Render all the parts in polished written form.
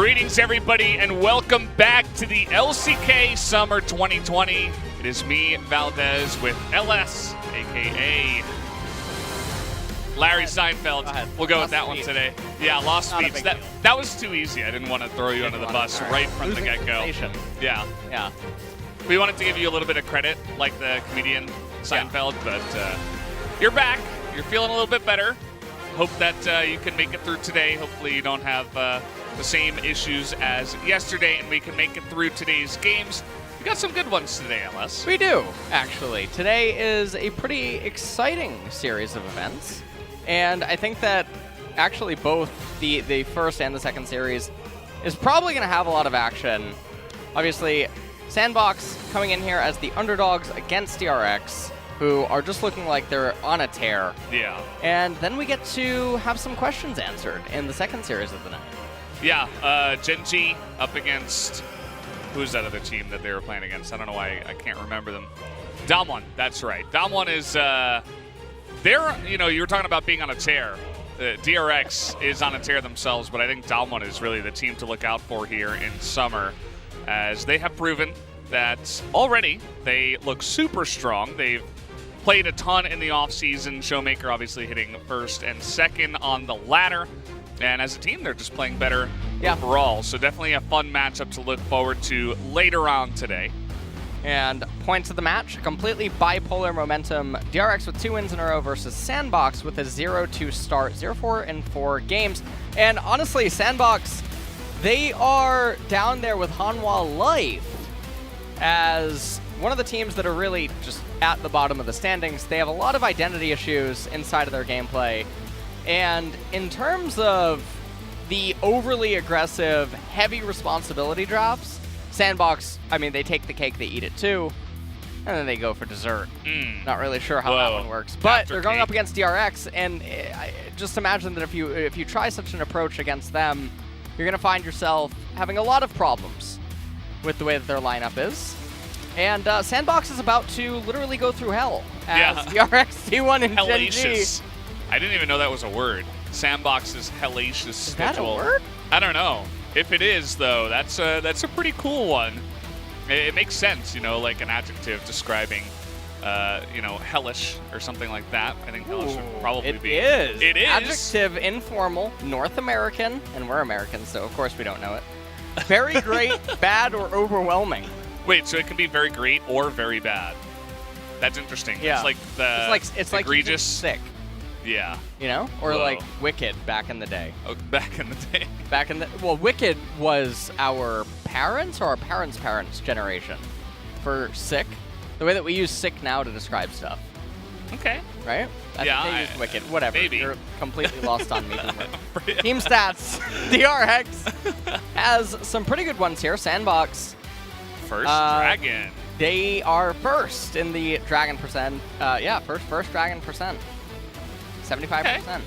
Greetings, everybody, and welcome back to the LCK Summer 2020. It is me, Valdez, with LS, a.k.a. Larry Seinfeld. We'll go with that one today. Yeah, lost speeds. That was too easy. I didn't want to throw you under the bus right from the get-go. Yeah. We wanted to give you a little bit of credit, like the comedian Seinfeld, but you're back. You're feeling a little bit better. Hope that you can make it through today. Hopefully you don't have the same issues as yesterday, and we can make it through today's games. We got some good ones today, LS. We do, actually. Today is a pretty exciting series of events, and I think that actually both the first and the second series is probably going to have a lot of action. Obviously, Sandbox coming in here as the underdogs against DRX, who are just looking like they're on a tear. Yeah. And then we get to have some questions answered in the second series of the night. Yeah, Gen G up against, who's that other team that they were playing against? I don't know why I can't remember them. Damwon, that's right. Damwon is, you were talking about being on a tear. DRX is on a tear themselves, but I think Damwon is really the team to look out for here in summer, as they have proven that already they look super strong. They've played a ton in the offseason. Showmaker obviously hitting first and second on the ladder. And as a team, they're just playing better overall. So definitely a fun matchup to look forward to later on today. And points of the match, a completely bipolar momentum. DRX with 2 wins in a row versus Sandbox with a 0-2 start, 0-4 games. And honestly, Sandbox, they are down there with Hanwha Life as one of the teams that are really just at the bottom of the standings. They have a lot of identity issues inside of their gameplay. And in terms of the overly aggressive, heavy responsibility drops, Sandbox, I mean, they take the cake, they eat it too, and then they go for dessert. Not really sure how that one works. But they're going up against DRX, and just imagine that if you try such an approach against them, you're going to find yourself having a lot of problems with the way that their lineup is. And Sandbox is about to literally go through hell as DRX T1 and Gen G. I didn't even know that was a word. Sandbox's hellacious schedule. Is that a word? I don't know. If it is, though, that's a pretty cool one. It makes sense, like an adjective describing, hellish or something like that. I think hellish would probably be. It is. Adjective, informal, North American, and we're Americans, so of course we don't know it. Very great, bad, or overwhelming. Wait, so it can be very great or very bad. That's interesting. Yeah. It's like it's egregious. Sick. Yeah. Or like Wicked back in the day. Oh, back in the day. Well, Wicked was our parents' or our parents' generation for sick. The way that we use sick now to describe stuff. Okay. Right? They use Wicked. Whatever. Maybe. You're completely lost on me. Team stats. DRX has some pretty good ones here. Sandbox. First Dragon. They are first in the Dragon percent. First Dragon percent. 75%. Okay.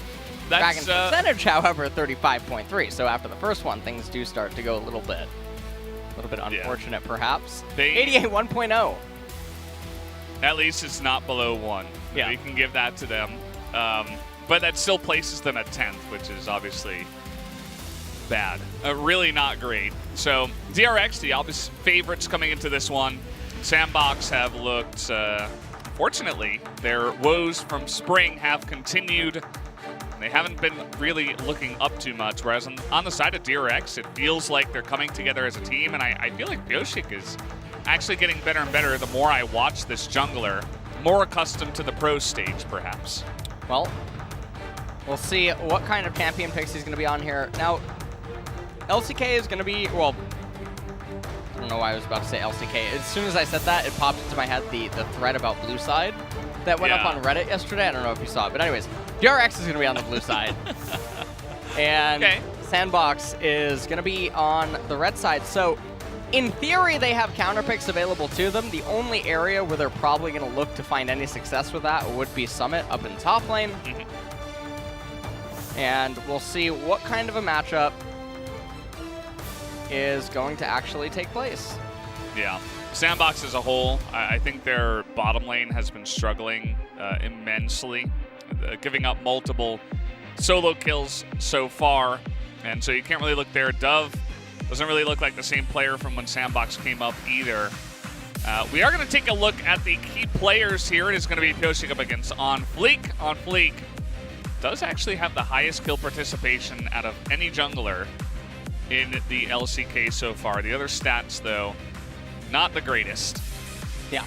Dragon percentage, however, 35.3. So after the first one, things do start to go a little bit unfortunate, perhaps. 88 1.0. At least it's not below 1. Yeah. We can give that to them. But that still places them at 10th, which is obviously bad. Really not great. So DRX, the obvious favorites coming into this one. Sandbox have looked... Fortunately, their woes from spring have continued. They haven't been really looking up too much, whereas on the side of DRX, it feels like they're coming together as a team, and I feel like Byoshik is actually getting better and better the more I watch this jungler, more accustomed to the pro stage, perhaps. Well, we'll see what kind of champion picks he's going to be on here. Now, LCK is going to be, well, I don't know why I was about to say LCK. As soon as I said that, it popped into my head the thread about Blue Side that went up on Reddit yesterday. I don't know if you saw it, but anyways, DRX is going to be on the blue side. And Sandbox is going to be on the red side. So in theory, they have counter picks available to them. The only area where they're probably going to look to find any success with that would be Summit up in top lane. And we'll see what kind of a matchup is going to actually take place. Yeah. Sandbox as a whole, I think their bottom lane has been struggling immensely, giving up multiple solo kills so far, and so you can't really look there. Dove Doesn't really look like the same player from when Sandbox came up either. We are going to take a look at the key players here. It is going to be Pioshik up against On Fleek. On Fleek does actually have the highest kill participation out of any jungler in the LCK so far. The other stats, though, not the greatest. Yeah.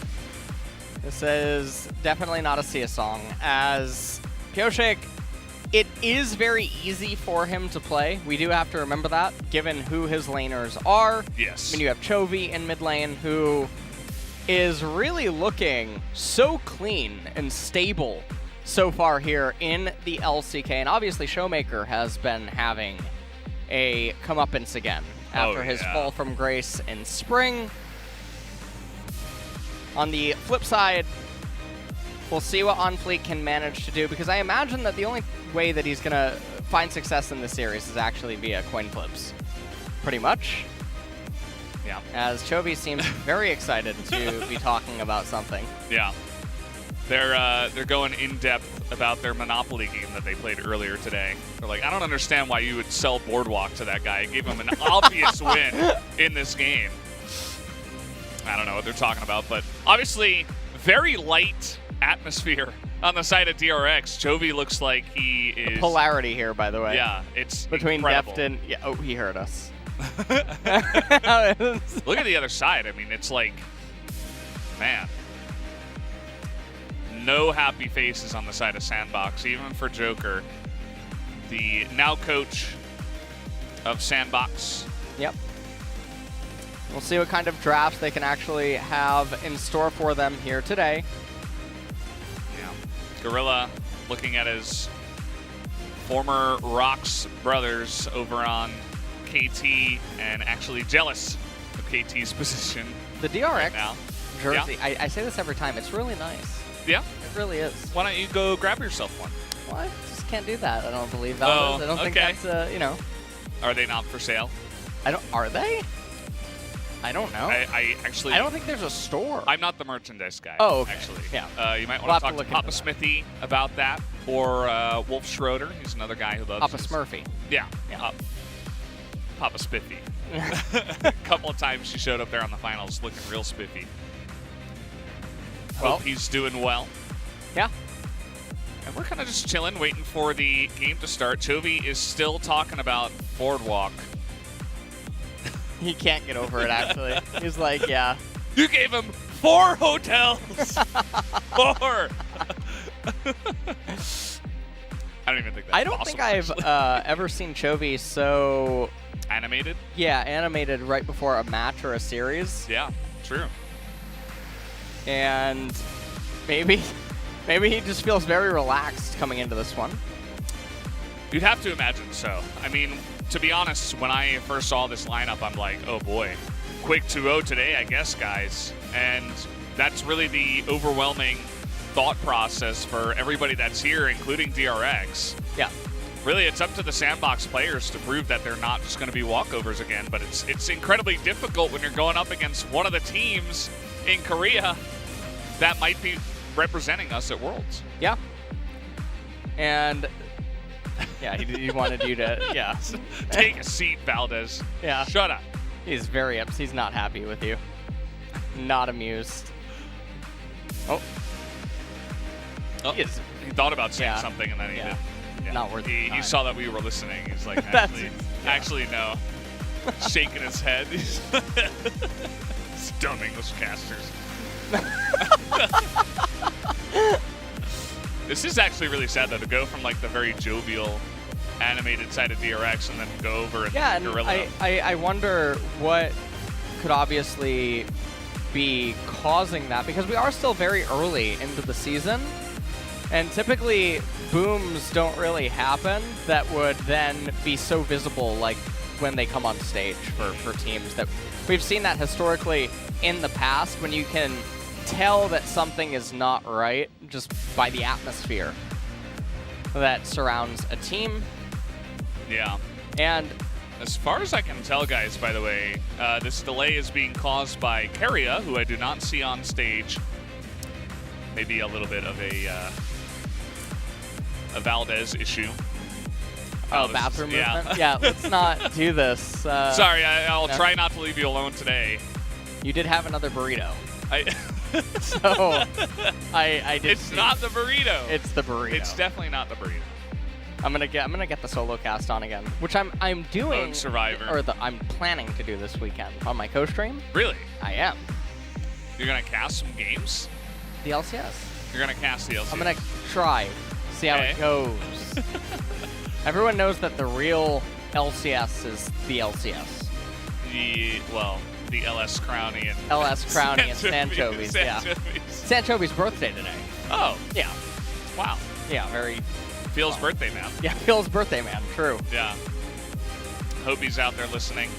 This is definitely not a Sia song, as Pioshik, it is very easy for him to play. We do have to remember that, given who his laners are. Yes. I mean, you have Chovy in mid lane, who is really looking so clean and stable so far here in the LCK. And obviously, Showmaker has been having a comeuppance again after his fall from grace in spring. On the flip side, we'll see what On Fleek can manage to do, because I imagine that the only way that he's going to find success in this series is actually via coin flips. Pretty much. Yeah. As Chovy seems very excited to be talking about something. Yeah. They're going in depth about their Monopoly game that they played earlier today. They're like, I don't understand why you would sell Boardwalk to that guy. It gave him an obvious win in this game. I don't know what they're talking about, but obviously very light atmosphere on the side of DRX. Chovy looks like he is... Polarity here, by the way. Yeah, it's between incredible. Deft and... Yeah, oh, he heard us. Look at the other side. I mean, it's like... Man. No happy faces on the side of Sandbox, even for Joker, the now coach of Sandbox. Yep. We'll see what kind of drafts they can actually have in store for them here today. Yeah. Gorilla looking at his former Rocks brothers over on KT and actually jealous of KT's position. The DRX right now. jersey, Yeah. I say this every time, it's really nice. Yeah? It really is. Why don't you go grab yourself one? Well, I just can't do that, I don't believe. I don't think okay. that's, you know. Are they not for sale? Are they? I don't know. I actually... I don't think there's a store. I'm not the merchandise guy. Oh, okay. Actually. Yeah. You might We'll want to have talk to to look Papa into Smithy about that, or Wolf Schroeder. He's another guy who loves Papa his- Smurfy. Yeah. Yeah. Papa Spiffy. A couple of times she showed up there on the finals looking real spiffy. Well, Hope he's doing well. Yeah. And we're kind of just chilling, waiting for the game to start. Chovy is still talking about Boardwalk. He can't get over it, actually. He's like, yeah. You gave him 4 hotels! 4! I don't even think that's I don't possible, think I've actually. ever seen Chovy so... Animated? Yeah, animated right before a match or a series. Yeah, true. And maybe he just feels very relaxed coming into this one. You'd have to imagine so. I mean, to be honest, when I first saw this lineup, I'm like, oh boy, quick 2-0 today, I guess, guys. And that's really the overwhelming thought process for everybody that's here, including DRX. Yeah. Really, it's up to the Sandbox players to prove that they're not just going to be walkovers again. But it's incredibly difficult when you're going up against one of the teams in Korea that might be representing us at Worlds. Yeah. And yeah, he wanted you to, yeah. Take a seat, Valdez. Yeah. Shut up. He's very upset. He's not happy with you. Not amused. Oh. He thought about saying Yeah. something and then he didn't. Yeah. Not worth He the time. saw that we were listening. He's like, That's actually, it. Yeah. actually no. Shaking his head. He's dumb English casters. This is actually really sad, though, to go from like the very jovial, animated side of DRX and then go over and Yeah, and Gorilla. I wonder what could obviously be causing that, because we are still very early into the season, and typically booms don't really happen that would then be so visible like when they come on stage for teams. That we've seen that historically in the past, when you can tell that something is not right just by the atmosphere that surrounds a team. Yeah. And As far as I can tell, guys, by the way, this delay is being caused by Keria, who I do not see on stage. Maybe a little bit of a Valdez issue. how Oh, bathroom yeah. movement? Yeah, let's not do this. Sorry, I'll yeah. try not to leave you alone today. You did have another burrito. I So, I did It's see- not the burrito. It's the burrito. It's definitely not the burrito. I'm gonna get the solo cast on again, which I'm doing, Lone Survivor. or I'm planning to do this weekend on my co-stream. Really? I am. You're gonna cast some games? The LCS. You're gonna cast the LCK? I'm gonna try, see how it goes. Everyone knows that the real LCS is the LCS. The LS Crowny and LS Crowny and Sanchovies, yeah. Sanchovies' birthday today. Oh, Yeah. wow. Yeah, very. Phil's birthday, man. Yeah, Phil's birthday, man. True. Yeah. Hope he's out there listening.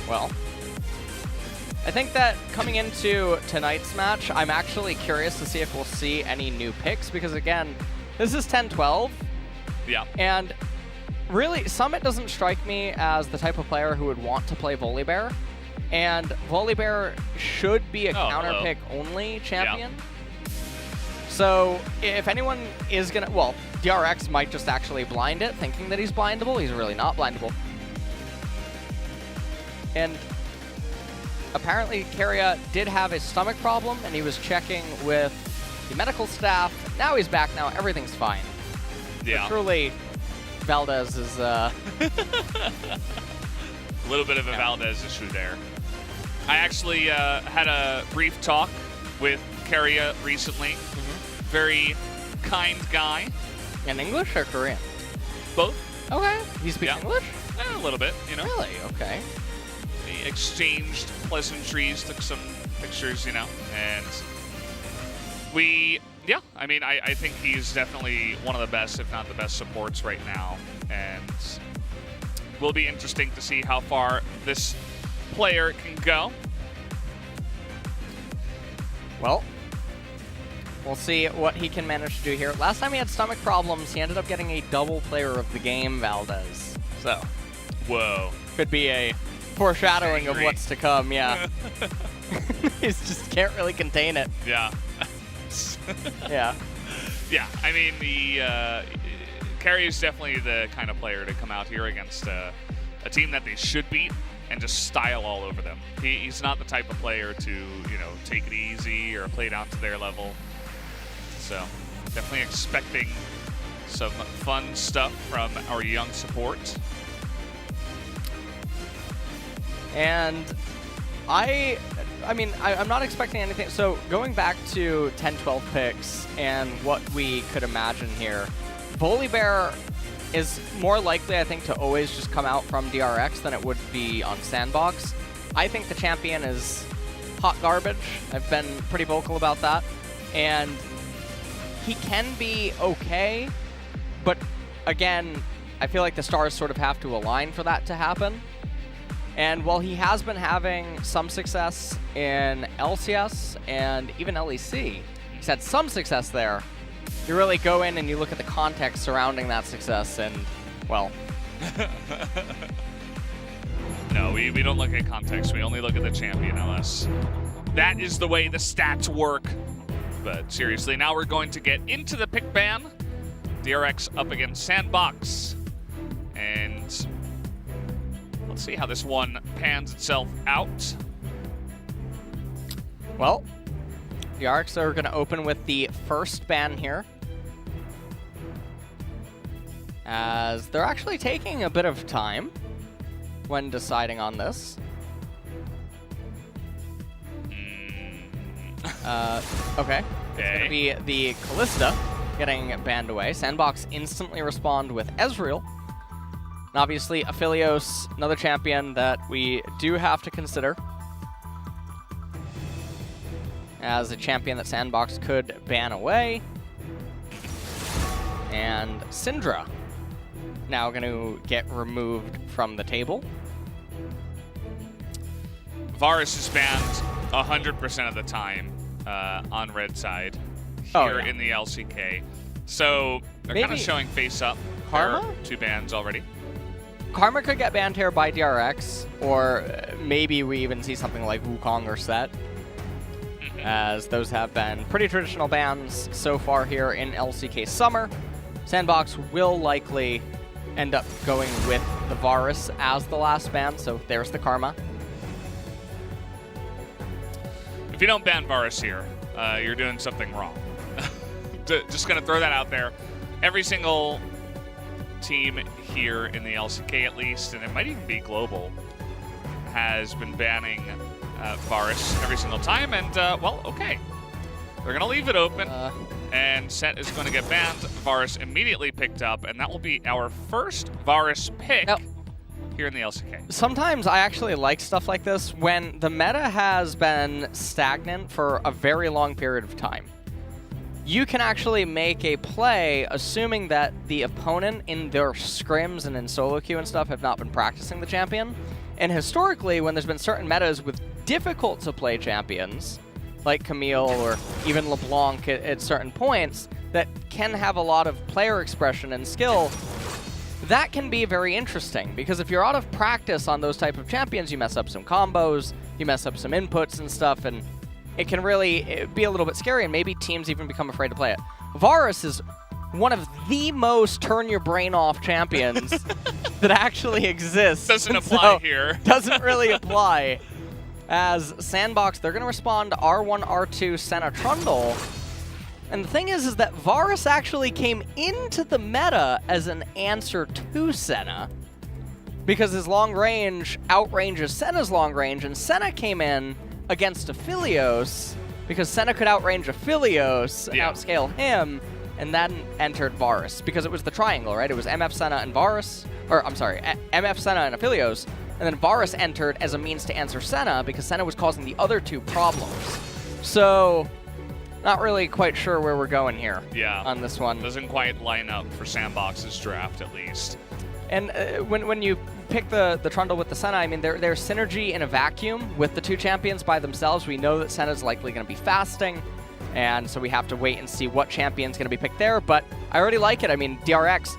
Well, I think that coming into tonight's match, I'm actually curious to see if we'll see any new picks because, again, this is 10-12, Yeah. and really, Summit doesn't strike me as the type of player who would want to play Volibear, and Volibear should be a counter pick only champion. So if anyone is gonna, well, DRX might just actually blind it, thinking that he's blindable. He's really not blindable. And apparently, Keria did have a stomach problem, and he was checking with the medical staff. Now he's back. Now everything's fine. Yeah. But truly, Valdez is a little bit of a Valdez issue there. I actually had a brief talk with Keria recently. Very kind guy. in English or Korean. Both. Okay. He speaks English? A little bit, you know. Really? Okay. We exchanged pleasantries, took some pictures, you know, and I mean, I think he's definitely one of the best, if not the best supports right now, and will be interesting to see how far this player can go. Well, we'll see what he can manage to do here. Last time he had stomach problems, he ended up getting a double player of the game, Valdez. So, whoa. Could be a foreshadowing of what's to come, yeah. He just can't really contain it. Yeah. Yeah. Yeah, I mean, Keria is definitely the kind of player to come out here against a team that they should beat and just style all over them. He's not the type of player to, you know, take it easy or play down to their level. So, definitely expecting some fun stuff from our young support. And I'm not expecting anything. So going back to 10-12 picks and what we could imagine here, Volibear is more likely, I think, to always just come out from DRX than it would be on Sandbox. I think the champion is hot garbage. I've been pretty vocal about that. And he can be okay, but again, I feel like the stars sort of have to align for that to happen. And while he has been having some success in LCS and even LEC, he's had some success there. You really go in and you look at the context surrounding that success and, well... No, we don't look at context. We only look at the champion LS. That is the way the stats work. But seriously, now we're going to get into the pick ban. DRX up against Sandbox. And... let's see how this one pans itself out. Well, the DRX are going to open with the first ban here, as they're actually taking a bit of time when deciding on this. Okay. It's going to be the Callista getting banned away. Sandbox instantly respond with Ezreal. And obviously, Aphelios, another champion that we do have to consider as a champion that Sandbox could ban away. And Syndra now going to get removed from the table. Varus is banned 100% of the time on red side here in the LCK. So they're kind of showing face up. Karma? There are 2 bans already. Karma could get banned here by DRX, or maybe we even see something like Wukong or Set, as those have been pretty traditional bans so far here in LCK Summer. Sandbox will likely end up going with the Varus as the last ban, so there's the karma. If you don't ban Varus here, you're doing something wrong. Just going to throw that out there. Every single team here in the LCK at least, and it might even be global, has been banning Varus every single time, and well, okay. They're going to leave it open, and Set is going to get banned. Varus immediately picked up, and that will be our first Varus pick here in the LCK. Sometimes I actually like stuff like this when the meta has been stagnant for a very long period of time. You can actually make a play assuming that the opponent in their scrims and in solo queue and stuff have not been practicing the champion. And historically, when there's been certain metas with difficult to play champions, like Camille or even LeBlanc at certain points, that can have a lot of player expression and skill, that can be very interesting. Because if you're out of practice on those type of champions, you mess up some combos, you mess up some inputs and stuff, and it can really be a little bit scary, and maybe teams even become afraid to play it. Varus is one of the most turn-your-brain-off champions that actually exists. Doesn't apply here. Doesn't really apply. As Sandbox, they're going to respond to R1, R2, Senna Trundle. And the thing is that Varus actually came into the meta as an answer to Senna, because his long range outranges Senna's long range, and Senna came in against Aphelios because Senna could outrange Aphelios and outscale him, and then entered Varus because it was the triangle, right? It was MF Senna and Varus, or I'm sorry, MF Senna and Aphelios, and then Varus entered as a means to answer Senna because Senna was causing the other two problems. So, not really quite sure where we're going here on this one. Doesn't quite line up for Sandbox's draft, at least. And when you pick the Trundle with the Senna, I mean, there's synergy in a vacuum with the two champions by themselves. We know that Senna's likely going to be fasting, and so we have to wait and see what champion's going to be picked there, but I already like it. I mean, DRX,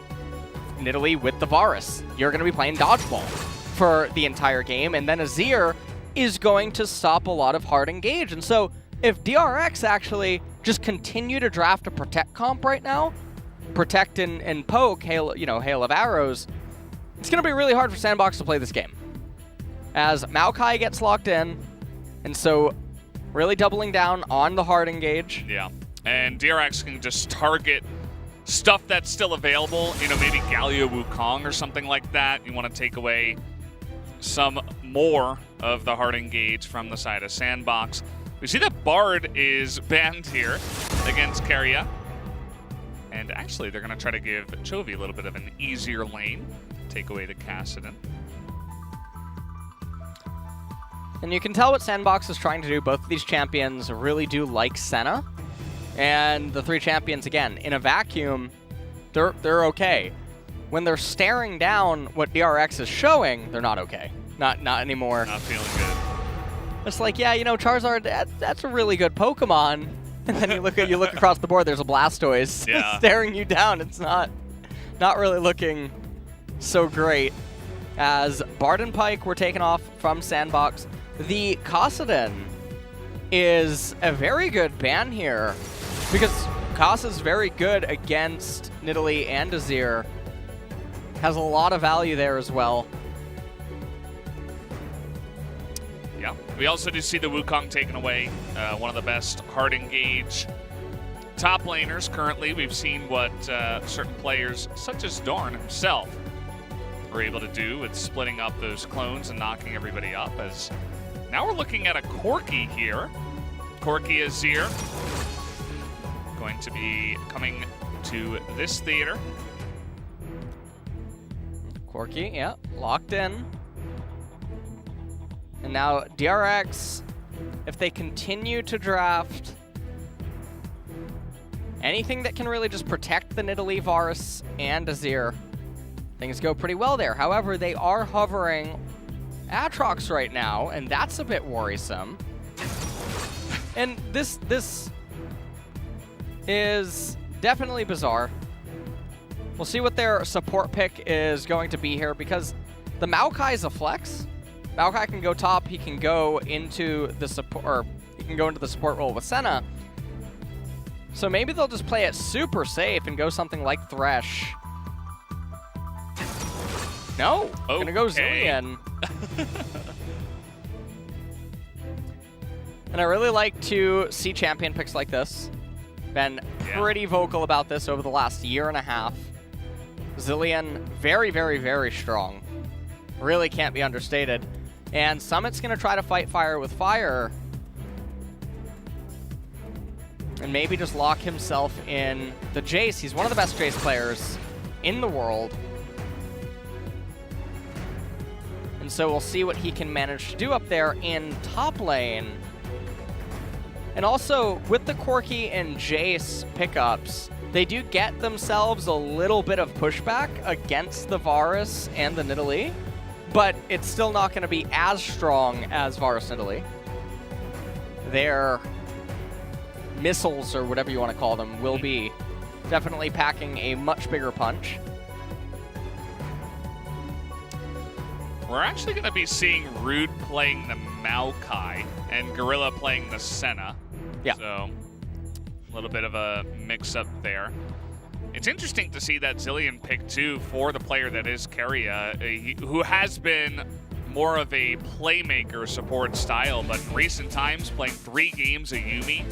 Nidalee with the Varus. You're going to be playing dodgeball for the entire game, and then Azir is going to stop a lot of hard engage. And so if DRX actually just continue to draft a Protect comp right now, Protect and Poke, hail of arrows, it's going to be really hard for Sandbox to play this game, as Maokai gets locked in, and so really doubling down on the hard engage. Yeah, and DRX can just target stuff that's still available, maybe Galio Wukong or something like that. You want to take away some more of the hard engage from the side of Sandbox. We see that Bard is banned here against Keria, and actually they're going to try to give Chovy a little bit of an easier lane. Take away the Kassadin. And you can tell what Sandbox is trying to do. Both of these champions really do like Senna. And the three champions, again, in a vacuum, they're okay. When they're staring down what DRX is showing, they're not okay. Not anymore. Not feeling good. It's like, yeah, Charizard, that's a really good Pokemon. And then you look across the board, there's a Blastoise staring you down. It's not really looking so great. As Bard and Pyke were taken off from Sandbox, the Kassadin is a very good ban here, because Kassa's very good against Nidalee and Azir. Has a lot of value there as well. Yeah, we also do see the Wukong taken away. One of the best hard engage top laners currently. We've seen what certain players, such as Dorn himself, are able to do with splitting up those clones and knocking everybody up. As now we're looking at a Corki here. Corki Azir going to be coming to this theater. Corki, yeah, locked in. And now DRX, if they continue to draft anything that can really just protect the Nidalee, Varus, and Azir, things go pretty well there. However, they are hovering Aatrox right now, and that's a bit worrisome. And this is definitely bizarre. We'll see what their support pick is going to be here, because the Maokai is a flex. Maokai can go top, he can go into the support, or he can go into the support role with Senna. So maybe they'll just play it super safe and go something like Thresh. No, gonna go Zilean. And I really like to see champion picks like this. Been pretty vocal about this over the last year and a half. Zilean, very, very, very strong. Really can't be understated. And Summit's gonna try to fight fire with fire. And maybe just lock himself in the Jace. He's one of the best Jace players in the world. And so we'll see what he can manage to do up there in top lane. And also, with the Corki and Jace pickups, they do get themselves a little bit of pushback against the Varus and the Nidalee, but it's still not going to be as strong as Varus Nidalee. Their missiles, or whatever you want to call them, will be definitely packing a much bigger punch. We're actually going to be seeing Rude playing the Maokai and Gorilla playing the Senna. Yeah. So, a little bit of a mix-up there. It's interesting to see that Zilean pick, too, for the player that is Keria, who has been more of a playmaker support style, but in recent times, playing 3 games of Yuumi,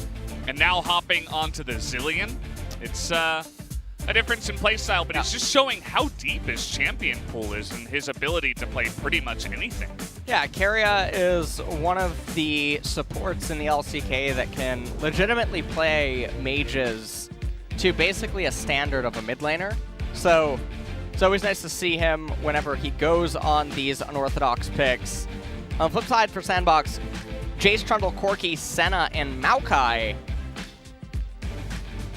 and now hopping onto the Zilean. It's a difference in playstyle, but it's just showing how deep his champion pool is and his ability to play pretty much anything. Yeah, Keria is one of the supports in the LCK that can legitimately play mages to basically a standard of a mid laner. So it's always nice to see him whenever he goes on these unorthodox picks. On the flip side for Sandbox, Jace, Trundle, Corki, Senna, and Maokai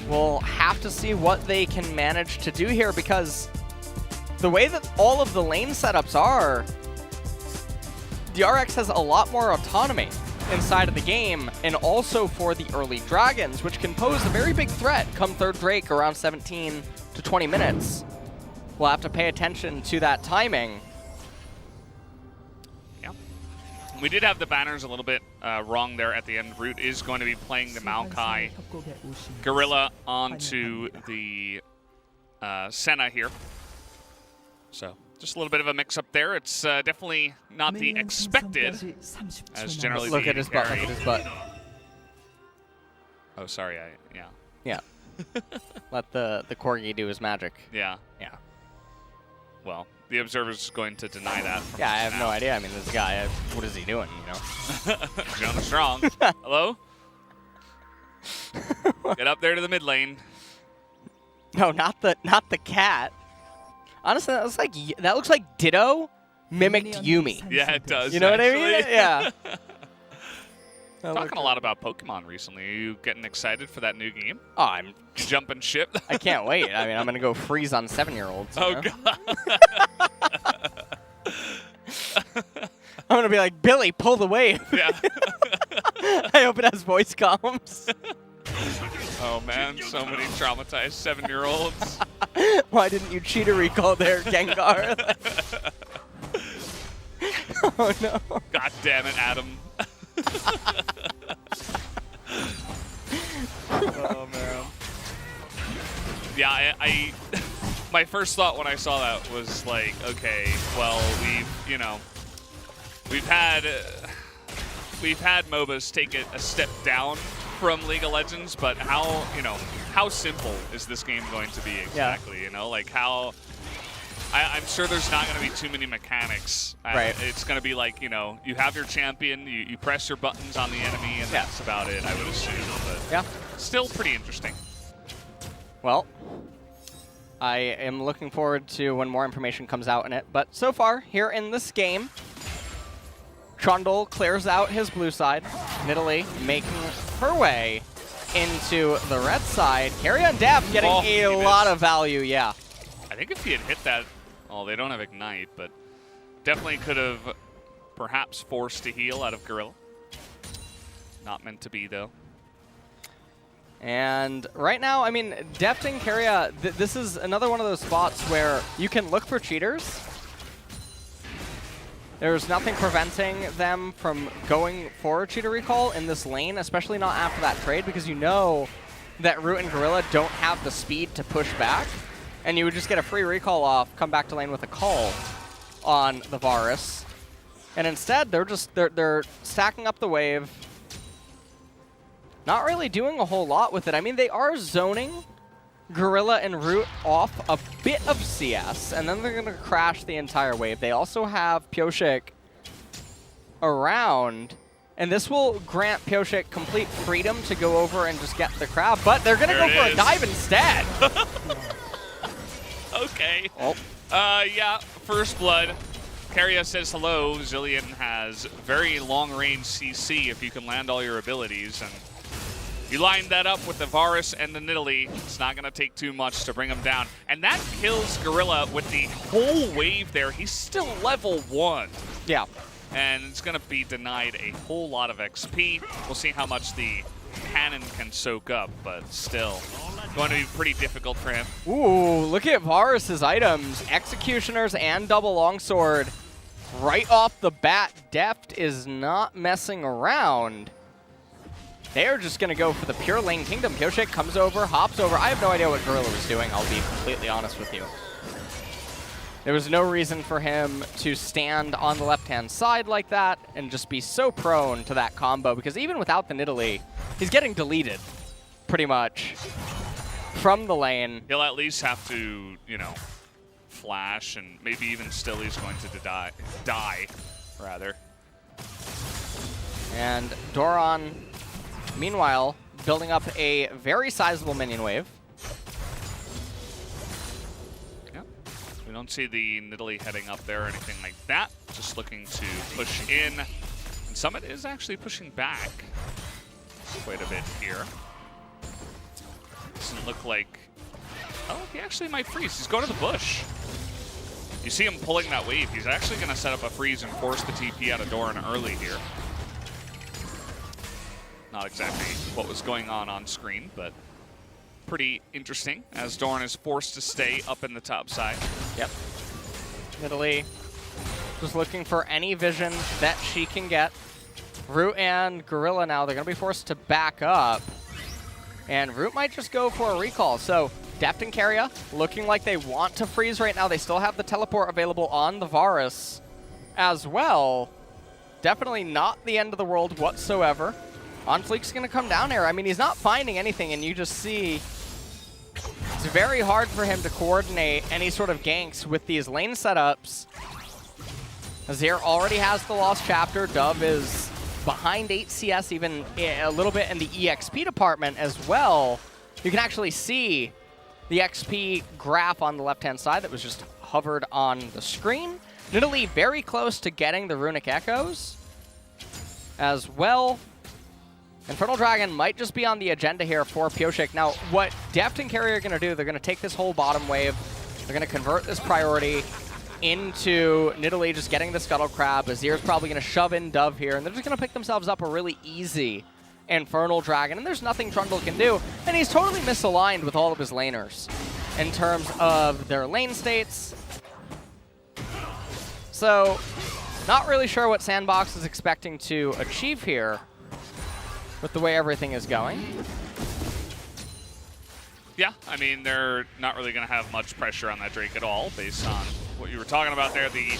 will have to see what they can manage to do here, because the way that all of the lane setups are, DRX has a lot more autonomy inside of the game, and also for the early dragons, which can pose a very big threat come third Drake around 17 to 20 minutes. We'll have to pay attention to that timing. Yeah. We did have the banners a little bit wrong there at the end. Root is going to be playing the Maokai. Gorilla onto the Senna here. So just a little bit of a mix-up there. It's definitely not the expected, as generally look at his butt, look at his butt. Oh, sorry, yeah. Yeah. Let the Corgi do his magic. Yeah. Yeah. Well, the observer's going to deny that. Yeah, I have no idea. I mean, this guy, what is he doing, you know? Jonah Strong. Hello? Get up there to the mid lane. No, not the cat. Honestly, that looks like Ditto mimicked Yuumi. Yeah, it does. You know actually. what I mean? Yeah. Talking a lot about Pokemon recently. Are you getting excited for that new game? Oh, I'm jumping ship. I can't wait. I mean, I'm gonna go freeze on 7-year-olds. Oh god. I'm gonna be like, Billy, pull the wave. Yeah. I hope it has voice comms. Oh man, so many traumatized 7-year-olds. Why didn't you cheat a recall there, Gengar? Oh no. God damn it, Adam. Oh man. Yeah, I my first thought when I saw that was like, okay, well, we've had MOBAs take it a step down from League of Legends, but how simple is this game going to be exactly? Yeah. You know, like how I'm sure there's not going to be too many mechanics. Right. It's going to be like, you have your champion, you press your buttons on the enemy, and that's about it, I would assume. But yeah. Still pretty interesting. Well, I am looking forward to when more information comes out in it. But so far, here in this game, Trundle clears out his blue side. Nidalee making her way into the red side. Keria and Dap getting a lot of value, yeah. I think if he had hit that, well, they don't have Ignite, but definitely could have perhaps forced a heal out of Gorilla. Not meant to be, though. And right now, I mean, Deft and Keria, this is another one of those spots where you can look for cheaters. There's nothing preventing them from going for a cheater recall in this lane, especially not after that trade, because you know that Root and Gorilla don't have the speed to push back, and you would just get a free recall off, come back to lane with a call on the Varus. And instead, they're stacking up the wave. Not really doing a whole lot with it. I mean, they are zoning Gorilla and Root off a bit of CS, and then they're going to crash the entire wave. They also have Pyosik around, and this will grant Pyosik complete freedom to go over and just get the crab, but they're going to go for a dive instead. Okay. Oh. Yeah, first blood. Keria says hello. Zillion has very long-range CC if you can land all your abilities, and you line that up with the Varus and the Nidalee. It's not going to take too much to bring him down. And that kills Gorilla with the whole wave there. He's still level 1. Yeah. And it's going to be denied a whole lot of XP. We'll see how much the cannon can soak up, but still going to be pretty difficult for him. Ooh, look at Varus's items. Executioners and double longsword. Right off the bat, Deft is not messing around. They're just going to go for the pure lane kingdom. Pyosik comes over, hops over. I have no idea what Gorilla was doing, I'll be completely honest with you. There was no reason for him to stand on the left-hand side like that and just be so prone to that combo, because even without the Nidalee, he's getting deleted, pretty much, from the lane. He'll at least have to, you know, flash, and maybe even still he's going to die, rather. And Doran, meanwhile, building up a very sizable minion wave. Yep. We don't see the Nidalee heading up there or anything like that. Just looking to push in. And Summit is actually pushing back quite a bit here. Doesn't look like... Oh, he actually might freeze. He's going to the bush. You see him pulling that wave. He's actually going to set up a freeze and force the TP out of Doran early here. Not exactly what was going on screen, but pretty interesting as Doran is forced to stay up in the top side. Yep. Nidalee just looking for any vision that she can get. Root and Gorilla now, they're going to be forced to back up. And Root might just go for a recall. So Deft and Keria looking like they want to freeze right now. They still have the teleport available on the Varus as well. Definitely not the end of the world whatsoever. OnFleek's going to come down here. I mean, he's not finding anything, and you just see it's very hard for him to coordinate any sort of ganks with these lane setups. Azir already has the Lost Chapter. Dove is behind 8 CS, even a little bit in the EXP department as well. You can actually see the XP graph on the left-hand side that was just hovered on the screen. Nidalee very close to getting the Runic Echoes as well. Infernal Dragon might just be on the agenda here for Pyosik. Now, what Deft and Keria are going to do, they're going to take this whole bottom wave. They're going to convert this priority into Nidalee just getting the Scuttle Crab. Azir's probably going to shove in Dove here, and they're just going to pick themselves up a really easy Infernal Dragon, and there's nothing Trundle can do. And he's totally misaligned with all of his laners in terms of their lane states. So, not really sure what Sandbox is expecting to achieve here with the way everything is going. Yeah, I mean, they're not really going to have much pressure on that Drake at all, based on what you were talking about there. The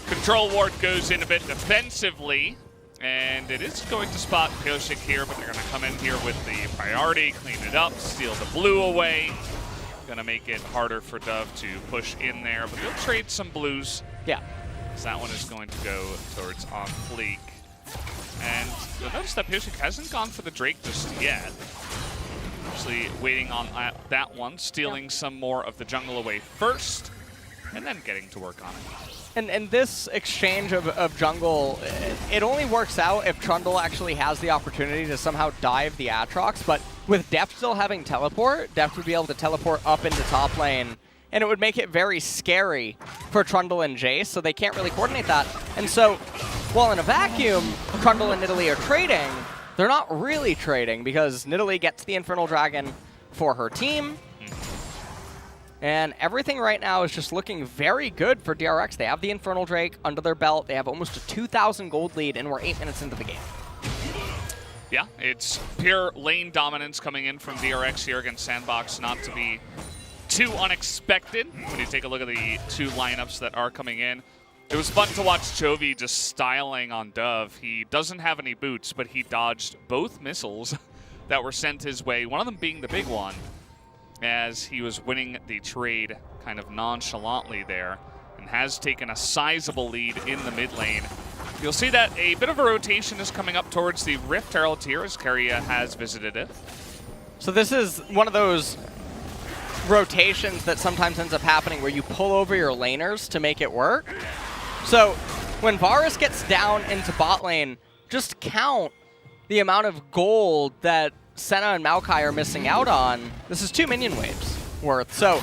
control ward goes in a bit defensively, and it is going to spot Pyosik here, but they're going to come in here with the priority, clean it up, steal the blue away. Going to make it harder for Dove to push in there, but they'll trade some blues. Yeah. So that one is going to go towards OnFleek. And you'll notice that Pyosik hasn't gone for the Drake just yet. Actually waiting on that one, stealing some more of the jungle away first, and then getting to work on it. And this exchange of jungle, it only works out if Trundle actually has the opportunity to somehow dive the Aatrox, but with Deft still having teleport, Deft would be able to teleport up into top lane, and it would make it very scary for Trundle and Jace, so they can't really coordinate that. And so, while in a vacuum, Trundle and Nidalee are trading, they're not really trading because Nidalee gets the Infernal Dragon for her team. And everything right now is just looking very good for DRX. They have the Infernal Drake under their belt. They have almost a 2,000 gold lead, and we're 8 minutes into the game. Yeah, it's pure lane dominance coming in from DRX here against Sandbox, not to be too unexpected when you take a look at the two lineups that are coming in. It was fun to watch Chovy just styling on Dove. He doesn't have any boots, but he dodged both missiles that were sent his way, one of them being the big one, as he was winning the trade kind of nonchalantly there, and has taken a sizable lead in the mid lane. You'll see that a bit of a rotation is coming up towards the Rift Herald here as Keria has visited it. So this is one of those rotations that sometimes ends up happening where you pull over your laners to make it work. So when Varus gets down into bot lane, just count the amount of gold that Senna and Maokai are missing out on. This is 2 minion waves worth. So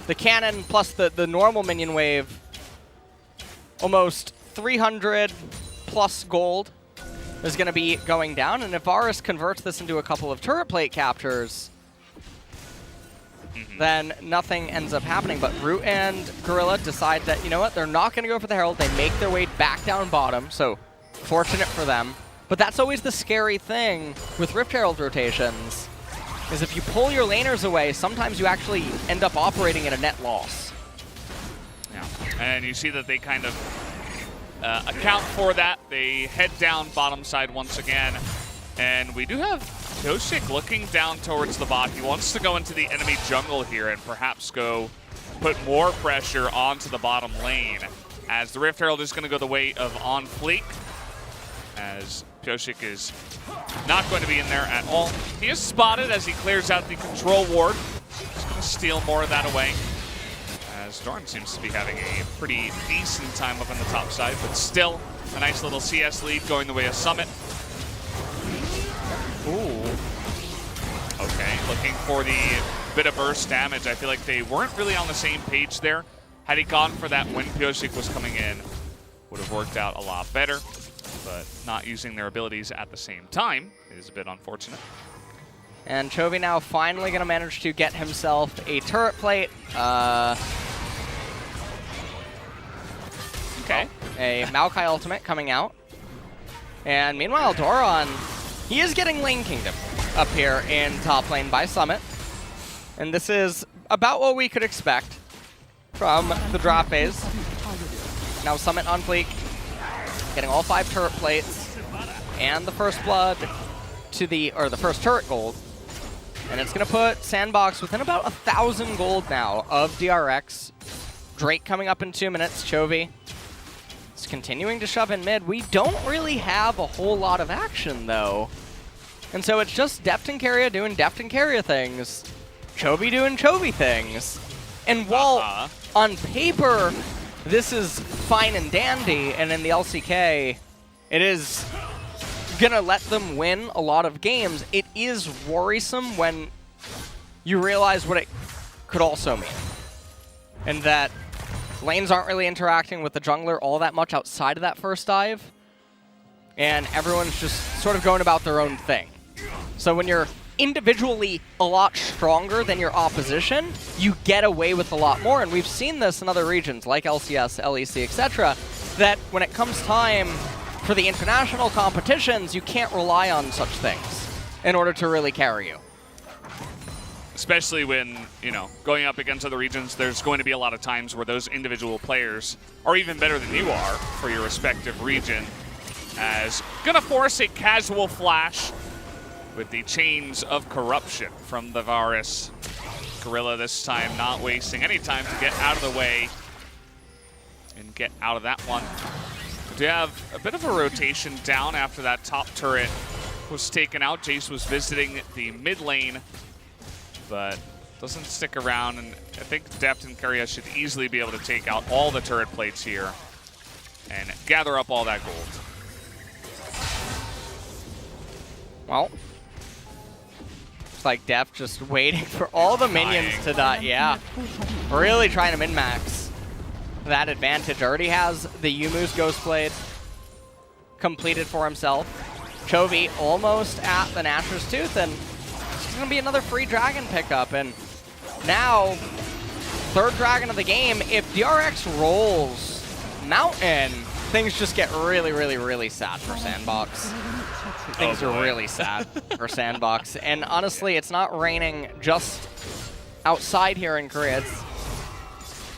the cannon plus the normal minion wave, almost 300 plus gold is going to be going down. And if Varus converts this into a couple of turret plate captures, then nothing ends up happening. But Root and Gorilla decide that, you know what, they're not going to go for the Herald. They make their way back down bottom, so fortunate for them. But that's always the scary thing with Rift Herald rotations, is if you pull your laners away, sometimes you actually end up operating at a net loss. Yeah, and you see that they kind of account for that. They head down bottom side once again, and we do have Pyosik looking down towards the bot. He wants to go into the enemy jungle here and perhaps go put more pressure onto the bottom lane, as the Rift Herald is going to go the way of On Fleek, as Pyosik is not going to be in there at all. He is spotted as he clears out the control ward. He's going to steal more of that away, as Dorn seems to be having a pretty decent time up on the top side, but still a nice little CS lead going the way of Summit. Ooh. Okay, looking for the bit of burst damage. I feel like they weren't really on the same page there. Had he gone for that when Pyosik was coming in, would have worked out a lot better, but not using their abilities at the same time is a bit unfortunate. And Chovy now finally going to manage to get himself a turret plate. Okay. A Maokai ultimate coming out. And meanwhile, Doron, he is getting Lane Kingdom up here in top lane by Summit. And this is about what we could expect from the drop phase. Now Summit on fleek, getting all 5 turret plates and the first blood to the first turret gold. And it's going to put Sandbox within about 1,000 gold now of DRX. Drake coming up in 2 minutes. Chovy is continuing to shove in mid. We don't really have a whole lot of action, though. And so it's just Deft and Keria doing Deft and Keria things. Chovy doing Chovy things. And while on paper, this is fine and dandy, and in the LCK, it is gonna let them win a lot of games, it is worrisome when you realize what it could also mean. And that lanes aren't really interacting with the jungler all that much outside of that first dive, and everyone's just sort of going about their own thing. So when you're individually a lot stronger than your opposition, you get away with a lot more, and we've seen this in other regions like LCS, LEC, etc., that when it comes time for the international competitions, you can't rely on such things in order to really carry you. Especially when, you know, going up against other regions, there's going to be a lot of times where those individual players are even better than you are for your respective region. As gonna force a casual flash with the Chains of Corruption from the Varus. Gorilla this time not wasting any time to get out of the way and get out of that one. We do have a bit of a rotation down after that top turret was taken out. Jace was visiting the mid lane, but doesn't stick around, and I think Deft and Keria should easily be able to take out all the turret plates here and gather up all that gold. Well, it's like Deft just waiting for all the minions to die. Yeah, really trying to min-max that advantage. Already has the Yumu's Ghostblade completed for himself. Chovy almost at the Nashor's Tooth, and it's going to be another free dragon pickup. And now, third dragon of the game. If DRX rolls Mountain, things just get really, really, really sad for Sandbox. Things are really sad for Sandbox. And honestly, it's not raining just outside here in Korea. It's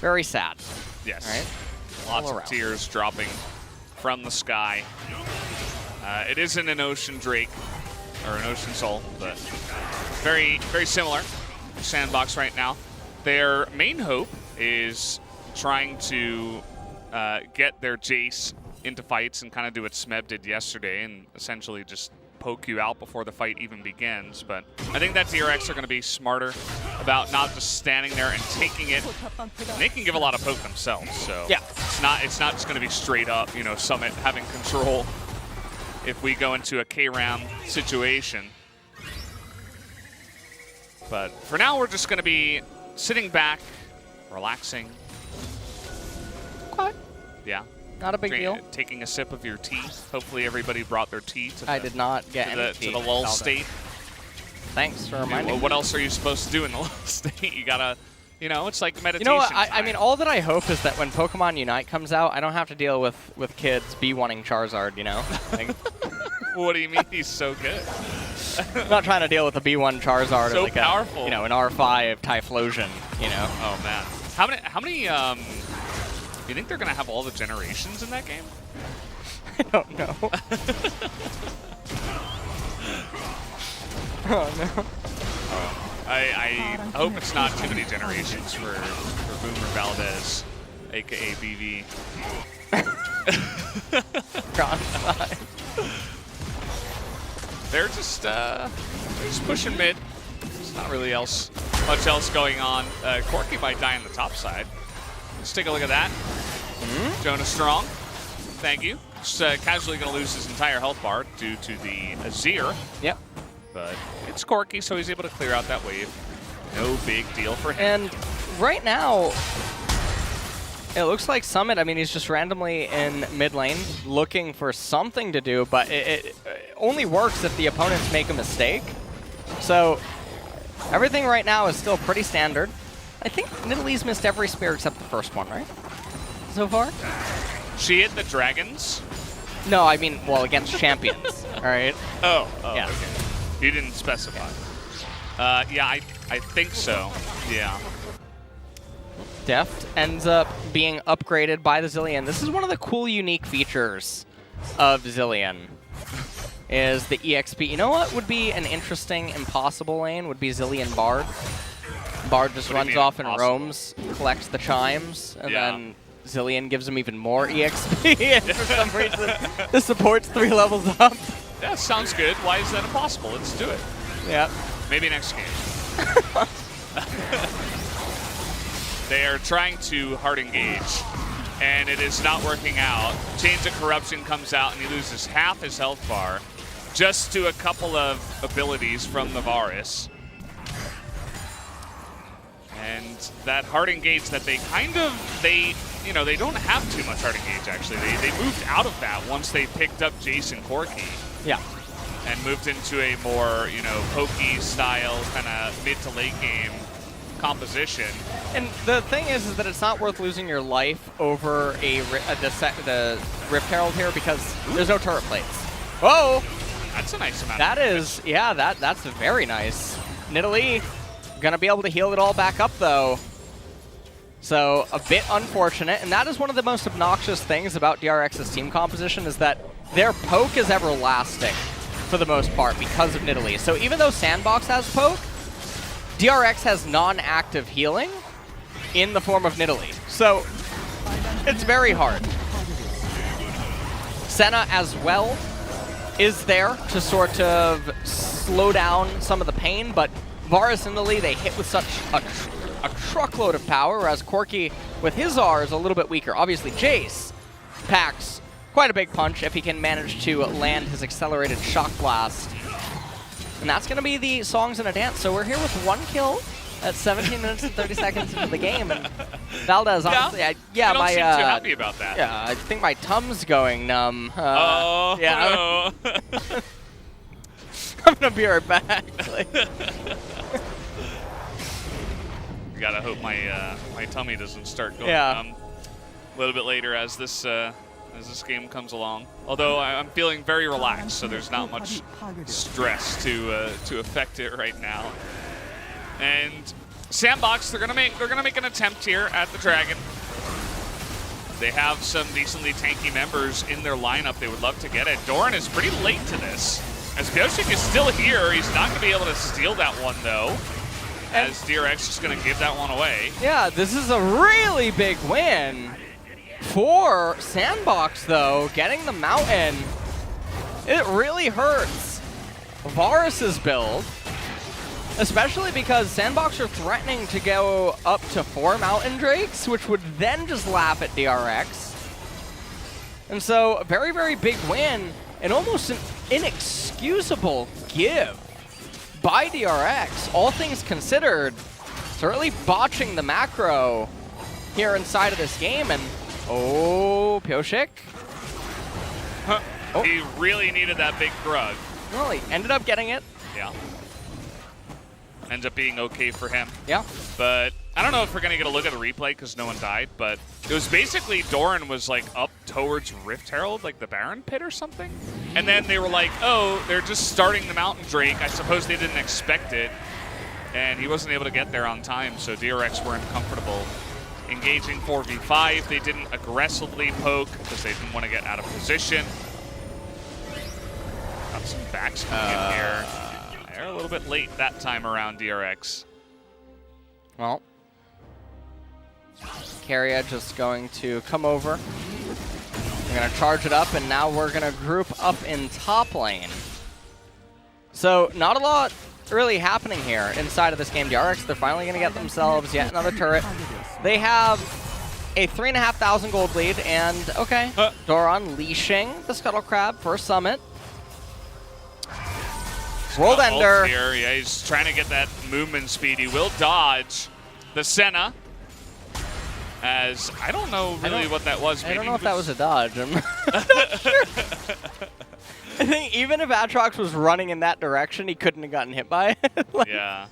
very sad. Yes. Right? Lots of tears dropping from the sky. It isn't an Ocean Drake or an Ocean Soul, but very, very similar to Sandbox right now. Their main hope is trying to get their Jace into fights and kind of do what Smeb did yesterday and essentially just poke you out before the fight even begins. But I think that DRX are going to be smarter about not just standing there and taking it. And they can give a lot of poke themselves, so yeah, it's not just going to be straight up, you know, Summit having control if we go into a K-Ram situation. But for now, we're just going to be sitting back, relaxing. What? Yeah. Not a big deal. Taking a sip of your tea. Hopefully everybody brought their tea to I did not get any tea. To the lull state. Thanks for reminding me. What else are you supposed to do in the lull state? You gotta, you know, it's like meditation. You know what? I mean, all that I hope is that when Pokemon Unite comes out, I don't have to deal with kids B1ing Charizard, you know? Like, what do you mean he's so good? I'm not trying to deal with a B1 Charizard so or like powerful. an R5 Typhlosion, you know? Oh, man. How many do you think they're going to have all the generations in that game? I don't know. Oh, no. I hope it's not too many generations for Boomer Valdez, a.k.a. BV. They're just pushing mid. There's not really much else going on. Corky might die on the top side. Let's take a look at that. Jonah Strong, thank you. Just casually going to lose his entire health bar due to the Azir. Yep. But it's Corky, so he's able to clear out that wave. No big deal for him. And right now, it looks like Summit, I mean, he's just randomly in mid lane looking for something to do, but it only works if the opponents make a mistake. So everything right now is still pretty standard. I think Nidalee missed every spear except the first one, right? So far? She hit the dragons? No, I mean, well, against champions, all right? Oh, yeah. Okay. You didn't specify. Yeah, I think so, yeah. Deft ends up being upgraded by the Zilean. This is one of the cool, unique features of Zilean, is the EXP. You know what would be an interesting impossible lane? Would be Zilean Bard. Bard just runs off and roams, collects the chimes, and then Zilean gives him even more EXP, and for some reason, the support's 3 levels up. Yeah, sounds good. Why is that impossible? Let's do it. Yeah. Maybe next game. They are trying to hard engage, and it is not working out. Chains of Corruption comes out, and he loses half his health bar just to a couple of abilities from the Varus. And that hard engage that they they don't have too much hard engage, actually. They moved out of that once they picked up Jason Corky. Yeah. And moved into a more, pokey style kind of mid to late game composition. And the thing is that it's not worth losing your life over the Rift Herald here because there's no turret plates. Whoa! That's a nice amount. That is, yeah, that's very nice. Nidalee gonna be able to heal it all back up though. So a bit unfortunate, and that is one of the most obnoxious things about DRX's team composition is that their poke is everlasting for the most part because of Nidalee. So even though Sandbox has poke, DRX has non-active healing in the form of Nidalee. So it's very hard. Senna as well is there to sort of slow down some of the pain, but Varus and Nidalee, they hit with such a truckload of power, whereas Corky with his R is a little bit weaker. Obviously, Jace packs quite a big punch if he can manage to land his accelerated shock blast. And that's going to be the songs and a dance. So we're here with 1 kill at 17 minutes and 30 seconds into the game. And Valdez, honestly, you don't seem too happy about that. Yeah, I think my tum's going numb. Yeah. No. I'm going to be right back. You gotta hope my tummy doesn't start going yeah. numb a little bit later as this as this game comes along. Although I'm feeling very relaxed, so there's not much stress to affect it right now. And Sandbox, they're gonna make an attempt here at the Dragon. They have some decently tanky members in their lineup. They would love to get it. Doran is pretty late to this. As Pioshik is still here, he's not gonna be able to steal that one though. As DRX is gonna give that one away. Yeah, this is a really big win for Sandbox though. Getting the Mountain, it really hurts Varus's build. Especially because Sandbox are threatening to go up to 4 Mountain Drakes, which would then just laugh at DRX. And so, a very, very big win, and almost an inexcusable give by DRX. All things considered, certainly botching the macro here inside of this game, and oh, Pioshik. Huh. Oh. He really needed that big grug. Well, he ended up getting it. Yeah. Ends up being okay for him. Yeah. But I don't know if we're going to get a look at the replay because no one died, but it was basically Doran was like up towards Rift Herald, like the Baron pit or something. And then they were like, oh, they're just starting the Mountain Drake. I suppose they didn't expect it. And he wasn't able to get there on time, so DRX weren't comfortable engaging 4v5. They didn't aggressively poke because they didn't want to get out of position. Got some backs coming in here. They're a little bit late that time around, DRX. Well, Keria just going to come over. We're going to charge it up, and now we're going to group up in top lane. So not a lot really happening here inside of this game. DRX, they're finally going to get themselves yet another turret. They have a 3,500 gold lead, and okay, Doran leashing the Scuttle Crab for Summit. World Ender. Here. Yeah, he's trying to get that movement speed. He will dodge the Senna. As I don't know really what that was. I don't know if that was a dodge. I'm not sure. I think even if Atrox was running in that direction, he couldn't have gotten hit by it. Yeah.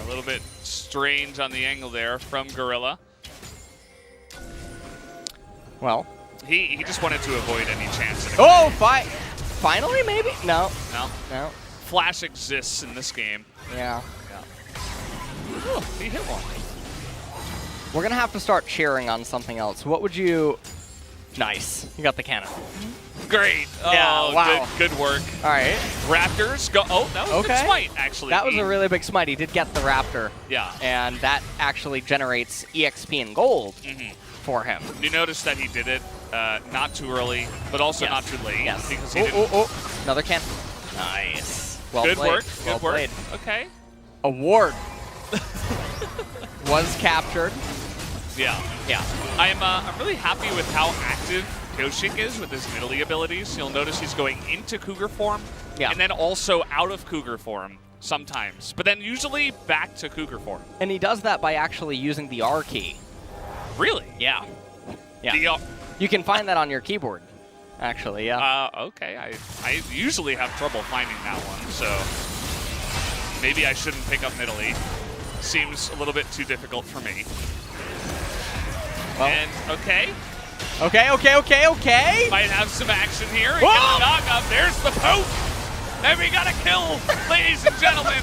A little bit strange on the angle there from Gorilla. Well. He just wanted to avoid any chance. Oh, finally, maybe? No. No. Flash exists in this game. Yeah. Oh, he hit one. We're going to have to start cheering on something else. What would you... Nice. You got the cannon. Great. Oh, yeah, wow. Good work. All right. Raptors go... Oh, that was a good smite, actually. That was a really big smite. He did get the Raptor. Yeah. And that actually generates EXP and gold for him. You notice that he did it not too early, but also not too late. Yes. Because he didn't... Another cannon. Nice. Well good played. work. Well Good work. played. Okay. Award was captured. Yeah. I'm really happy with how active Pioshik is with his Nidalee abilities. You'll notice he's going into Cougar form, and then also out of Cougar form sometimes, but then usually back to Cougar form. And he does that by actually using the R key. Really? Yeah. You can find that on your keyboard, actually, yeah. Okay, I usually have trouble finding that one, so maybe I shouldn't pick up Nidalee. Seems a little bit too difficult for me. Well, and okay. Might have some action here. He gets a knock up. There's the poke. And we got a kill, ladies and gentlemen.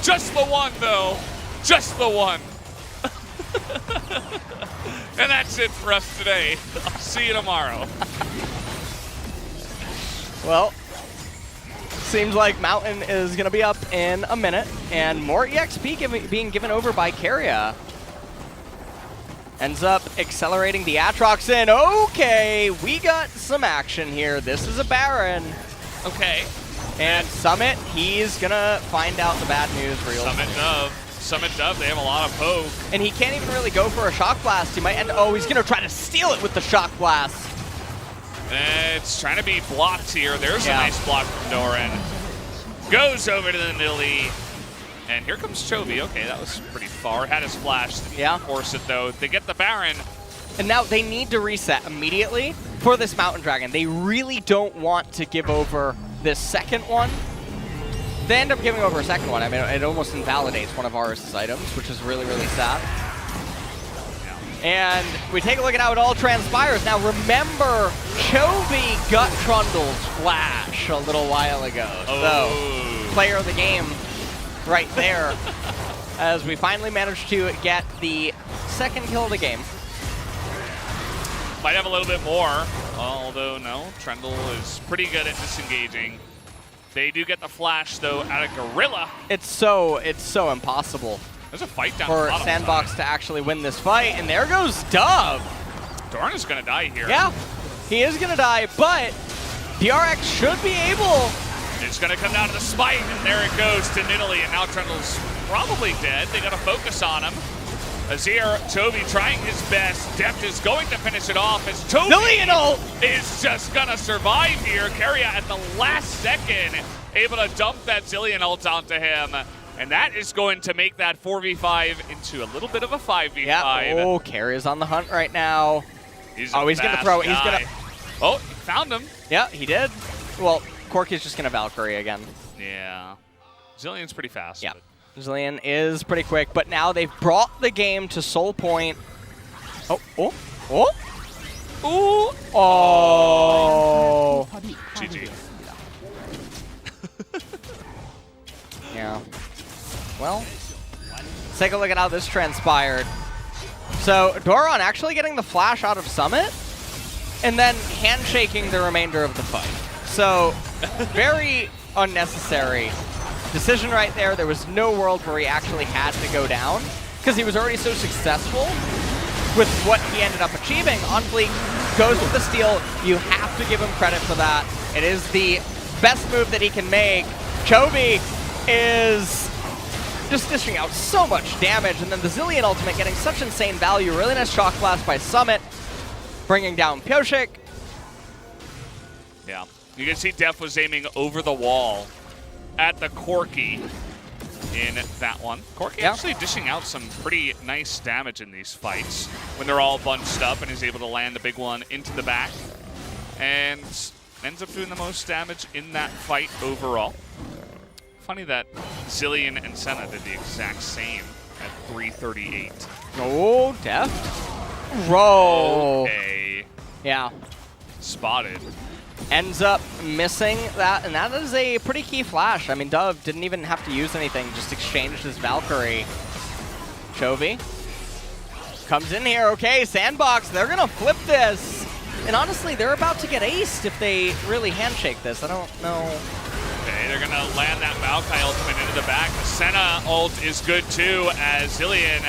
Just the one, though. Just the one. And that's it for us today. I'll see you tomorrow. Well, seems like Mountain is going to be up in a minute. And more EXP being given over by Keria. Ends up accelerating the Atrox in. Okay, we got some action here. This is a Baron. Okay. And Summit, he's going to find out the bad news real quick. Summit Dove, they have a lot of poke. And he can't even really go for a Shock Blast. He might end he's going to try to steal it with the Shock Blast. It's trying to be blocked here. There's a nice block from Doran. Goes over to the Nidalee. And here comes Chovy. Okay, that was pretty far. Had his flash. Didn't force it, though. They get the Baron. And now they need to reset immediately for this Mountain Dragon. They really don't want to give over this second one. They end up giving over a second one. I mean, it almost invalidates one of Varus's items, which is really, really sad. And we take a look at how it all transpires. Now remember, Chovy got Trundle's flash a little while ago. Oh. So, player of the game right there. As we finally managed to get the second kill of the game. Might have a little bit more, although no, Trundle is pretty good at disengaging. They do get the flash though out of Gorilla. It's so impossible. There's a fight down for the bottom Sandbox side. to actually win this fight, and there goes Dove. Dorn is gonna die here. Yeah, he is gonna die, but DRX should be able. It's gonna come down to the spike, and there it goes to Nidalee, and now Trundle's probably dead. They gotta focus on him. Azir, Chovy trying his best. Deft is going to finish it off as Chovy is just gonna survive here. Keria at the last second able to dump that Zillion ult onto him. And that is going to make that 4v5 into a little bit of a 5v5. Yeah. Oh, Carrier's on the hunt right now. He's going to throw it. He's going to... Oh, he found him. Yeah, he did. Well, Corky's just going to Valkyrie again. Yeah. Zillion's pretty fast. Yeah. Zillion is pretty quick, but now they've brought the game to Soul Point. Oh. Ooh. Oh. GG. Yeah. Well, let's take a look at how this transpired. So Doron actually getting the flash out of Summit and then handshaking the remainder of the fight. So very unnecessary decision right there. There was no world where he actually had to go down because he was already so successful with what he ended up achieving. On Fleek goes with the steal. You have to give him credit for that. It is the best move that he can make. Chovy is just dishing out so much damage, and then the Zillion ultimate getting such insane value. Really nice shock blast by Summit, bringing down Pyoshik. Yeah, you can see Def was aiming over the wall at the Corky in that one. Corky actually dishing out some pretty nice damage in these fights when they're all bunched up, and is able to land a big one into the back, and ends up doing the most damage in that fight overall. Funny that Zillion and Senna did the exact same at 338. Oh, Deft. Roll. Okay. Yeah. Spotted. Ends up missing that, and that is a pretty key flash. I mean, Dove didn't even have to use anything, just exchanged his Valkyrie. Chovy comes in here. Okay, Sandbox, they're going to flip this. And honestly, they're about to get aced if they really handshake this. I don't know. Okay, they're going to land that Maokai ultimate into the back. The Senna ult is good too, as Zillion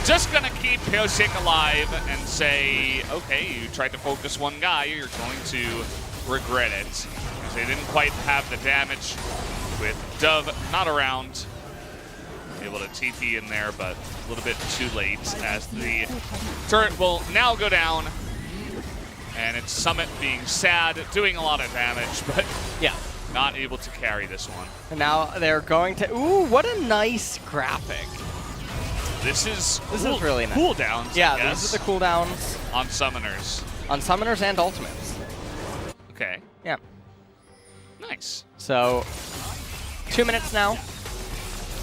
just going to keep Pyoshik alive and say, okay, you tried to focus one guy, you're going to regret it. Because they didn't quite have the damage with Dove not around. Able to TP in there, but a little bit too late, as the turret will now go down. And it's Summit being sad, doing a lot of damage, but yeah, not able to carry this one. And now they're going to... Ooh, what a nice graphic. This is really nice. Cooldowns, yeah, I guess, these are the cooldowns. on Summoners. On Summoners and Ultimates. Okay. Yeah. Nice. So, 2 minutes now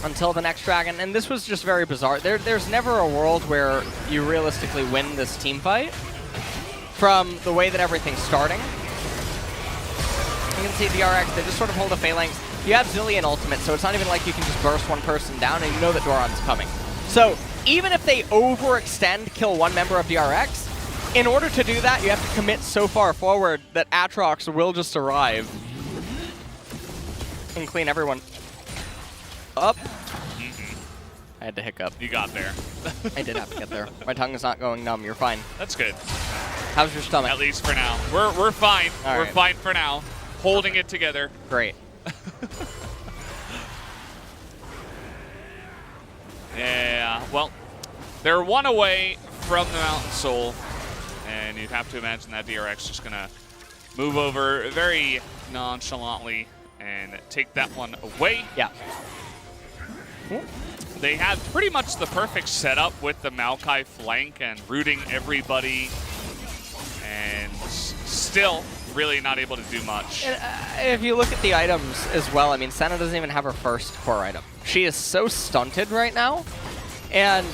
until the next dragon. And this was just very bizarre. There's never a world where you realistically win this team fight from the way that everything's starting. You can see DRX, they just sort of hold a phalanx. You have Zillion ultimate, so it's not even like you can just burst one person down and you know that Doran's coming. So even if they overextend, kill one member of DRX, in order to do that, you have to commit so far forward that Aatrox will just arrive and clean everyone up. I had to hiccup. You got there. I did have to get there. My tongue is not going numb. You're fine. That's good. How's your stomach? At least for now. We're fine. All We're right. fine for now. Holding it together. Great. Yeah, well, they're one away from the Mountain Soul, and you'd have to imagine that DRX just gonna move over very nonchalantly and take that one away. Yeah. They had pretty much the perfect setup with the Maokai flank and rooting everybody, and still really not able to do much. And, if you look at the items as well, I mean, Senna doesn't even have her first core item. She is so stunted right now, and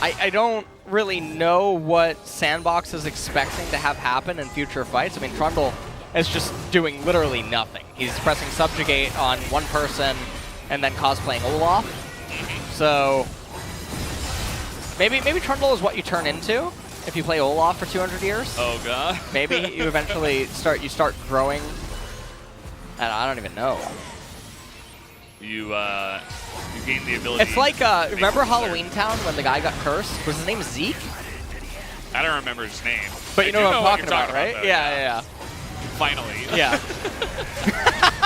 I don't really know what Sandbox is expecting to have happen in future fights. I mean, Trundle is just doing literally nothing. He's pressing Subjugate on one person and then cosplaying Olaf. So maybe Trundle is what you turn into if you play Olaf for 200 years. Oh god. Maybe you eventually start growing. I don't even know. You gain the ability. It's like remember Halloween Town when the guy got cursed? Was his name Zeke? I don't remember his name. But you know what I'm talking you're about, right? though, Yeah. Finally. Yeah.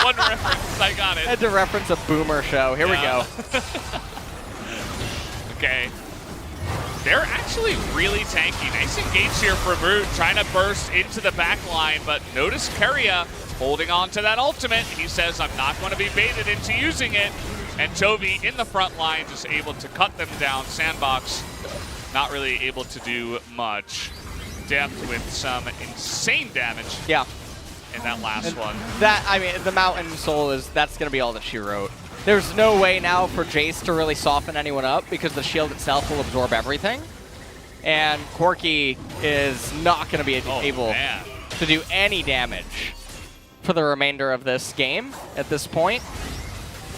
One reference, I got it. Had to reference a boomer show. Here we go. Okay. They're actually really tanky. Nice engage here from Root, trying to burst into the back line, but notice Keria holding on to that ultimate. He says, I'm not going to be baited into using it. And Chovy in the front line, just able to cut them down. Sandbox not really able to do much. Depth with some insane damage. Yeah. In that last one. That, I mean, the Mountain Soul that's going to be all that she wrote. There's no way now for Jace to really soften anyone up because the shield itself will absorb everything. And Corki is not going to be able to do any damage for the remainder of this game at this point.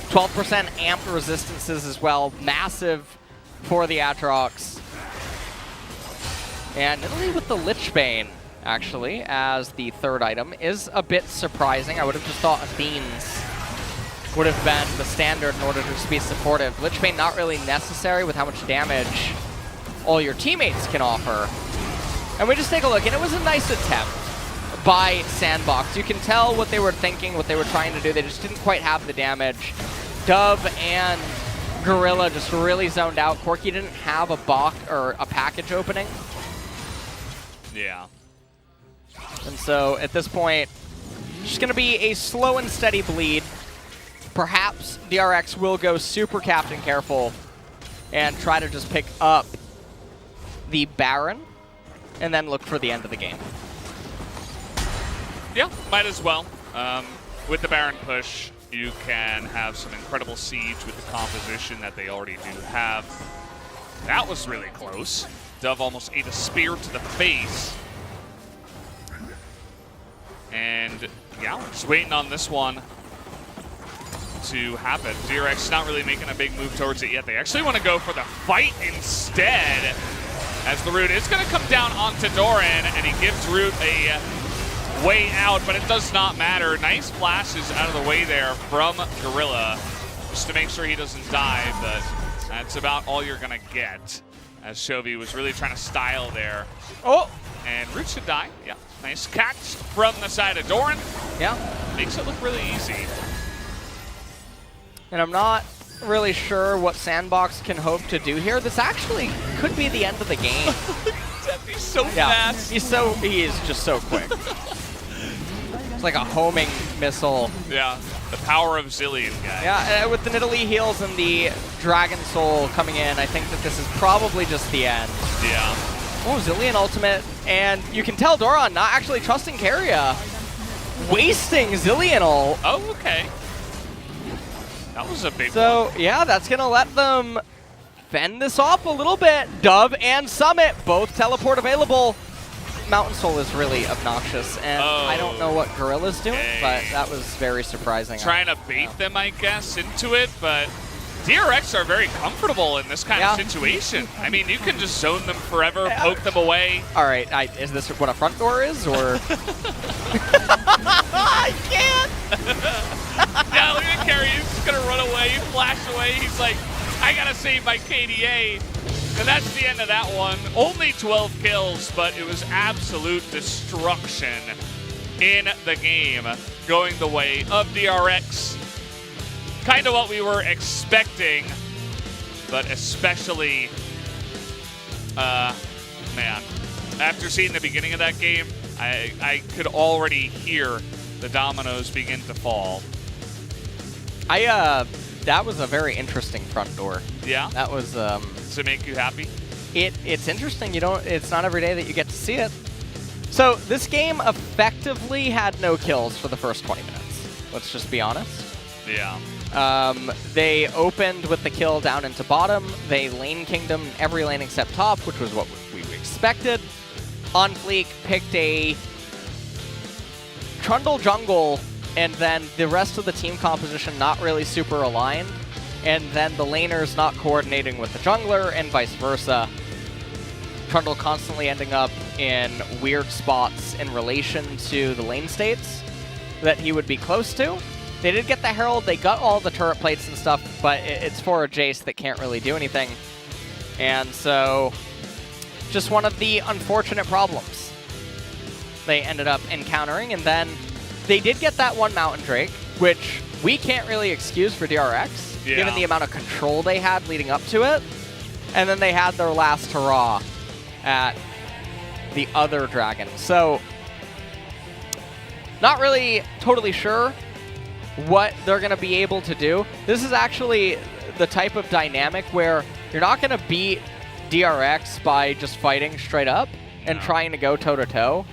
12% amped resistances as well. Massive for the Aatrox. And Italy with the Lichbane, actually, as the third item is a bit surprising. I would have just thought Athene's would have been the standard in order to just be supportive. Lichbane not really necessary with how much damage all your teammates can offer. And we just take a look, and it was a nice attempt by Sandbox. You can tell what they were thinking, what they were trying to do. They just didn't quite have the damage. Dove and Gorilla just really zoned out. Corki didn't have a box or a package opening. Yeah. And so at this point, just going to be a slow and steady bleed. Perhaps DRX will go super Captain Careful and try to just pick up the Baron and then look for the end of the game. Yeah, might as well. With the Baron push, you can have some incredible siege with the composition that they already do have. That was really close. Dove almost ate a spear to the face. And yeah, we're just waiting on this one to happen. DRX not really making a big move towards it yet. They actually want to go for the fight instead, as the Root is going to come down onto Doran, and he gives Root a way out, but it does not matter. Nice flashes out of the way there from Gorilla, just to make sure he doesn't die, but that's about all you're going to get, as Chovy was really trying to style there. Oh! And Root should die. Yeah, nice catch from the side of Doran. Yeah. Makes it look really easy. And I'm not really sure what Sandbox can hope to do here. This actually could be the end of the game. He's so fast. He is just so quick. It's like a homing missile. Yeah, the power of Zillion, guys. Yeah, with the Nidalee heals and the Dragon Soul coming in, I think that this is probably just the end. Yeah. Oh, Zillion ultimate, and you can tell Doran not actually trusting Keria. Wasting Zillion ult. Oh, okay. That was a big one. So, yeah, that's going to let them fend this off a little bit. Dove and Summit, both teleport available. Mountain Soul is really obnoxious, and I don't know what Gorilla's doing, but that was very surprising. Trying to bait them, I guess, into it, but DRX are very comfortable in this kind of situation. I mean, you can just zone them forever, poke them away. All right, is this what a front door is, or? I can't! Yeah, look at Carey. He's just going to run away, flash away. He's like, I got to save my KDA. And that's the end of that one. Only 12 kills, but it was absolute destruction in the game, going the way of DRX. Kind of what we were expecting, but especially, man, after seeing the beginning of that game, I could already hear the dominoes begin to fall. That was a very interesting front door. Yeah? That was, Does it make you happy? It's interesting. It's not every day that you get to see it. So this game effectively had no kills for the first 20 minutes. Let's just be honest. Yeah. They opened with the kill down into bottom. They lane kingdom every lane except top, which was what we expected. On Fleek picked a Trundle jungle, and then the rest of the team composition not really super aligned, and then the laners not coordinating with the jungler, and vice versa. Trundle constantly ending up in weird spots in relation to the lane states that he would be close to. They did get the Herald, they got all the turret plates and stuff, but it's for a Jace that can't really do anything. And so, just one of the unfortunate problems they ended up encountering. And then they did get that one Mountain Drake, which we can't really excuse for DRX, given the amount of control they had leading up to it. And then they had their last hurrah at the other dragon. So, not really totally sure what they're going to be able to do. This is actually the type of dynamic where you're not going to beat DRX by just fighting straight up and trying to go toe-to-toe.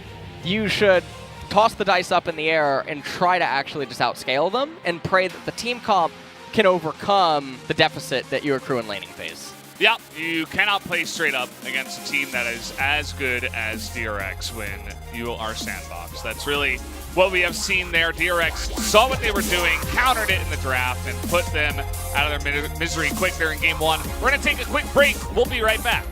You should toss the dice up in the air and try to actually just outscale them and pray that the team comp can overcome the deficit that you accrue in laning phase. Yeah, you cannot play straight up against a team that is as good as DRX when you are Sandbox. That's really what we have seen there. DRX saw what they were doing, countered it in the draft, and put them out of their misery quick there in game one. We're going to take a quick break. We'll be right back.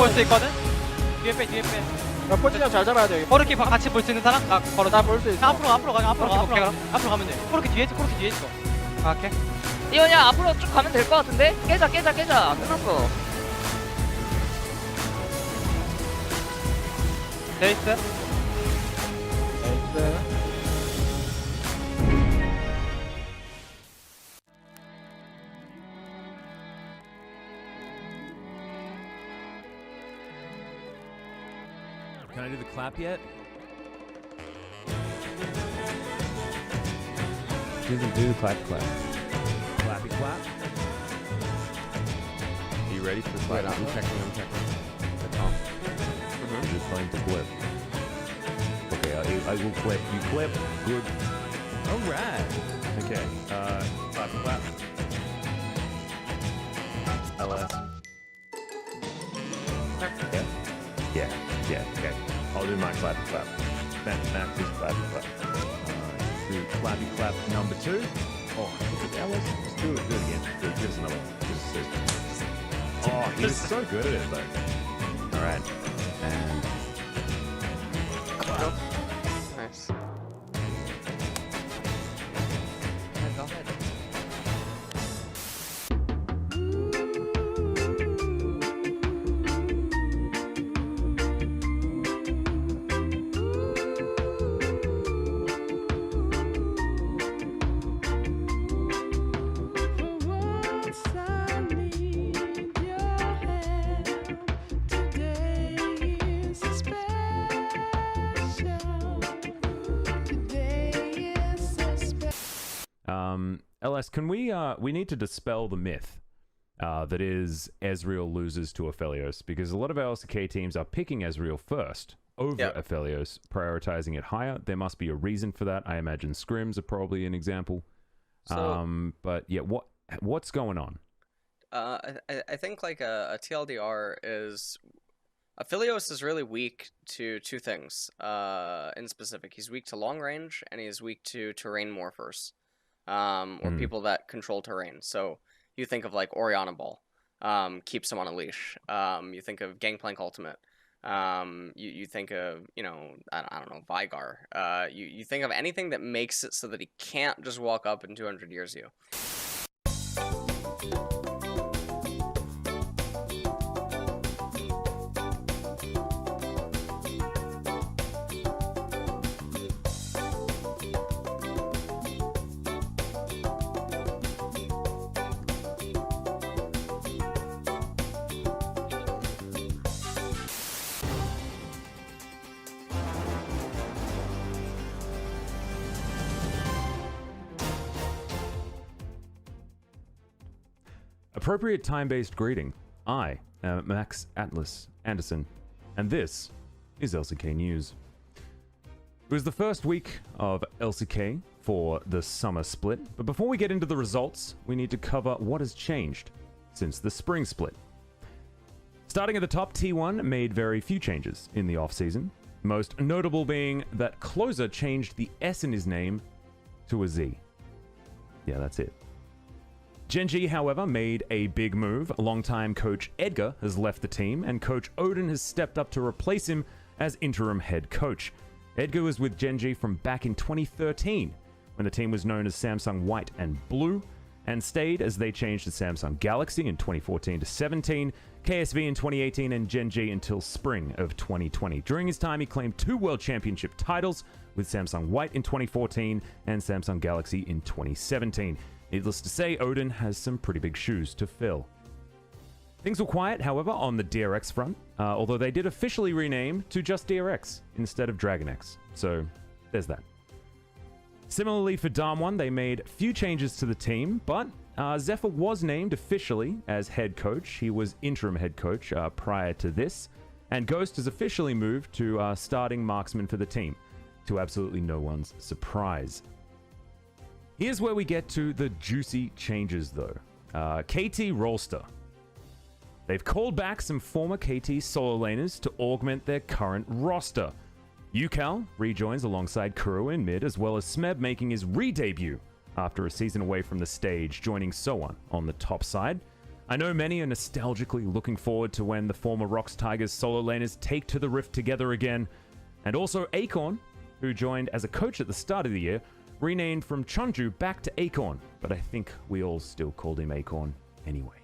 볼 수 있거든? 뒤에 빼. 야, 포지션 잘 잡아야 돼. 포르키 같이 볼 수 있는 사람? 바로 나 볼 수 있어. 앞으로 가면 돼. 포르키 뒤에 있어. 아, 오케이. 이거냐 앞으로 쭉 가면 될 것 같은데? 깨자. 끝났어. 데이스. Can I do the clap yet? Do the clap. Clappy clap. Are you ready for the clap? I'm checking. That's all. I'm just trying to flip. Okay, I will flip. You flip. Good. Alright. Okay. Clap. LS. Yeah. Okay. I'll do my clap. Max is clap. Do clappy clap number 2. Oh, let's do it again. Give us another one. Oh, he was so good at it, though. All right. And Nice. Yeah, go ahead. LS, can we need to dispel the myth that is Ezreal loses to Aphelios, because a lot of our LCK teams are picking Ezreal first over Aphelios, prioritizing it higher. There must be a reason for that. I imagine scrims are probably an example. So, but yeah, what's going on? I think like a TLDR is Aphelios is really weak to two things in specific. He's weak to long range and he's weak to terrain morphers, or people that control terrain. So you think of like Orianna Ball, keeps him on a leash. You think of Gangplank Ultimate. You think of, you know, I don't know, Vigar. You think of anything that makes it so that he can't just walk up and 200 years you. Appropriate time-based greeting. I am Max Atlas Anderson, and this is LCK News. It was the first week of LCK for the Summer Split, but before we get into the results, we need to cover what has changed since the Spring Split. Starting at the top, T1 made very few changes in the off-season, most notable being that Closer changed the S in his name to a Z. Yeah, that's it. Gen.G, however, made a big move. Longtime coach Edgar has left the team, and coach Odin has stepped up to replace him as interim head coach. Edgar was with Gen.G from back in 2013, when the team was known as Samsung White and Blue, and stayed as they changed to Samsung Galaxy in 2014 to 17, KSV in 2018, and Gen.G until spring of 2020. During his time, he claimed 2 World Championship titles with Samsung White in 2014 and Samsung Galaxy in 2017. Needless to say, Odin has some pretty big shoes to fill. Things were quiet, however, on the DRX front, although they did officially rename to just DRX instead of Dragon X. So there's that. Similarly for Damwon, they made few changes to the team, but Zephyr was named officially as head coach. He was interim head coach prior to this, and Ghost has officially moved to starting marksman for the team, to absolutely no one's surprise. Here's where we get to the juicy changes, though. KT Rolster. They've called back some former KT solo laners to augment their current roster. Yukal rejoins alongside Kuro in mid, as well as Smeb making his re-debut after a season away from the stage, joining Soan on the top side. I know many are nostalgically looking forward to when the former Rox Tigers solo laners take to the Rift together again. And also Acorn, who joined as a coach at the start of the year, renamed from Chunju back to Acorn, but I think we all still called him Acorn anyway.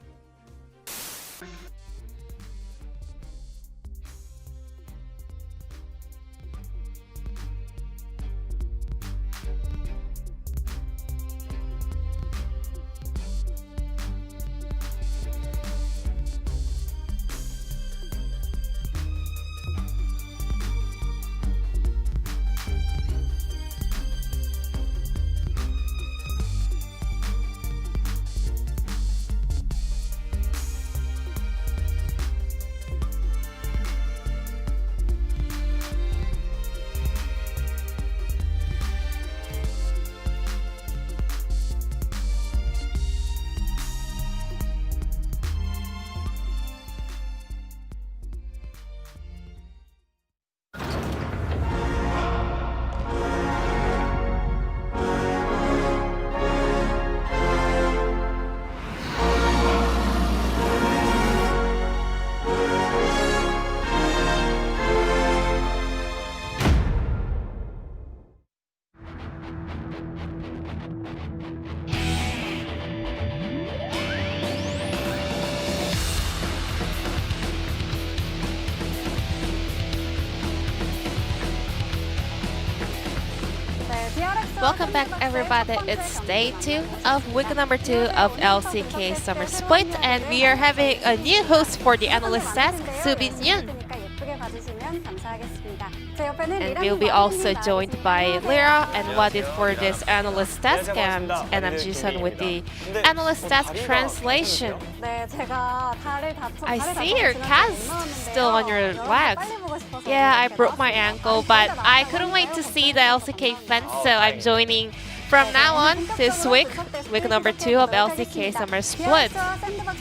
Welcome back, everybody. It's day 2 of week number 2 of LCK Summer Split, and we are having a new host for the Analyst task, Subin Yoon. And we'll be also joined by Lyra and Wadid for this Analyst task, and I'm Jisun with the Analyst task translation. I see your cast still on your legs. Yeah, I broke my ankle, but I couldn't wait to see the LCK fans, so I'm joining from now on this week number 2 of LCK Summer Split.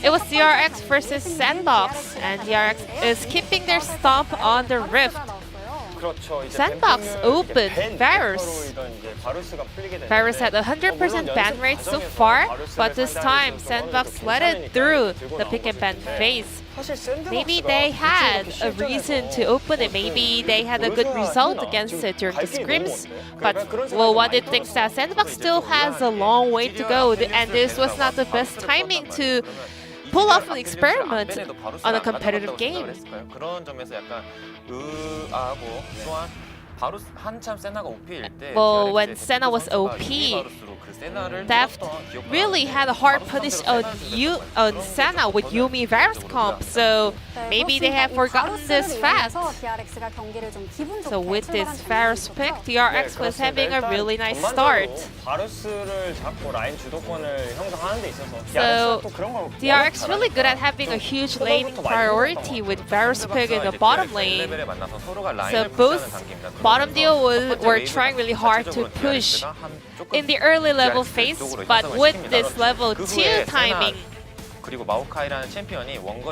It was DRX versus Sandbox, and DRX is keeping their stomp on the Rift. Sandbox opened Varus. Varus had 100% ban rate so far, but this time Sandbox let it through the pick and ban phase. Maybe they had a reason to open it. Maybe they had a good result against it during the scrims. But well, Wadid thinks that Sandbox still has a long way to go, and this was not the best timing to pull off an experiment on a competitive game. Well, when Senna was OP, Deft really had a hard punish on Senna with Yuumi Varus comp, so maybe they have forgotten this fast. So with this Varus pick, DRX was having a really nice start. So DRX really good at having a huge lane priority with Varus pick in the bottom lane. So both bottom deal were trying really hard to push in the early level phase, but with this level 2 timing,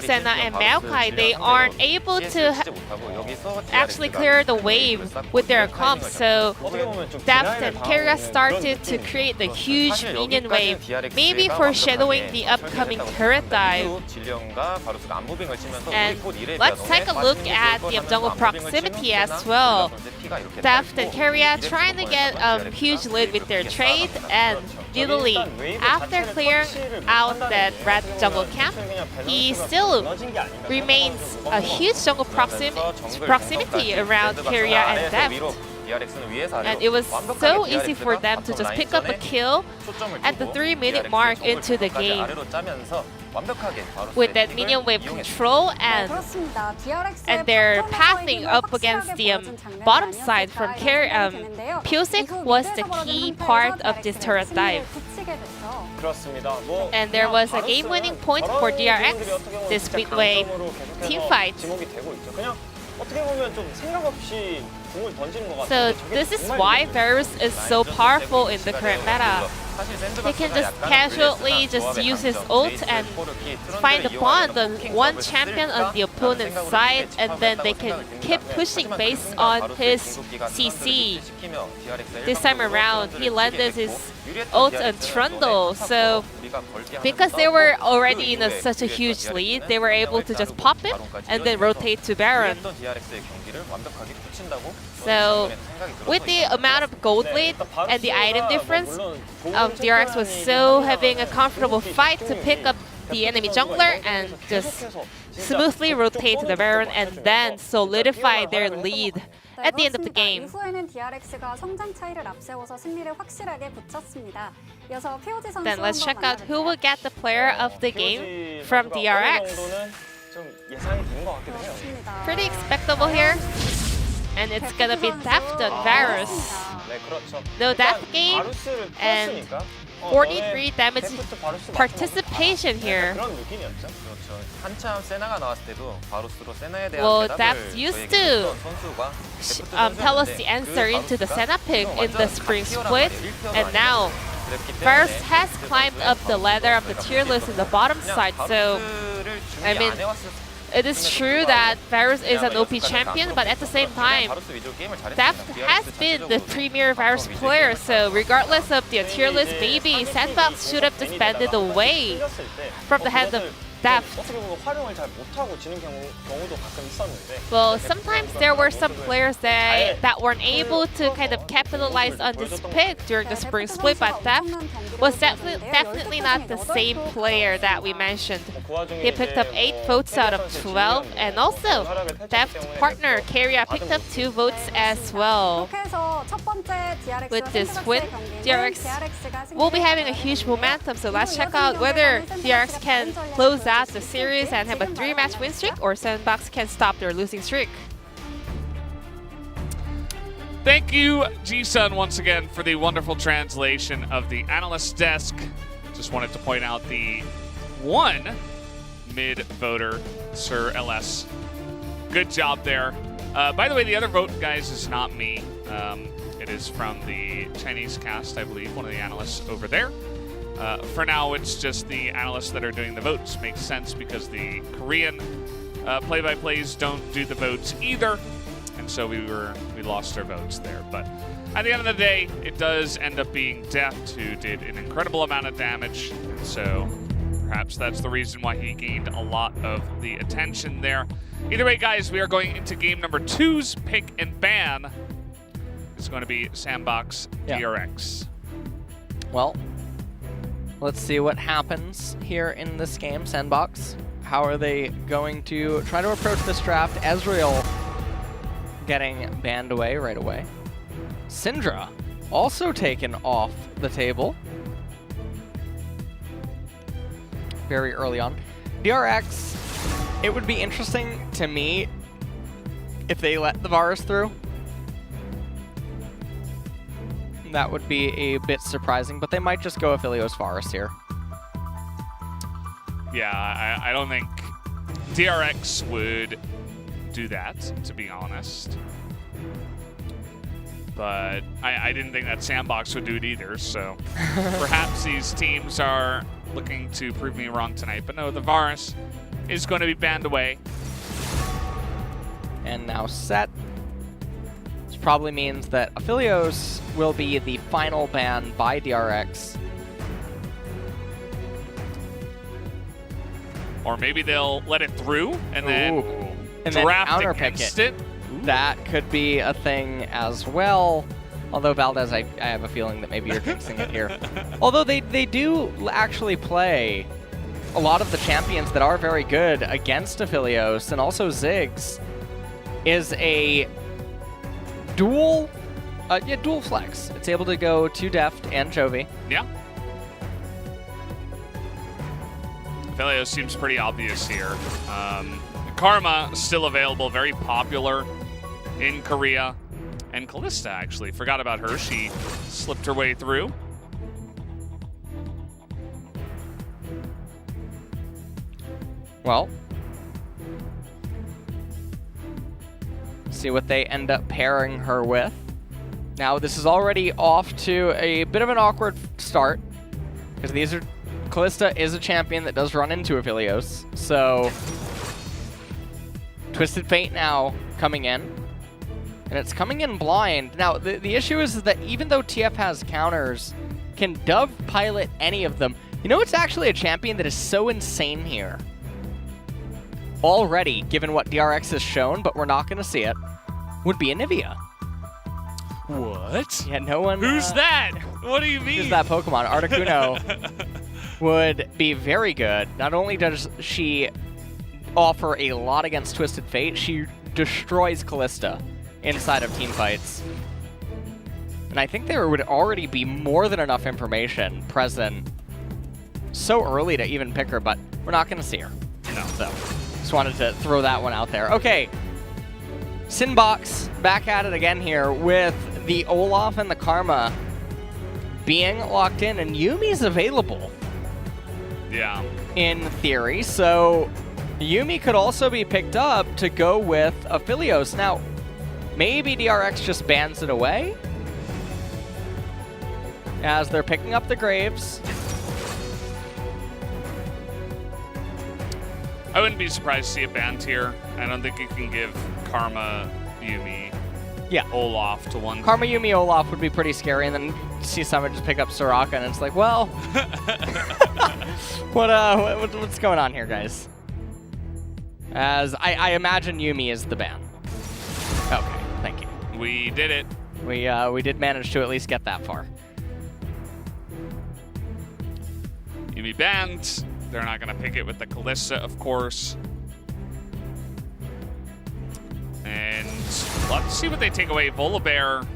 Senna and Maokai, they aren't able to actually clear the wave with their comps, so Daft and Keria started to create the huge minion wave, maybe foreshadowing the upcoming turret dive. And let's take a look at the jungle proximity as well. Daft and Keria trying to get a huge lead with their trade, and Nidalee, after clearing out that red jungle camp, he still remains a huge jungle proximity around Keria and Deft. And it was so easy for them to just pick up a kill at the 3-minute mark into the game. With that minion wave control and their pathing up against the bottom side from Pusik was the key part of this turret dive. And there was a game-winning point for DRX this midway teamfight. So this is why Varus is so powerful in the current meta. He can just casually just use his ult and find a bond on one champion on the opponent's side, and then they can keep pushing based on his CC. This time around, he landed his ult on Trundle, so because they were already in such a huge lead, they were able to just pop it and then rotate to Baron. So with the amount of gold lead and the item difference, DRX was so having a comfortable fight to pick up the enemy jungler and just smoothly rotate to the Baron and then solidify their lead at the end of the game. Then let's check out who will get the player of the game from DRX. Pretty expectable here. And it's gonna be Deft on Varus. No Deft game and 43 damage participation here. Well, Deft used to tell us the answer into the Senna pick in the spring split, and now Varus has climbed up the ladder of the tier list in the bottom side, so I mean, it is true that Varus is an OP champion, but at the same time, Deft has been the premier Varus player, so regardless of the tier list, maybe Sandbox should have just banded away from the hands of Deft. 어떻게 보면 활용을 잘 못하고 지는 경우도 가끔 있었는데. Well, sometimes there were some players that weren't able to kind of capitalize on this pick during the spring split, but Deft was definitely not the same player that we mentioned. He picked up 8 votes out of 12, and also Deft partner Carrier picked up 2 votes as well. With this win, DRX will be having a huge momentum, so let's check out whether DRX can close out the series and have a 3-match win streak, or Sandbox can stop their losing streak. Thank you, G-Sun, once again for the wonderful translation of the Analyst desk. Just wanted to point out the one mid-voter, Sir LS. Good job there. By the way, the other vote, guys, is not me. It is from the Chinese cast, I believe, one of the analysts over there. For now, it's just the analysts that are doing the votes. Makes sense because the Korean play-by-plays don't do the votes either, and so we lost our votes there. But at the end of the day, it does end up being Deft, who did an incredible amount of damage. So perhaps that's the reason why he gained a lot of the attention there. Either way, guys, we are going into game number 2's pick and ban. It's going to be Sandbox DRX. Well, let's see what happens here in this game. Sandbox, how are they going to try to approach this draft? Ezreal getting banned away right away. Syndra also taken off the table very early on. DRX, it would be interesting to me if they let the Varus through. That would be a bit surprising, but they might just go Aphelios Varus here. Yeah, I don't think DRX would do that, to be honest. But I didn't think that Sandbox would do it either, so perhaps these teams are looking to prove me wrong tonight. But no, the Varus is going to be banned away. And now set. This probably means that Aphelios will be the final ban by DRX. Or maybe they'll let it through and then and draft then against it. That could be a thing as well. Although Valdez, I have a feeling that maybe you're jinxing it here. Although they do actually play a lot of the champions that are very good against Aphelios, and also Ziggs is a dual flex. It's able to go to Deft and Chovy. Yeah. Aphelios seems pretty obvious here. Karma still available, very popular in Korea. And Kalista, actually. Forgot about her. She slipped her way through. Well, see what they end up pairing her with. Now, this is already off to a bit of an awkward start, because Kalista is a champion that does run into Aphelios, so Twisted Fate now coming in, and it's coming in blind. Now, the issue is that even though TF has counters, can Dove pilot any of them? You know, it's actually a champion that is so insane here already, given what DRX has shown, but we're not going to see it, would be Anivia. What? Yeah, no one... Who's that? What do you mean? Who's that Pokemon? Articuno would be very good. Not only does she offer a lot against Twisted Fate, she destroys Kalista inside of team fights. And I think there would already be more than enough information present so early to even pick her, but we're not going to see her. No. So, just wanted to throw that one out there. Okay. Sinbox back at it again here with the Olaf and the Karma being locked in, and Yumi's available. Yeah. In theory, so Yumi could also be picked up to go with Aphelios. Now, maybe DRX just bans it away as they're picking up the Graves. I wouldn't be surprised to see it banned here. I don't think you can give Karma, Yumi, Olaf to one. Karma, Yumi, Olaf would be pretty scary, and then see Summit just pick up Soraka, and it's like, well, what's going on here, guys? As I imagine Yuumi is the ban. Okay, thank you. We did it. We did manage to at least get that far. Yuumi banned. They're not going to pick it with the Kalista, of course. And let's see what they take away. Volibear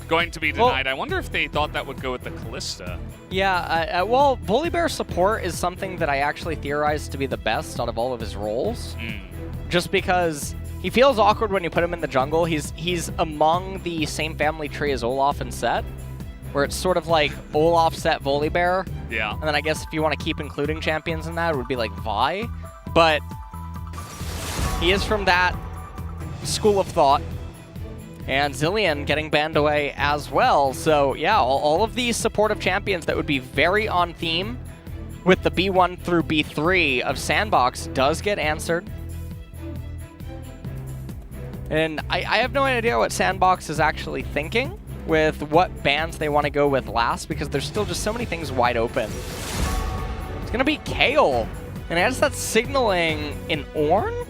going to be denied. I wonder if they thought that would go with the Kalista. Yeah, well, Volibear support is something that I actually theorized to be the best out of all of his roles. Just because he feels awkward when you put him in the jungle. He's among the same family tree as Olaf and Set, where it's sort of like Olaf, Set, Volibear. Yeah. And then I guess if you want to keep including champions in that, it would be like Vi. But he is from that school of thought. And Zilean getting banned away as well. So yeah, all of these supportive champions that would be very on theme with the B1 through B3 of Sandbox does get answered. And I have no idea what Sandbox is actually thinking with what bans they want to go with last, because there's still just so many things wide open. It's going to be Kayle. And I guess that's signaling an Ornn?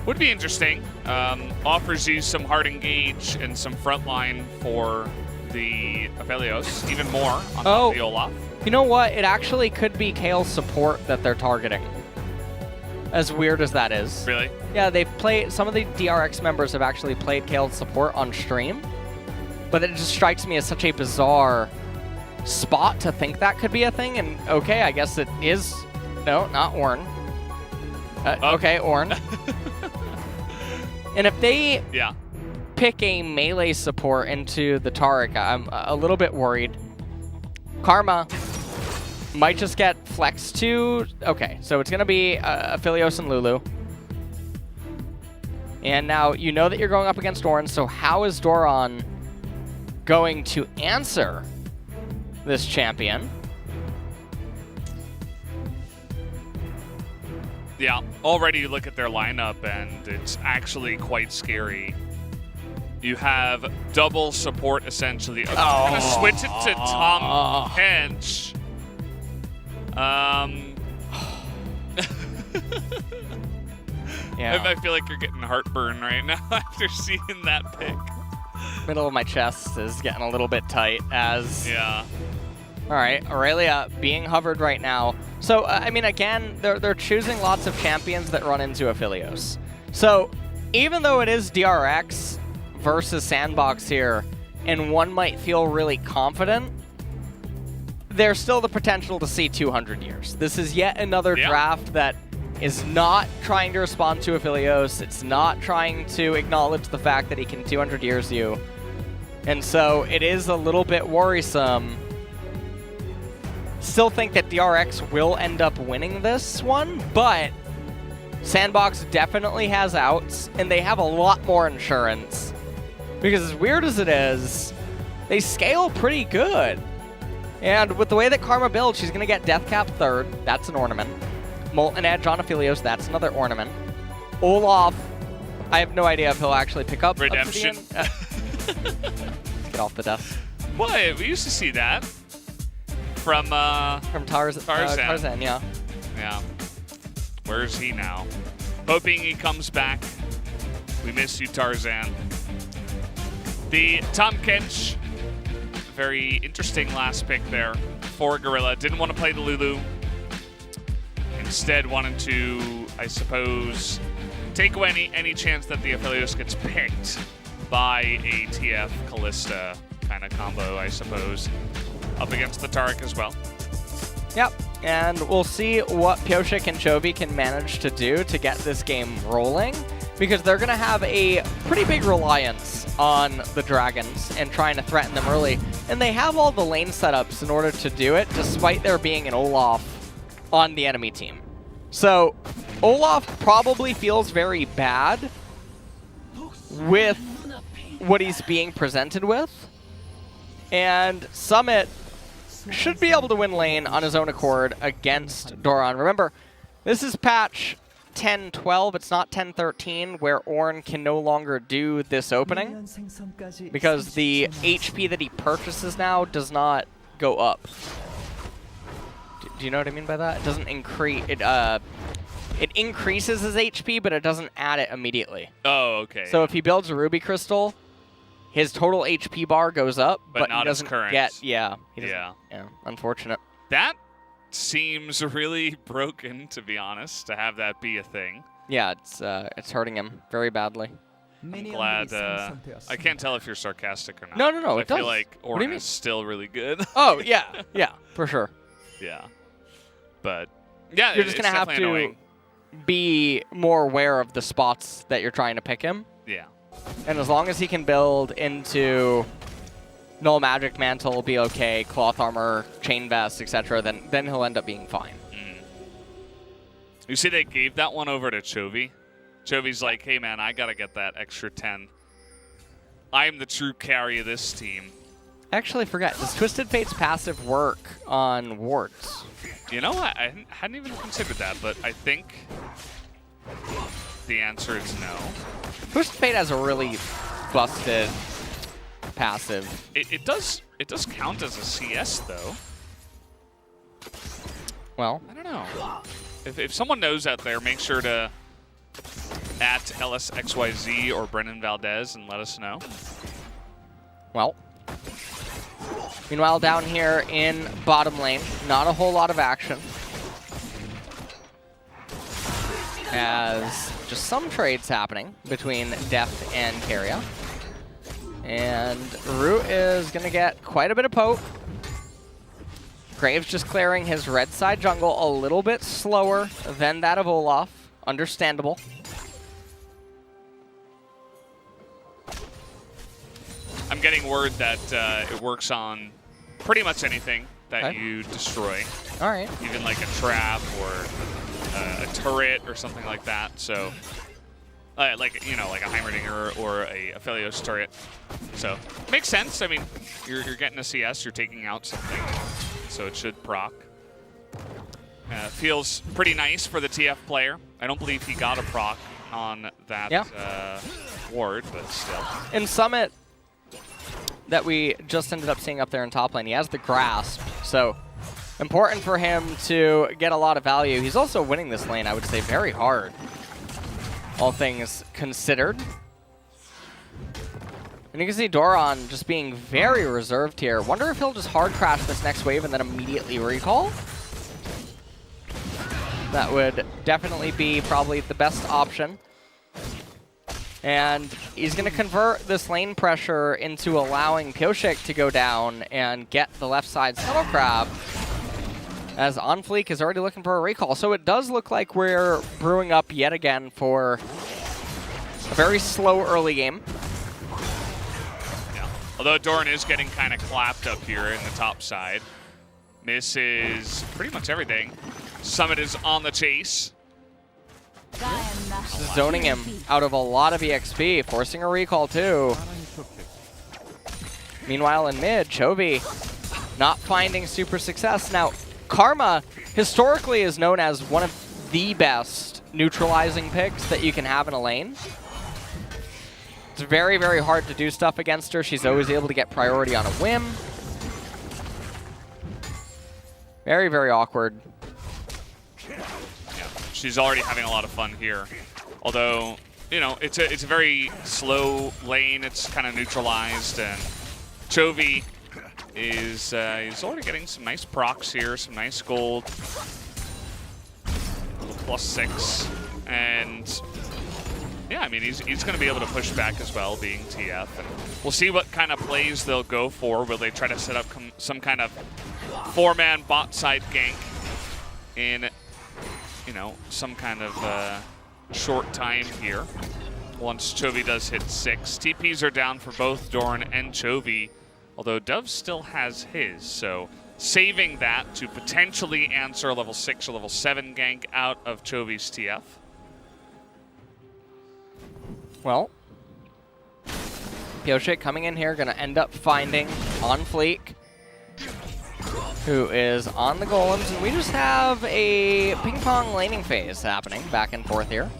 Would be interesting. Offers you some hard engage and some frontline for the Aphelios, even more on top of the Olaf. You know what? It actually could be Kayle's support that they're targeting. As weird as that is. Really? Yeah, they've played, some of the DRX members have actually played Kayle's support on stream, but it just strikes me as such a bizarre spot to think that could be a thing, and okay, I guess it is. No, not Ornn. Okay, Ornn. And if they pick a melee support into the Taric, I'm a little bit worried. Karma might just get flexed to... Okay, so it's going to be Aphelios and Lulu. And now you know that you're going up against Ornn, so how is Doran going to answer this champion? Yeah, already you look at their lineup and it's actually quite scary. You have double support essentially. I'm going to switch it to Tom Hench. Yeah. I feel like you're getting heartburn right now after seeing that pick. Middle of my chest is getting a little bit tight as... Yeah. All right, Aurelia being hovered right now. So, I mean, again, they're choosing lots of champions that run into Aphelios. So, even though it is DRX versus Sandbox here, and one might feel really confident, there's still the potential to see 200 years. This is yet another draft that is not trying to respond to Aphelios. It's not trying to acknowledge the fact that he can 200 years you. And so, it is a little bit worrisome. Still think that DRX will end up winning this one, but Sandbox definitely has outs, and they have a lot more insurance. Because as weird as it is, they scale pretty good. And with the way that Karma builds, she's going to get Death Cap third. That's an ornament. Molten Edge on Aphelios. That's another ornament. Olaf, I have no idea if he'll actually pick up Redemption. Get off the desk. What? We used to see that. From Tarzan, yeah. Yeah. Where's he now? Hoping he comes back. We miss you, Tarzan. The Tom Kench, very interesting last pick there for Gorilla. Didn't want to play the Lulu. Instead wanted to, I suppose, take away any chance that the Aphelios gets picked by a TF Kalista kind of combo, I suppose. Up against the Taric as well. Yep, and we'll see what Pioshik and Chovy can manage to do to get this game rolling, because they're going to have a pretty big reliance on the Dragons and trying to threaten them early. And they have all the lane setups in order to do it, despite there being an Olaf on the enemy team. So Olaf probably feels very bad with what he's being presented with. And Summit should be able to win lane on his own accord against Doran. Remember, this is patch 10-12, it's not 10-13, where Ornn can no longer do this opening because the HP that he purchases now does not go up. Do you know what I mean by that? It doesn't increase it. It increases his HP, but it doesn't add it immediately. Oh, okay. So if he builds a Ruby Crystal, his total HP bar goes up, but not he doesn't as current. get. He doesn't, Yeah. Yeah. Unfortunate. That seems really broken, to be honest, to have that be a thing. Yeah, it's hurting him very badly. I'm glad. I can't tell if you're sarcastic or not. No. I It does. feel like What do you Ornn mean? is still really good. Oh yeah, yeah, for sure. Yeah. But yeah, You're just gonna have to annoying. be more aware of the spots that you're trying to pick him. Yeah. And as long as he can build into Null Magic Mantle, be okay, Cloth Armor, Chain Vest, etc., then he'll end up being fine. You see they gave that one over to Chovy. Chovy's like, hey man, I gotta get that extra 10. I'm the true carry of this team. I actually forget, does Twisted Fate's passive work on wards? You know, I hadn't even considered that, but I think the answer is no. Twisted Fate has a really busted passive. It does count as a CS though. Well, I don't know. If someone knows out there, make sure to at LSXYZ or Brennan Valdez and let us know. well. Meanwhile, down here in bottom lane, not a whole lot of action. As just some trades happening between Deft and Keria. And Root is going to get quite a bit of poke. Graves just clearing his red side jungle a little bit slower than that of Olaf. Understandable. I'm getting word that it works on pretty much anything that you destroy. All right. Even like a trap or a turret or something like that. So, like, you know, like a Heimerdinger or a Aphelios turret. So, makes sense. I mean, you're getting a CS, you're taking out something. So it should proc. Feels pretty nice for the TF player. I don't believe he got a proc on that ward, but still. In Summit, that we just ended up seeing up there in top lane, he has the grasp, so important for him to get a lot of value. He's also winning this lane, I would say, very hard, all things considered. And you can see Doran just being very reserved here. Wonder if he'll just hard crash this next wave and then immediately recall. That would definitely be probably the best option. And he's going to convert this lane pressure into allowing Pioshik to go down and get the left side Scuttle Crab, as Onfleek is already looking for a recall. So it does look like we're brewing up yet again for a very slow early game. Yeah. Although Doran is getting kind of clapped up here in the top side. Misses pretty much everything. Summit is on the chase. Zoning him out of a lot of EXP, forcing a recall too. Meanwhile in mid, Chovy not finding super success. Now, Karma historically is known as one of the best neutralizing picks that you can have in a lane. It's very, very hard to do stuff against her. She's always able to get priority on a whim. Very, very awkward. She's already having a lot of fun here. Although, you know, it's a very slow lane. It's kind of neutralized, and Chovy is he's already getting some nice procs here, some nice gold. A little +6, and yeah, I mean he's going to be able to push back as well, being TF. And we'll see what kind of plays they'll go for. Will they try to set up some kind of 4-man bot side gank in, you know, some kind of short time here once Chovy does hit 6. TPs are down for both Doran and Chovy, although Dove still has his, so saving that to potentially answer a level 6 or level 7 gank out of Chovy's TF. Well, Pioshik coming in here, going to end up finding Onfleek. who is on the golems, and we just have a ping-pong laning phase happening back and forth here.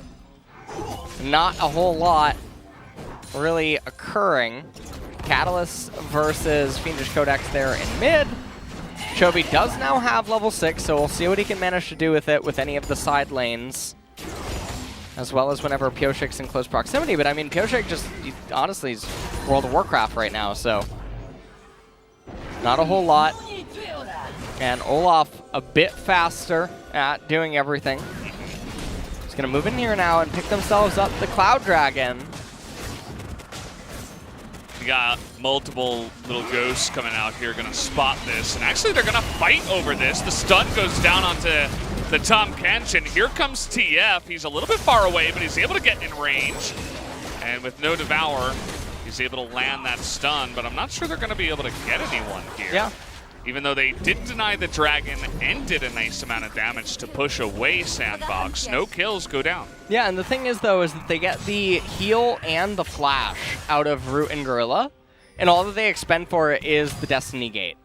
Not a whole lot really occurring. Catalyst versus Fiendish Codex there in mid. Chovy does now have level 6, so we'll see what he can manage to do with it with any of the side lanes, as well as whenever Pioshik's in close proximity. But I mean, Pioshik just, honestly, is World of Warcraft right now, so not a whole lot. And Olaf a bit faster at doing everything. He's going to move in here now and pick themselves up the Cloud Dragon. You got multiple little ghosts coming out here, going to spot this. And actually, they're going to fight over this. The stun goes down onto the Tahm Kench, and here comes TF. He's a little bit far away, but he's able to get in range. And with no Devour, he's able to land that stun, but I'm not sure they're going to be able to get anyone here. Yeah. Even though they did deny the Dragon and did a nice amount of damage to push away Sandbox, no kills go down. Yeah, and the thing is, though, is that they get the heal and the flash out of Root and Gorilla, and all that they expend for it is the Destiny Gate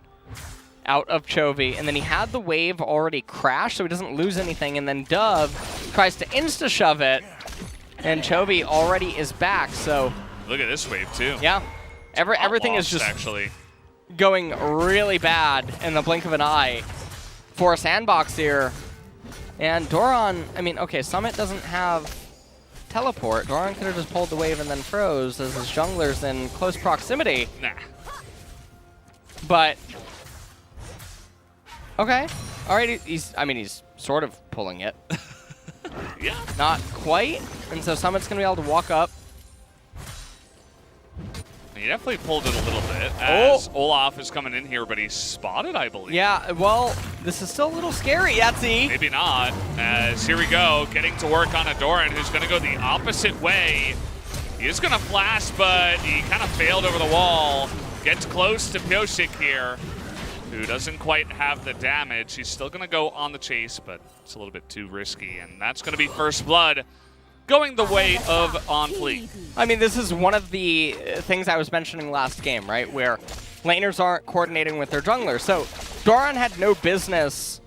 out of Chovy, and then he had the wave already crash, so he doesn't lose anything, and then Dove tries to insta-shove it, and Chovy already is back, so... Look at this wave, too. Yeah. Everything is just actually going really bad in the blink of an eye for Sandbox here. And Doran, I mean, okay, Summit doesn't have teleport. Doran could have just pulled the wave and then froze as his jungler's in close proximity. Nah. But, okay. All right, he's sort of pulling it. Yeah. Not quite. And so Summit's going to be able to walk up. He definitely pulled it a little bit as Olaf is coming in here, but he's spotted, I believe. Yeah, well, this is still a little scary, Yahtzee. Maybe not, as here we go, getting to work on a Doran who's going to go the opposite way. He is going to flash, but he kind of failed over the wall. Gets close to Pioshik here, who doesn't quite have the damage. He's still going to go on the chase, but it's a little bit too risky, and that's going to be first blood, going the way of On Fleek. I mean, this is one of the things I was mentioning last game, right? Where laners aren't coordinating with their junglers. So Doran had no business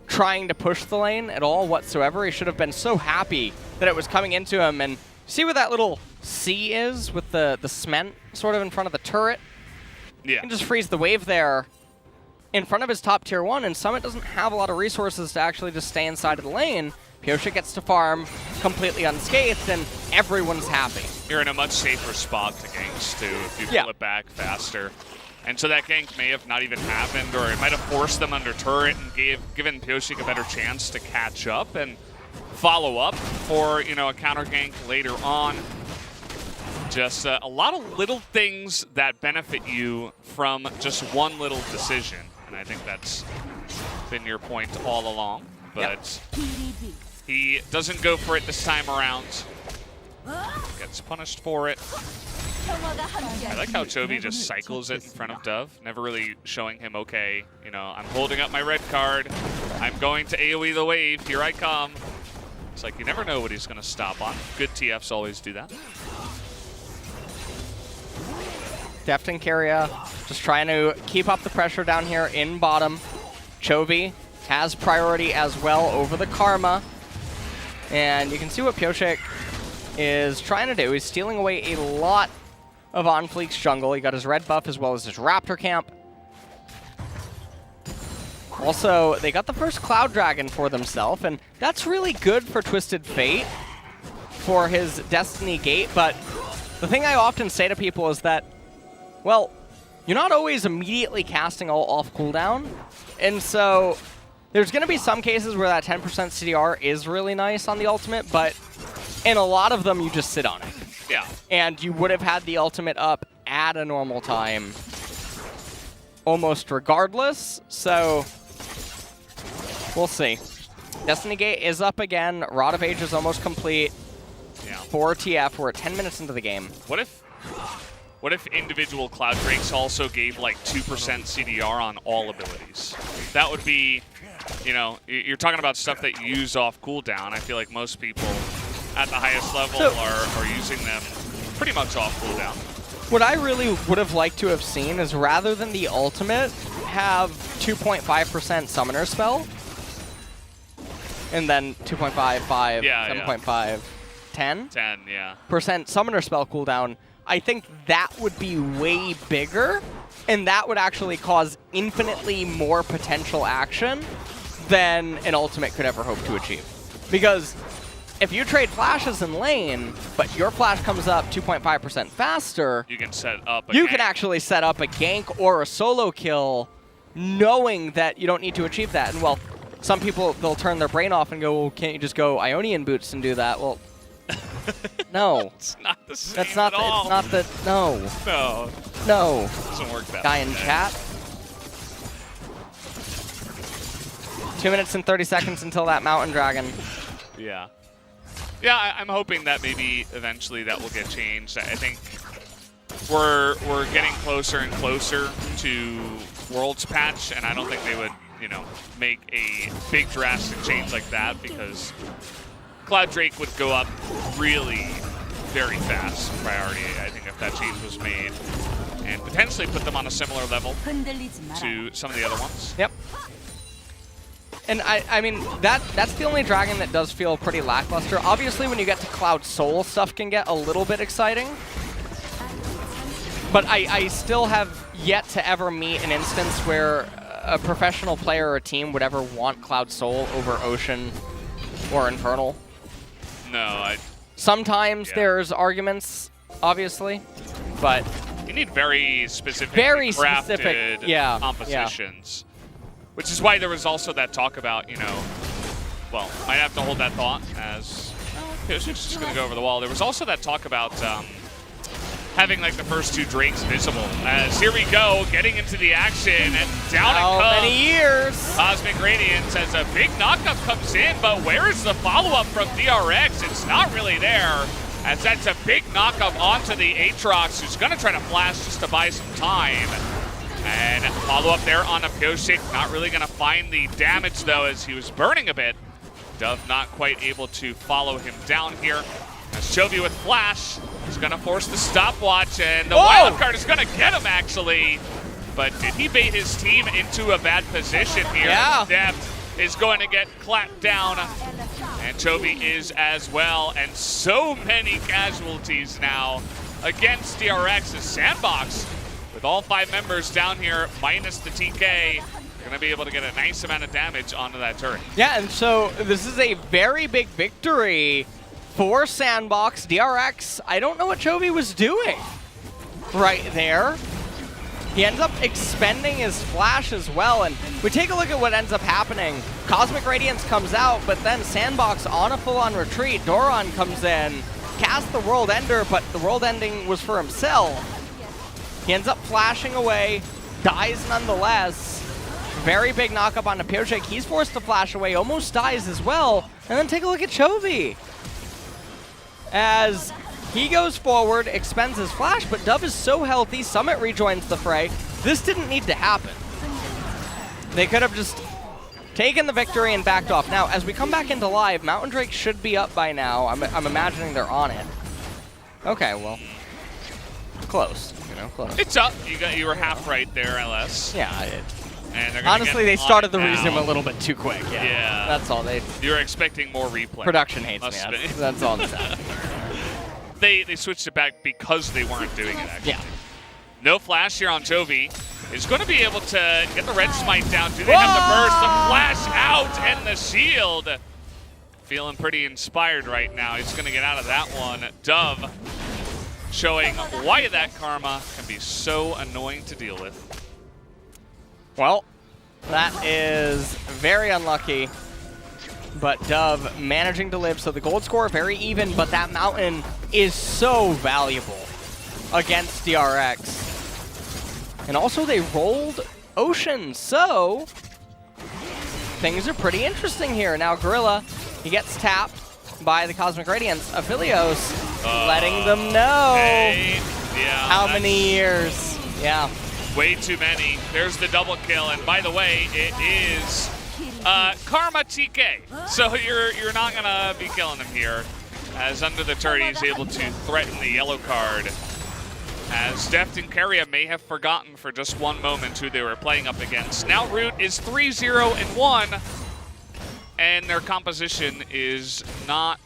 trying to push the lane at all whatsoever. He should have been so happy that it was coming into him. And see where that little C is with the cement sort of in front of the turret? Yeah. You can just freeze the wave there in front of his top tier 1, and Summit doesn't have a lot of resources to actually just stay inside of the lane. Pioshik gets to farm completely unscathed, and everyone's happy. You're in a much safer spot to ganks, too, if you pull it back faster. And so that gank may have not even happened, or it might have forced them under turret and given Pioshik a better chance to catch up and follow up for, you know, a counter gank later on. Just a lot of little things that benefit you from just one little decision. And I think that's been your point all along. But he doesn't go for it this time around. Gets punished for it. I like how Chovy just cycles it in front of Dove, never really showing him, okay, you know, I'm holding up my red card. I'm going to AoE the wave. Here I come. It's like you never know what he's going to stop on. Good TFs always do that. Deft and Keria just trying to keep up the pressure down here in bottom. Chovy has priority as well over the Karma. And you can see what Pioshik is trying to do. He's stealing away a lot of On Fleek's jungle. He got his red buff as well as his Raptor camp. Also, they got the first Cloud Dragon for themselves, and that's really good for Twisted Fate for his Destiny Gate. But the thing I often say to people is that, well, you're not always immediately casting all off cooldown. And so there's going to be some cases where that 10% CDR is really nice on the ultimate, but in a lot of them, you just sit on it. Yeah. And you would have had the ultimate up at a normal time almost regardless, so we'll see. Destiny Gate is up again. Rod of Age is almost complete. Yeah. For TF, we're at 10 minutes into the game. What if individual Cloud Drakes also gave like 2% CDR on all abilities? That would be, you know, you're talking about stuff that you use off cooldown. I feel like most people at the highest level are using them pretty much off cooldown. What I really would have liked to have seen is rather than the ultimate, have 2.5% Summoner Spell, and then 2.55, Yeah, 7.5, 10? 10, yeah. % Summoner Spell cooldown, I think that would be way bigger, and that would actually cause infinitely more potential action than an ultimate could ever hope to achieve. Because if you trade flashes in lane, but your flash comes up 2.5% faster, You can set up a you gank. can actually set up a gank or a solo kill knowing that you don't need to achieve that. And well, some people, they'll turn their brain off and go, well, can't you just go Ionian boots and do that? Well, no. It's not the same That's not at all. it's not the, no. No, No. doesn't work that Guy way. in chat. 2 minutes and 30 seconds until that mountain dragon. Yeah. Yeah, I'm hoping that maybe eventually that will get changed. I think we're getting closer and closer to Worlds patch, and I don't think they would, you know, make a big drastic change like that because Cloud Drake would go up really very fast priority, I think, if that change was made, and potentially put them on a similar level to some of the other ones. Yep. And I mean, that's the only dragon that does feel pretty lackluster. Obviously, when you get to Cloud Soul, stuff can get a little bit exciting. But I still have yet to ever meet an instance where a professional player or team would ever want Cloud Soul over Ocean or Infernal. No, Sometimes there's arguments, obviously, but you need very specific, Very crafted specific, yeah, compositions. Which is why there was also that talk about, you know, well, might have to hold that thought as it's just going to go over the wall. There was also that talk about having like the first 2 Drakes visible. As here we go, getting into the action, and down it comes. how many years? Cosmic Radiance as a big knockup comes in, but where is the follow-up from DRX? It's not really there, as that's a big knockup onto the Aatrox, who's going to try to flash just to buy some time. And follow-up there on a Pyosik, not really going to find the damage, though, as he was burning a bit. Dove not quite able to follow him down here. As Chovy with Flash is going to force the stopwatch, and the wild card is going to get him, actually. But did he bait his team into a bad position here? Yeah. Depth is going to get clapped down, and Chovy is as well. And so many casualties now against DRX as Sandbox, with all 5 members down here, minus the TK, going to be able to get a nice amount of damage onto that turret. Yeah, and so this is a very big victory for Sandbox. DRX, I don't know what Chovy was doing right there. He ends up expending his flash as well, and we take a look at what ends up happening. Cosmic Radiance comes out, but then Sandbox on a full-on retreat. Doran comes in, casts the World Ender, but the World Ending was for himself. He ends up flashing away, dies nonetheless. Very big knockup on Pyosik. He's forced to flash away, almost dies as well. And then take a look at Chovy. As he goes forward, expends his flash, but Dove is so healthy, Summit rejoins the fray. This didn't need to happen. They could have just taken the victory and backed off. Now, as we come back into live, Mountain Drake should be up by now. I'm imagining they're on it. Okay, well, close. Close. It's up. You were half right there, LS. Yeah, And they're gonna honestly, get they on started it the now. resume a little bit too quick. Yeah, Yeah. that's all. You were expecting more replay. Production hates me. Must have been. That's all that's happening. They switched it back because they weren't doing it, actually. Yeah. No flash here on Chovy. Is going to be able to get the red smite down. Do they have the burst? The flash out and the shield. Feeling pretty inspired right now. He's going to get out of that one. Dove showing why that karma can be so annoying to deal with. Well, that is very unlucky. But Dove managing to live, so the gold score very even, but that mountain is so valuable against DRX. And also they rolled Ocean, so things are pretty interesting here. Now Gorilla, he gets tapped by the Cosmic Radiance. Aphelios letting them know how many years. Yeah. Way too many. There's the double kill, and by the way, it is Karma TK. So you're not gonna be killing him here, as under the turret he's able to threaten the yellow card. as Deft and Keria may have forgotten for just one moment who they were playing up against. Now Root is 3-0-1, and their composition is not,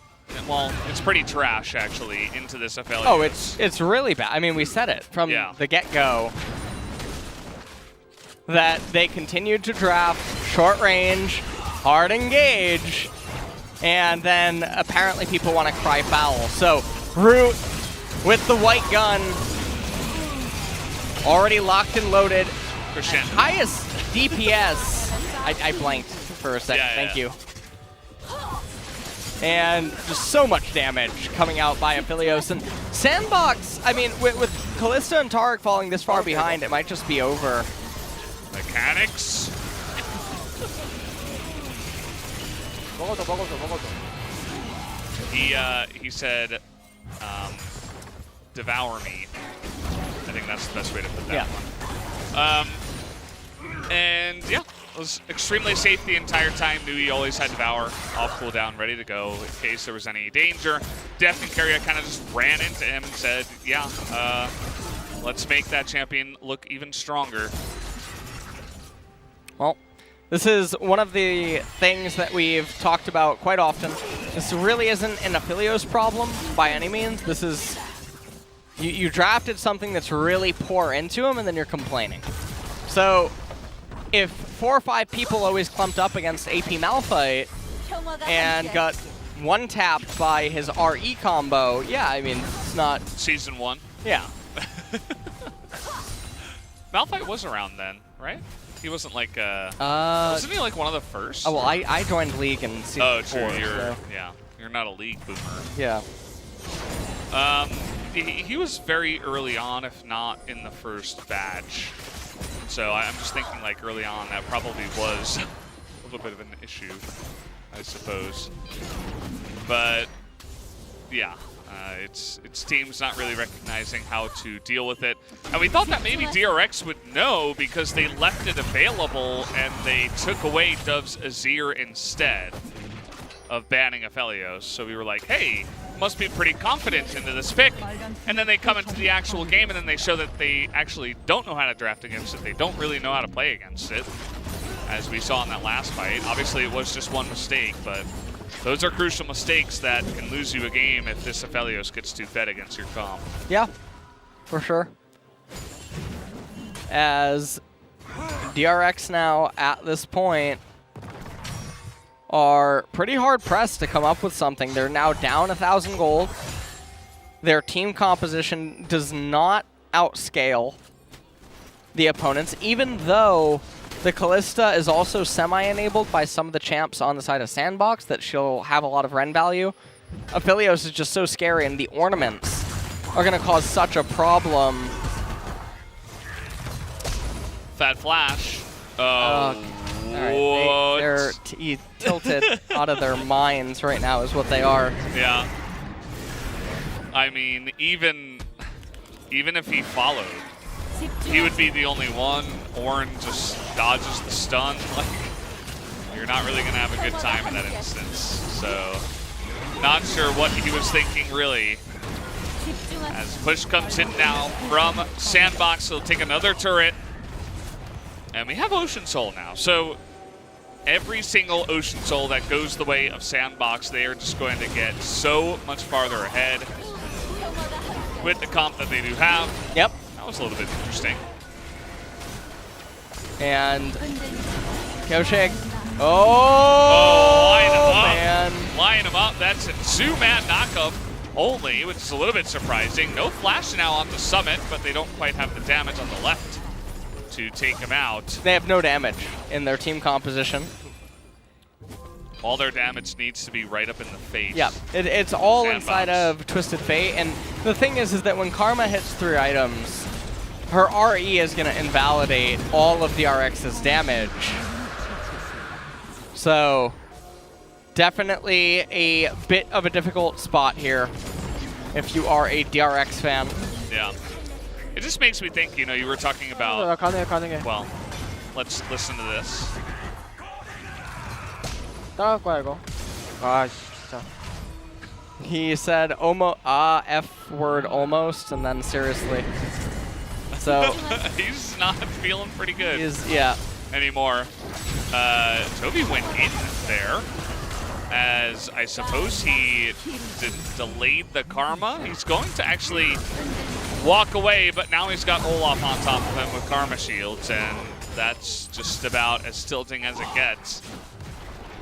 well, it's pretty trash actually into this affiliate. Oh, it's really bad. I mean, we said it from the get-go that they continued to draft short range, hard engage, and then apparently people want to cry foul. So Root with the white gun, already locked and loaded. Highest DPS. I blanked for a second. Thank you. And just so much damage coming out by Aphelios. And Sandbox, I mean, with Kalista and Tarek falling this far behind, it might just be over. Mechanics. He said, devour me. I think that's the best way to put that one. And yeah, was extremely safe the entire time. Knew he always had Devour off cooldown, ready to go in case there was any danger. Deft and Keria kind of just ran into him and said, yeah, let's make that champion look even stronger. Well, this is one of the things that we've talked about quite often. This really isn't an Aphelios problem by any means. This is, you drafted something that's really poor into him and then you're complaining. So if 4 or 5 people always clumped up against AP Malphite and got one-tapped by his RE combo, yeah, I mean, it's not... Season 1. Yeah. Malphite was around then, right? He wasn't like, wasn't he like one of the first? Oh, well, I joined League in Season 4. Oh, true, so. yeah, you're not a League boomer. Yeah. He was very early on, if not in the first batch. So I'm just thinking like early on that probably was a little bit of an issue, I suppose. But yeah, it's teams not really recognizing how to deal with it. And we thought that maybe DRX would know because they left it available and they took away Dove's Azir instead of banning Aphelios. So we were like, hey, must be pretty confident into this pick. And then they come into the actual game and then they show that they actually don't know how to draft against it. They don't really know how to play against it, as we saw in that last fight. Obviously, it was just one mistake, but those are crucial mistakes that can lose you a game if this Aphelios gets too fed against your comp. Yeah, for sure. As DRX now, at this point, are pretty hard-pressed to come up with something. They're now down 1,000 gold. Their team composition does not outscale the opponents, even though the Kalista is also semi-enabled by some of the champs on the side of Sandbox that she'll have a lot of Ren value. Aphelios is just so scary, and the ornaments are going to cause such a problem. Fat Flash. All right, they're tilted out of their minds right now is what they are. Yeah. I mean, even if he followed, he would be the only one. Ornn just dodges the stun. Like, you're not really going to have a good time in that instance. So, not sure what he was thinking, really. As push comes in now from Sandbox, he'll take another turret. And we have Ocean Soul now. So, every single Ocean Soul that goes the way of Sandbox, they are just going to get so much farther ahead with the comp that they do have. Yep. That was a little bit interesting. And Koshik. Oh, line him up. Man. Line him up. That's a 2-man knockup only, which is a little bit surprising. No flash now on the Summit, but they don't quite have the damage on the left to take him out. They have no damage in their team composition. All their damage needs to be right up in the face. Yeah, it's all Sandbox. inside of Twisted Fate, and the thing is that when Karma hits 3 items, her RE is going to invalidate all of DRX's damage. So, definitely a bit of a difficult spot here if you are a DRX fan. Yeah. It just makes me think, you know, you were talking about... Well, let's listen to this. 따라갈 거야 이거. 아 진짜. He said F word almost, and then seriously. So he's not feeling pretty good yeah. anymore. Toby went in there, as I suppose he delayed the karma. He's going to actually walk away, but now he's got Olaf on top of him with karma shields, and that's just about as tilting as it gets.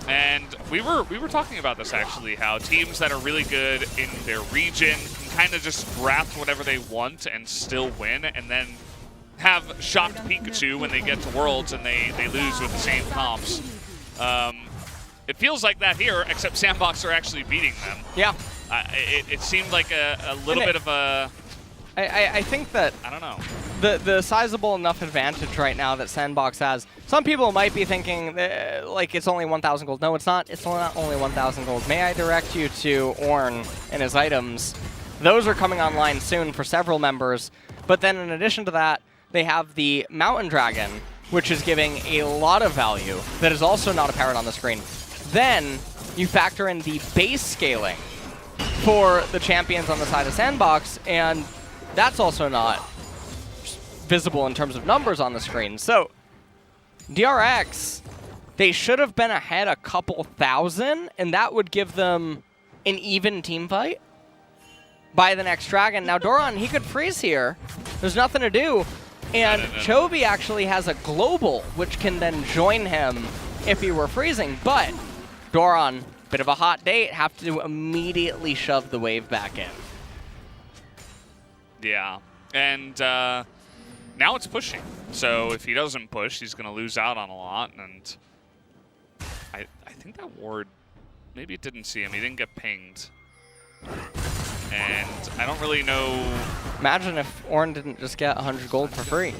And we were talking about this actually, how teams that are really good in their region can kind of just draft whatever they want and still win, and then have shocked Pikachu when they get to Worlds and they lose with the same comps. It feels like that here, except Sandbox are actually beating them. Yeah. It seemed like a little bit of a... I think that... I don't know. The sizable enough advantage right now that Sandbox has. Some people might be thinking, like, it's only 1,000 gold. No, it's not. It's not only 1,000 gold. May I direct you to Ornn and his items? Those are coming online soon for several members. But then in addition to that, they have the Mountain Dragon, which is giving a lot of value that is also not apparent on the screen. Then you factor in the base scaling for the champions on the side of Sandbox, and that's also not visible in terms of numbers on the screen. So DRX, they should have been ahead a couple thousand, and that would give them an even team fight by the next dragon. Now Doran, he could freeze here. There's nothing to do. And Chovy actually has a global, which can then join him if he were freezing. But Doran, bit of a hot date, have to immediately shove the wave back in. Yeah, and now it's pushing. So if he doesn't push, he's going to lose out on a lot. And I think that ward, maybe it didn't see him. He didn't get pinged. And I don't really know. Imagine if Ornn didn't just get 100 gold for free.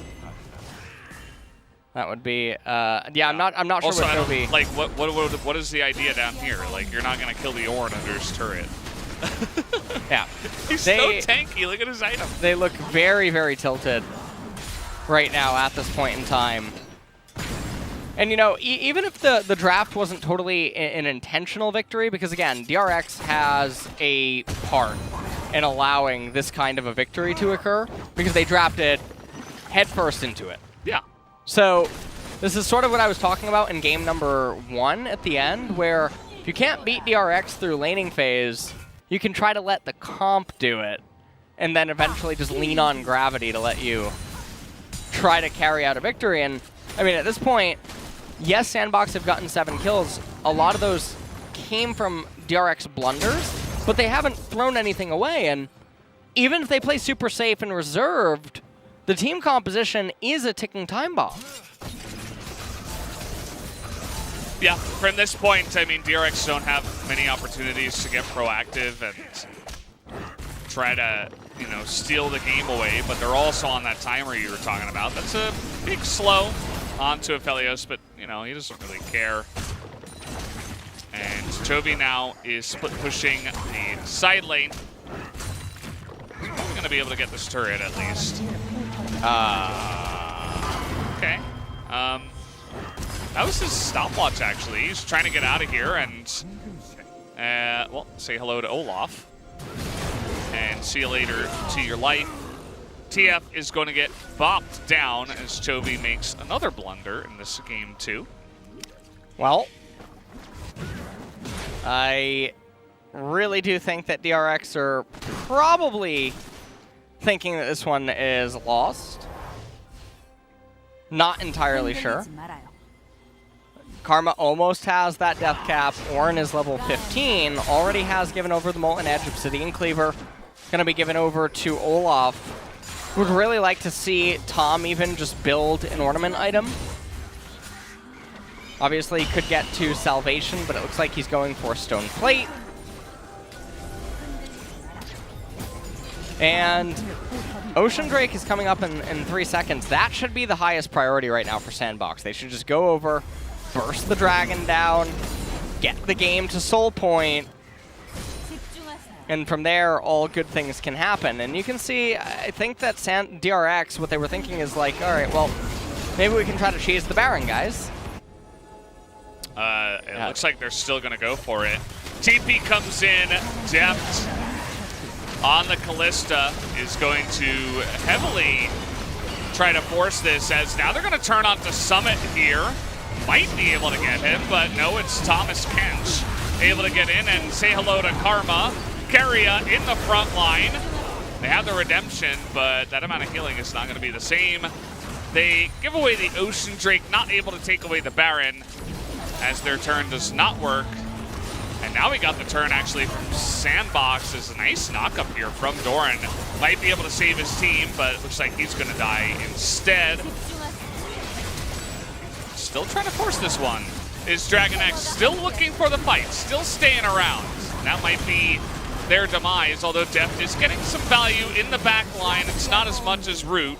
That would be, yeah. I'm not sure also, what Chovy. Like, what is the idea down here? Like, you're not gonna kill the Ornn under his turret. Yeah, he's so tanky. Look at his item. They look very, very tilted right now at this point in time. And you know, even if the draft wasn't totally an intentional victory, because again, DRX has a part in allowing this kind of a victory to occur, because they drafted headfirst into it. Yeah. So this is sort of what I was talking about in game number 1 at the end, where if you can't beat DRX through laning phase, you can try to let the comp do it, and then eventually just lean on gravity to let you try to carry out a victory. And I mean, at this point, yes, Sandbox have gotten 7 kills. A lot of those came from DRX blunders, but they haven't thrown anything away. And even if they play super safe and reserved, the team composition is a ticking time bomb. Yeah, from this point, I mean, DRX don't have many opportunities to get proactive and try to, you know, steal the game away, but they're also on that timer you were talking about. That's a big slow onto Aphelios, but, you know, he doesn't really care. And Chovy now is split pushing the side lane. He's probably going to be able to get this turret at least. Okay. That was his stopwatch, actually. He's trying to get out of here and, well, say hello to Olaf. And see you later to your life. TF is going to get bopped down as Chovy makes another blunder in this game, too. Well, I really do think that DRX are probably thinking that this one is lost. Not entirely sure. Karma almost has that death cap. Ornn is level 15. Already has given over the Molten Edge. Obsidian Cleaver going to be given over to Olaf. Would really like to see Tom even just build an ornament item. Obviously, could get to Salvation, but it looks like he's going for Stone Plate. And Ocean Drake is coming up in 3 seconds. That should be the highest priority right now for Sandbox. They should just go over, burst the dragon down, get the game to Soul Point, and from there, all good things can happen. And you can see, I think that DRX, what they were thinking is like, all right, well, maybe we can try to cheese the Baron, guys. It looks like they're still going to go for it. TP comes in, depth on the Callista is going to heavily try to force this, as now they're going to turn on to Summit here. Might be able to get him, but no, it's Thomas Kench able to get in and say hello to Karma. Keria in the front line. They have the redemption, but that amount of healing is not going to be the same. They give away the Ocean Drake, not able to take away the Baron, as their turn does not work. And now we got the turn actually from Sandbox. Is a nice knock-up here from Doran. Might be able to save his team, but it looks like he's going to die instead. Still trying to force this one. Is Dragon X still looking for the fight, still staying around. That might be their demise, although Deft is getting some value in the back line. It's not as much as Root,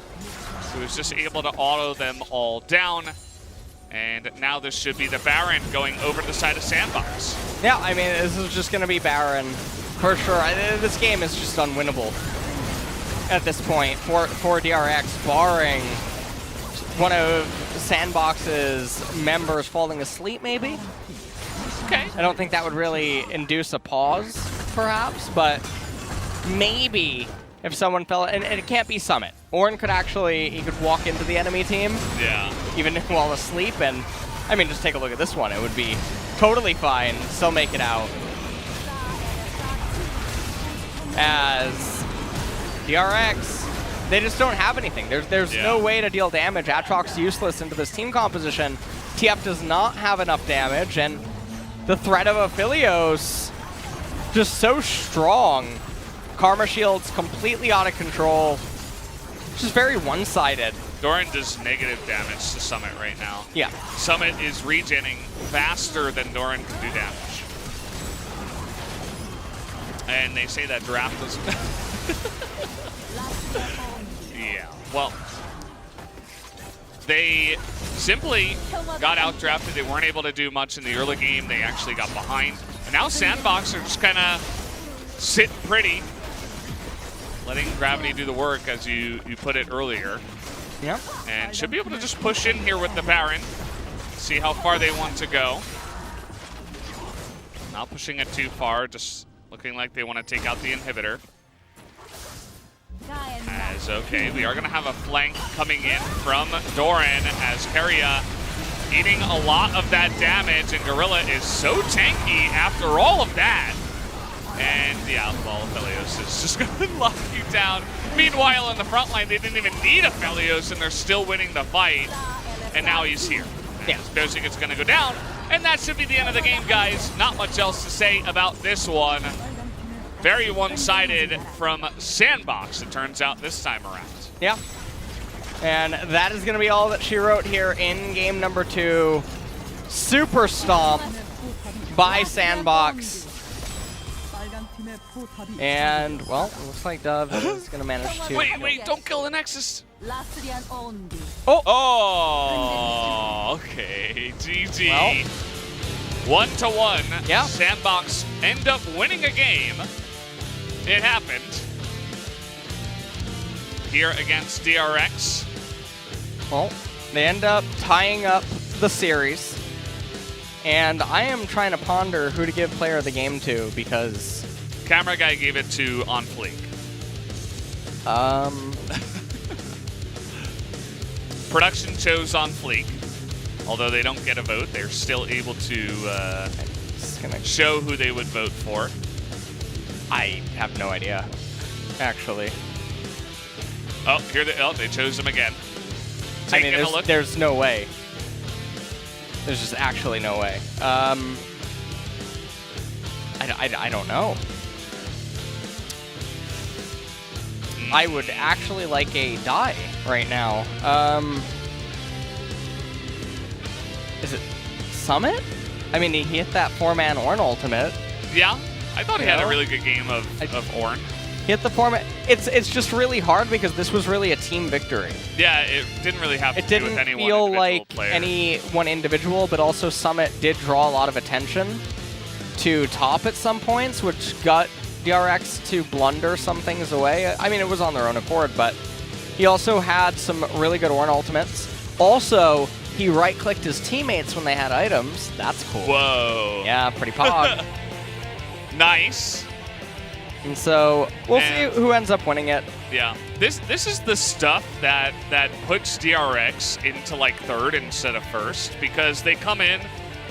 who is just able to auto them all down. And now this should be the Baron going over to the side of Sandbox. Yeah, I mean, this is just going to be Baron for sure. This game is just unwinnable at this point for DRX, barring one of Sandbox's members falling asleep, maybe? Okay. I don't think that would really induce a pause, perhaps, but maybe if someone fell, and it can't be Summit. Ornn could actually, he could walk into the enemy team, yeah, even while asleep, and I mean, just take a look at this one. It would be totally fine, still make it out. As DRX, they just don't have anything. There's no way to deal damage. Aatrox's useless into this team composition. TF does not have enough damage, and the threat of Aphelios just so strong. Karma Shield's completely out of control. Just very one-sided. Doran does negative damage to Summit right now. Yeah. Summit is regenning faster than Doran can do damage. And they say that draft doesn't... yeah, well, they simply got outdrafted. They weren't able to do much in the early game. They actually got behind. And now Sandbox are just kind of sitting pretty, letting Gravity do the work, as you put it earlier. Yeah. And should be able to just push in here with the Baron, see how far they want to go. Not pushing it too far, just looking like they want to take out the inhibitor. As, okay, we are going to have a flank coming in from Doran, as Keria eating a lot of that damage, and Gorilla is so tanky after all of that. And yeah, well, Aphelios is just going to lock you down. Meanwhile, in the front line, they didn't even need Aphelios, and they're still winning the fight. And now he's here. Yeah. Bozing is going to go down, and that should be the end of the game, guys. Not much else to say about this one. Very one-sided from Sandbox, it turns out, this time around. Yeah. And that is going to be all that she wrote here in game number 2. Super stomp by Sandbox. And, well, it looks like Dove is going to manage to... Wait, don't kill the Nexus. Oh! Okay, GG. Well, 1-1. Yeah. Sandbox end up winning a game. It happened. Here against DRX. Well, they end up tying up the series. And I am trying to ponder who to give player of the game to, because... Camera guy gave it to On Fleek. Production chose On Fleek. Although they don't get a vote, they're still able to show who they would vote for. I have no idea, actually. Oh, they chose him again. I mean, Taking a look. there's no way. There's just actually no way. I don't know. I would actually like a die right now. Is it Summit? I mean, he hit that 4-man Ornn ultimate. Yeah, I thought he had a really good game of Ornn. He hit the 4-man. It's just really hard because this was really a team victory. Yeah, it didn't really have to do with any one feel individual like player. any one individual, but also Summit did draw a lot of attention to top at some points, which got DRX to blunder some things away. I mean, it was on their own accord, but he also had some really good Ornn ultimates. Also, he right-clicked his teammates when they had items. That's cool. Whoa. Yeah, pretty pog. Nice. And so we'll see who ends up winning it. Yeah, this is the stuff that puts DRX into like third instead of first, because they come in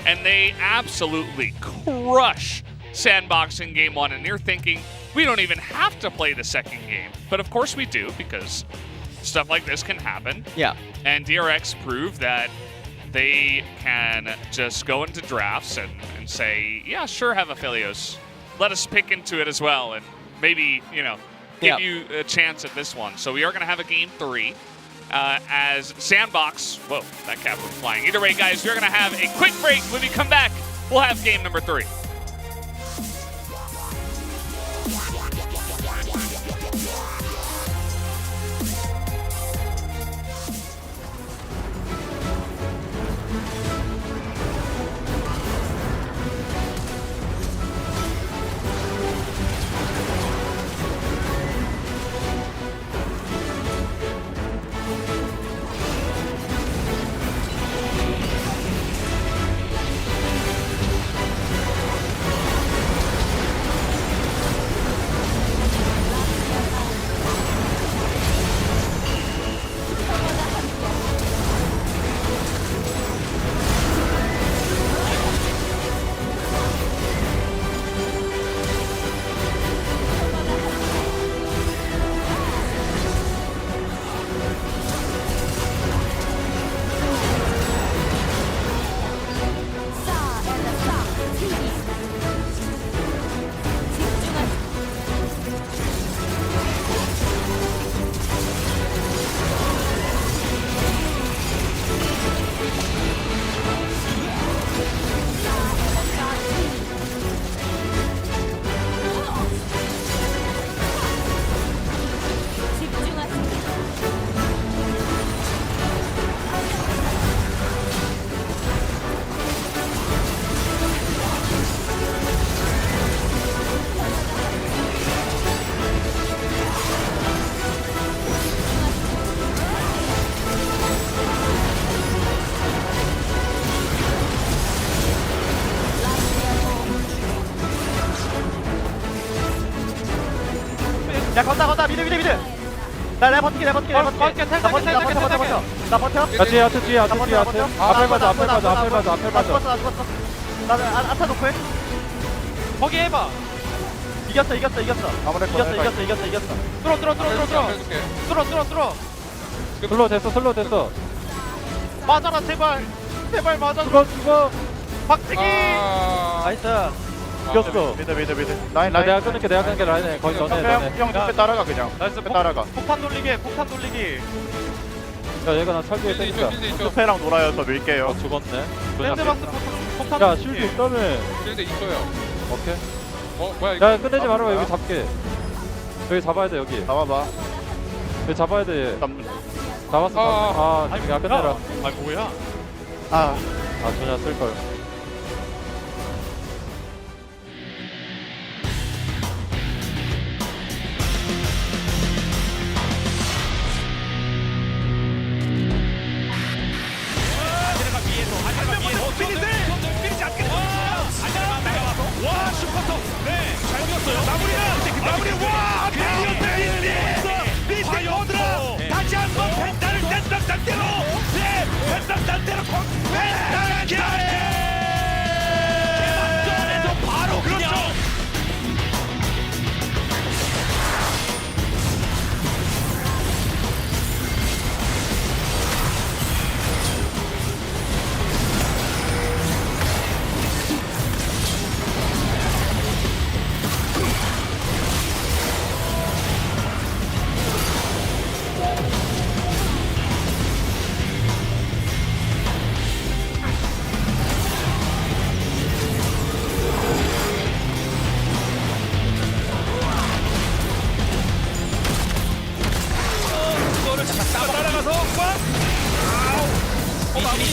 and they absolutely crush Sandbox in game 1, and you're thinking we don't even have to play the second game, but of course we do, because stuff like this can happen. Yeah. And DRX proved that they can just go into drafts and say, yeah, sure, have Aphelios. Let us pick into it as well, and maybe, you know, give you a chance at this one. So we are going to have a game 3 as Sandbox. Whoa, that cap went flying. Either way, guys, we're going to have a quick break. When we come back, we'll have game number 3. 야 건다 미드 나 버티게 나 버텨 뒤에 앞에 맞아 나는 아타 놓고 해 거기 해봐 이겼어 슬로 됐어 맞아라 제발 맞아 죽어 박치기 나이스 이겼어 미드 라인 내가 끊을게 라인에 거기 너네 형 옆에 따라가 그냥 나이스 따라가 폭탄 돌리기 야 얘가 나 철기에 때린다 스페랑 놀아요 더 밀게요 죽었네 샌드박스 폭탄 야 쉴드 있다며 쉴드 있어요 오케이 뭐야 야 끝내지 말아봐 여기 잡게 여기 잡아야 돼 여기 잡아봐 여기 잡아야 돼 잡았어 야 끝내라 뭐야 전혀 쓸걸 와 슈퍼터 네잘 뛰었어요 마무리 와 비스트 거들어 다시 한번 펜타를 댄다 상태로 펜타 상태로 펜타 개만전에서 바로 그렇죠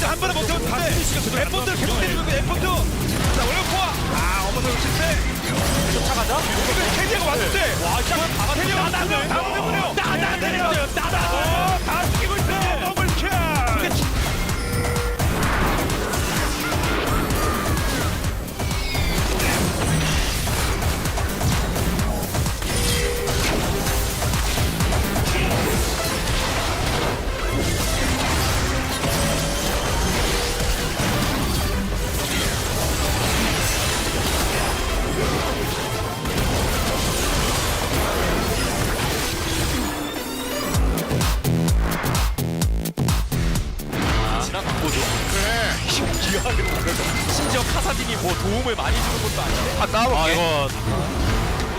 한 번에 먹혔는데 엠본들 계속 때리고 있고 엠본도 자 올려놓고 어머나 실패 쫓아가자 캐리어가 왔는데 와 지금 캐리어가 나가요 나다 다 죽이고 있어 더블킬 심지어 카사딘이 뭐 도움을 많이 주는 것도 아니고. 아 이거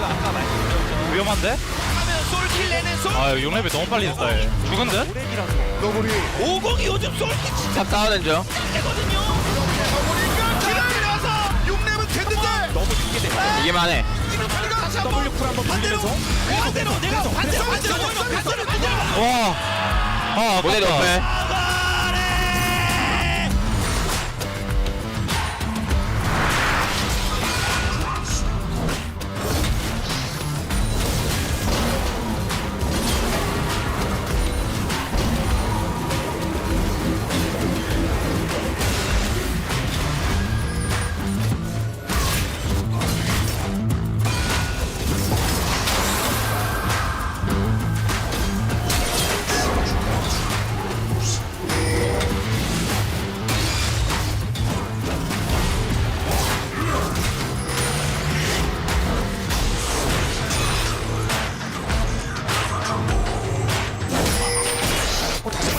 아까 말씀드렸죠. 위험한데? 하면 솔킬 내는 솔. 아 6레벨 너무 빨리 됐다 얘. 죽은데? 너구리. 50이 요즘 솔킬 진짜 싸워야죠. 되거든요. 너구리가 기다려서 6레벨 됐는데 너무 늦게 됐어. 이기만 해. W 쿨 한번 반대로. 내가 반대로. 와. 아 모델 높에.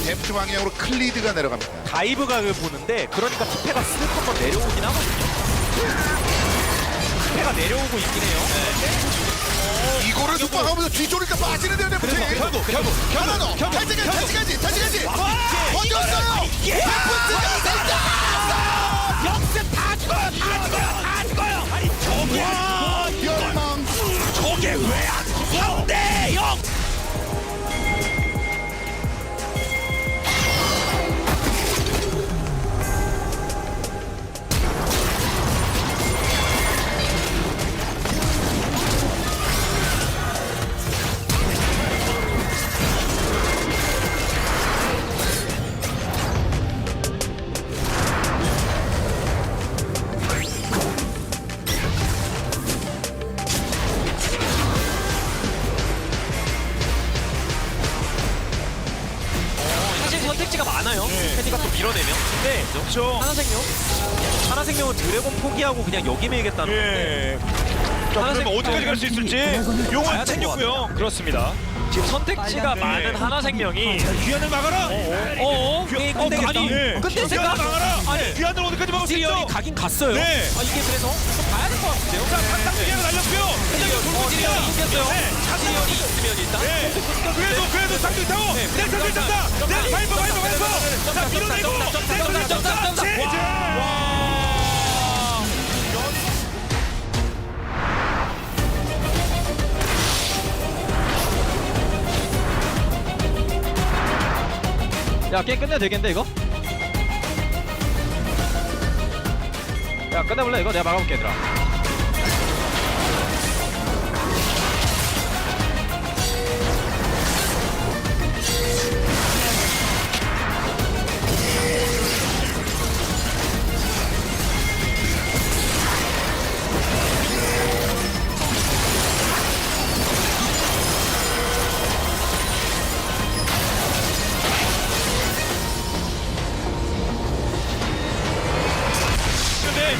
댐프 방향으로 클리드가 내려갑니다. 다이브 각을 보는데 그러니까 투패가 슬쩍 한번 내려오긴 하거든요. 투패가 내려오고 있긴 해요. 이거를 눕방하면서 뒤쪽으로 빠지는데요, 댐프. 하나 더. 다시 가지. 버텼어요. 댐프트가 역습 다 죽어요. 아니 열망. 저게 왜 안 돼? 3대0. 선택지가 많아요. 테디가 또 밀어내면. 근데 그렇죠. 하나생명은 드래곤 포기하고 그냥 여기 밀겠다는 건데. 하나생명 어디까지 갈 수 있을지 용을 챙겼고요. 그렇습니다. 지금 선택지가 많은 하나생명이 귀환을 막아라. 아니 끝내세가 막아라. 아니 귀환을 어디까지 막을 수 있죠? 가긴 갔어요. 네. 이게 그래서 좀 봐야 될 것 같은데요. 자, 박상기가 날렸고요. 돌고지리가 이겼어요. 자지연이 있으면 일단. 그래도 상대 타고 내 상대 잡다. 내 파이퍼. 자 밀어내고 내 상대 잡다. 제재. 야 게임 끝내도 되겠는데 이거? 야 끝내볼래 이거? 내가 막아볼게 얘들아.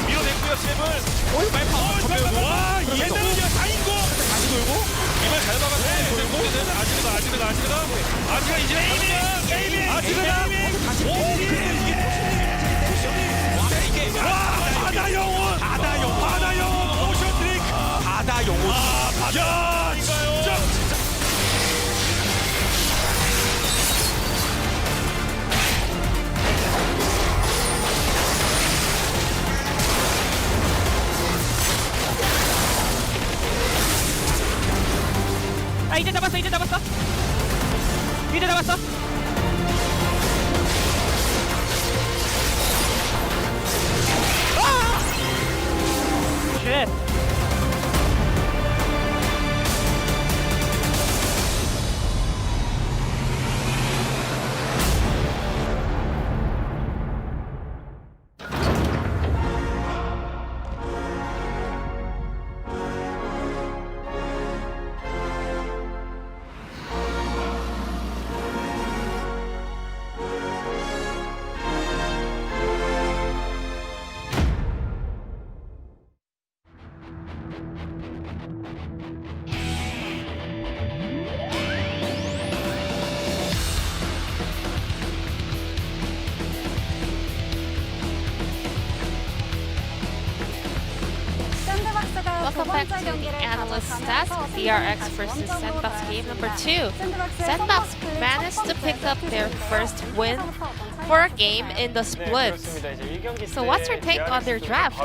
밀어냈고요 스텝을. 와 얘들은요 다인고. 다시 돌고 이걸 잘 막았네. 아지르가 이제 아지르가 다시 이게 바다 영혼 오션 드링크 바다 영혼. 야 진짜. 아 이제 잡았어. welcome back to the Analyst stats, DRX versus Sandbox game number 2. Sandbox managed to pick up their first win for a game in the split. So what's your take on their draft?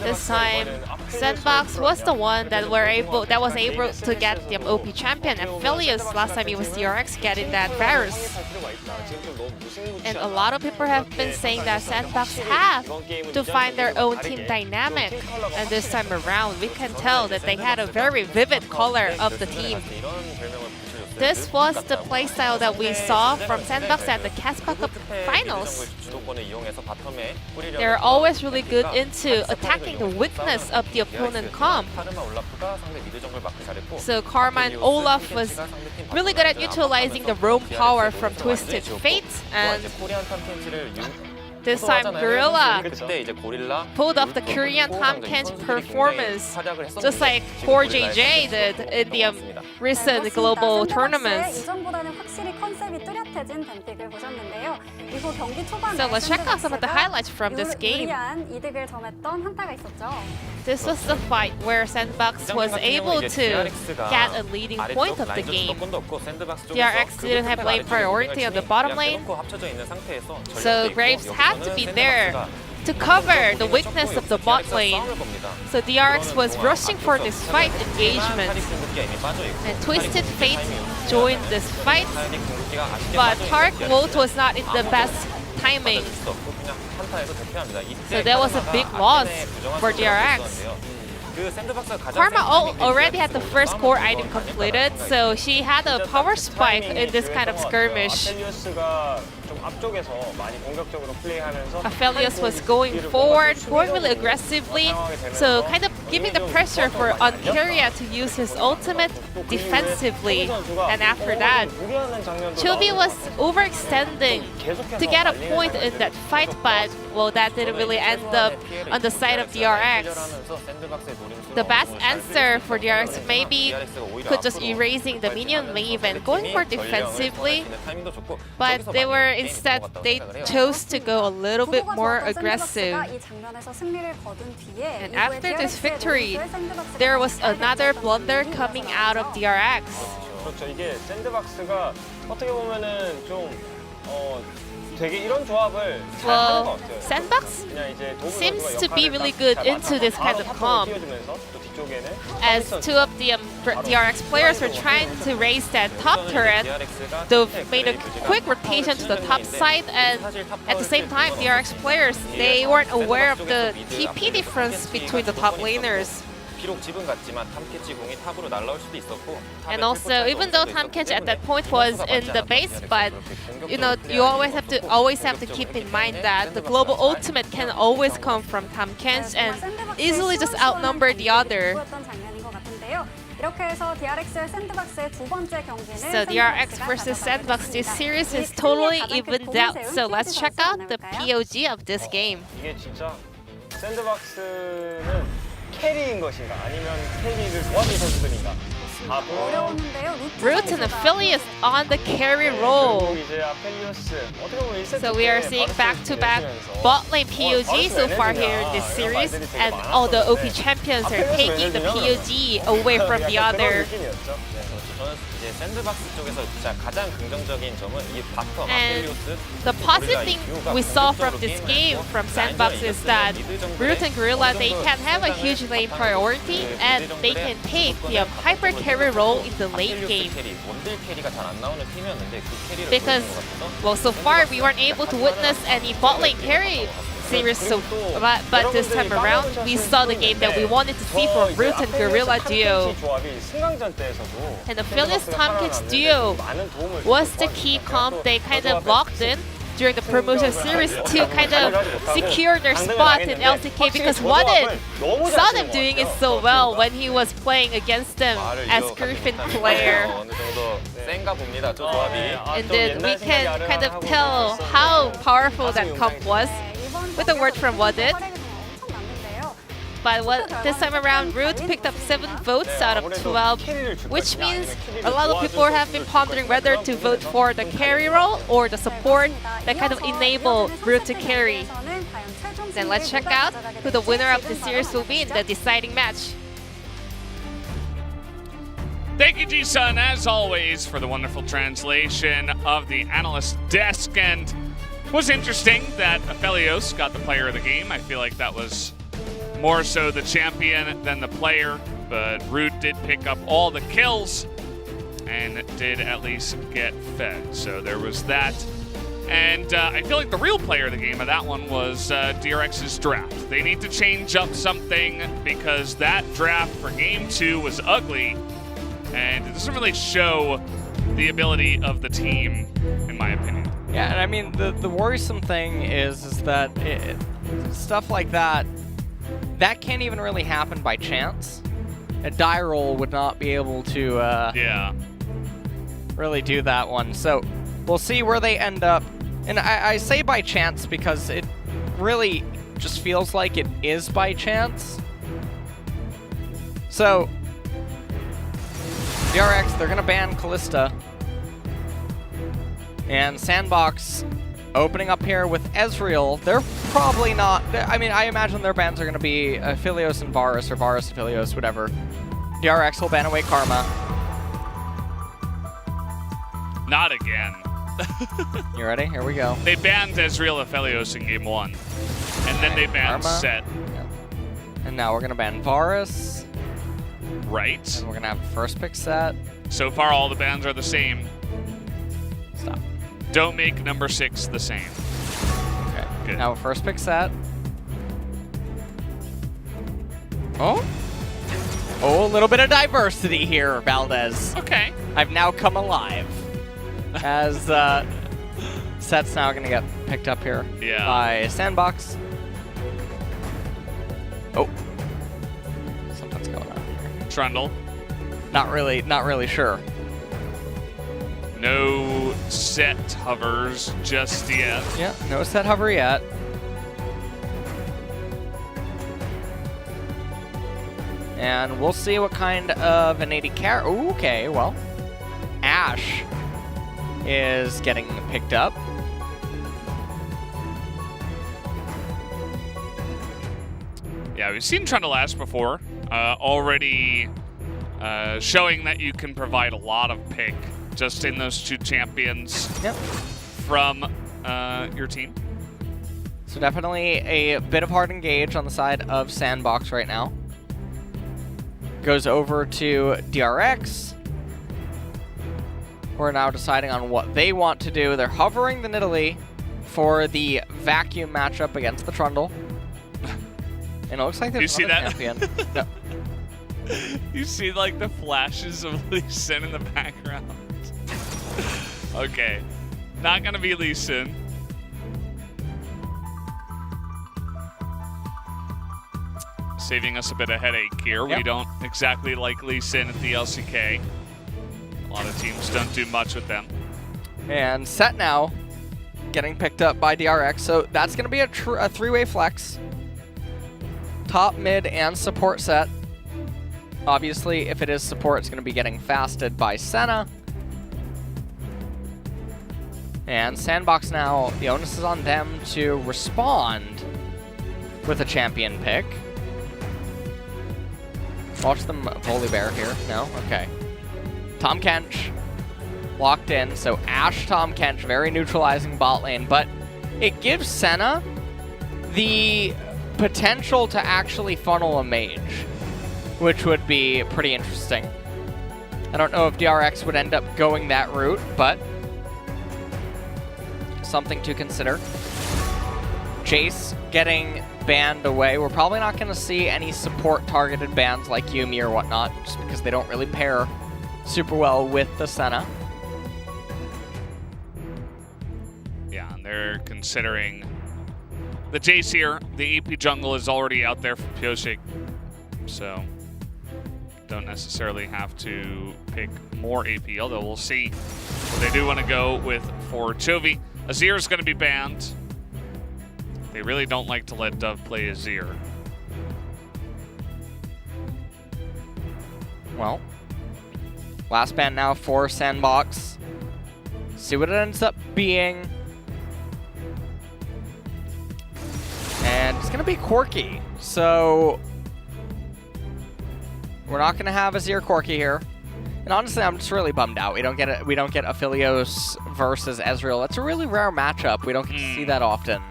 This time, Sandbox was the one that was able to get the OP champion, and Philius last time it was DRX getting that Varus. And a lot of people have been saying that Sandbox have to find their own team dynamic, and this time around we can tell that they had a very vivid color of the team. This was the playstyle that we saw from Sandbox at the Caspa Cup finals. They're always really good into attacking the weakness of the opponent comp. So Karma and Olaf was really good at utilizing the roam power from Twisted Fate, and this time Gorilla pulled off the Korean Tomkins performance, just like 4JJ did in the recent global tournaments. So let's check out some of the highlights from this game. This was the fight where Sandbox was able to get a leading point of the game. DRX didn't have lane priority on the bottom lane, so Graves had to be there to cover the weakness of the bot lane. So DRX was rushing for this fight engagement, and Twisted Fate joined this fight, but Tark Volt was not in the best timing. So that was a big loss for DRX. Karma already had the first core item completed, so she had a power spike in this kind of skirmish. Aphelios was going forward, going really aggressively, so kind of giving the pressure for Onkeria to use his ultimate defensively. And after that, Chobi was overextending to get a point in that fight, but well, that didn't really end up on the side of DRX. The best answer for DRX maybe could just erasing the minion wave and going more defensively, but they chose to go a little bit more aggressive. And after this victory, there was another blunder coming out of DRX. Well, Sandbox seems to be really good into this kind of comp, as two of the DRX players were trying to raise that top turret. They made a quick rotation to the top side, and at the same time, DRX players, they weren't aware of the TP difference between the top laners. And also, even though Tomkins at that point was in the base, but you know, you always have to keep in mind that the global ultimate can always come from Tomkins and easily just outnumber the other. So DRX versus Sandbox, this series is totally evened out. So let's check out the POG of this game. 캐리인 것인가 아니면 캐리를 도와준 선수들인가? Root and Aphelios on the carry role. So we are seeing back-to-back bot lane POG so far here in this series, and all the OP champions are taking the POG away from the other. And the positive thing we saw from this game from Sandbox is that Root and Gorilla, they can have a huge lane priority, and they can take the hyper carry role in the late game. Because, well, so far we weren't able to witness any bot lane carry series, but this time around we saw the game that we wanted to see from Root and Gorilla duo. And the Philius Tomkins duo was the key comp they kind of locked in during the promotion series to kind of secure their spot in LCK, because Wadid saw them doing it so well when he was playing against them as Griffin player. And then we can kind of tell how powerful that comp was with a word from Wadid. But this time around, Root picked up 7 votes out of 12, which means a lot of people have been pondering whether to vote for the carry role or the support that kind of enable Root to carry. then let's check out who the winner of the series will be in the deciding match. Thank you, G-Sun, as always, for the wonderful translation of the Analyst desk. And it was interesting that Aphelios got the player of the game. I feel like that was more so the champion than the player, but Root did pick up all the kills and did at least get fed. So there was that. And I feel like the real player of the game of that one was DRX's draft. They need to change up something because that draft for Game 2 was ugly. And it doesn't really show the ability of the team, in my opinion. Yeah, and I mean, the worrisome thing is that stuff like that can't even really happen by chance. A die roll would not be able to really do that one. So we'll see where they end up. And I say by chance because it really just feels like it is by chance. So DRX, they're going to ban Callista. And Sandbox opening up here with Ezreal. They're probably not... I mean, I imagine their bans are going to be Aphelios and Varus, or Varus, Aphelios, whatever. DRX will ban away Karma. Not again. You ready? Here we go. They banned Ezreal Aphelios in Game 1. And then they banned Karma. Set. Yeah. And now we're going to ban Varus. Right. And we're going to have a first pick Set. So far, all the bans are the same. Stop. Don't make number 6 the same. Okay. Good. Now a first pick Set. Oh? Oh, a little bit of diversity here, Valdez. Okay. I've now come alive. As Set's now going to get picked up here by Sandbox. Oh. Something's going on here. Trundle. Not really sure. No Set hovers just yet. Yeah, no Set hover yet. And we'll see what kind of an AD carry. Okay, well, Ashe is getting picked up. Yeah, we've seen Trundle Ashe before. Already showing that you can provide a lot of pick just in those 2 champions from your team. So definitely a bit of hard engage on the side of Sandbox right now. Goes over to DRX. We're now deciding on what they want to do. They're hovering the Nidalee for the vacuum matchup against the Trundle. And it looks like there's another champion. No. You see like the flashes of Lee Sin in the background. Okay. Not gonna be Lee Sin. Saving us a bit of headache here. Yep. We don't exactly like Lee Sin at the LCK. A lot of teams don't do much with them. And Set now getting picked up by DRX. So that's going to be a 3-way flex. Top, mid, and support Set. Obviously, if it is support, it's going to be getting fasted by Senna. And Sandbox now, the onus is on them to respond with a champion pick. Watch them Volibear here. No? Okay. Tom Kench locked in. So Ashe, Tom Kench, very neutralizing bot lane. But it gives Senna the potential to actually funnel a mage, which would be pretty interesting. I don't know if DRX would end up going that route, but something to consider. Jace getting banned away. We're probably not going to see any support targeted bans like Yuumi or whatnot, just because they don't really pair super well with the Senna. Yeah, and they're considering the Jace here. The AP jungle is already out there for Pyosik, so don't necessarily have to pick more AP, although we'll see what they do want to go with for Chovy. Azir is going to be banned. They really don't like to let Dove play Azir. Well, last ban now for Sandbox. See what it ends up being. And it's going to be Corki. So we're not going to have Azir Corki here. And honestly, I'm just really bummed out. We don't get Aphelios versus Ezreal. That's a really rare matchup. We don't get to see that often.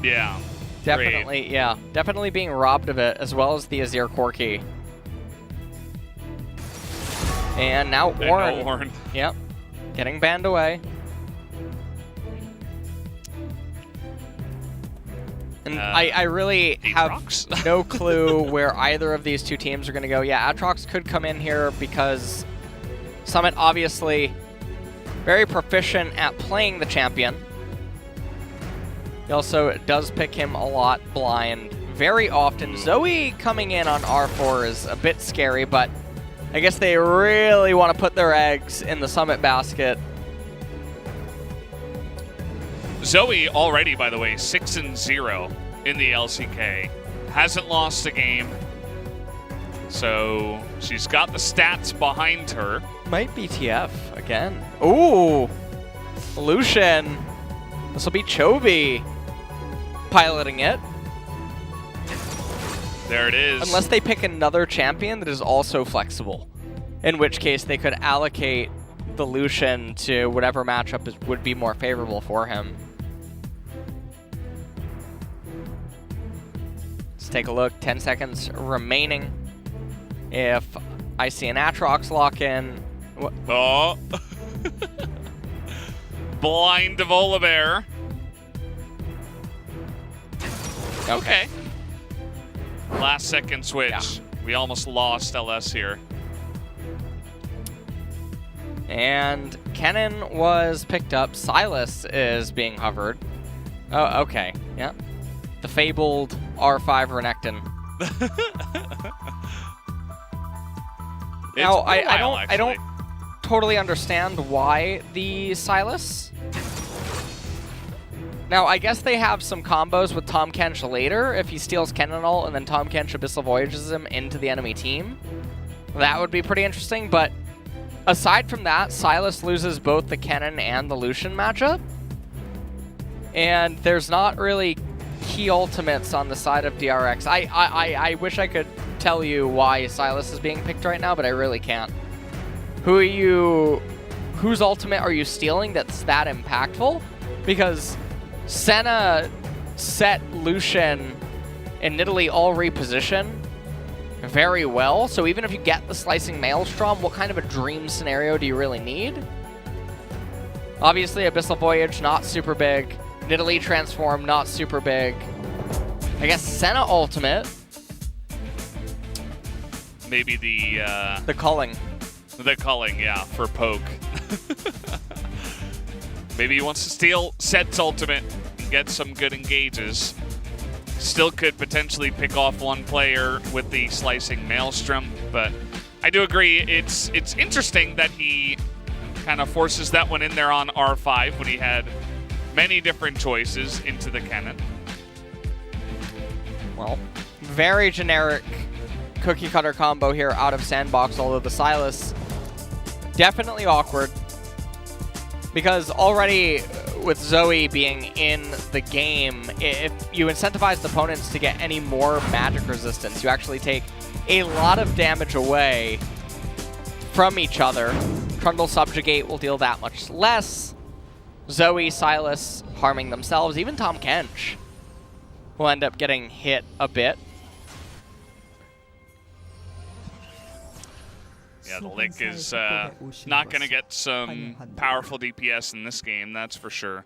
Yeah. Definitely, great. yeah. Definitely being robbed of it, as well as the Azir Corki. And now Warren. Warren. Yep. Getting banned away. And I really have no clue where either of these two teams are going to go. Yeah, Aatrox could come in here because Summit obviously very proficient at playing the champion. He also does pick him a lot blind very often. Zoe coming in on R4 is a bit scary, but I guess they really want to put their eggs in the Summit basket. Zoe already, by the way, 6-0 in the LCK. Hasn't lost a game. So she's got the stats behind her. Might be TF again. Ooh! Lucian. This will be Chovy piloting it. There it is. Unless they pick another champion that is also flexible. In which case they could allocate the Lucian to whatever matchup would be more favorable for him. Let's take a look. 10 seconds remaining. If I see an Aatrox lock in... Oh. Blind of Volibear. Okay. Last second switch. Yeah. We almost lost LS here. And Kennen was picked up. Silas is being hovered. Oh, okay. Yeah. The fabled R5 Renekton. Now, I don't totally understand why the Silas. Now, I guess they have some combos with Tahm Kench later if he steals Kennen ult and then Tahm Kench Abyssal Voyages him into the enemy team. That would be pretty interesting, but aside from that, Silas loses both the Kennen and the Lucian matchup. And there's not really key ultimates on the side of DRX. I wish I could tell you why Silas is being picked right now, but I really can't. Whose ultimate are you stealing that's that impactful? Because Senna set Lucian and Nidalee all reposition very well, so even if you get the Slicing Maelstrom, what kind of a dream scenario do you really need? Obviously, Abyssal Voyage, not super big. Nidalee Transform, not super big. I guess Senna ultimate. Maybe the culling. The culling, yeah, for poke. Maybe he wants to steal Set's ultimate and get some good engages. Still could potentially pick off one player with the Slicing Maelstrom, but I do agree it's interesting that he kind of forces that one in there on R5 when he had many different choices into the Kennen. Well, very generic cookie cutter combo here out of Sandbox, although the Silas definitely awkward because already with Zoe being in the game, if you incentivize the opponents to get any more magic resistance, you actually take a lot of damage away from each other. Trundle Subjugate will deal that much less. Zoe, Silas harming themselves. Even Tahm Kench will end up getting hit a bit. Yeah, the Lick is not going to get some powerful DPS in this game, that's for sure.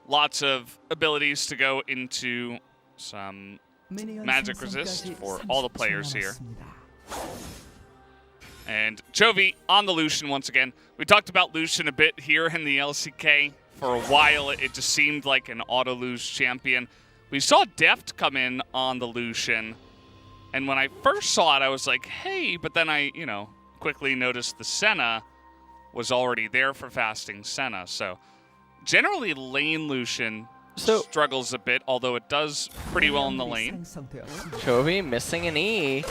Lots of abilities to go into some magic resist for all the players here. And Chovy on the Lucian once again. We talked about Lucian a bit here in the LCK. For a while, it just seemed like an auto-lose champion. We saw Deft come in on the Lucian. And when I first saw it, I was like, hey, but then I, quickly noticed the Senna was already there for fasting Senna. So generally lane Lucian struggles a bit, although it does pretty well in the lane. Chovy missing an E.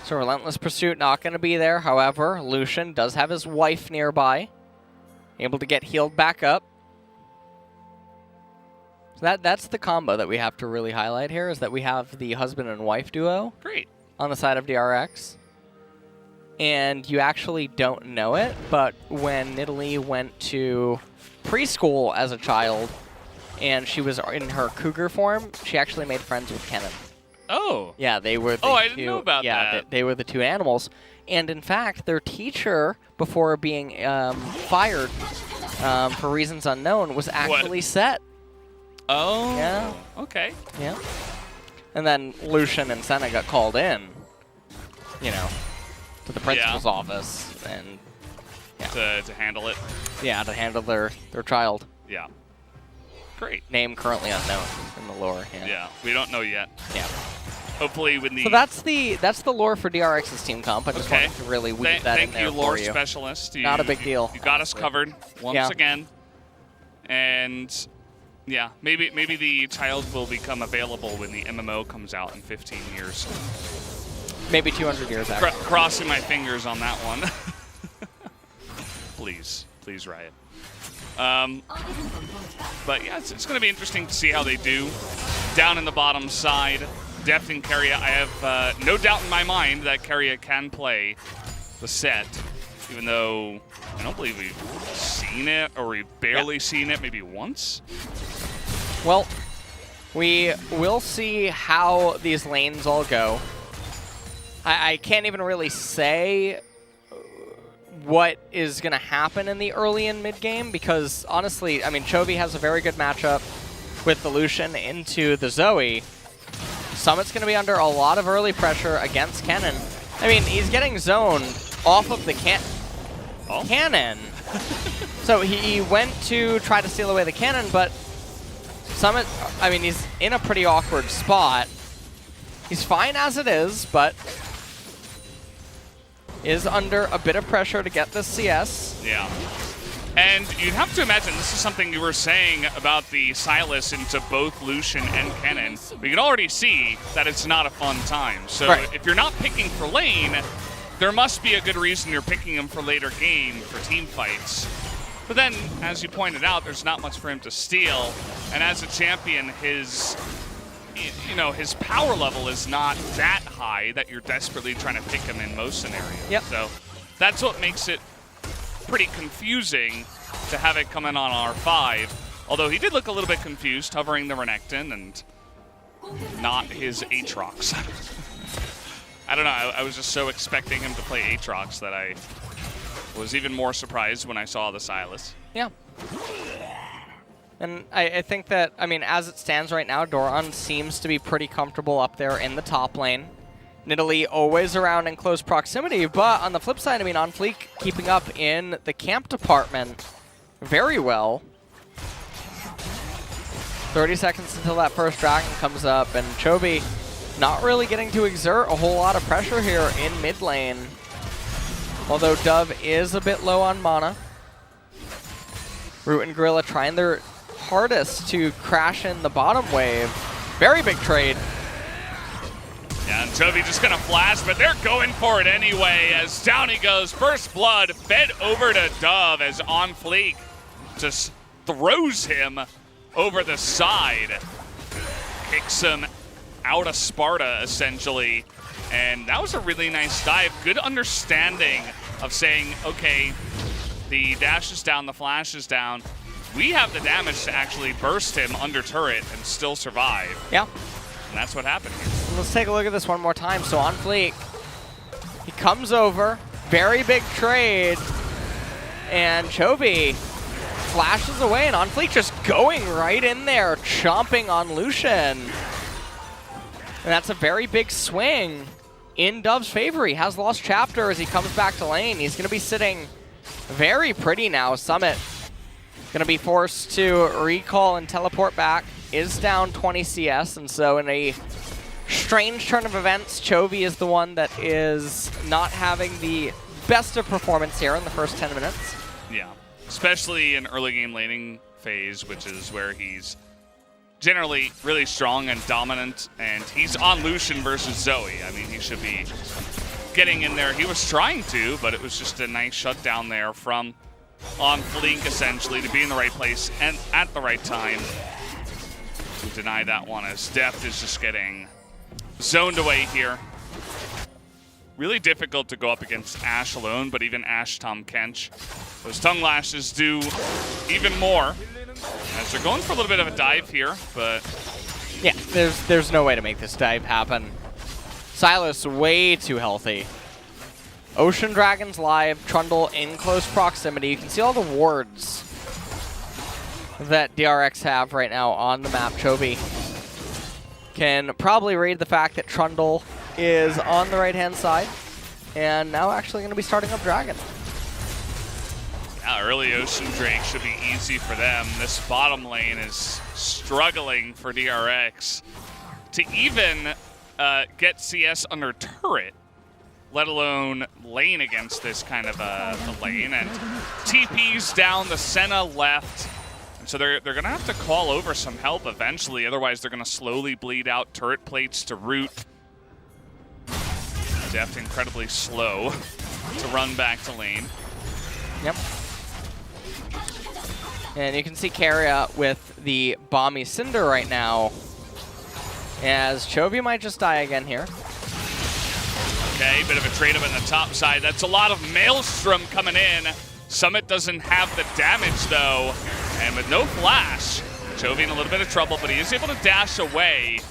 So Relentless Pursuit not going to be there. However, Lucian does have his wife nearby, able to get healed back up. So That's the combo that we have to really highlight here, is that we have the husband and wife duo. Great. On the side of DRX. And you actually don't know it, but when Nidalee went to preschool as a child, and she was in her cougar form, she actually made friends with Kennen. Oh. Yeah, they were the I didn't know about that. Yeah, they were the two animals. And in fact, their teacher, before being fired for reasons unknown, was actually Set. Oh. Yeah. Okay. Yeah. And then Lucian and Senna got called in, you know, to the principal's office and to handle it. Yeah, to handle their child. Yeah. Great. Name currently unknown in the lore. Yeah, we don't know yet. Yeah. Hopefully when the... So that's the lore for DRX's team comp. I just wanted to really weave that in there Thank you, lore specialist. Not a big deal. You got us covered once again. And yeah, maybe the child will become available when the MMO comes out in 15 years. Maybe 200 years after. Crossing my fingers on that one. Please, Riot. But yeah, it's going to be interesting to see how they do. Down in the bottom side, Deft and Keria, I have no doubt in my mind that Keria can play the set, even though I don't believe we've seen it, or we've barely seen it maybe once. Well, we will see how these lanes all go. I can't even really say what is going to happen in the early and mid game, because honestly, I mean, Chovy has a very good matchup with the Lucian into the Zoe. Summit's going to be under a lot of early pressure against Kennen. I mean, he's getting zoned off of the cannon. So he went to try to steal away the cannon, but Summit, I mean, he's in a pretty awkward spot. He's fine as it is, but is under a bit of pressure to get this CS. Yeah. And you'd have to imagine this is something you were saying about the Sylas into both Lucian and Kennen. We can already see that it's not a fun time. So if you're not picking for lane, there must be a good reason you're picking him for later game for team fights. But then, as you pointed out, there's not much for him to steal. And as a champion, his power level is not that high that you're desperately trying to pick him in most scenarios. Yep. So that's what makes it pretty confusing to have it come in on R5. Although he did look a little bit confused, hovering the Renekton and not his Aatrox. I don't know, I was just so expecting him to play Aatrox that I was even more surprised when I saw the Sylas. Yeah. And I think that, I mean, as it stands right now, Doran seems to be pretty comfortable up there in the top lane. Nidalee always around in close proximity, but on the flip side, I mean, On Fleek keeping up in the camp department very well. 30 seconds until that first dragon comes up, and Chovy not really getting to exert a whole lot of pressure here in mid lane. Although Dove is a bit low on mana. Root and Gorilla trying their hardest to crash in the bottom wave. Very big trade. Yeah, and Chovy just gonna flash, but they're going for it anyway as down he goes. First blood fed over to Dove as On Fleek just throws him over the side. Kicks him out of Sparta, essentially. And that was a really nice dive. Good understanding of saying, okay, the dash is down, the flash is down. We have the damage to actually burst him under turret and still survive. Yeah. And that's what happened here. Let's take a look at this one more time. So On Fleek, he comes over, very big trade, and Chovy flashes away, and On Fleek just going right in there, chomping on Lucian. And that's a very big swing in Dove's favor. He has lost chapter as he comes back to lane. He's going to be sitting very pretty now. Summit going to be forced to recall and teleport back. Is down 20 CS, and so in a strange turn of events, Chovy is the one that is not having the best of performance here in the first 10 minutes. Yeah, especially in early game laning phase, which is where he's generally really strong and dominant, and he's on Lucian versus Zoe. I mean, he should be getting in there. He was trying to, but it was just a nice shutdown there from On Fleek, essentially, to be in the right place and at the right time. to deny that one as Deft is just getting zoned away here. Really difficult to go up against Ashe alone, but even Ashe Tom Kench, those tongue lashes do even more. As they're going for a little bit of a dive here, but yeah, there's no way to make this dive happen. Silas way too healthy. Ocean Dragon's live, Trundle in close proximity. You can see all the wards that DRX have right now on the map. Chovy can probably read the fact that Trundle is on the right-hand side, and now actually going to be starting up Dragon. Early Ocean Drake should be easy for them. This bottom lane is struggling for DRX to even get CS under turret, let alone lane against this kind of a lane. And TP's down, the Senna left. And so they're going to have to call over some help eventually. Otherwise, they're going to slowly bleed out turret plates to root. Deft incredibly slow to run back to lane. Yep. And you can see Keria with the Bomby Cinder right now, as Chovy might just die again here. Okay, bit of a trade up in the top side. That's a lot of Maelstrom coming in. Summit doesn't have the damage though, and with no flash, Chovy in a little bit of trouble, but he is able to dash away.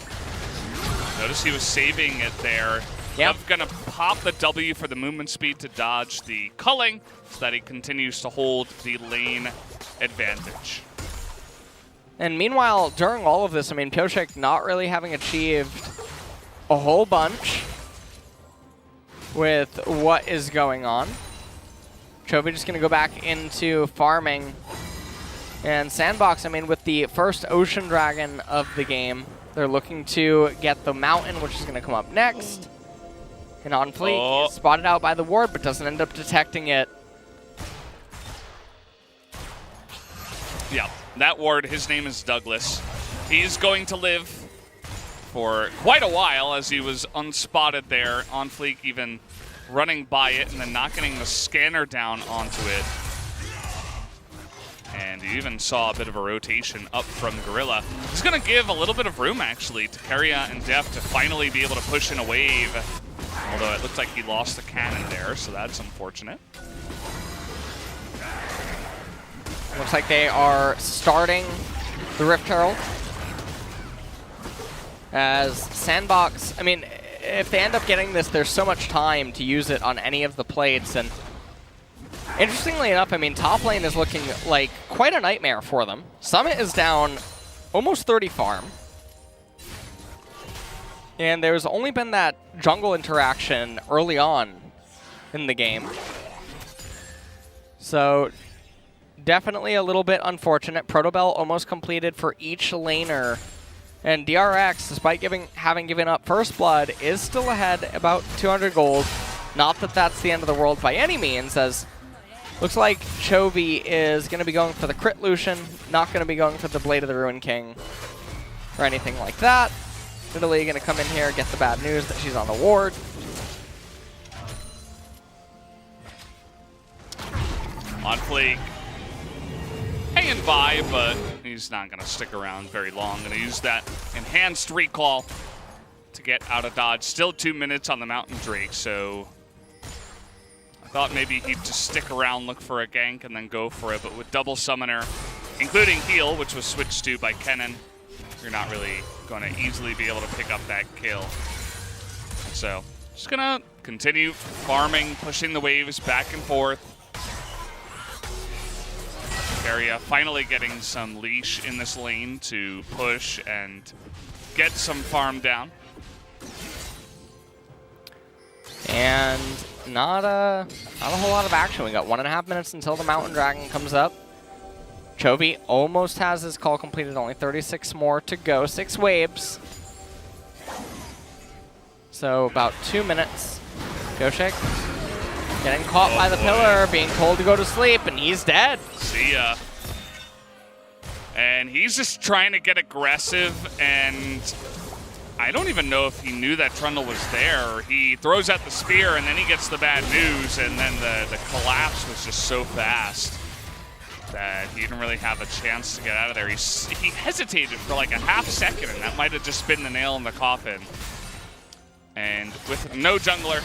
Notice he was saving it there. Yep. Gonna pop the W for the movement speed to dodge the culling, so that he continues to hold the lane advantage. And meanwhile, during all of this, I mean, Piotrek not really having achieved a whole bunch with what is going on. Chovy just going to go back into farming. And Sandbox, I mean, with the first Ocean Dragon of the game, they're looking to get the Mountain, which is going to come up next. And On Fleek is spotted out by the ward, but doesn't end up detecting it. Yeah, that ward, his name is Douglas. He's going to live for quite a while, as he was unspotted there. On Fleek even running by it and then not getting the scanner down onto it. And you even saw a bit of a rotation up from Gorilla. It's going to give a little bit of room, actually, to Keria and Deft to finally be able to push in a wave. Although it looked like he lost the cannon there, so that's unfortunate. Looks like they are starting the Rift Herald. As Sandbox, I mean, if they end up getting this, there's so much time to use it on any of the plates. And interestingly enough, I mean, top lane is looking like quite a nightmare for them. Summit is down almost 30 farm. And there's only been that jungle interaction early on in the game. So definitely a little bit unfortunate. Protobell almost completed for each laner. And DRX, despite having given up First Blood, is still ahead about 200 gold. Not that that's the end of the world by any means, as looks like Chovy is going to be going for the crit Lucian, not going to be going for the Blade of the Ruin King or anything like that. Italy going to come in here, get the bad news that she's on the ward. On Fleek, hanging by, but he's not going to stick around very long. Going to use that enhanced recall to get out of dodge. Still 2 minutes on the Mountain Drake, so I thought maybe he'd just stick around, look for a gank, and then go for it. But with double summoner, including heal, which was switched to by Kennen, you're not really going to easily be able to pick up that kill. So just going to continue farming, pushing the waves back and forth. Keria finally getting some leash in this lane to push and get some farm down. And not a whole lot of action. We got 1.5 minutes until the Mountain Dragon comes up. Chovy almost has his call completed, only 36 more to go, 6 waves. So about 2 minutes. Goshek getting caught by the pillar, being told to go to sleep, and he's dead. See ya. And he's just trying to get aggressive, and I don't even know if he knew that Trundle was there. He throws out the spear, and then he gets the bad news, and then the collapse was just so fast. that he didn't really have a chance to get out of there. He hesitated for like a half second, and that might have just been the nail in the coffin. And with no jungler,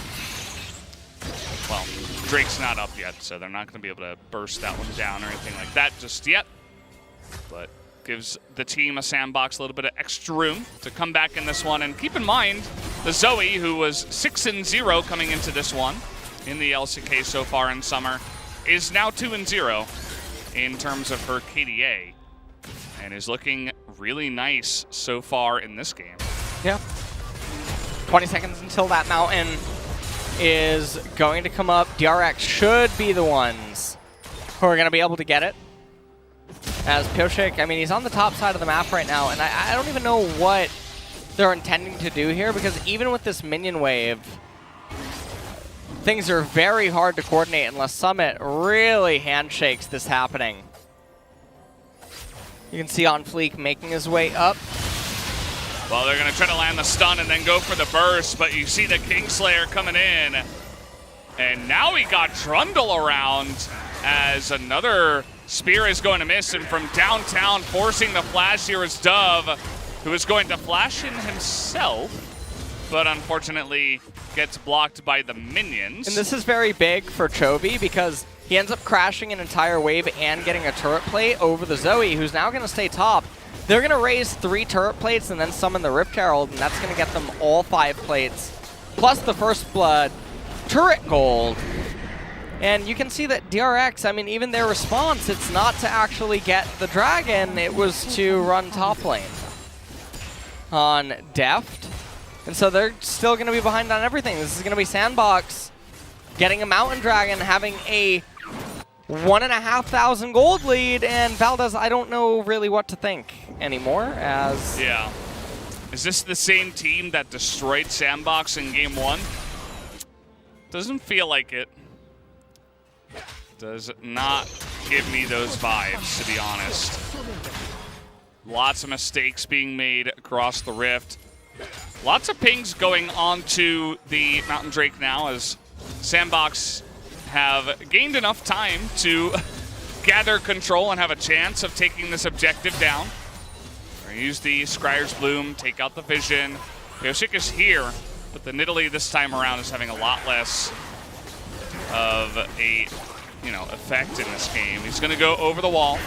well, Drake's not up yet, so they're not going to be able to burst that one down or anything like that just yet. But gives the team a Sandbox a little bit of extra room to come back in this one. And keep in mind, the Zoe, who was 6-0 coming into this one in the LCK so far in summer, is now 2-0 in terms of her KDA, and is looking really nice so far in this game. Yeah. 20 seconds until that mountain is going to come up. DRX should be the ones who are going to be able to get it. As Pioshik, I mean, he's on the top side of the map right now, and I don't even know what they're intending to do here, because even with this minion wave, things are very hard to coordinate unless Summit really handshakes this happening. You can see On Fleek making his way up. Well, they're going to try to land the stun and then go for the burst, but you see the Kingslayer coming in. And now he got Trundle around as another spear is going to miss, and from downtown forcing the flash here is Dove, who is going to flash in himself, but unfortunately gets blocked by the minions. And this is very big for Chovy because he ends up crashing an entire wave and getting a turret plate over the Zoe, who's now going to stay top. They're going to raise 3 turret plates and then summon the Rift Herald, and that's going to get them all 5 plates, plus the First Blood turret gold. And you can see that DRX, I mean, even their response, it's not to actually get the dragon, it was to run top lane on Deft. And so they're still going to be behind on everything. This is going to be Sandbox getting a Mountain Dragon, having a 1,500 gold lead, and Valdez, I don't know really what to think anymore, as... Yeah. Is this the same team that destroyed Sandbox in Game 1? Doesn't feel like it. Does not give me those vibes, to be honest. Lots of mistakes being made across the Rift. Lots of pings going on to the Mountain Drake now, as Sandbox have gained enough time to gather control and have a chance of taking this objective down. We're gonna use the Scryer's Bloom, take out the Vision. Pioshik is here, but the Nidalee this time around is having a lot less of a effect in this game. He's gonna go over the wall.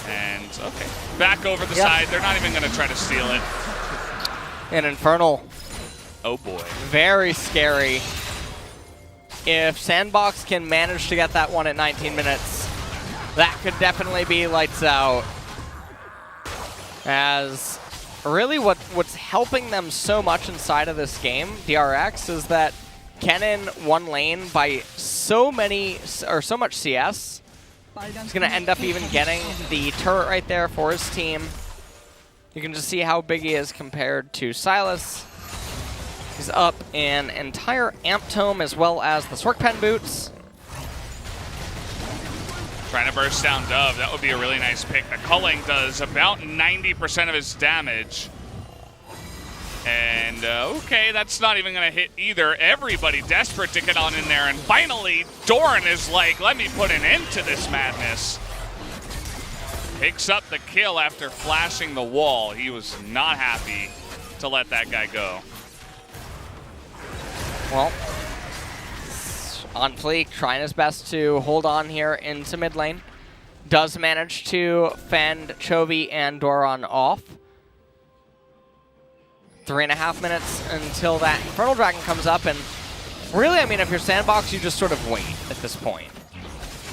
And, okay, back over the side. They're not even gonna try to steal it. An Infernal. Oh boy. Very scary. If Sandbox can manage to get that one at 19 minutes, that could definitely be lights out. As really what's helping them so much inside of this game, DRX, is that Kennen one lane by so much CS. He's going to end up even getting the turret right there for his team. You can just see how big he is compared to Silas. He's up an entire Amp Tome as well as the Sork Pen boots. Trying to burst down Dove. That would be a really nice pick. The culling does about 90% of his damage. And, okay, that's not even going to hit either. Everybody desperate to get on in there. And finally, Doran is like, let me put an end to this madness. Picks up the kill after flashing the wall. He was not happy to let that guy go. Well, On Fleek trying his best to hold on here into mid lane. Does manage to fend Chovy and Doran off. 3.5 minutes until that Infernal Dragon comes up, and really, I mean, if you're Sandbox, you just sort of wait at this point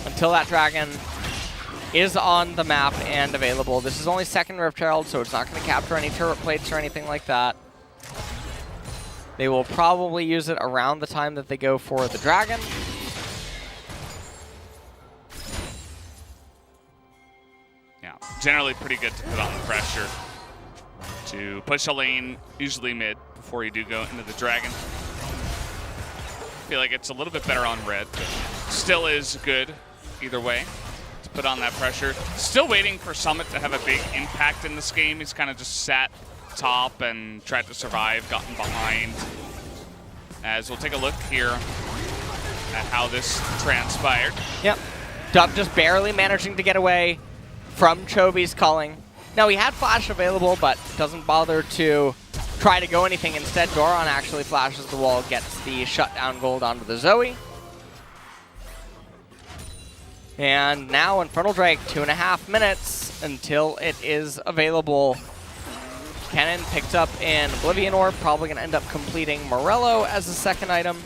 until that dragon is on the map and available. This is only second Rift Herald, so it's not going to capture any turret plates or anything like that. They will probably use it around the time that they go for the dragon. Yeah, generally pretty good to put on the pressure. To push a lane, usually mid, before you do go into the dragon. I feel like it's a little bit better on red, but still is good either way to put on that pressure. Still waiting for Summit to have a big impact in this game. He's kind of just sat top and tried to survive, gotten behind. As we'll take a look here at how this transpired. Yep. Dub just barely managing to get away from Chovy's culling. Now, he had Flash available, but doesn't bother to try to go anything. Instead, Doron actually flashes the wall, gets the shutdown gold onto the Zoe. And now Infernal Drake, 2.5 minutes until it is available. Kennen picked up an Oblivion Orb, probably going to end up completing Morello as a second item.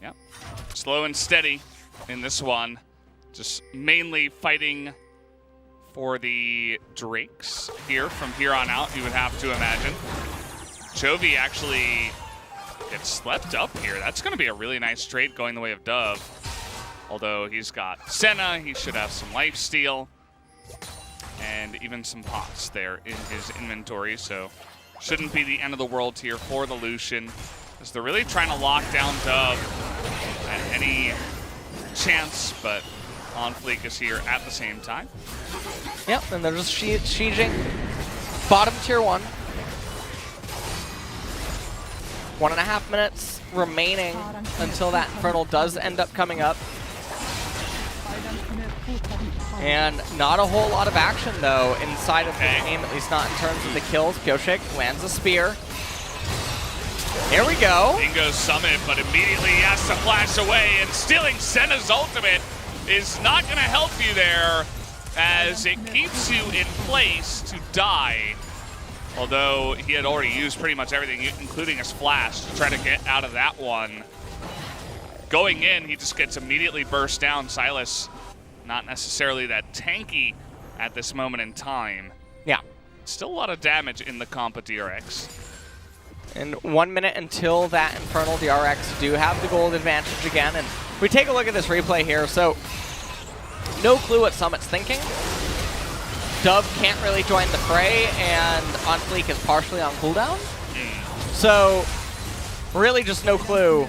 Yep. Slow and steady in this one. Just mainly fighting for the Drakes here from here on out, you would have to imagine. Chovy actually gets swept up here. That's going to be a really nice trade going the way of Dove. Although he's got Senna, he should have some lifesteal. And even some pots there in his inventory, so shouldn't be the end of the world here for the Lucian, as they're really trying to lock down Dove at any chance, but On Fleek is here at the same time. Yep, and they're just sieging bottom tier 1. 1.5 minutes remaining until that Infernal does end up coming up. And not a whole lot of action, though, inside of the game, at least not in terms of the kills. Pioshik lands a spear. Here we go. Bingo's summit, but immediately he has to flash away, and stealing Senna's ultimate is not going to help you there, as it keeps you in place to die. Although he had already used pretty much everything, including his flash, to try to get out of that one. Going in, he just gets immediately burst down. Silas, not necessarily that tanky at this moment in time. Yeah. Still a lot of damage in the comp of DRX. And 1 minute until that Infernal. DRX do have the gold advantage again. And we take a look at this replay here. So, no clue what Summit's thinking. Dove can't really join the fray, and On Fleek is partially on cooldown. So, really just no clue.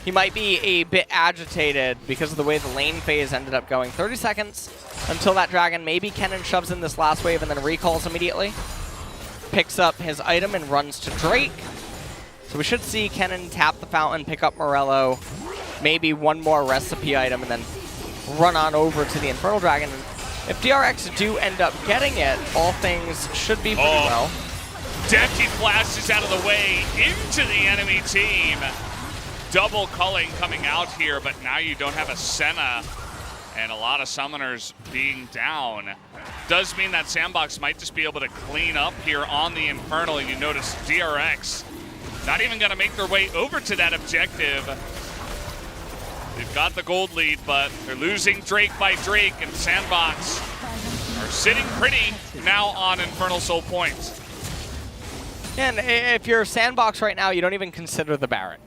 He might be a bit agitated because of the way the lane phase ended up going. 30 seconds until that dragon. Maybe Kennen shoves in this last wave and then recalls immediately. Picks up his item and runs to Drake. So we should see Kennen tap the fountain, pick up Morello, maybe one more recipe item, and then run on over to the Infernal Dragon. And if DRX do end up getting it, all things should be pretty well. Defty flashes out of the way into the enemy team. Double culling coming out here, but now you don't have a Senna and a lot of summoners being down. Does mean that Sandbox might just be able to clean up here on the Infernal. You notice DRX not even going to make their way over to that objective. They've got the gold lead, but they're losing Drake by Drake, and Sandbox are sitting pretty now on Infernal Soul points. And if you're Sandbox right now, you don't even consider the Baron.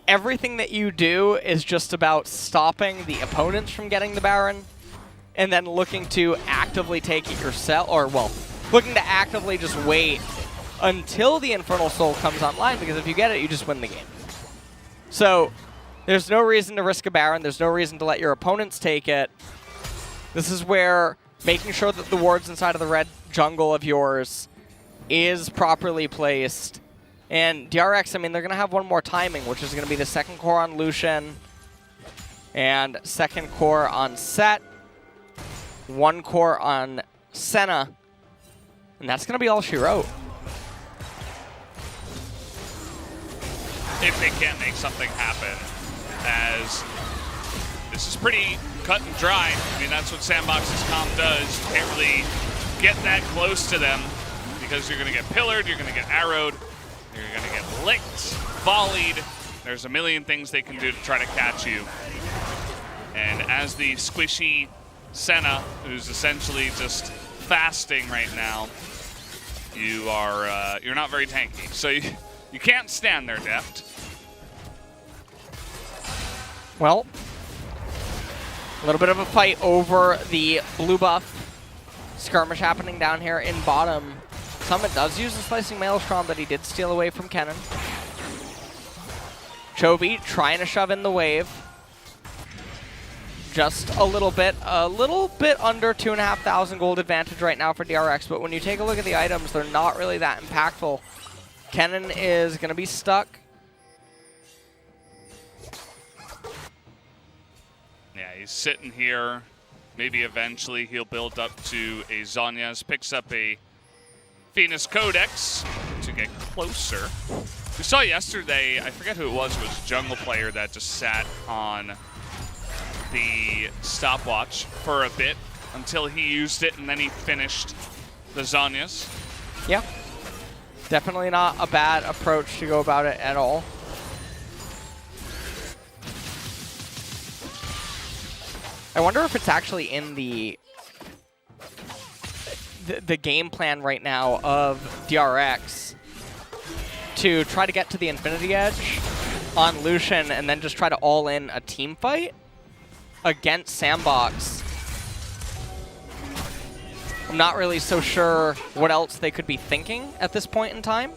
Everything that you do is just about stopping the opponents from getting the Baron, and then looking to actively take it yourself, or, well, looking to actively just wait until the Infernal Soul comes online, because if you get it, you just win the game. So, there's no reason to risk a Baron. There's no reason to let your opponents take it. This is where making sure that the wards inside of the red jungle of yours is properly placed. And DRX, I mean, they're going to have one more timing, which is going to be the second core on Lucian and second core on Set, one core on Senna, and that's going to be all she wrote. If they can't make something happen, as this is pretty cut and dry. I mean, that's what Sandbox's comp does. You can't really get that close to them because you're going to get pillared, you're going to get arrowed, you're going to get licked, volleyed. There's a million things they can do to try to catch you. And as the squishy Senna, who's essentially just fasting right now, you are you're not very tanky. So you can't stand there, Deft. Well, a little bit of a fight over the blue buff. Skirmish happening down here in bottom. Summit does use the Slicing Maelstrom that he did steal away from Kennen. Chovy trying to shove in the wave. Just a little bit under 2,500 gold advantage right now for DRX, but when you take a look at the items, they're not really that impactful. Kennen is going to be stuck. Yeah, he's sitting here. Maybe eventually he'll build up to a Zhonya's. Picks up a Venus Codex to get closer. We saw yesterday, I forget who it was jungle player that just sat on the stopwatch for a bit until he used it and then he finished the Zhonya's. Yeah. Definitely not a bad approach to go about it at all. I wonder if it's actually in the game plan right now of DRX to try to get to the Infinity Edge on Lucian and then just try to all in a team fight against Sandbox. I'm not really so sure what else they could be thinking at this point in time.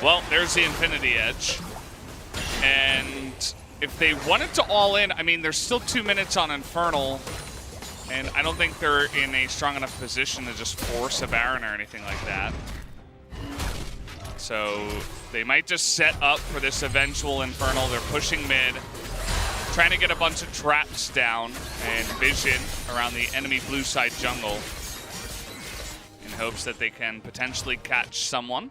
Well, there's the Infinity Edge. And if they wanted to all in, I mean, there's still 2 minutes on Infernal. And I don't think they're in a strong enough position to just force a Baron or anything like that. So they might just set up for this eventual Infernal. They're pushing mid, trying to get a bunch of traps down and vision around the enemy blue side jungle in hopes that they can potentially catch someone.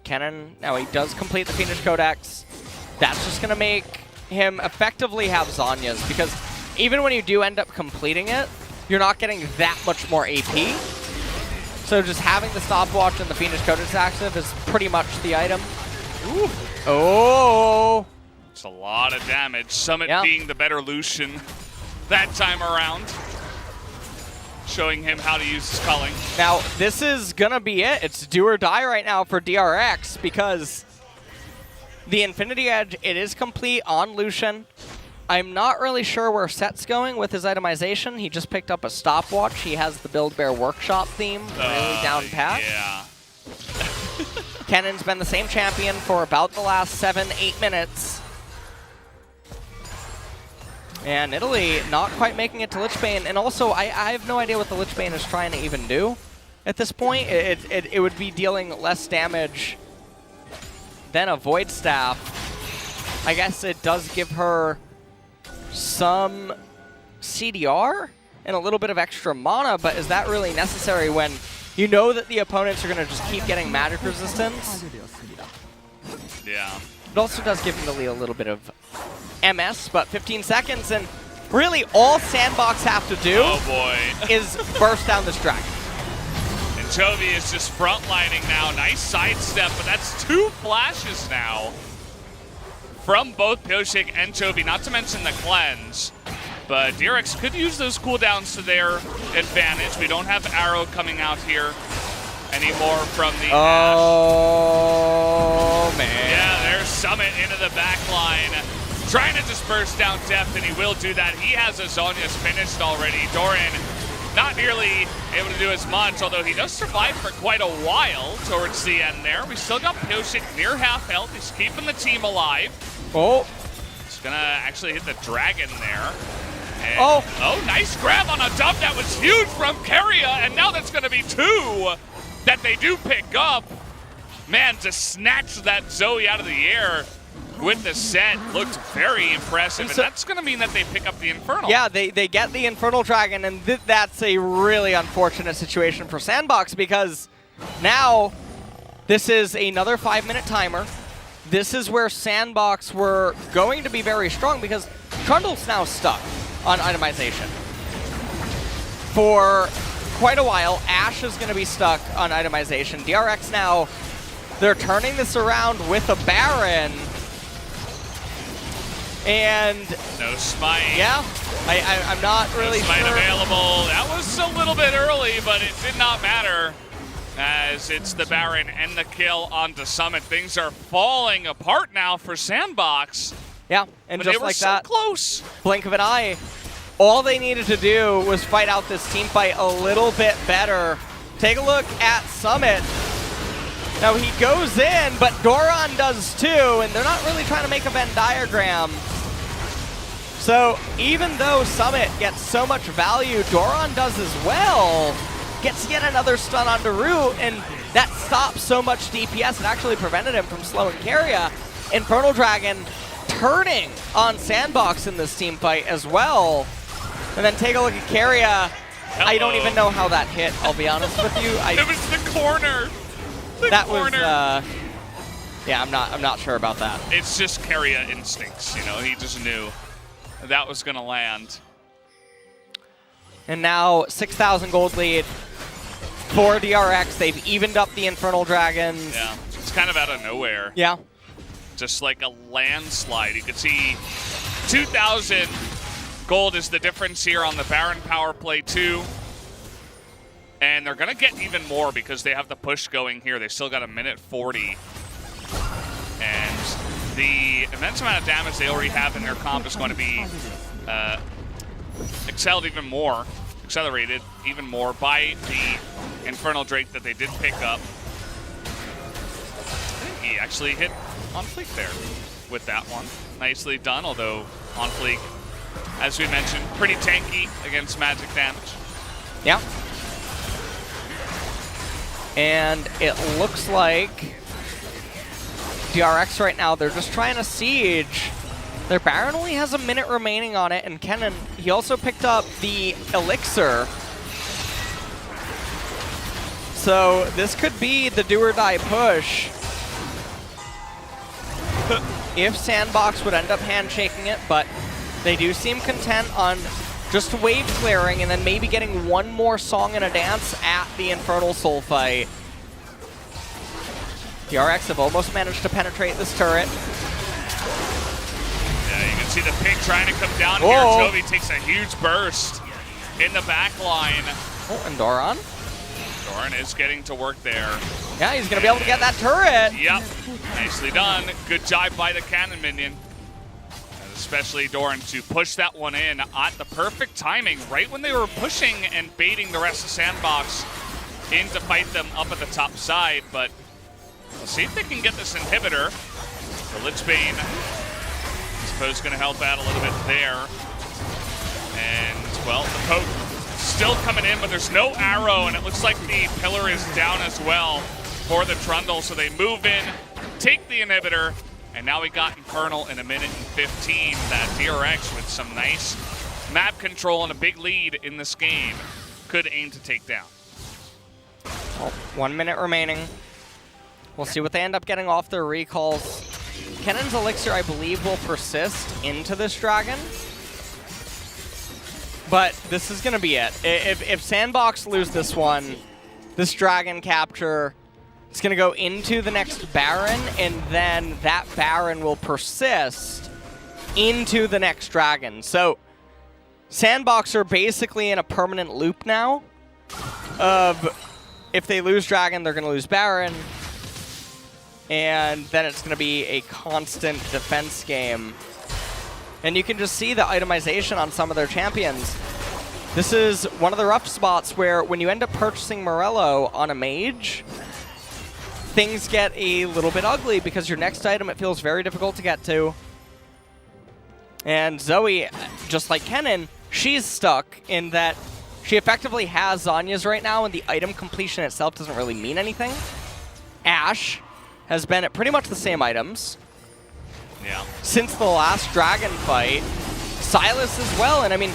Kennen, now he does complete the Phoenix Codex. That's just going to make him effectively have Zhonya's, because even when you do end up completing it, you're not getting that much more AP. So just having the stopwatch and the Phoenix Codex active is pretty much the item. Ooh. Oh! It's a lot of damage. Summit being the better Lucian that time around. Showing him how to use his culling. Now, this is going to be it. It's do or die right now for DRX, because the Infinity Edge, it is complete on Lucian. I'm not really sure where Set's going with his itemization. He just picked up a stopwatch. He has the Build Bear Workshop theme really down pat. Yeah. Kennen's been the same champion for about the last 7-8 minutes. And Italy not quite making it to Lichbane. And also, I have no idea what the Lichbane is trying to even do at this point. It would be dealing less damage than a Void Staff. I guess it does give her some CDR and a little bit of extra mana, but is that really necessary when you know that the opponents are going to just keep getting magic resistance? Yeah. It also does give Italy a little bit of MS, but 15 seconds, and really all Sandbox have to do is burst down this dragon. And Chovy is just frontlining now. Nice sidestep, but that's 2 flashes now from both Pioshik and Chovy, not to mention the cleanse. But DRX could use those cooldowns to their advantage. We don't have Arrow coming out here anymore from the Ash. Man. Yeah, there's Summit into the back line. Trying to just burst down depth, and he will do that. He has his Zhonya's finished already. Doran not nearly able to do as much, although he does survive for quite a while towards the end there. We still got Pioshik near half health. He's keeping the team alive. Oh. He's going to actually hit the dragon there. And oh, nice grab on a dump. That was huge from Keria, and now that's going to be 2 that they do pick up. Man, to snatch that Zoe out of the air with the set looked very impressive, and that's going to mean that they pick up the Infernal. Yeah, they get the Infernal Dragon, and that's a really unfortunate situation for Sandbox, because now this is another 5-minute timer. This is where Sandbox were going to be very strong, because Trundle's now stuck on itemization for quite a while. Ashe is going to be stuck on itemization. DRX now, they're turning this around with a Baron. And no smite. Yeah, I'm not really no smite sure. Available. That was a little bit early, but it did not matter, as it's the Baron and the kill onto Summit. Things are falling apart now for Sandbox. Yeah, and but just they were like so that, close. Blink of an eye. All they needed to do was fight out this team fight a little bit better. Take a look at Summit. Now he goes in, but Doran does too, and they're not really trying to make a Venn diagram. So even though Summit gets so much value, Doran does as well. Gets yet another stun onto Root, and that stopped so much DPS. It actually prevented him from slowing Keria. Infernal Dragon turning on Sandbox in this team fight as well. And then take a look at Keria. I don't even know how that hit, I'll be honest with you. It was the corner. That was, yeah, I'm not sure about that. It's just Keria instincts, you know, he just knew that was gonna land. And now 6,000 gold lead for DRX. They've evened up the Infernal Dragons. Yeah, it's kind of out of nowhere. Yeah. Just like a landslide. You can see 2,000 gold is the difference here on the Baron power play too. And they're gonna get even more because they have the push going here. They still got a minute 40. And the immense amount of damage they already have in their comp is going to be accelerated even more by the Infernal Drake that they did pick up. I think he actually hit on fleek there with that one. Nicely done, although on fleek, as we mentioned, pretty tanky against magic damage. Yeah. And it looks like DRX right now, they're just trying to siege. Their Baron only has a minute remaining on it, and Kennen, he also picked up the Elixir. So this could be the do or die push. If Sandbox would end up handshaking it, but they do seem content on just wave clearing and then maybe getting one more song and a dance at the Infernal Soul fight. DRX have almost managed to penetrate this turret. Yeah, you can see the pig trying to come down here. Toby takes a huge burst in the back line. Oh, and Doran? Doran is getting to work there. Yeah, he's going to be able to get that turret. Yep, nicely done. Good job by the cannon minion. And especially Doran to push that one in at the perfect timing, right when they were pushing and baiting the rest of Sandbox in to fight them up at the top side. But we'll see if they can get this inhibitor. The Lichbane, I suppose, going to help out a little bit there. And, well, the poke still coming in, but there's no arrow, and it looks like the pillar is down as well for the Trundle. So they move in, take the inhibitor, and now we got Infernal in a minute and 15. That DRX with some nice map control and a big lead in this game could aim to take down. Well, 1 minute remaining. We'll see what they end up getting off their recalls. Kennen's Elixir, I believe, will persist into this dragon. But this is going to be it. If Sandbox lose this one, this dragon capture, it's going to go into the next Baron, and then that Baron will persist into the next dragon. So Sandbox are basically in a permanent loop now of if they lose dragon, they're going to lose Baron. And then it's going to be a constant defense game. And you can just see the itemization on some of their champions. This is one of the rough spots where when you end up purchasing Morello on a mage, things get a little bit ugly because your next item, it feels very difficult to get to. And Zoe, just like Kennen, she's stuck in that she effectively has Zhonya's right now, and the item completion itself doesn't really mean anything. Ashe has been at pretty much the same items. Yeah. Since the last dragon fight. Silas as well, and I mean,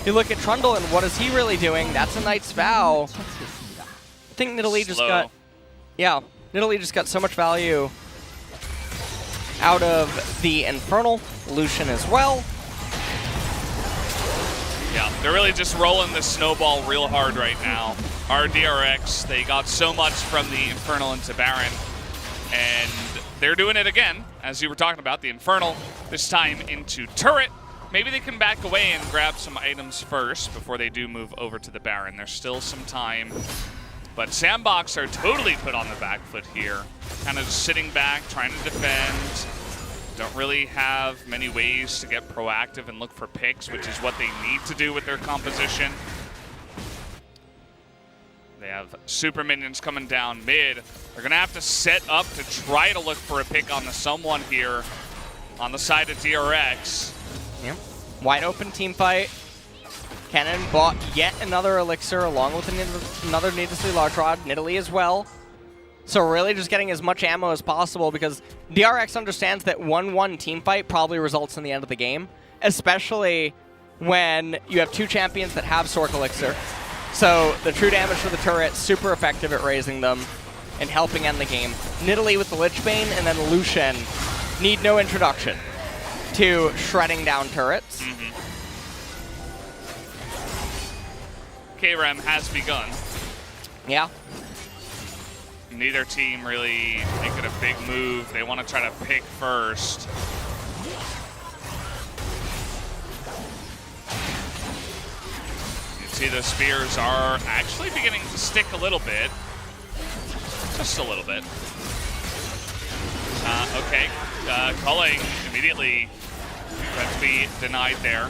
you look at Trundle and what is he really doing? That's a Knight's Vow. I think Nidalee just got, yeah, Nidalee just got so much value out of the Infernal, Lucian as well. Yeah, they're really just rolling the snowball real hard right now. Our DRX, they got so much from the Infernal into Baron, and they're doing it again, as you were talking about, the Infernal, this time into Turret. Maybe they can back away and grab some items first before they do move over to the Baron. There's still some time. But Sandbox are totally put on the back foot here. Kind of just sitting back, trying to defend. Don't really have many ways to get proactive and look for picks, which is what they need to do with their composition. They have super minions coming down mid. They're going to have to set up to try to look for a pick on the someone here on the side of DRX. Yep. Wide open team fight. Kennen bought yet another Elixir along with another needlessly large rod. Nidalee as well. So really just getting as much ammo as possible, because DRX understands that 1-1 team fight probably results in the end of the game, especially when you have two champions that have Sork Elixir. So the true damage for the turret, super effective at raising them and helping end the game. Nidalee with the Lich Bane, and then Lucian need no introduction to shredding down turrets. KRM has begun. Yeah. Neither team really making a big move. They want to try to pick first. You see the spears are actually beginning to stick a little bit. Just a little bit. Okay, culling immediately. That's be denied there.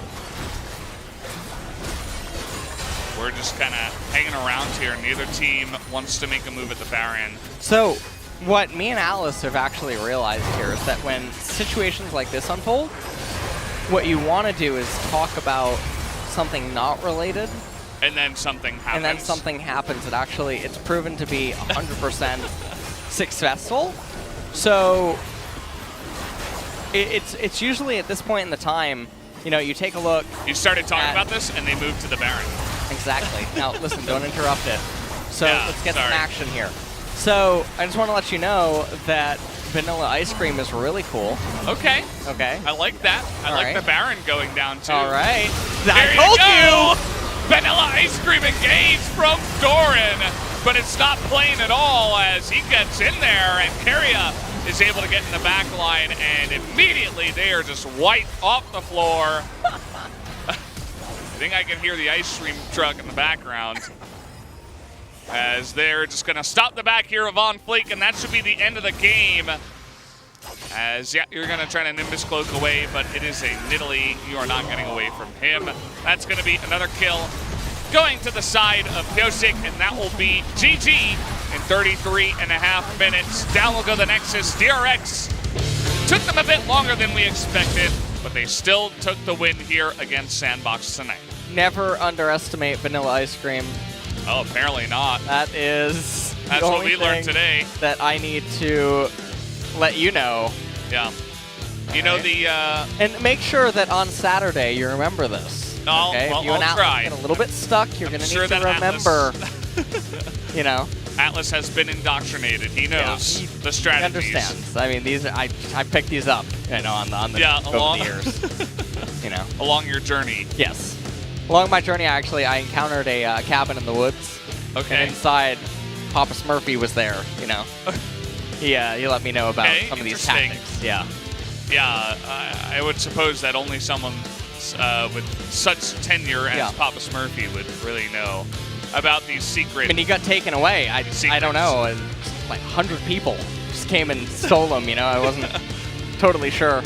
We're just kind of hanging around here. Neither team wants to make a move at the Baron. So what me and Alice have actually realized here is that when situations like this unfold, what you want to do is talk about something not related. And then something happens. And then something happens that actually it's proven to be 100% successful. So it's usually at this point in the time, you know, you take a look. You started talking about this and they moved to the Baron. Exactly. Now, listen, don't interrupt it. So Yeah, let's get sorry. some action here. So I just want to let you know that vanilla ice cream is really cool. Okay. Okay. I like that. I All like right. the Baron going down too. All right. There I told you! Vanilla ice cream engaged from Doran, but it's not playing at all as he gets in there and Keria is able to get in the back line and immediately they are just wiped off the floor. I think I can hear the ice cream truck in the background as they're just going to stop the back here of Von Fleek, and that should be the end of the game. As, yeah, you're going to try to Nimbus Cloak away, but it is a Nidalee. You are not getting away from him. That's going to be another kill going to the side of Pyosik, and that will be GG in 33.5 minutes. Down will go the Nexus. DRX took them a bit longer than we expected, but they still took the win here against Sandbox tonight. Never underestimate vanilla ice cream. Oh, apparently not. That is That's the what only we learned thing today. that I need to let you know. Yeah. You know the... And make sure that on Saturday you remember this. Okay? Well, if you and I'll Atlas try. get a little bit stuck, you're going to sure need to that remember, you know. Atlas has been indoctrinated. He knows the He strategies. understands. I mean, these I picked these up, you know, on the over the years. You know. Along your journey. Yes. Along my journey, I encountered a cabin in the woods. Okay. And inside, Papa Smurfy was there. You know. He let me know about some of these interesting. tactics. Yeah. Yeah, I would suppose that only someone with such tenure as Papa Smurfy would really know about these secret. When he got taken away, I don't know, like 100 people just came and stole him. You know, I wasn't totally sure.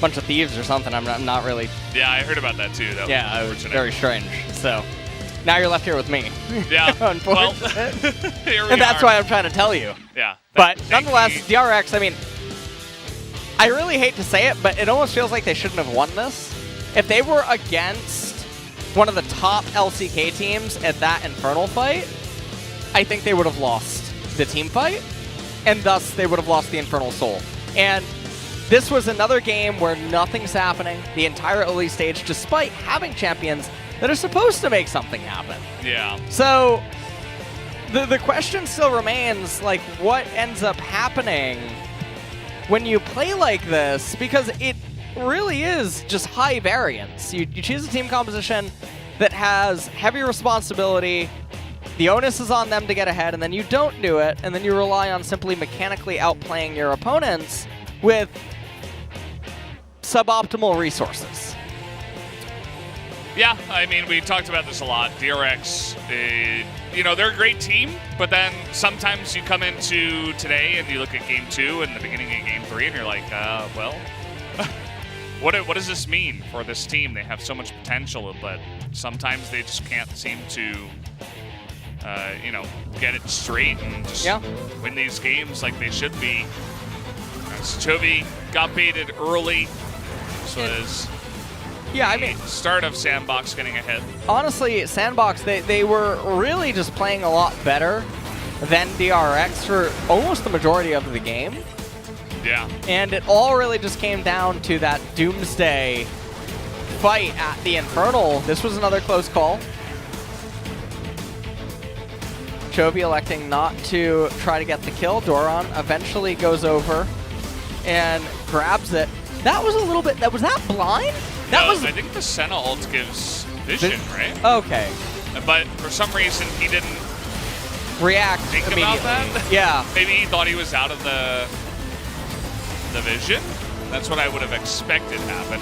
Bunch of thieves or something. I'm not really. Yeah, I heard about that too. That Yeah, was it was very strange. So now you're left here with me. Yeah. Well, here we and that's why I'm trying to tell you. Yeah. But nonetheless, DRX. I mean, I really hate to say it, but it almost feels like they shouldn't have won this. If they were against one of the top LCK teams at that Infernal fight, I think they would have lost the team fight, and thus they would have lost the Infernal Soul. And this was another game where nothing's happening the entire early stage, despite having champions that are supposed to make something happen. Yeah. So the question still remains, like, what ends up happening when you play like this? Because it really is just high variance. You choose a team composition that has heavy responsibility, the onus is on them to get ahead, and then you don't do it, and then you rely on simply mechanically outplaying your opponents with suboptimal resources. Yeah, I mean, we talked about this a lot. DRX, you know, they're a great team, but then sometimes you come into today and you look at Game 2 and the beginning of Game 3 and you're like, well, what does this mean for this team? They have so much potential, but sometimes they just can't seem to, you know, get it straight and just win these games like they should be. Chovy got baited early. This was... Yeah, I mean, start of Sandbox getting ahead. Honestly, Sandbox, they were really just playing a lot better then DRX for almost the majority of the game. Yeah. And it all really just came down to that Doomsday fight at the Infernal. This was another close call. Chovy electing not to try to get the kill. Doran eventually goes over and grabs it. That was a little bit, was that blind? That was. I think the Senna ult gives vision, right? Okay. But for some reason he didn't react think immediately. about that. Yeah. Maybe he thought he was out of the vision. That's what I would have expected happen.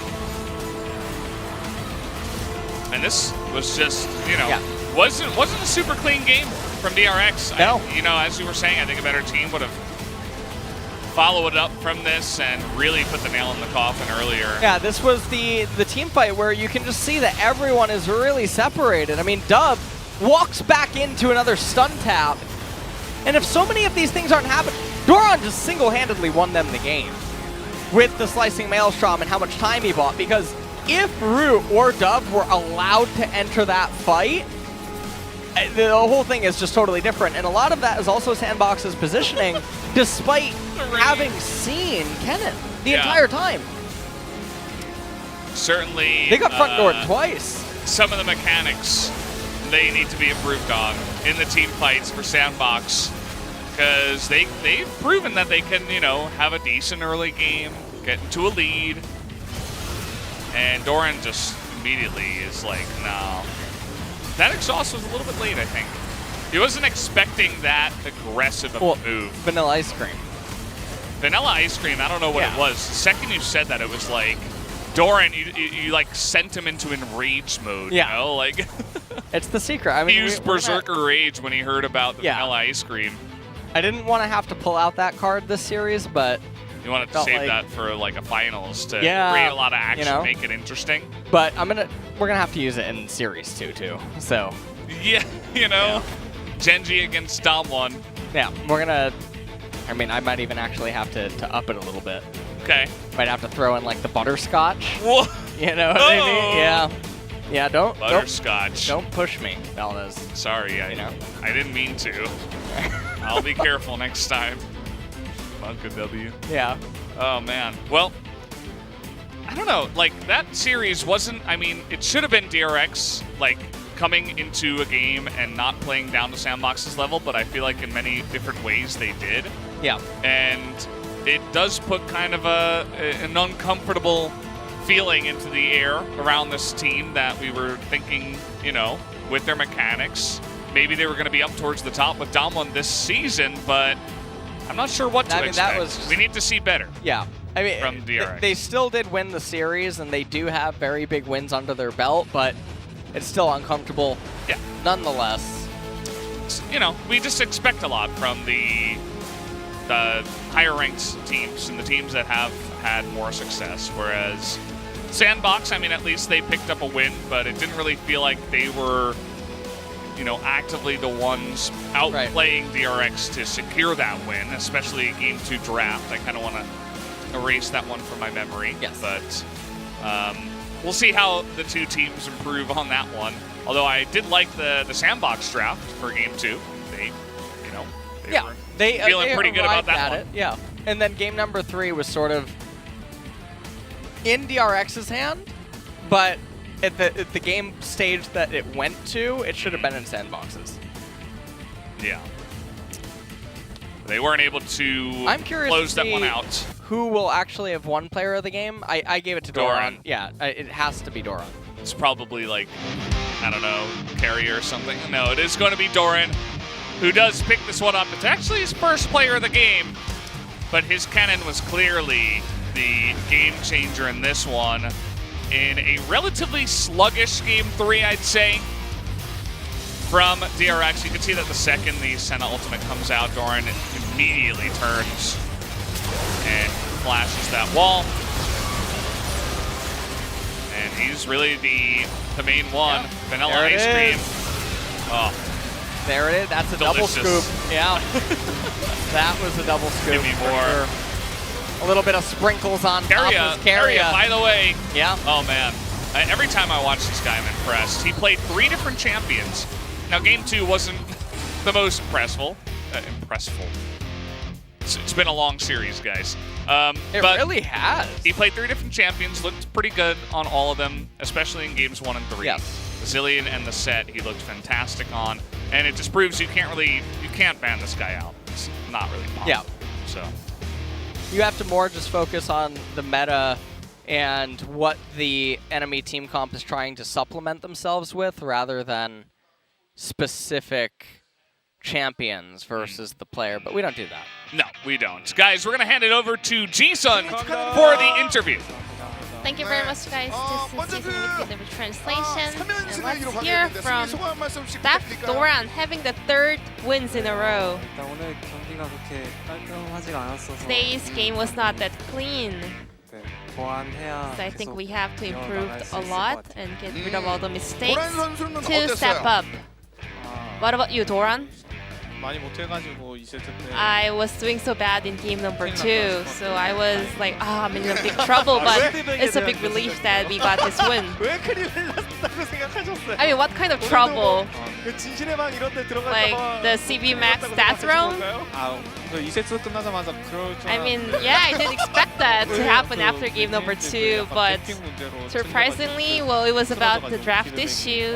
And this was just, you know, wasn't a super clean game from DRX. No. As you were saying, I think a better team would have followed up from this and really put the nail in the coffin earlier. Yeah, this was the team fight where you can just see that everyone is really separated. I mean, Dub walks back into another stun tap, and if so many of these things aren't happening, Doran just single-handedly won them the game with the Slicing Maelstrom and how much time he bought, because if Root or Dub were allowed to enter that fight, the whole thing is just totally different. And a lot of that is also Sandbox's positioning, despite having seen Kennen the entire time. Certainly. They got front door twice. Some of the mechanics they need to be improved on in the team fights for Sandbox, because they've proven that they can, have a decent early game, get into a lead, and Doran just immediately is like, no. That exhaust was a little bit late, I think. He wasn't expecting that aggressive of a move. Vanilla Ice Cream. Vanilla Ice Cream, I don't know what it was. The second you said that, it was like, Doran, you like sent him into enraged mode, you know? Like, it's the secret. I mean, he used Berserker Rage when he heard about the Vanilla Ice Cream. I didn't want to have to pull out that card this series, but you wanted to save that for like a finals to create a lot of action, make it interesting. But we're gonna have to use it in series 2 too. So yeah, Genji against Damwon. Yeah, we're gonna. I mean, I might even actually have to up it a little bit. Okay. Might have to throw in like the butterscotch. Whoa. You know what I mean? Yeah. Yeah. Don't butterscotch. Don't push me, Valdez. Sorry, I didn't mean to. I'll be careful next time. Monka W. Yeah. Oh man. Well, I don't know. Like, that series wasn't. I mean, it should have been DRX like coming into a game and not playing down to Sandbox's level, but I feel like in many different ways they did. Yeah. And it does put kind of an uncomfortable feeling into the air around this team that we were thinking, with their mechanics, maybe they were going to be up towards the top with Damwon this season, but I'm not sure what to expect. We need to see better. Yeah. I mean, from DRX. They still did win the series, and they do have very big wins under their belt, but it's still uncomfortable. Yeah. Nonetheless. We just expect a lot from the higher ranked teams and the teams that have had more success, whereas Sandbox, I mean, at least they picked up a win, but it didn't really feel like they were, actively the ones outplaying DRX to secure that win, especially Game 2 draft. I kind of want to erase that one from my memory. Yes. But we'll see how the two teams improve on that one. Although I did like the Sandbox draft for Game 2. They were feeling pretty good about that one. Yeah. And then game number 3 was sort of in DRX's hand, but at the game stage that it went to, it should have been in Sandbox's. Yeah. They weren't able to I'm curious close to that one out. Who will actually have won player of the game? I gave it to Doran. Yeah, it has to be Doran. It's probably like, I don't know, Carrier or something. No, it is going to be Doran, who does pick this one up. It's actually his first player of the game, but his cannon was clearly the game changer in this one. In a relatively sluggish Game 3, I'd say, from DRX. You can see that the second the Senna ultimate comes out, Doran immediately turns and flashes that wall. And he's really the main one. Yep. Vanilla Ice Cream. Oh. There it is. That's a Delicious. double scoop. Yeah. That was a double scoop. Give me more. Sure. A little bit of sprinkles on Carrier, top of Carrier. by the way. Yeah. Oh, man. Every time I watch this guy, I'm impressed. He played 3 different champions. Now, Game 2 wasn't the most impressive. impressful. It's been a long series, guys. It but really has. he played 3 different champions, looked pretty good on all of them, especially in games 1 and 3. Yes. Zillion and the set, he looked fantastic on, and it just proves you can't ban this guy out. It's not really possible. Yeah. So You have to more just focus on the meta and what the enemy team comp is trying to supplement themselves with, rather than specific champions versus the player. But we don't do that. no, we don't. Guys, we're gonna hand it over to Ji-sun for the interview. Thank you very much, guys. This is Jason with the translation. And let's hear from Daph Doran having the 3rd wins in a row. Today's game was not that clean. So I think we have to improve a lot and get rid of all the mistakes to step up. What about you, Doran? 많이 못해가지고 2세트 때 I was doing so bad in game number 2, so I was like, I'm in a big trouble, but it's a big relief that we got this win. 왜 큰일 났다고 생각하셨어요? I mean, what kind of trouble? 그 진실의 방 이런 데 들어갈까 Like 봐 the CB Max stats round? 아, 그 2세트 끝나자마자 그럴 줄 I mean, yeah, I did expect that to happen after game number 2, but surprisingly, well, it was about the draft issue.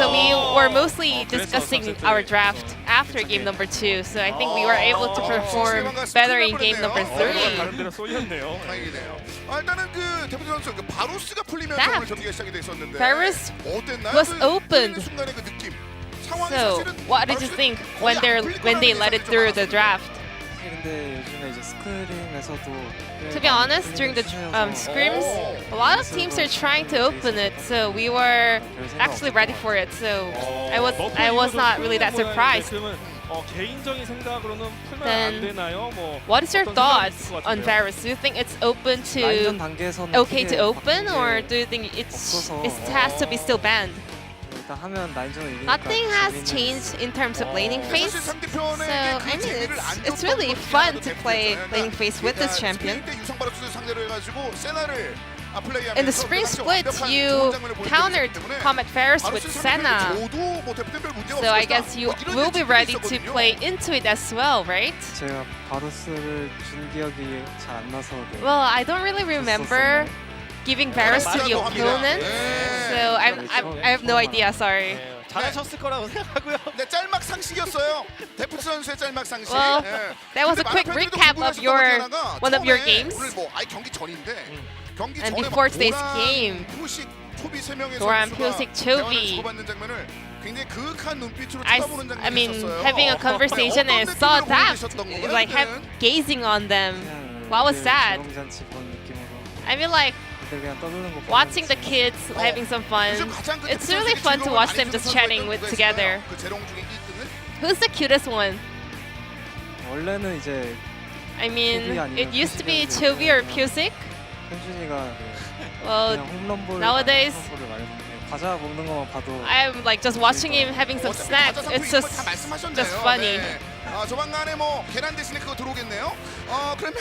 So we were mostly discussing our draft after game number 2, so I think we were able to perform better in game number 3. 다른 데로 쏠렸네요. 다행이네요. 일단은 그 대표 선수 그 바로스가 풀리면서 오늘 경기가 시작이 됐었는데 Varus 어땠나요? was 그 opened. 풀리는 순간의 그 느낌. 상황이 So, 사실은 what did you 바로스는 think 거의 when they let it through the draft? 근데 요즘에 이제 스크림에서도 To be honest, during the scrims, a lot of teams are trying to open it, so we were actually ready for it. So I was not really that surprised. 개인적인 생각으로는 풀면 안 Then, 되나요? 뭐 what is your 어떤 thoughts 생각이 있을 것 on 같은데요? Varus? Do you think it's open 라인전 to 단계에서는 okay to 크게 open, 바뀐 or 게 do you think it 없어서 has to be still banned? 일단 하면 라인전을 이기니까 Nothing has 재밌는 changed in terms of laning phase. 사실 So 상대편에게 그 I mean, 재미를 안 it's 줬던 really 것이 fun 바로 to play 데프트였어요. laning phase with this champion. 스프링 때 유성 바로스를 상대로 해가지고 세나를 플레이하면서 In the spring split, you countered Comet Varus with Senna. So I guess you will be ready to play into it as well, right? 제가 바로스를 준 기억이 잘 안 나서 Well, I don't really remember giving Varus to the opponent, so I have no idea. Sorry. 잘하셨을 거라고 생각하고요. 네, 짤막 상식이었어요. 데프트 선수의 짤막 상식. Well, 예. that was a 근데 quick 많은 팬들도 recap of 궁금해하셨던 one of your 처음에 games. 오늘 뭐 아예 경기 전인데 경기 And 전에 before 막 today's 도란, game, 푸식, 초비 세 명의 도란, 선수가 푸식, 대화를 초비. 주고받는 장면을 굉장히 그윽한 눈빛으로 I 쳐다보는 장면이 mean, 있었어요. having a conversation and 어떤 saw 느낌으로 보고 that, 계셨던 건가요, like 그때는? gazing on them. 그냥 What was that? 재롱잔치 본 느낌으로 I mean, like 그들 그냥 떠드는 거 watching the kids having some fun. 요즘 가장 그 It's 데프트 really 선수에게 fun to 즐거움을 watch 많이 them 주는 just 선수가 chatting 있다고 with 했어요. together. 그 재롱 중에 1등은 Who's the cutest one? 원래는 이제 I mean, 초비 아니면 it used to be 푸식이었는데 Chovy or Pusick. 현준이가 Well, 그냥 홈런볼 nowadays, 홈런볼을 많이 했는데 과자 먹는 것만 봐도 I'm like just watching him having some snacks. It's just funny. 네. 조만간에 뭐 계란 대신에 그거 들어오겠네요. 그러면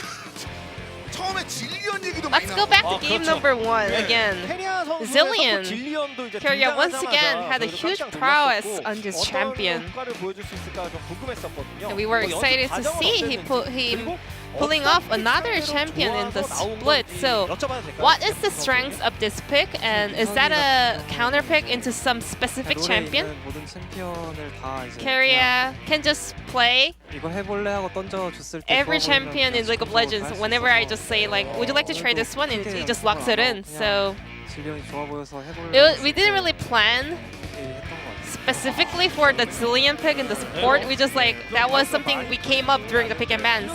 처음에 질리언 얘기도 많이 Let's go back to 아, game 그렇죠. number 1 again. 페리아 선수의 Zillion. 딜리언도 이제 Korea once again had a 등장하자마자 huge 저희도 깜짝 prowess 놀랐었고 on this 어떤 champion. 효과를 보여줄 수 있을까 좀 궁금했었거든요. And we were 뭐 excited 연습 to 과정은 see 어땠는지, him 그리고 pulling 어떤 off another 픽처로 champion in the 좋아서 나온 split. 건지 So, 여쭤봐도 될까요? what is the strength of this pick, and is that a counter pick into some specific 롤에 champion? 있는 모든 챔피언을 다 이제 그냥 Korea can just play 이거 해볼래 하고 던져줬을 때 every 좋아 보이면 champion in 그냥 League of 적극적으로 Legends. 할수 Whenever I 있어서 just say like, would you like to try this one, and he just locks it in. So 질리언이 좋아 보여서 해볼래 we didn't really plan 했던 것 같아요. specifically for the Zillion pick in the support. We just like that was something we came up during the pick and bans.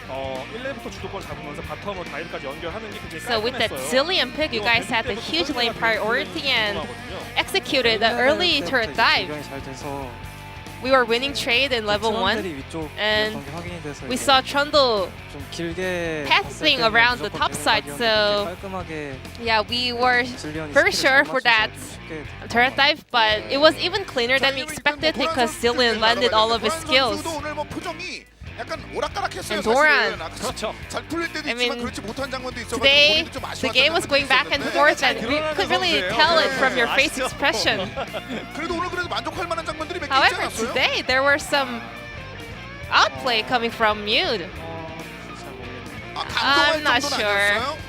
1레부터 주도권 잡으면서 바텀으로 다이브까지 연결하는 게 굉장히 So with that 깔끔했어요. Zillion pick, you guys had the huge lane priority and executed the early turret dive. 질리언이 잘 돼서 We were winning trade in level 1. 트런들이 위쪽 and 게 확인이 돼서 We 이제 saw Trundle 좀 길게 pathing 봤을 때는 around the 무조건 top side, 대응각이었는데 so 깔끔하게 yeah, we were 질리언이 very 스킬을 sure 잘 for that 맞춰서 쉽게 turret dive, but it was even cleaner than we expected because Zillion landed all of his skills. 오늘 뭐 표정이 약간 오락가락했어요. And Doran. 사실은. 아까 그렇죠. 잘 풀릴 때도 I 있지만 mean, 그렇지 못한 장면도 있어가지고 Today, 본인도 좀 the game was going back and 있었는데 forth, and we could really tell it from your face expression. 그래도 오늘 그래도 만족할 만한 장면들이 몇 개 있지 However, 않았어요? today there were some outplay coming from Mute. 잘 모르겠네요. 아, 감동할 I'm not 정도는 sure. 아니었어요?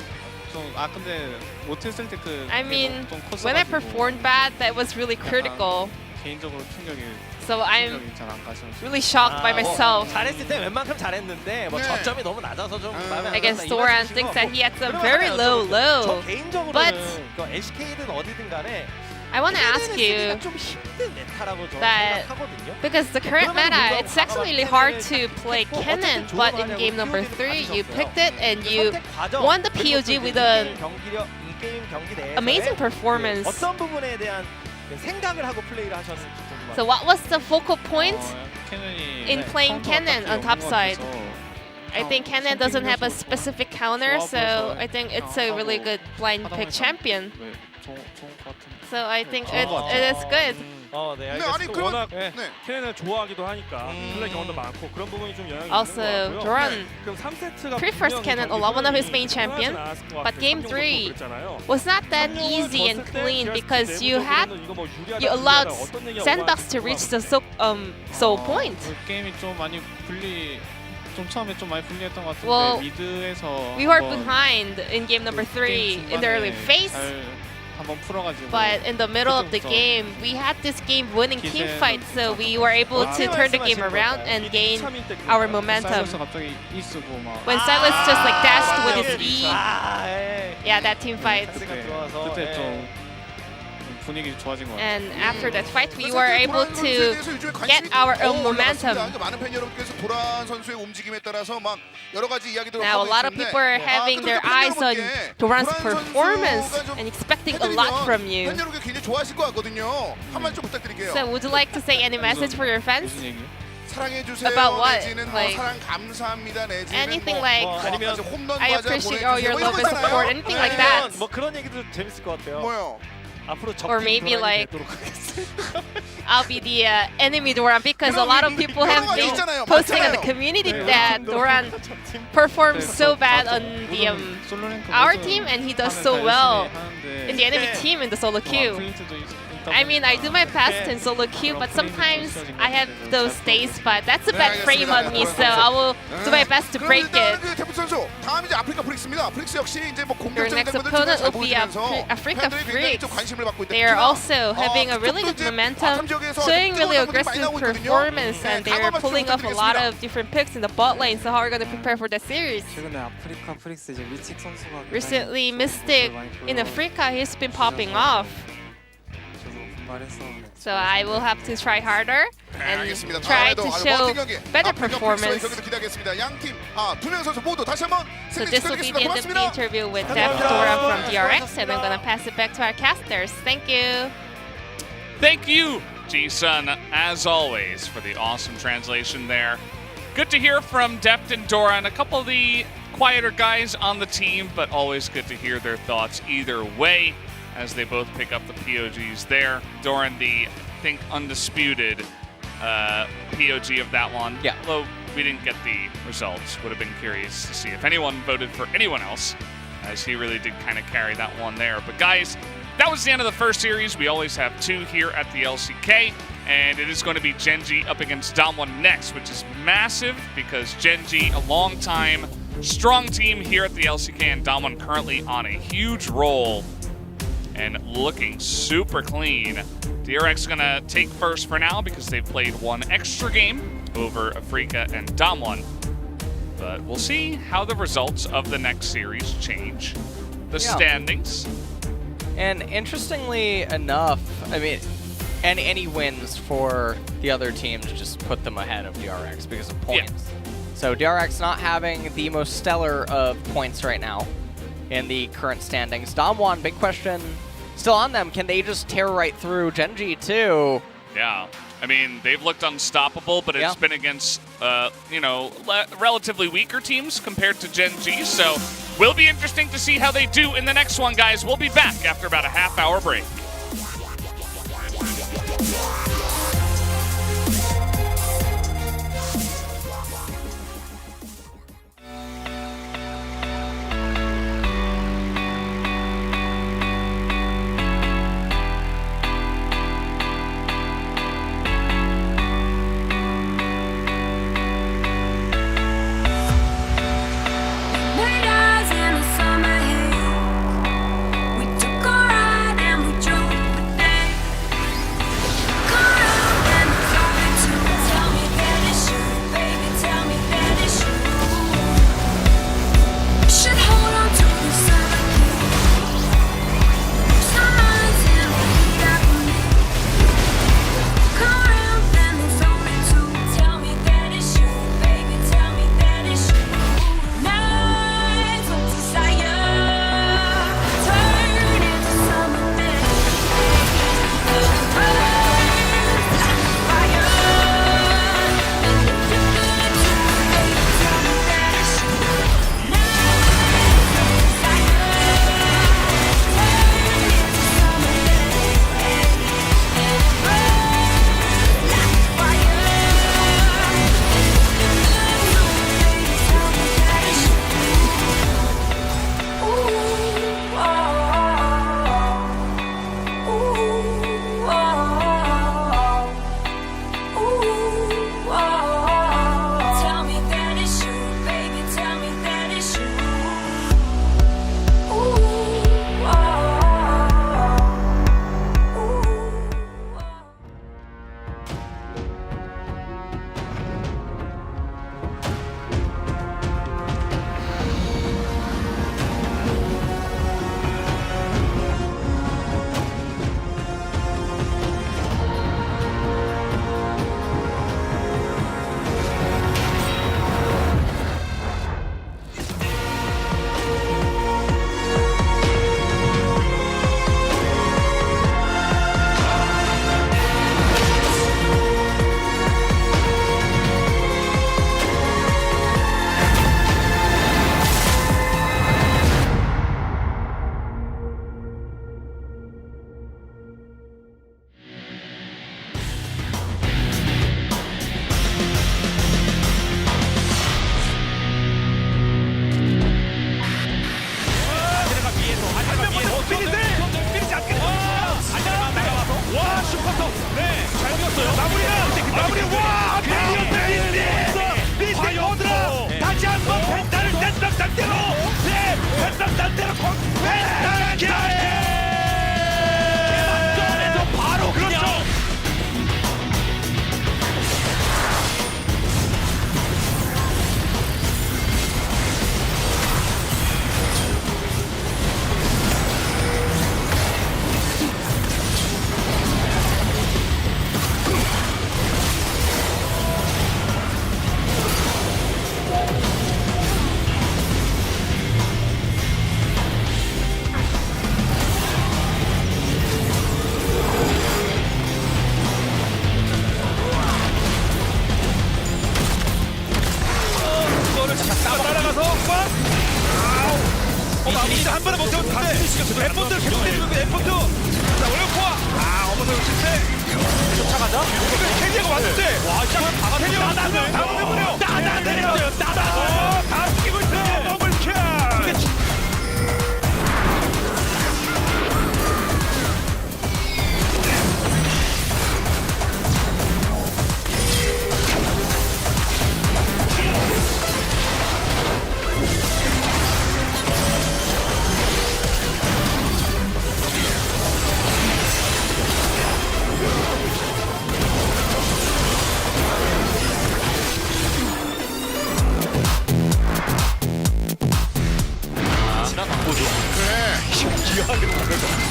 근데 못했을 때 I mean, when I performed bad, that was really critical. 개인적으로 충격이 So I'm 잘 안 가서 really shocked by myself. 잘했을 때 웬만큼 잘했는데 뭐 네. 저점이 너무 낮아서 좀 마음에 안 I guess 든다, 이 Doran 말씀이신 thinks 것 that 같고. he had some 그러면 very 하나 low 여쭤볼게요. low. 저 개인적으로는 But- LCK든 어디든 간에 I want to ask you 좀 힘든 메타라고 저는 that 생각하거든요. because the current meta, it's actually really hard to play Kennen, but in game number 3, you picked it and you won the POG with an amazing performance. 어떤 부분에 대한 생각을 하고 플레이를 하셨는지 궁금합니다. So what was the focal point 캐논이 in playing Kennen on top side? I think Kennen doesn't have a specific counter, so I think it's a really good blind pick champion. 좋은 것 같은데. So I think it is good. 네, 네, 아니 그러면 워낙 네. 캐넨을 좋아하기도 하니까 플레이 경험도 많고 그런 부분이 좀 영향이 Also, 있는 것 같고요. Doran 그럼 3세트가 prefers Kennen a lot, one of his main champion, but game 3 was not that easy and clean because you allowed Sandbox to reach the soul point. 게임이 좀 많이 좀 처음에 좀 많이 불리했던 것 같은데 Well, 미드에서 We were behind in game number 3 in the early phase, 한번 풀어가지고 but in the middle of the game, we had this game-winning team fight, so we were able to turn the game around and gain our momentum. 갑자기 이 쓰고 막 When Silas just like dashed with his E, 예. yeah, that team fight. 그때 좀 분위기 좋아진 것 같아요. And after that fight, we were able to get our own momentum. 많은 팬 여러분께서 도란 선수의 움직임에 따라서 막 여러 가지 이야기들을 Now, a 하고 lot of 있는데 people are having their eyes on Doran's performance and expecting a lot from you. 팬 여러분께 굉장히 좋아하실 것 같거든요. 한마디 좀 부탁드릴게요. So, would you like to say any message for your fans? 무슨 얘기? 사랑해 주세요. About what? 내지는 Like, 사랑 감사합니다. 내지는 anything 뭐, like, 아니면 홈런 I 과자 appreciate all your 보내주세요. love and support, anything like that. 뭐 그런 얘기도 재밌을 것 같아요. 뭐요? 앞으로 Or maybe 적긴 like- 되도록 하겠습니다. I'll be the enemy Doran because a lot of people have been posting on the community that Doran performs so bad on the our team and he does so well in the enemy team in the solo queue. I mean, I do my best in solo queue, but sometimes I have those days, but that's a bad frame on me, so I will do my best to break it. 그 태프 선수 다음 이제 아프리카 프릭스입니다. 아프릭스 역시 이제 뭐 Your 공격적인 next 장면들 opponent 잘 will be 보여주면서 Africa 팬들이 굉장히 Freaks. 좀 관심을 받고 있다. They are also having a really good momentum, showing really aggressive performance, and they are pulling off a lot of different picks in the bot lane. So how are we going to prepare for that series? 최근에 아프리카 프릭스 이제 미칙 선수가 Recently, Mystic in Africa, he's been popping off. 저도 분발했었는데 So I will have to try harder and 알겠습니다. try 다음에도 to 아주 show 멋진 경기, better 아프리카 performance. 프릭스의 경기도 기대하겠습니다. 양팀 두 명 선수 모두 다시 한번 So 승리 this will be 축하드리겠습니다. the end of the 고맙습니다. interview with Def Dora from DRX, and I'm gonna pass it back to our casters. Thank you. Thank you, G-Sun, as always, for the awesome translation there. Good to hear from Deft and Doran, a couple of the quieter guys on the team, but always good to hear their thoughts either way as they both pick up the POGs there. Doran, the, I think, undisputed POG of that one. Yeah. Although we didn't get the results. Would have been curious to see if anyone voted for anyone else, as he really did kind of carry that one there. But guys, that was the end of the first series. We always have two here at the LCK, and it is going to be Genji up against Damwon next, which is massive because Genji, a long-time, strong team here at the LCK, and Damwon currently on a huge roll and looking super clean. DRX gonna take first for now because they've played one extra game over Afrika and Damwon. But we'll see how the results of the next series change the standings. And interestingly enough, I mean, and any wins for the other teams just put them ahead of DRX because of points. So DRX not having the most stellar of points right now in the current standings. Damwon, big question still on them. Can they just tear right through Genji too? Yeah. I mean, they've looked unstoppable, but it's been against, you know, relatively weaker teams compared to Genji. So will be interesting to see how they do in the next one, guys. We'll be back after about a half-hour break. 마무리 한 번에 못했는데 엠본들 계속 때리고 엠본트. 자 올려포와. 아 어머나 실패. 쫓아가자. 캐리어가 왔는데. 와 시작은 다 캐리어. 나다. 다 보내버려. 나다 내려. 나다. 다 죽이고 있어. 더블킬.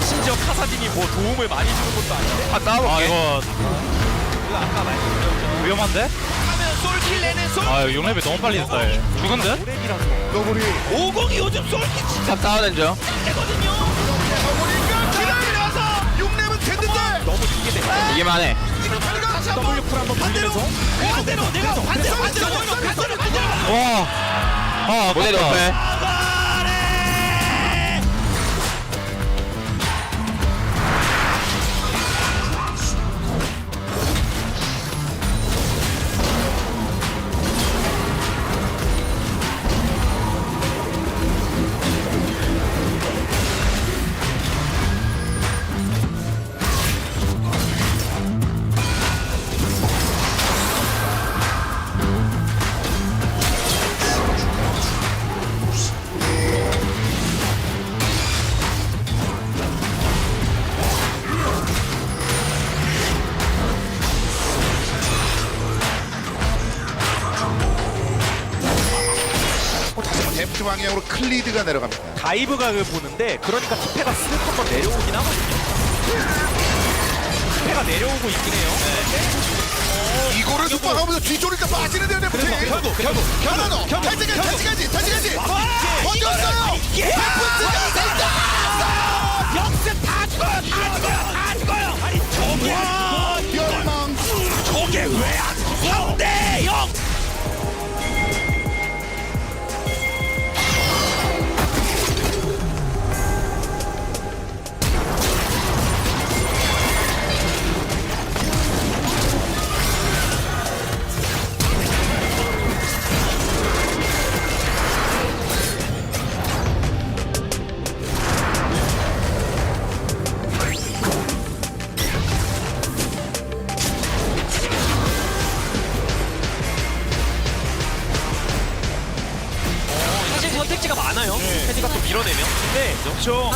심지어 카사딘이 뭐 도움을 많이 주는 것도 아닌데. 아 나와. 아 이거 아까 말씀드렸죠. 위험한데? 하면 솔킬 내는 솔. 아 6레벨 너무 빨리 됐다 얘. 죽은데? 너구리 50이 요즘 솔킬 진짜 싸워낸죠. 되거든요. 너구리가 기다려서 6렙은 됐는데 너무 늦게 돼. 이기만 해. 다시 한번 W풀 한번 반대로 내가 반대로 와. 아 못 내려. 데프트 방향으로 클리드가 내려갑니다. 다이브각을 보는데 그러니까 티페가 슬쩍 한번 내려오긴 하거든요. 티페가 내려오고 있긴 해요. 이거를 숙박하면서 뒤쪽으로 일단 빠지는데요, 데프트. 결국 하나 더. 탈지까지. 어디였어요? 데프트가 된다. 역습 다 죽어요. 아니 저게 왜 안 죽어? 3대0. 선택지가 많아요. 패디가 또 밀어내면. 근데 그렇죠.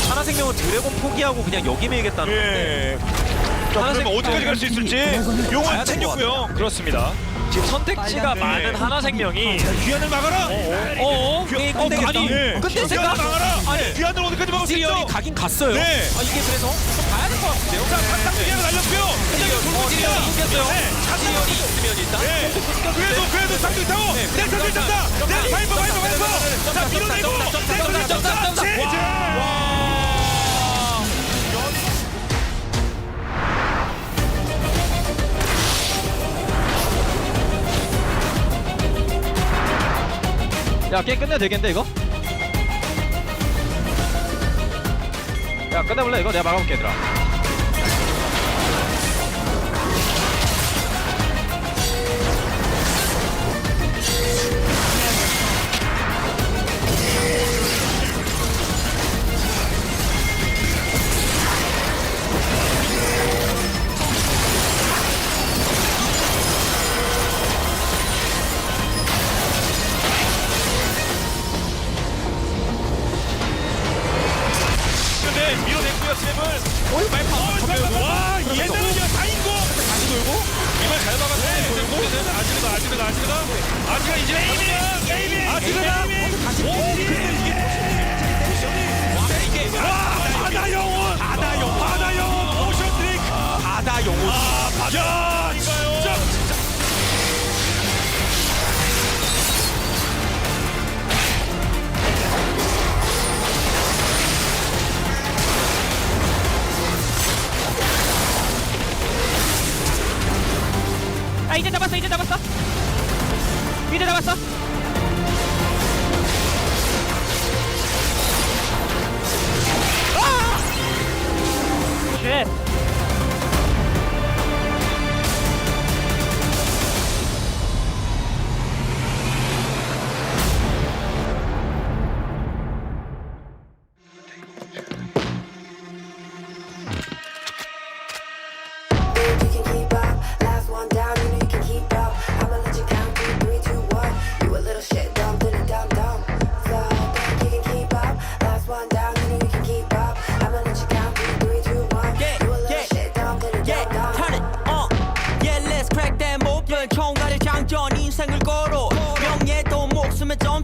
하나생명은 드래곤 포기하고 그냥 여기 매겠다는 건데. 하나생명 어디까지 갈 수 있을지 용은 챙겼고요. 그렇습니다. 지금 선택지가 많은 하나생명이 귀환을 막아라. 아니 끝내세가 아니 귀환을 어디까지 막을 수 있죠? 가긴 갔어요. 네. 아 이게 그래서 좀 가야 될 것 같은데요. 자 한상 귀환을 날렸고요. 돌고지리가 이겼어요. 차지연이 있으면 일단. 그래도 상대 타고 내 상대 잡다. 내 파이퍼. 자 밀어내고 야 게임 끝내야 되겠는데 이거? 야 끝내볼래 이거? 내가 막아볼게 얘들아. 밀어냈고요 스냅을. 와 얘들은 그냥 다 인고 다시 돌고 이말 잘 막았네. 아지르가 이제 바다 영혼 모션 트릭 바다 영혼. 야 진짜 이제 잡았어.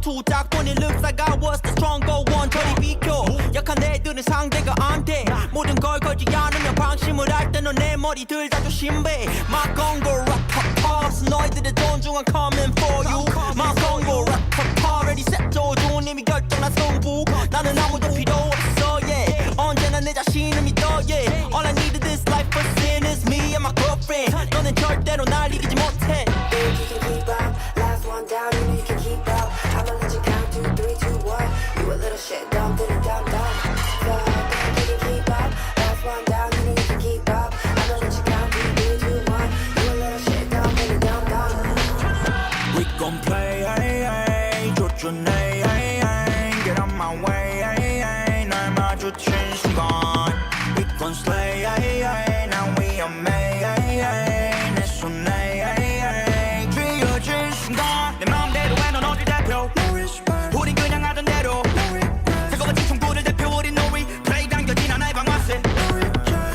전투 딱 보니 looks like I was the stronger one. 저리 비켜 약한 애들은 상대가 안 돼. 모든 걸 걸지 않으면 방심을 할 때 넌 내 머리 들다 조심해. My Congo rap pop 너희들의 존중한 coming for you. My Congo rap pop ready set 조준 이미 결정난 승부. 나는 아무도 필요 없어 yeah. 언제나 내 자신을 믿어 yeah. All I need in this life for sin is me and my girlfriend. 너는 절대로 날 이기지 못해. You can keep up, last one down, you know you can keep up. I'ma let you count 2, 3, 2, 1. You a little shit, dumb, did it, dumb, dumb. Fuck, you can keep up, last one down, you know you can keep up. I'ma let you count 2, 3, 2, 1. You a little shit, dumb, did it, dumb, dumb. We gon' play, 조준해, get on my way, 날 마주친 순간. We gon' slay, now we are made, 내 손에 쥐어진 순간. 내 맘대로 해 넌 어딜 대표 우린 그냥 하던 대로 새거같은 총구를 대표 우린 no replay 당겨진 하나의 방아쇠.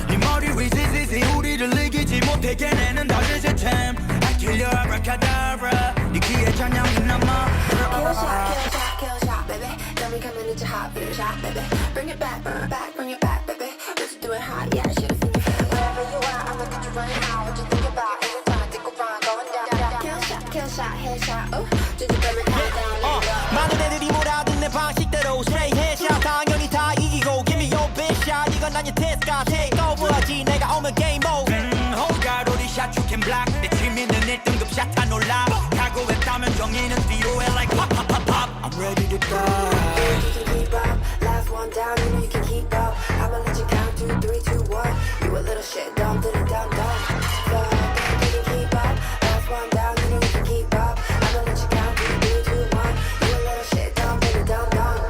네 머리 위 지지지 우리를 이기지 못해 걔네는 다 시스템. I kill you abracadabra 네 귀에 찬양이 남아. Kill shot, kill shot, kill shot, baby. Then we come in with your hot video shot, baby. Bring it back, baby. Let's do it hot, yeah, should've seen you. Wherever you are, I'ma get you right now. What you think about every time I think around, going down. Kill shot, headshot, ooh. Just you bring it down. 많은 애들이 몰아든 내 방식대로 straight headshot 당연히 다 이기고 give me your best shot. 이건 아니 test 가 take over 하지 내가 오면 game over. 호가로리 샷 you can block 내 취미는 1등급 샷 다 놀라. 각오했다면 정의는 뒤로 해 like pop pop pop pop. I'm ready to go. You can keep up, last one down, you know you can keep up. I'ma let you count 2, 3, 2, 1. You a little shit, dumb, did it, dumb, dumb. Fuck, you can keep up, last one down, you know you can keep up. I'ma let you count 2, 3, 2, 1. You a little shit, dumb, did it, dumb, dumb.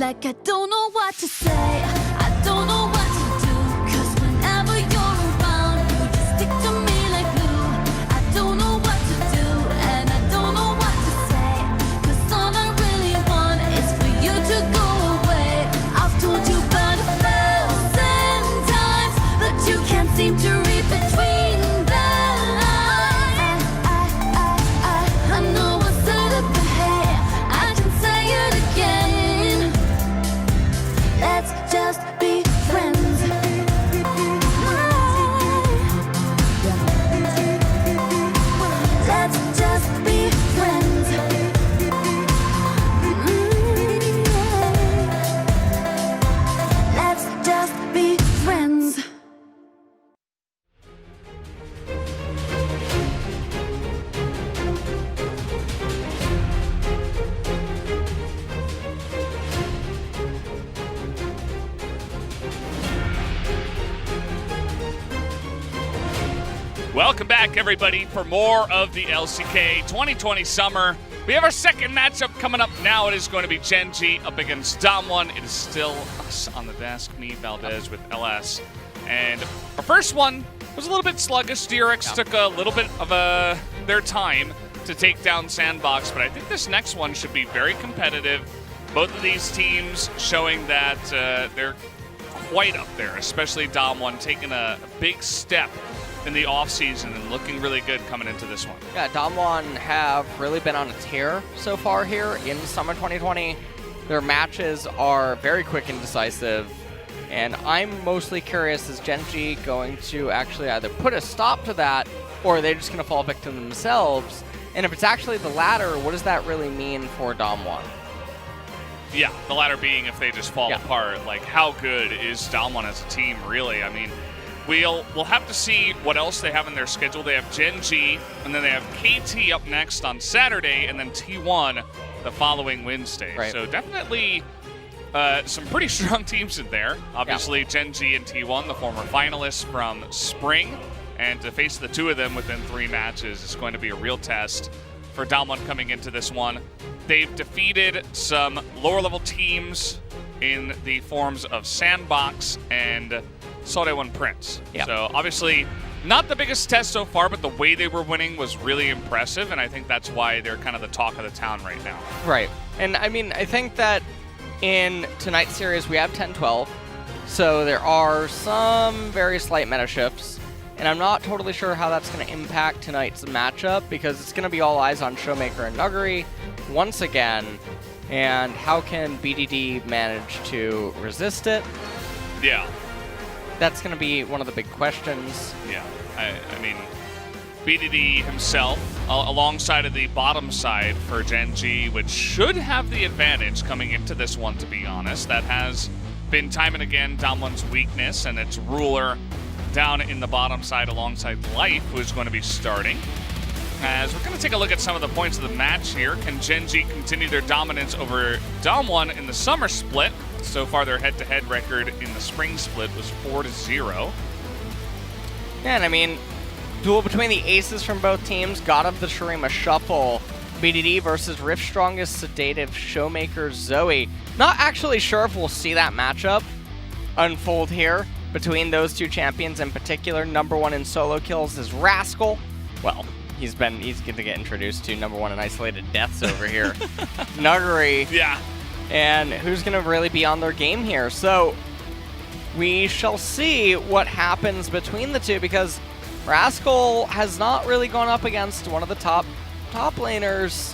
like I don't know what to say. I don't know what to do, 'cause whenever you're around, you just stick to me like glue. I don't know what to do, and I don't know what to say, 'cause all I really want is for you to go away. I've told you about 1,000 times, but you can't seem to read between the lines. I know I said it, but hey, I can say it again. Let's just be friends. Let's just be friends. Let's just be friends. Welcome back, everybody, for more of the LCK 2020 Summer. We have our second matchup coming up now. It is going to be Gen.G up against Dom1. It is still us on the desk, me, Valdez, with LS. And our first one was a little bit sluggish. DRX took a little bit of their time to take down Sandbox, but I think this next one should be very competitive. Both of these teams showing that they're quite up there, especially Dom1 taking a big step in the offseason and looking really good coming into this one. Yeah, Dom1 have really been on a tear so far here in Summer 2020. Their matches are very quick and decisive, and I'm mostly curious, is Gen.G going to actually either put a stop to that, or are they just going to fall victim themselves? And if it's actually the latter, what does that really mean for Dom1? Yeah, the latter being if they just fall apart. Like, how good is Dom1 as a team, really? I mean, we'll have to see what else they have in their schedule. They have Gen.G, and then they have KT up next on Saturday, and then T1 the following Wednesday. Right. So definitely some pretty strong teams in there. Obviously, Gen.G and T1, the former finalists from spring, and to face the two of them within 3 matches is going to be a real test for Dom1 coming into this one. They've defeated some lower-level teams in the forms of Sandbox and Sodaewon Prince. So obviously not the biggest test so far, but the way they were winning was really impressive, and I think that's why they're kind of the talk of the town right now. Right. And I mean, I think that in tonight's series we have 10-12, so there are some very slight meta shifts, and I'm not totally sure how that's going to impact tonight's matchup, because it's going to be all eyes on Showmaker and Nuggery once again, and how can BDD manage to resist it? Yeah. That's going to be one of the big questions. Yeah, I mean, BDD himself, alongside of the bottom side for Gen.G, which should have the advantage coming into this one, to be honest. That has been time and again Dom1's weakness, and its ruler down in the bottom side alongside Life, who's going to be starting. As we're going to take a look at some of the points of the match here. Can Gen.G continue their dominance over Dom1 in the Summer Split? So far, their head-to-head record in the Spring Split was 4-0. Yeah, and I mean, duel between the aces from both teams. God of the Shurima Shuffle. BDD versus Rift Strongest Sedative Showmaker Zoe. Not actually sure if we'll see that matchup unfold here between those two champions in particular. #1 in solo kills is Rascal. Well, he's going to get introduced to #1 in isolated deaths over here. Nuggery. Yeah. And who's going to really be on their game here? So we shall see what happens between the two, because Rascal has not really gone up against one of the top laners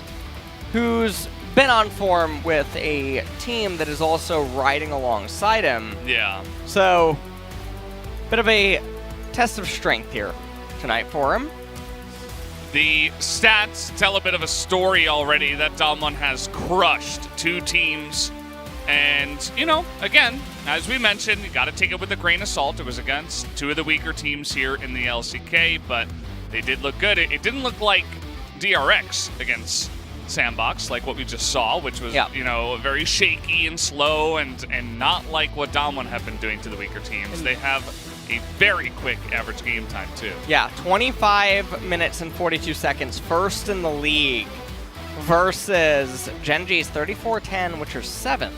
who's been on form with a team that is also riding alongside him. Yeah. So, bit of a test of strength here tonight for him. The stats tell a bit of a story already that Dom1 has crushed 2 teams. And, you know, again, as we mentioned, you got to take it with a grain of salt. It was against 2 of the weaker teams here in the LCK, but they did look good. It didn't look like DRX against Sandbox, like what we just saw, which was, you know, very shaky and slow, and not like what Dom1 have been doing to the weaker teams. They have a very quick average game time, too. Yeah, 25 minutes and 42 seconds, first in the league, versus Gen.G's 34-10, which are 7th.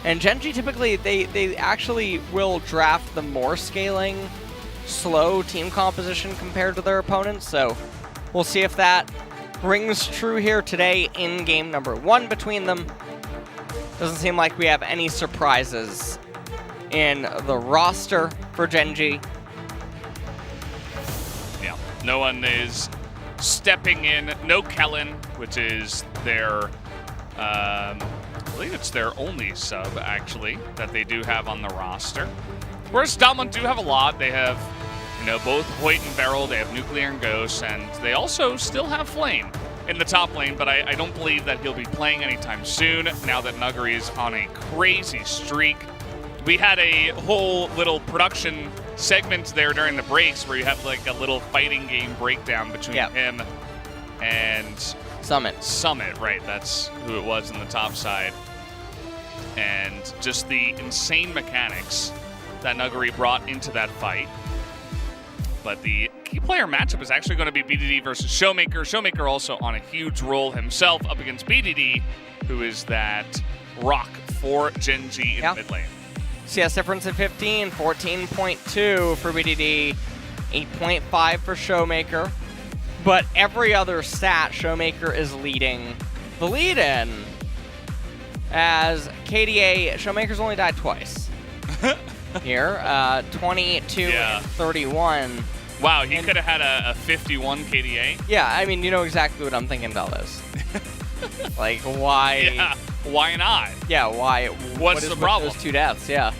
And Genji typically, they actually will draft the more scaling, slow team composition compared to their opponents, so we'll see if that rings true here today in game number 1 between them. Doesn't seem like we have any surprises in the roster for Genji. Yeah, no one is stepping in. No Kellen, which is their, I believe it's their only sub, actually, that they do have on the roster. Whereas Damwon do have a lot. They have, you know, both Hoyt and Beryl. They have Nuclear and Ghost, and they also still have Flame in the top lane, but I don't believe that he'll be playing anytime soon now that Nuguri is on a crazy streak. We had a whole little production segment there during the breaks where you have like a little fighting game breakdown between him and Summit. Summit, right, that's who it was in the top side. And just the insane mechanics that Nuguri brought into that fight. But the key player matchup is actually going to be BDD versus Showmaker. Showmaker also on a huge role himself up against BDD, who is that rock for Genji in mid lane. CS difference in 15, 14.2 for BDD, 8.5 for Showmaker. But every other stat, Showmaker is leading the lead-in. As KDA, Showmaker's only died twice. Here, 22 and 31. Wow, he could have had a 51 KDA. Yeah, I mean, you know exactly what I'm thinking about this. Like, why? Yeah, why not? Yeah, why? What's the problem? Those 2 deaths, yeah.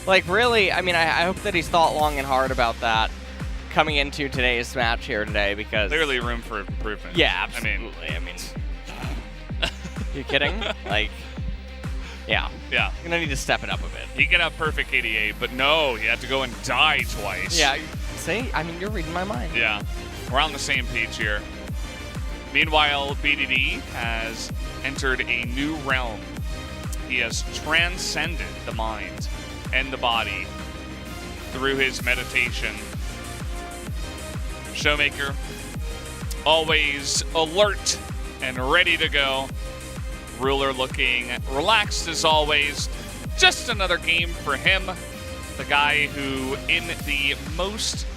Like, really, I mean, I hope that he's thought long and hard about that coming into today's match here today, because... Clearly room for improvement. Yeah, absolutely. I mean you kidding? Like... Yeah. Yeah. You're gonna need to step it up a bit. He could have perfect KDA, but no, he had to go and die twice. Yeah, see? I mean, you're reading my mind. Yeah. We're on the same page here. Meanwhile, BDD has entered a new realm. He has transcended the mind and the body through his meditation. Showmaker, always alert and ready to go. Ruler looking relaxed as always. Just another game for him. The guy who, in the most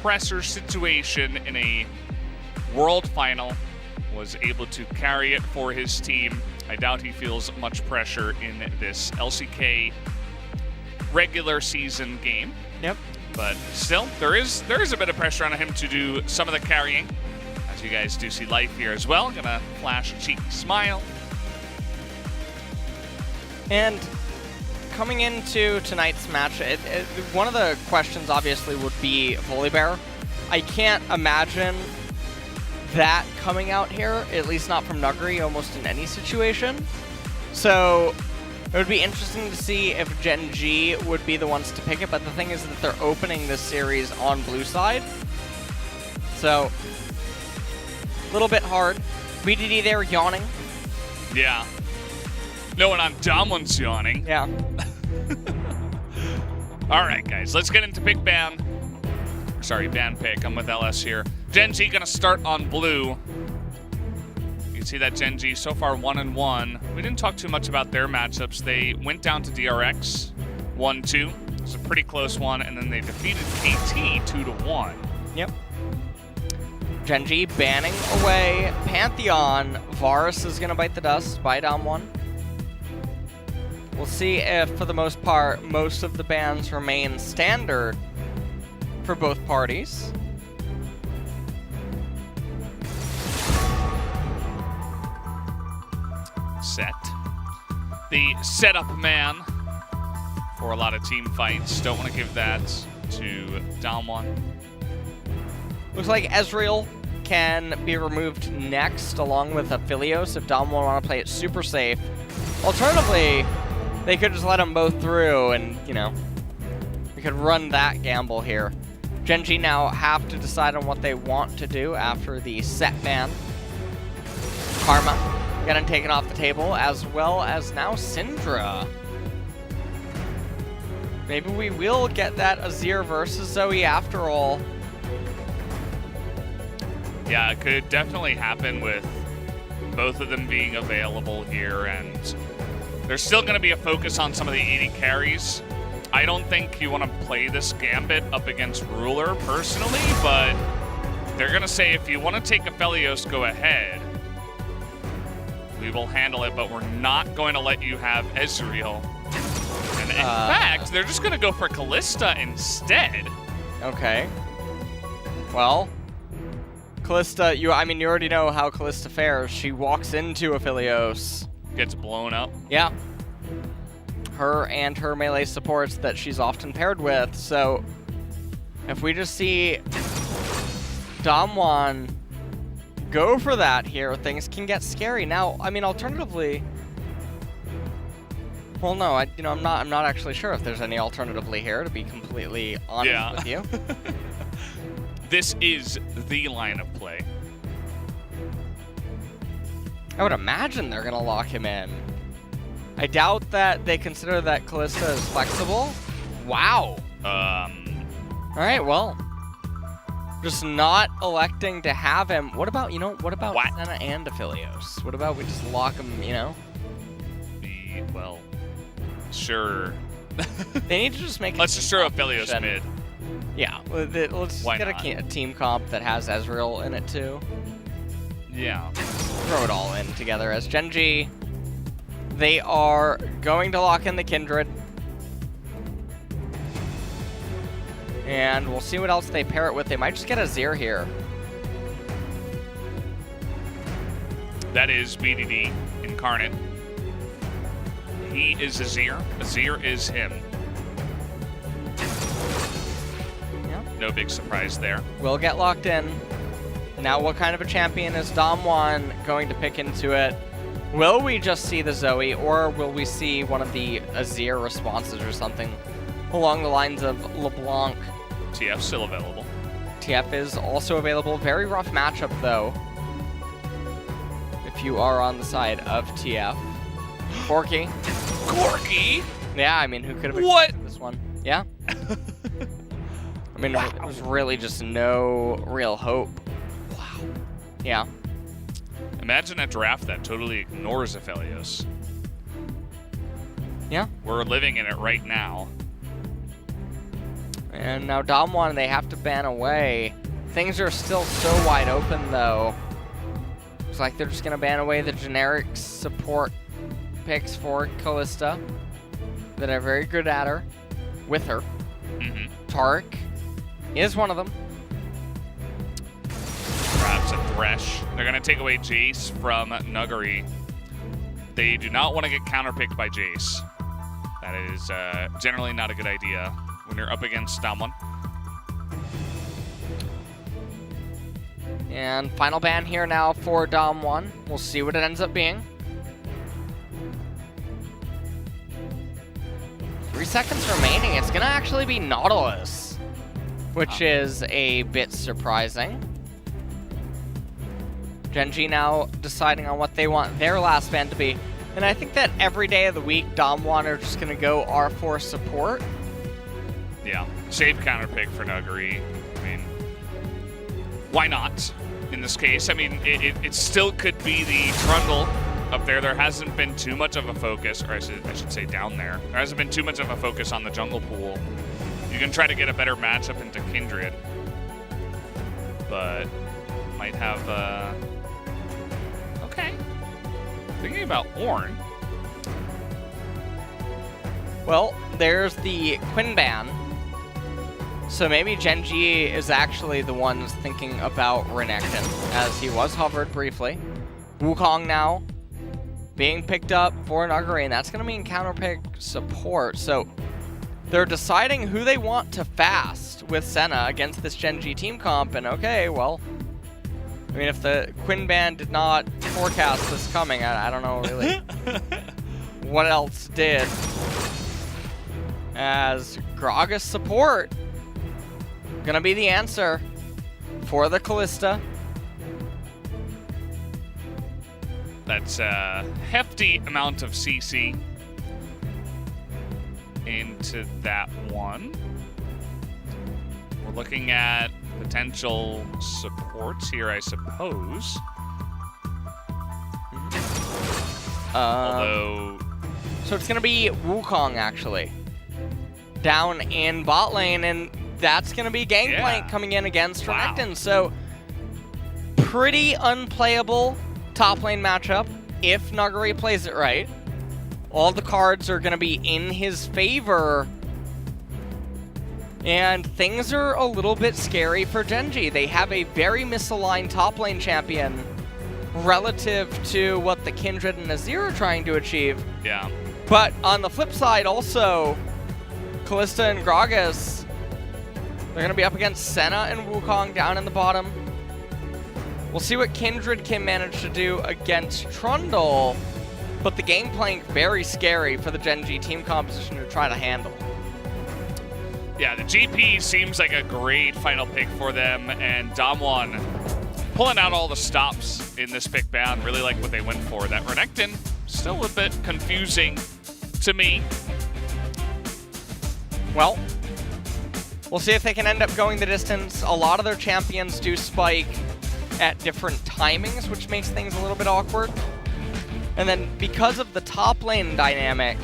pressure situation in a world final, was able to carry it for his team. I doubt he feels much pressure in this LCK regular season game. Yep. But still, there is a bit of pressure on him to do some of the carrying. As you guys do see life here as well. Gonna flash a cheeky smile. And coming into tonight's match, one of the questions obviously would be Volibear. I can't imagine that coming out here, at least not from Nuguri, almost in any situation. So it would be interesting to see if Genji would be the ones to pick it, but the thing is that they're opening this series on blue side. So, a little bit hard. BDD there yawning. Yeah. No one on Damwon's yawning. Yeah. All right, guys, let's get into pick ban. Sorry, ban pick. I'm with LS here. Genji gonna start on blue. You can see that Genji so far 1-1. We didn't talk too much about their matchups. They went down to DRX 1-2. It was a pretty close one, and then they defeated KT 2-1. Yep. Genji banning away Pantheon. Varus is gonna bite the dust by Damwon. We'll see if, for the most part, most of the bans remain standard for both parties. Set. The setup man for a lot of team fights. Don't want to give that to Damwon. Looks like Ezreal can be removed next, along with Aphelios, if Damwon want to play it super safe. Alternatively, they could just let them both through and, you know, we could run that gamble here. Genji now have to decide on what they want to do after the set ban. Karma getting taken off the table, as well as now Syndra. Maybe we will get that Azir versus Zoe after all. Yeah, it could definitely happen with both of them being available here, and There's still going to be a focus on some of the AD carries. I don't think you want to play this Gambit up against Ruler personally, but they're going to say if you want to take Aphelios, go ahead. We will handle it, but we're not going to let you have Ezreal. And in fact, they're just going to go for Kalista instead. Okay. Well, Kalista, you already know how Kalista fares. She walks into Aphelios. Gets blown up. Yeah. Her and her melee supports that she's often paired with. So if we just see Damwon go for that here, things can get scary. Now, I mean, alternatively, well, no, I'm not actually sure if there's any alternatively here, to be completely honest with you. This is the line of play. I would imagine they're gonna lock him in. I doubt that they consider that Kalista is flexible. Wow. All right, well, just not electing to have him. What about, Senna and Aphelios? What about we just lock him, Well, sure. They need to just make Let's just throw Aphelios mid. Yeah, let's get a team comp that has Ezreal in it too. Yeah. Throw it all in together as Genji. They are going to lock in the Kindred. And we'll see what else they pair it with. They might just get a Azir here. That is BDD incarnate. He is Azir. Azir is him. Yeah. No big surprise there. We'll get locked in. Now, what kind of a champion is Damwon going to pick into it? Will we just see the Zoe, or will we see one of the Azir responses or something along the lines of LeBlanc? TF still available. TF is also available. Very rough matchup, though, if you are on the side of TF. Corki. Corki? Yeah, I mean, who could have expected this one? Yeah. I mean, there's really just no real hope. Wow. Yeah. Imagine a draft that totally ignores Aphelios. Yeah. We're living in it right now. And now Damwon, they have to ban away. Things are still so wide open, though. Looks like they're just going to ban away the generic support picks for Kalista that are very good at her, with her. Taric is one of them. Perhaps a Thresh. They're going to take away Jace from Nuggery. They do not want to get counterpicked by Jace. That is generally not a good idea when you're up against someone. And final ban here now for Damwon. We'll see what it ends up being. 3 seconds remaining. It's going to actually be Nautilus, which is a bit surprising. Genji now deciding on what they want their last ban to be. And I think that every day of the week, Damwon are just going to go R4 support. Yeah, save counterpick for Nuggery. I mean, why not in this case? I mean, it still could be the Trundle up there. There hasn't been too much of a focus, or I should say down there. There hasn't been too much of a focus on the jungle pool. You can try to get a better matchup into Kindred, but might have, okay. Thinking about Ornn. Well, there's the Quinn ban. So maybe Genji is actually the ones thinking about Renekton, as he was hovered briefly. Wukong now being picked up for Nuggery, and that's going to mean counterpick support. So they're deciding who they want to fast with Senna against this Genji team comp, and okay, well, I mean, if the Quinn ban did not forecast this coming, I don't know really what else did. As Gragas support gonna be the answer for the Kalista. That's a hefty amount of CC into that one. We're looking at potential supports here, I suppose. Although So it's going to be Wukong, actually, down in bot lane, and that's going to be Gangplank coming in against Renekton. So pretty unplayable top lane matchup if Nuguri plays it right. All the cards are going to be in his favor, and things are a little bit scary for Genji. They have a very misaligned top lane champion relative to what the Kindred and Azir are trying to achieve. Yeah. But on the flip side, also, Kalista and Gragas, they're going to be up against Senna and Wukong down in the bottom. We'll see what Kindred can manage to do against Trundle, but the Gangplank very scary for the Genji team composition to try to handle. Yeah, the GP seems like a great final pick for them, and Damwon pulling out all the stops in this pick ban. Really like what they went for. That Renekton, still a bit confusing to me. Well, we'll see if they can end up going the distance. A lot of their champions do spike at different timings, which makes things a little bit awkward. And then because of the top lane dynamic,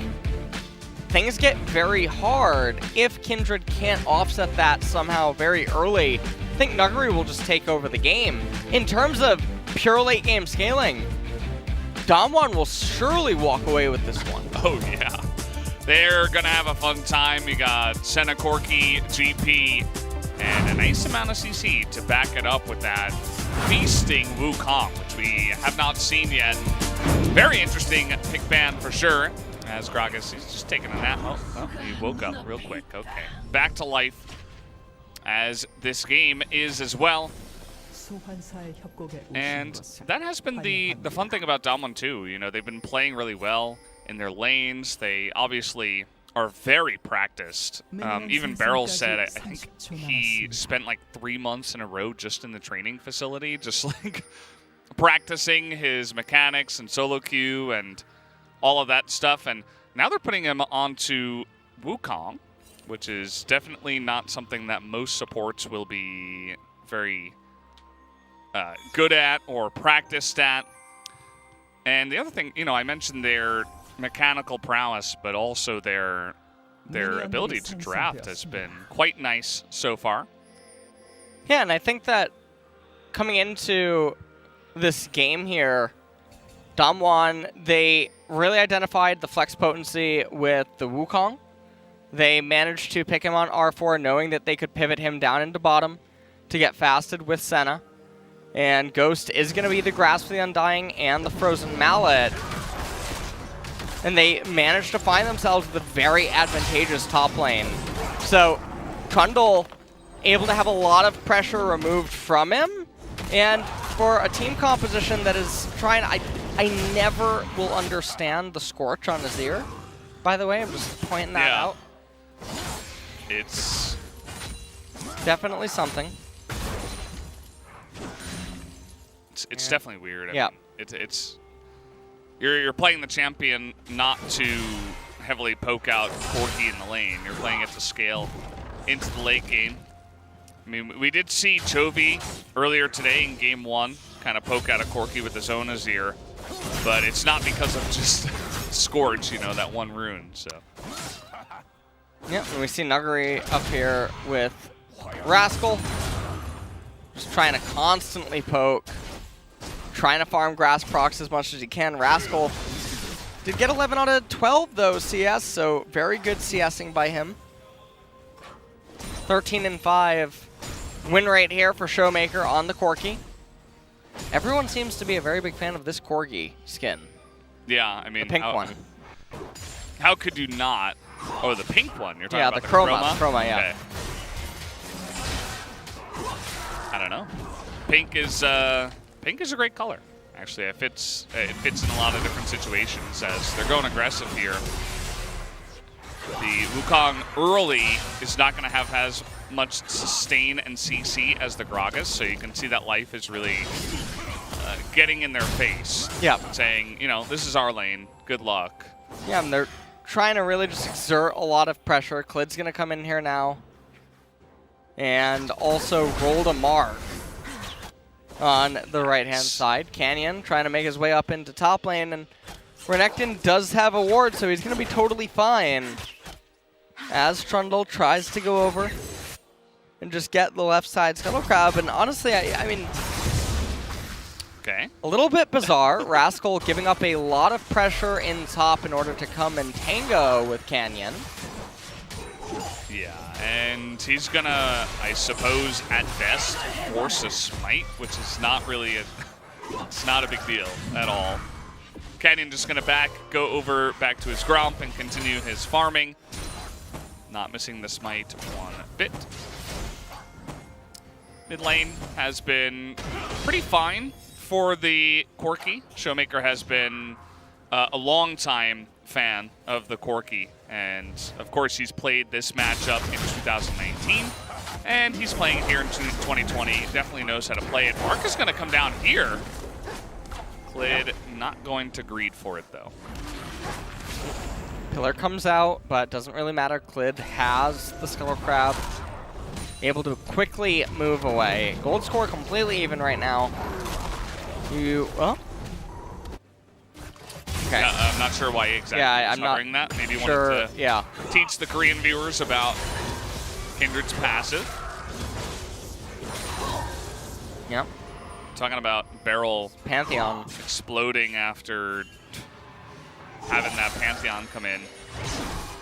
things get very hard if Kindred can't offset that somehow very early. I think Nuguri will just take over the game. In terms of pure late game scaling, Damwon will surely walk away with this one. Oh yeah. They're gonna have a fun time. You got Senna, Corki, GP, and a nice amount of CC to back it up with that feasting Wukong, which we have not seen yet. Very interesting pick ban for sure. As Gragas is just taking a nap. Oh, he woke up real quick. Okay. Back to life as this game is as well. And that has been the fun thing about Damwon too. You know, they've been playing really well in their lanes. They obviously are very practiced. Even Beryl said, I think he spent like 3 months in a row just in the training facility, just like practicing his mechanics and solo queue and all of that stuff. And now they're putting him onto Wukong, which is definitely not something that most supports will be very good at or practiced at. And the other thing, you know, I mentioned their mechanical prowess, but also their ability to draft has been quite nice so far. Yeah, and I think that coming into this game here, Damwon, they really identified the flex potency with the Wukong. They managed to pick him on R4, knowing that they could pivot him down into bottom to get fasted with Senna. And Ghost is going to be the Grasp of the Undying and the Frozen Mallet. And they managed to find themselves with a very advantageous top lane. So Trundle able to have a lot of pressure removed from him. And for a team composition that is trying, I never will understand the Scorch on Azir. By the way, I'm just pointing that out. It's definitely something. It's definitely weird. Yeah. It's you're playing the champion not to heavily poke out Corki in the lane. You're playing it to scale into the late game. I mean, we did see Chovy earlier today in game 1 kind of poke out a Corki with his own Azir, but it's not because of just Scorch, you know, that one rune. So. Yep, and we see Nuguri up here with Rascal, just trying to constantly poke, trying to farm grass procs as much as he can. Rascal did get 11 out of 12 though CS, so very good CSing by him. 13-5 win rate here for Showmaker on the Corki. Everyone seems to be a very big fan of this Corgi skin. Yeah, I mean, the pink one. How could you not? Oh, the pink one. You're talking about the chroma? Chroma, yeah. Okay. I don't know. Pink is a great color. Actually, it fits in a lot of different situations as they're going aggressive here. The Wukong early is not going to have as much sustain and CC as the Gragas, so you can see that life is really getting in their face. Yeah. Saying, you know, this is our lane. Good luck. Yeah, and they're trying to really just exert a lot of pressure. Klid's going to come in here now and also roll a mark on the right-hand side. Canyon trying to make his way up into top lane, and Renekton does have a ward, so he's going to be totally fine. As Trundle tries to go over and just get the left side Scuttle Crab. And honestly, I mean, okay, a little bit bizarre. Rascal giving up a lot of pressure in top in order to come and tango with Canyon. Yeah, and he's gonna, I suppose, at best, force a smite, which is not really it's not a big deal at all. Canyon just gonna go over back to his Gromp and continue his farming. Not missing the smite one bit. Mid lane has been pretty fine for the Corki. Showmaker has been a long time fan of the Corki, and of course he's played this matchup in 2019, and he's playing here in 2020. Definitely knows how to play it. Mark is going to come down here. Clid not going to greed for it though. Pillar comes out, but doesn't really matter. Clid has the Scuttle Crab, able to quickly move away. Gold score completely even right now. Well. Okay. Yeah, I'm not sure why exactly he's covering that. Maybe wanted to teach the Korean viewers about Kindred's passive. Yep. Talking about Barrel Pantheon exploding after having that Pantheon come in.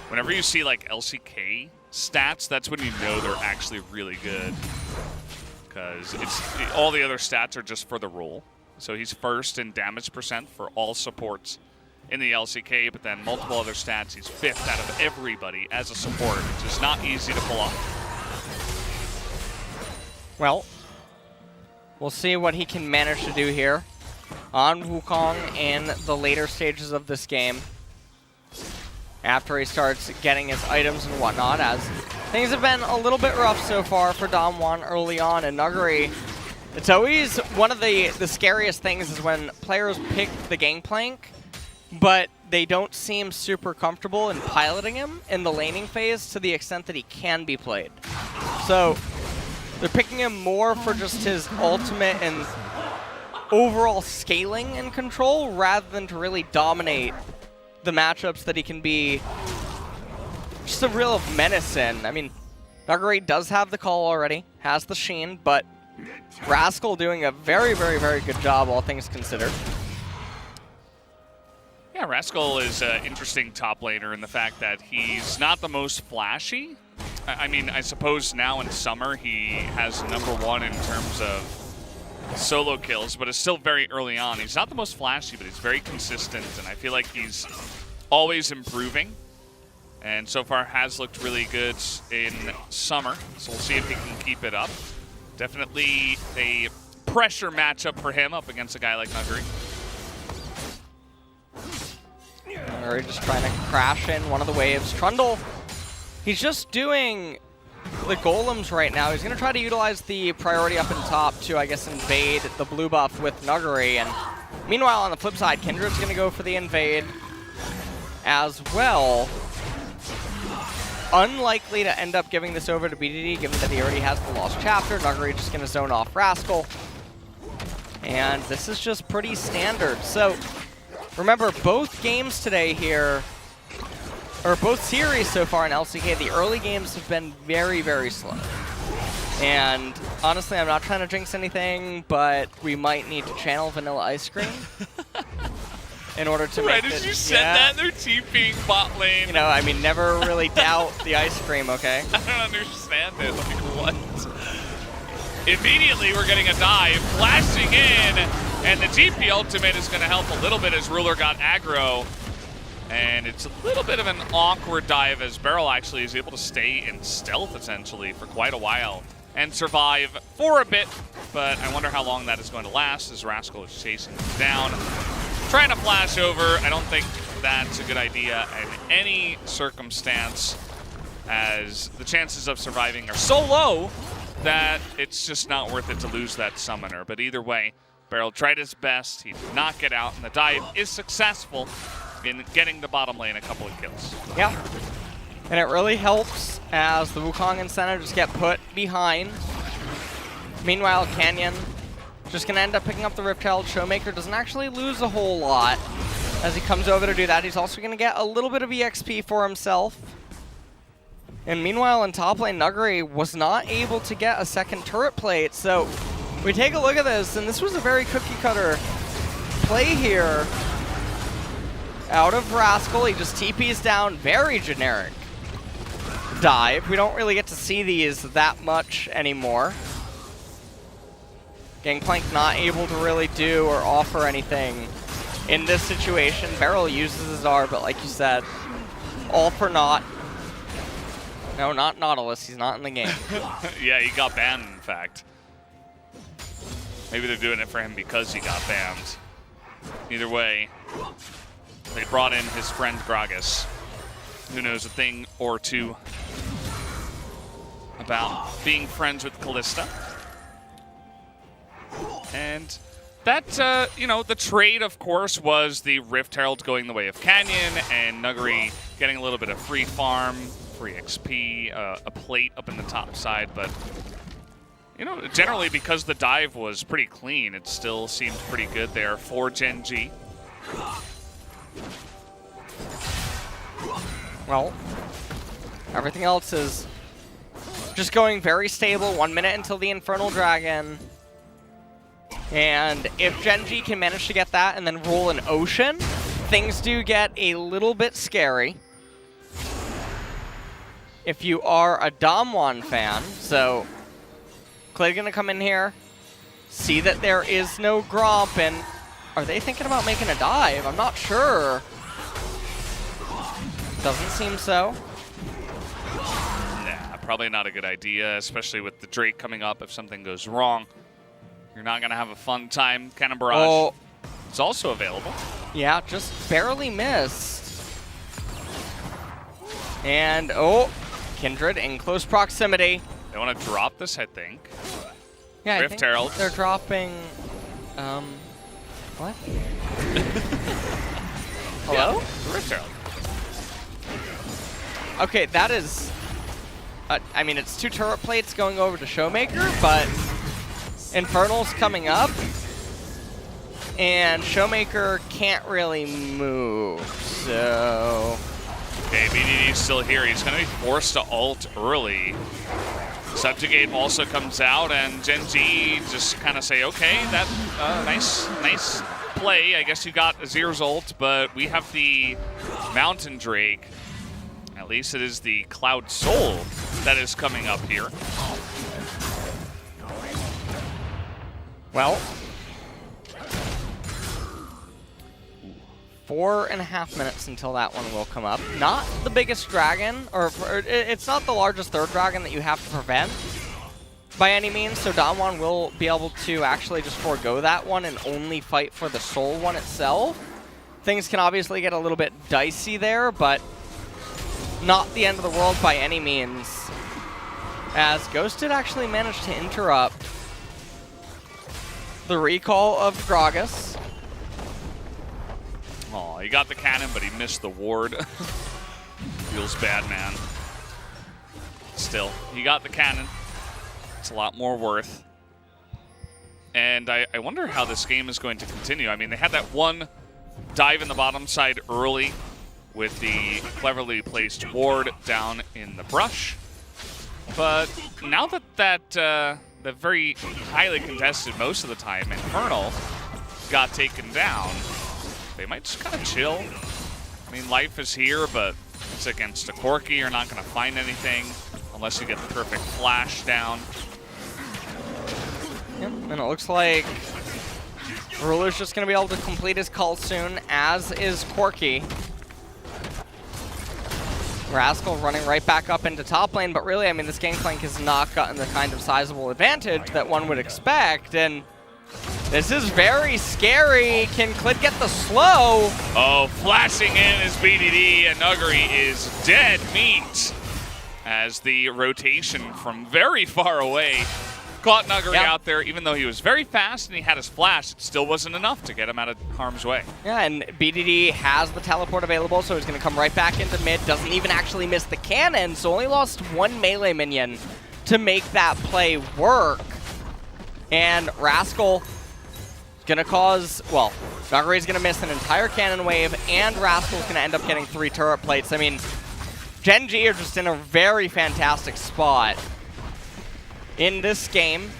Whenever you see like LCK stats, that's when you know they're actually really good. Because all the other stats are just for the role. So he's first in damage percent for all supports in the LCK, but then multiple other stats. He's 5th out of everybody as a support, which is not easy to pull off. Well, we'll see what he can manage to do here on Wukong in the later stages of this game. After he starts getting his items and whatnot, as things have been a little bit rough so far for Damwon early on, and Nuguri. It's always one of the scariest things is when players pick the gangplank, but they don't seem super comfortable in piloting him in the laning phase to the extent that he can be played. So they're picking him more for just his ultimate and overall scaling and control rather than to really dominate the matchups that he can be just a real menace in. I mean, Nuguri does have the call already, has the Sheen, but Rascal doing a very, very, very good job, all things considered. Yeah, Rascal is an interesting top laner in the fact that he's not the most flashy. I mean, I suppose now in summer he has #1 in terms of solo kills, but it's still very early on. He's not the most flashy, but he's very consistent, and I feel like he's always improving. And so far has looked really good in summer, so we'll see if he can keep it up. Definitely a pressure matchup for him up against a guy like Nuguri. Nuguri just trying to crash in one of the waves. Trundle, he's just doing the golems right now. He's going to try to utilize the priority up in top to, I guess, invade the blue buff with Nuguri. And meanwhile, on the flip side, Kindred's going to go for the invade as well. Unlikely to end up giving this over to BDD, given that he already has the Lost Chapter. Nuguri just going to zone off Rascal. And this is just pretty standard. So, remember, both games today here, or both series so far in LCK, the early games have been very, very slow. And honestly, I'm not trying to jinx anything, but we might need to channel Vanilla Ice Cream in order to make it. Right as you said that, they're TPing bot lane. You know, I mean, never really doubt the ice cream, okay? I don't understand it. Like, what? Immediately, we're getting a dive, flashing in, and the GP ultimate is going to help a little bit as Ruler got aggro. And it's a little bit of an awkward dive as Beryl actually is able to stay in stealth, essentially, for quite a while and survive for a bit. But I wonder how long that is going to last as Rascal is chasing him down. Trying to flash over. I don't think that's a good idea in any circumstance, as the chances of surviving are so low that it's just not worth it to lose that summoner. But either way, Beryl tried his best. He did not get out, and the dive is successful in getting the bottom lane a couple of kills. Yeah, and it really helps as the Wukong and Senna just get put behind. Meanwhile, Canyon just going to end up picking up the Rift Herald. Showmaker doesn't actually lose a whole lot. As he comes over to do that, he's also going to get a little bit of EXP for himself. And meanwhile, in top lane, Nuguri was not able to get a second turret plate. So we take a look at this, and this was a very cookie-cutter play here. Out of Rascal, he just TPs down, very generic dive. We don't really get to see these that much anymore. Gangplank not able to really do or offer anything in this situation. Beryl uses his R, but like you said, all for naught. No, not Nautilus. He's not in the game. Yeah, he got banned, in fact. Maybe they're doing it for him because he got banned. Either way, they brought in his friend Gragas, who knows a thing or two about being friends with Kalista. And that, you know, the trade, of course, was the Rift Herald going the way of Canyon and Nuguri getting a little bit of free farm, free XP, a plate up in the top side. But, you know, generally because the dive was pretty clean, it still seemed pretty good there for Gen G. Well, everything else is just going very stable. 1 minute until the Infernal Dragon. And if Gen G can manage to get that and then roll an Ocean, things do get a little bit scary. If you are a Damwon fan, so Clay gonna come in here, see that there is no Gromp, and are they thinking about making a dive? I'm not sure. Doesn't seem so. Nah, probably not a good idea, especially with the Drake coming up if something goes wrong. You're not going to have a fun time. Cannon Barrage. Oh. It's also available. Yeah, just barely missed. And, oh, Kindred in close proximity. They want to drop this, I think. Yeah, Rift Herald. They're dropping, what? Hello? Yeah, Rift Herald. Okay, that is, I mean, it's 2 turret plates going over to Showmaker, but Infernal's coming up, and Showmaker can't really move, so... Okay, BDD's still here. He's going to be forced to ult early. Subjugate also comes out, and Gen G just kind of say, okay, that nice play. I guess you got Azir's ult, but we have the Mountain Drake. At least it is the Cloud Soul that is coming up here. Well, 4.5 minutes until that one will come up. Not the biggest dragon, or it's not the largest third dragon that you have to prevent by any means, so Damwon will be able to actually just forego that one and only fight for the soul one itself. Things can obviously get a little bit dicey there, but not the end of the world by any means, as Ghost did actually manage to interrupt the recall of Gragas. Oh, he got the cannon, but he missed the ward. Feels bad, man. Still, he got the cannon. It's a lot more worth. And I wonder how this game is going to continue. I mean, they had that one dive in the bottom side early with the cleverly placed ward down in the brush. But now that the very highly contested most of the time Infernal got taken down, they might just kind of chill. I mean, life is here, but it's against a Corki. You're not going to find anything unless you get the perfect flash down. Yep, and it looks like Ruler's just going to be able to complete his call soon, as is Corki. Rascal running right back up into top lane, but really, I mean, this Gangplank has not gotten the kind of sizable advantage that one would expect, and this is very scary. Can Clid get the slow? Oh, flashing in is BDD, and Nuguri is dead meat as the rotation from very far away caught Nuguri out there. Even though he was very fast and he had his flash, it still wasn't enough to get him out of harm's way. Yeah, and BDD has the teleport available, so he's going to come right back into mid. Doesn't even actually miss the cannon, so only lost 1 melee minion to make that play work. And Rascal gonna cause, well, Naguri's gonna miss an entire cannon wave, and Rascal's gonna end up getting 3 turret plates. I mean, Gen G are just in a very fantastic spot in this game.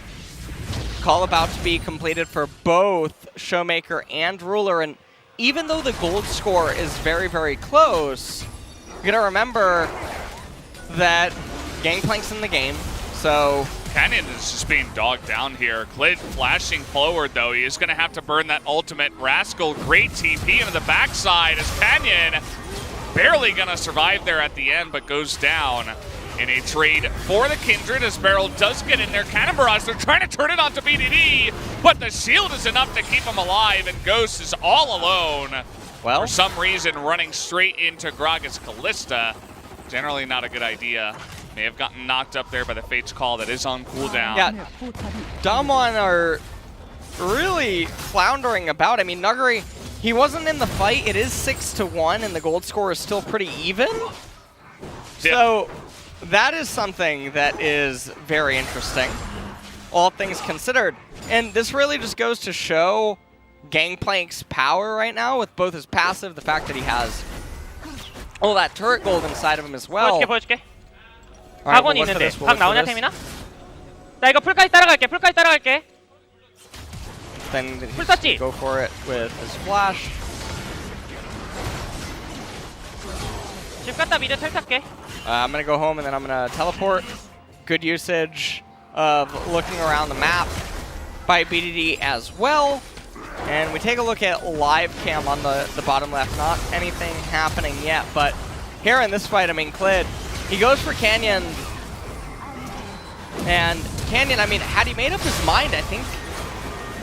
Call about to be completed for both Showmaker and Ruler, and even though the gold score is very, very close, you gotta remember that Gangplank's in the game, so... Canyon is just being dogged down here. Clid flashing forward, though. He is going to have to burn that ultimate. Rascal, great TP into the backside as Canyon barely going to survive there at the end, but goes down in a trade for the Kindred as Beryl does get in there. Cannon Barrage, they're trying to turn it onto BDD, but the shield is enough to keep him alive, and Ghost is all alone. Well, for some reason, running straight into Gragas Callista. Generally not a good idea. May have gotten knocked up there by the Fate's Call that is on cooldown. Yeah, Damwon are really floundering about. I mean, Nuguri, he wasn't in the fight. It is 6-1, and the gold score is still pretty even. Yeah. So that is something that is very interesting, all things considered. And this really just goes to show Gangplank's power right now with both his passive, the fact that he has all that turret gold inside of him as well. 보여줄게. 학원이 있는데 각 나오냐 태민아? 나 이거 풀까지 따라갈게. Then he go for it with his flash. 집 갔다 미드 텔 탈게. I'm gonna go home and then I'm gonna teleport. Good usage of looking around the map by BDD as well. And we take a look at live cam on the bottom left. Not anything happening yet, but here in this fight, I mean, Clid, he goes for Canyon. And Canyon, I mean, had he made up his mind, I think,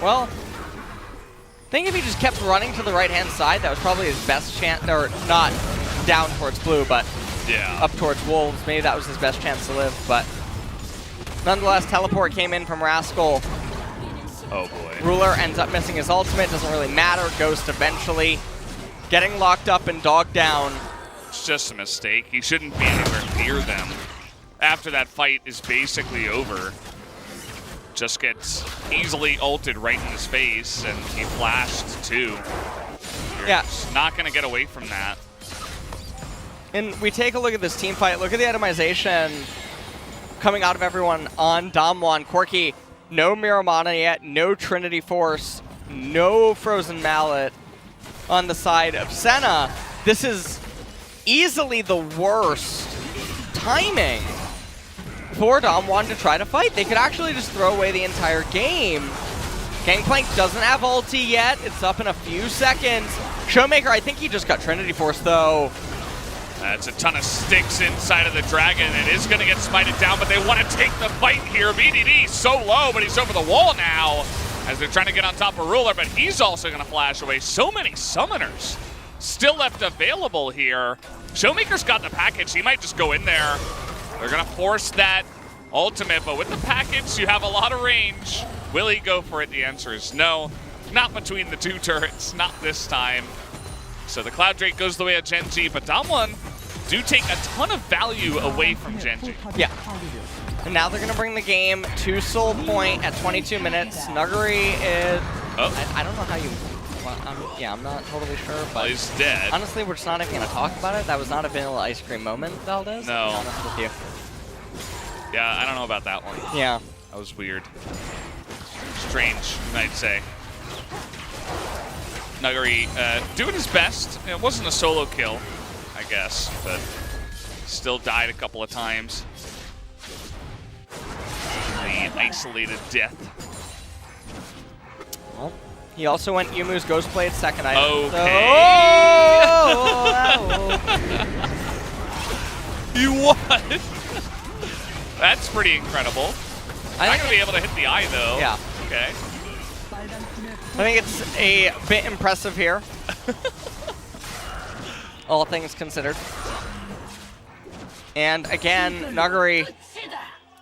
well, I think if he just kept running to the right-hand side, that was probably his best chance, or not down towards blue, but yeah, up towards wolves. Maybe that was his best chance to live, but nonetheless, teleport came in from Rascal. Oh boy. Ruler ends up missing his ultimate, doesn't really matter. Ghost eventually getting locked up and dogged down. It's just a mistake. He shouldn't be anywhere near them. After that fight is basically over, just gets easily ulted right in his face, and he flashed too. You're not going to get away from that. And we take a look at this team fight. Look at the itemization coming out of everyone on Damwon. Corki, no Miramana yet, no Trinity Force, no Frozen Mallet on the side of Senna. This is easily the worst timing for Damwon to try to fight. They could actually just throw away the entire game. Gangplank doesn't have ulti yet. It's up in a few seconds. Showmaker, I think he just got Trinity Force though. That's a ton of sticks inside of the Dragon. It is going to get smited down, but they want to take the fight here. BDD so low, but he's over the wall now as they're trying to get on top of Ruler, but he's also going to flash away. So many summoners still left available here. Showmaker's got the package. He might just go in there. They're going to force that ultimate, but with the package, you have a lot of range. Will he go for it? The answer is no. Not between the two turrets, not this time. So the Cloud Drake goes the way of Gen G, but Damwon do take a ton of value away from Gen G. Yeah. And now they're going to bring the game to Soul Point at 22 minutes. Nuguri is... Oh. I don't know how you... Well, I'm not totally sure, but... Well, he's dead. Honestly, we're just not even going to talk about it. That was not a vanilla ice cream moment, Valdez. No. To be honest with you. Yeah, I don't know about that one. Yeah. That was weird. Strange, you might say. Nuguri doing his best. It wasn't a solo kill, I guess, but still died a couple of times. The isolated death. Well, he also went Yumu's Ghostblade second item. Okay. You what? That's pretty incredible. I'm not going to be able to hit the eye, though. Yeah. Okay. I think it's a bit impressive here. All things considered. And again, Nuguri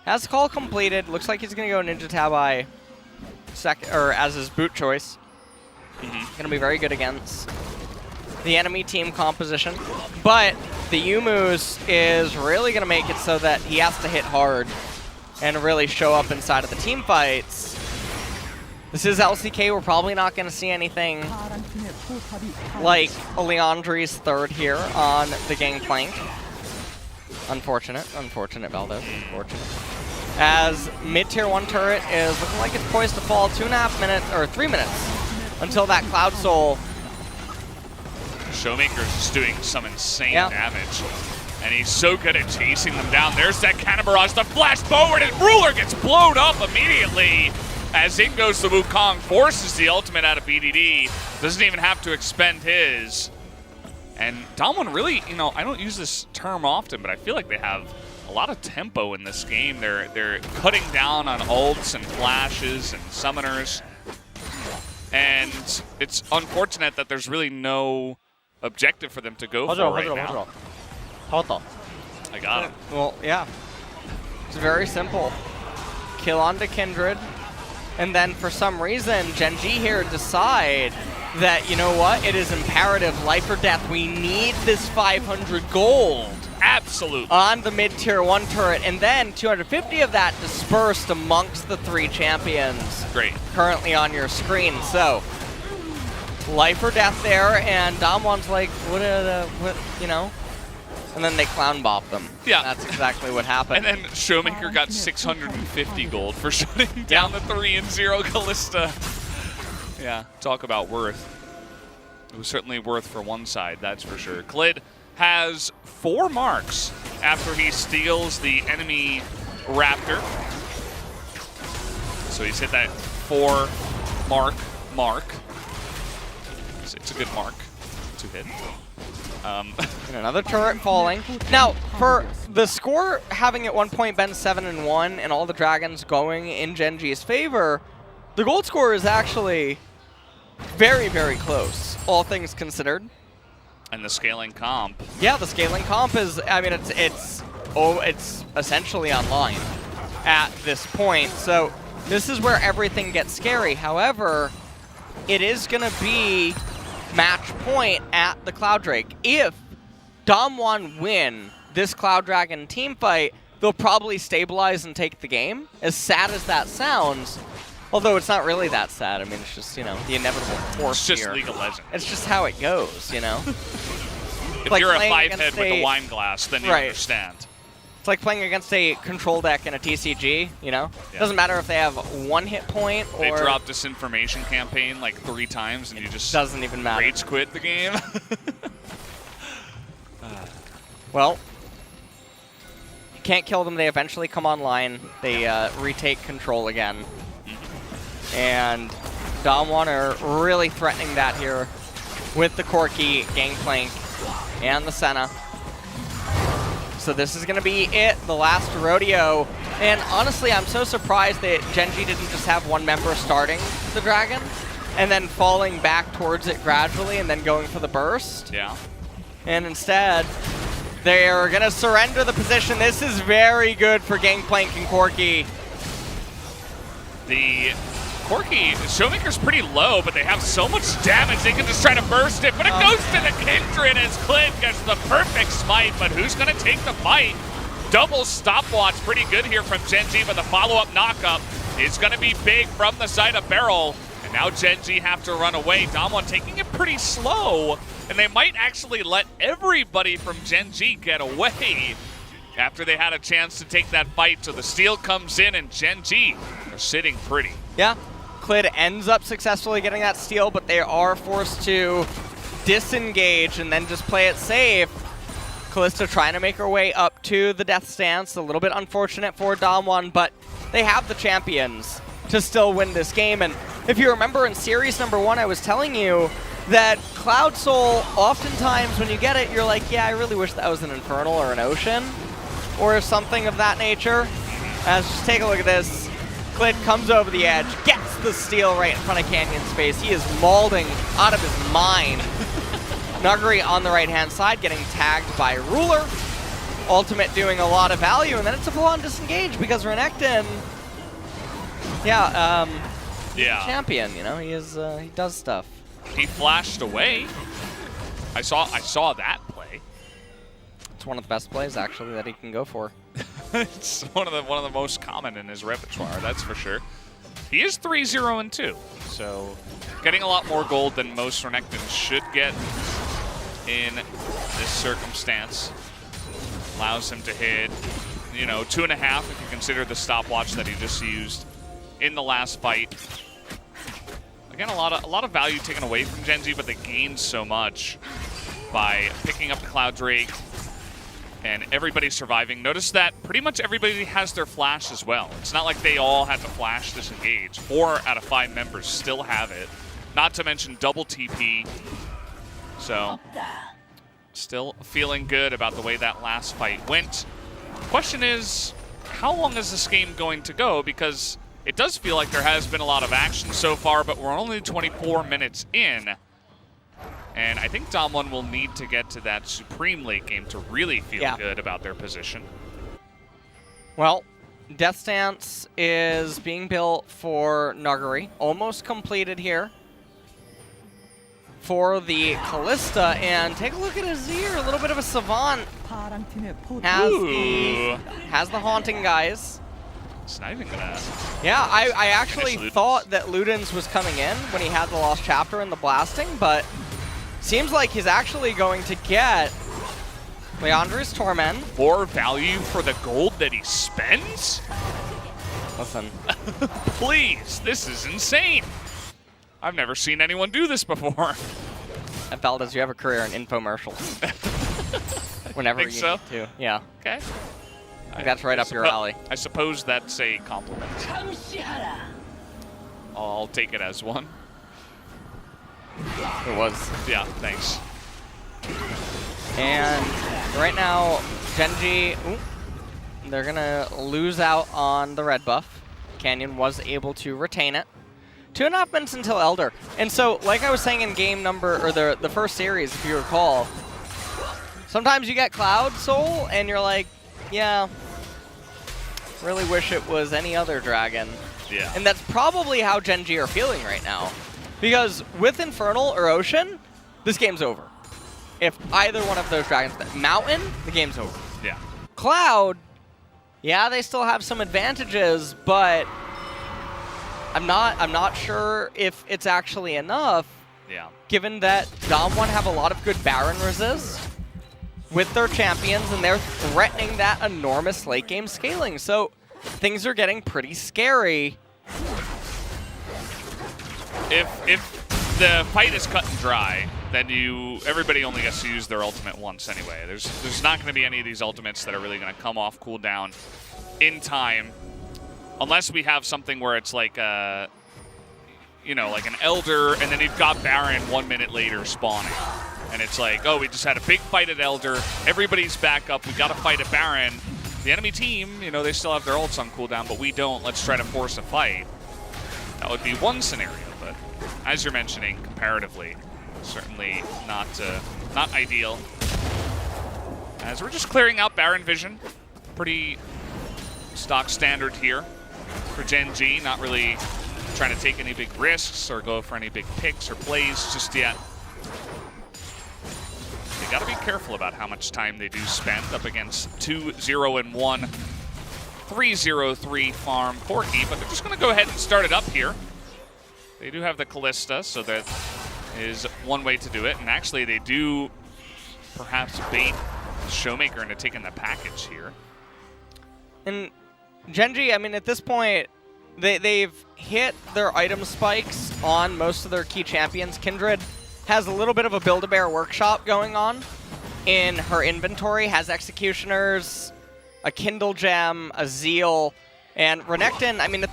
has the call completed. Looks like he's going to go Ninja Tabai as his boot choice. Going to be very good against the enemy team composition. But the Yumus is really going to make it so that he has to hit hard and really show up inside of the team fights. This is LCK. We're probably not going to see anything like Leandri's third here on the Gangplank. Unfortunate, Valdez, unfortunate. As mid-tier 1 turret is looking like it's poised to fall 2.5 minutes, or 3 minutes, until that Cloud Soul. Showmaker's just doing some insane damage. And he's so good at chasing them down. There's that Cannon Barrage, the flash forward, and Ruler gets blown up immediately. As in goes the Wukong, forces the ultimate out of BDD. Doesn't even have to expend his. And Damwon really, you know, I don't use this term often, but I feel like they have a lot of tempo in this game. They're cutting down on ults and flashes and summoners. And it's unfortunate that there's really no objective for them to go for right now. I got him. Well, yeah. It's very simple. Kill onto Kindred. And then for some reason, Gen G here decide that, you know what, it is imperative, life or death. We need this 500 gold. Absolutely. On the mid-tier 1 turret. And then 250 of that dispersed amongst the 3 champions. Great. Currently on your screen. So, life or death there. And Damwon's like, what, you know? And then they clown bop them. Yeah. That's exactly what happened. And then Showmaker got 650 gold for shutting down the 3-0 Kalista. Yeah, talk about worth. It was certainly worth for one side, that's for sure. Klid has 4 marks after he steals the enemy Raptor. So he's hit that 4 mark. It's a good mark to hit. And another turret falling. Now, for the score having at one point been 7-1 and all the dragons going in Gen G's favor, the gold score is actually very, very close, all things considered. And the scaling comp. Yeah, the scaling comp is, I mean, it's essentially online at this point. So this is where everything gets scary. However, it is going to be match point at the Cloud Drake. If Damwon win this Cloud Dragon team fight, they'll probably stabilize and take the game. As sad as that sounds, although it's not really that sad. I mean, it's just, you know, the inevitable force It's just here. League of Legends. It's just how it goes, you know? If like you're a playing 5-head with a wine glass, then you understand. It's like playing against a control deck in a TCG, you know? Yeah. Doesn't matter if they have 1 hit point or... They drop disinformation campaign like 3 times and you just doesn't even matter. Rage quit the game. Well, you can't kill them. They eventually come online. They retake control again. And Damwon are really threatening that here with the Corki, Gangplank, and the Senna. So this is going to be it, the last rodeo. And honestly, I'm so surprised that Gen G didn't just have 1 member starting the Dragon and then falling back towards it gradually and then going for the burst. Yeah. And instead, they're going to surrender the position. This is very good for Gangplank and Corki. The Corki, Showmaker's pretty low, but they have so much damage, they can just try to burst it, but it goes to the Kindred as Clint gets the perfect smite, but who's going to take the fight? Double stopwatch, pretty good here from Gen G, but the follow-up knockup is going to be big from the side of Beryl, and now Gen G have to run away. Damwon taking it pretty slow, and they might actually let everybody from Gen G get away after they had a chance to take that fight, so the steal comes in, and Gen G are sitting pretty. Yeah. Klid ends up successfully getting that steal, but they are forced to disengage and then just play it safe. Kalista trying to make her way up to the death stance. A little bit unfortunate for Damwon, but they have the champions to still win this game. And if you remember in series number 1, I was telling you that Cloud Soul, oftentimes when you get it, you're like, yeah, I really wish that was an Infernal or an Ocean or something of that nature. Just take a look at this. Klid comes over the edge, gets the steal right in front of Canyon's face. He is mauling out of his mind. Nuguri on the right-hand side getting tagged by Ruler. Ultimate doing a lot of value, and then it's a full-on disengage because Renekton, champion, you know, he does stuff. He flashed away. I saw that play. It's one of the best plays, actually, that he can go for. It's one of the most common in his repertoire, that's for sure. He is 3-0-2, so getting a lot more gold than most Renekton should get in this circumstance. Allows him to hit, 2.5 if you consider the stopwatch that he just used in the last fight. Again, a lot of value taken away from Gen G, but they gained so much by picking up Cloud Drake and everybody surviving. Notice that pretty much everybody has their flash as well. It's not like they all had to flash disengage. 4 out of 5 members still have it. Not to mention double TP. So, still feeling good about the way that last fight went. Question is, how long is this game going to go? Because it does feel like there has been a lot of action so far, but we're only 24 minutes in. And I think Damwon will need to get to that Supreme late game to really feel good about their position. Well, Death Stance is being built for Nuggery. Almost completed here for the Callista. And take a look at Azir, a little bit of a savant. Has the Haunting guys. It's not even gonna... Yeah, I actually thought that Ludens was coming in when he had the Lost Chapter and the blasting, but seems like he's actually going to get Leandre's Torment. More value for the gold that he spends? Listen. Please, this is insane. I've never seen anyone do this before. And Valdez, you have a career in infomercials. Whenever you need to. Yeah. Okay. I think that's right up your alley. I suppose that's a compliment. I'll take it as one. It was. Yeah, thanks. And right now, Genji, they're going to lose out on the red buff. Canyon was able to retain it. 2.5 minutes until Elder. And so, like I was saying in game number, or the first series, if you recall, sometimes you get Cloud Soul, and you're like, yeah, really wish it was any other dragon. Yeah. And that's probably how Genji are feeling right now. Because with Infernal or Ocean, this game's over. If either one of those dragons, Mountain, the game's over. Yeah. Cloud, yeah, they still have some advantages, but I'm not sure if it's actually enough. Yeah. Given that Damwon have a lot of good Baron resist with their champions, and they're threatening that enormous late game scaling. So things are getting pretty scary. If the fight is cut and dry, then everybody only gets to use their ultimate once anyway. There's not going to be any of these ultimates that are really going to come off cooldown in time, unless we have something where it's like like an Elder, and then you've got Baron 1 minute later spawning. And it's like, oh, we just had a big fight at Elder. Everybody's back up. We got to fight at Baron. The enemy team, they still have their ults on cooldown, but we don't. Let's try to force a fight. That would be one scenario, but as you're mentioning, comparatively, certainly not ideal. As we're just clearing out Baron vision. Pretty stock standard here for Gen G. Not really trying to take any big risks or go for any big picks or plays just yet. They got to be careful about how much time they do spend up against 2-0-1, 3-0-3 farm Corki, but they're just going to go ahead and start it up here. They do have the Callista, so that is one way to do it. And actually, they do perhaps bait Showmaker into taking the package here. And Gen G, I mean, at this point, they've hit their item spikes on most of their key champions. Kindred has a little bit of a Build-A-Bear workshop going on in her inventory, has Executioners, a Kindle Gem, a Zeal, and Renekton, I mean,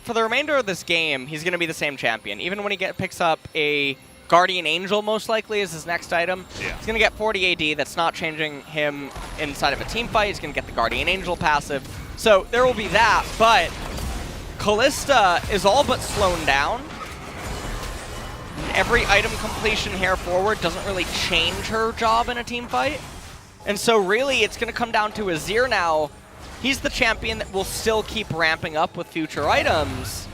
for the remainder of this game, he's going to be the same champion. Even when he picks up a Guardian Angel, most likely, is his next item. Yeah. He's going to get 40 AD. That's not changing him inside of a team fight. He's going to get the Guardian Angel passive. So there will be that, but Callista is all but slowed down. Every item completion here forward doesn't really change her job in a team fight. And so really it's going to come down to Azir now. He's the champion that will still keep ramping up with future items.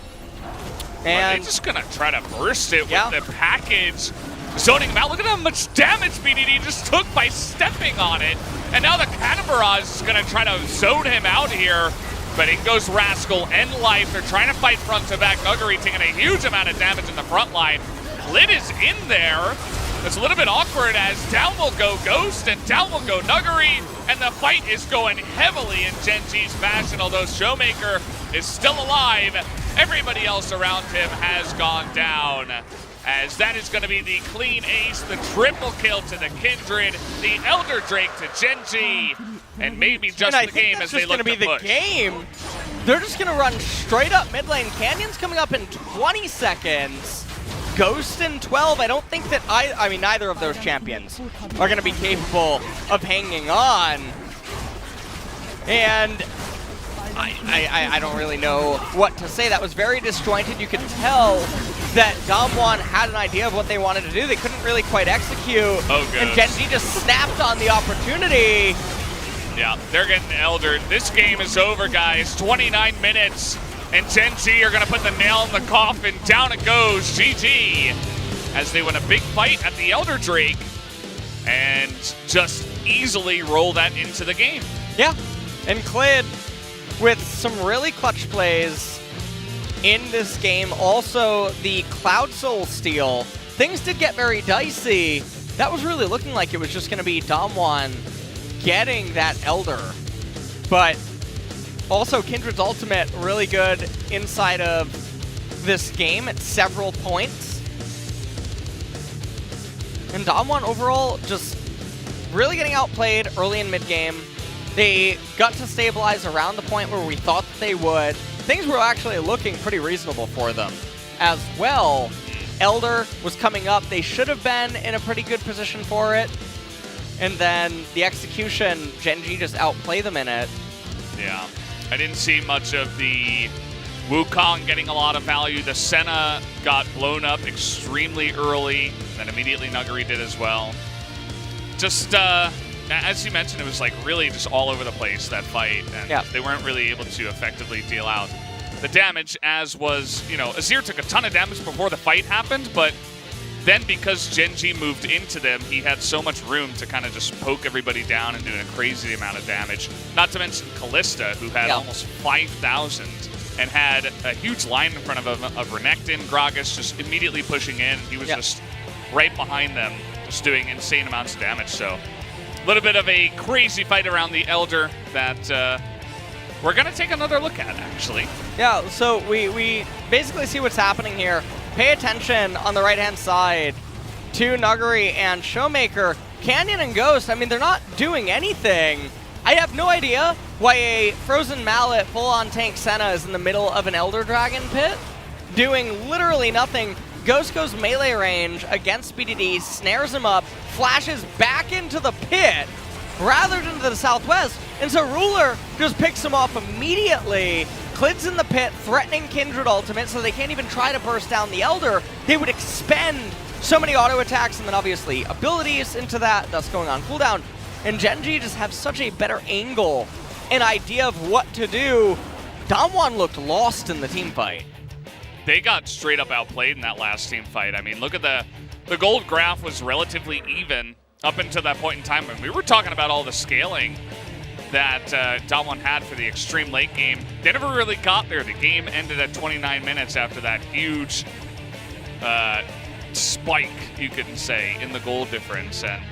And they're just going to try to burst it with the package. Zoning him out. Look at how much damage BDD just took by stepping on it. And now the Cannon Barrage is going to try to zone him out here. but in goes Rascal and Life. They're trying to fight front to back. Nuguri taking a huge amount of damage in the front line. Lid is in there. It's a little bit awkward as down will go Ghost and down will go Nuguri, and the fight is going heavily in Gen G's fashion, although Showmaker is still alive. Everybody else around him has gone down, as that is going to be the clean ace, the triple kill to the Kindred, the Elder Drake to Gen G, and maybe just the game as they look to push. It's just going to be the game. They're just going to run straight up mid lane. Canyon's coming up in 20 seconds. Ghost in 12. I don't think that I mean, neither of those champions are going to be capable of hanging on. And I don't really know what to say. That was very disjointed. You could tell that Damwon had an idea of what they wanted to do. They couldn't really quite execute. Oh, good. And Gen G just snapped on the opportunity. Yeah, they're getting eldered. This game is over, guys. 29 minutes. And Gen G are going to put the nail in the coffin. Down it goes. GG. As they win a big fight at the Elder Drake. And just easily roll that into the game. Yeah. And Clid with some really clutch plays in this game. Also, the Cloud Soul steal. Things did get very dicey. That was really looking like it was just going to be Damwon getting that Elder. But also, Kindred's ultimate really good inside of this game at several points. And Damwon overall just really getting outplayed early in mid-game. They got to stabilize around the point where we thought that they would. Things were actually looking pretty reasonable for them as well. Elder was coming up. They should have been in a pretty good position for it. And then the execution, Gen G just outplay them in it. Yeah. I didn't see much of the Wukong getting a lot of value. The Senna got blown up extremely early, and immediately Nuguri did as well. Just, as you mentioned, it was like really just all over the place, that fight, and they weren't really able to effectively deal out the damage, as was, you know, Azir took a ton of damage before the fight happened, but then because Gen G moved into them, he had so much room to kind of just poke everybody down and do a crazy amount of damage. Not to mention Callista, who had almost 5,000 and had a huge line in front of him of Renekton, Gragas just immediately pushing in. He was just right behind them, just doing insane amounts of damage. So a little bit of a crazy fight around the Elder that we're going to take another look at, actually. Yeah, so we basically see what's happening here. Pay attention on the right-hand side to Nuguri and Showmaker. Canyon and Ghost, I mean, they're not doing anything. I have no idea why a Frozen Mallet full-on tank Senna is in the middle of an Elder Dragon pit, doing literally nothing. Ghost goes melee range against BDD, snares him up, flashes back into the pit rather than to the southwest, and so Ruler just picks him off immediately. Clid's in the pit, threatening Kindred ultimate, so they can't even try to burst down the Elder. They would expend so many auto attacks and then obviously abilities into that, thus going on cooldown. And Gen G just have such a better angle and idea of what to do. Damwon looked lost in the team fight. They got straight up outplayed in that last team fight. I mean, look at the gold graph was relatively even up until that point in time when we were talking about all the scaling that Damwon had for the extreme late game. They never really got there. The game ended at 29 minutes after that huge spike, you could say, in the gold difference. And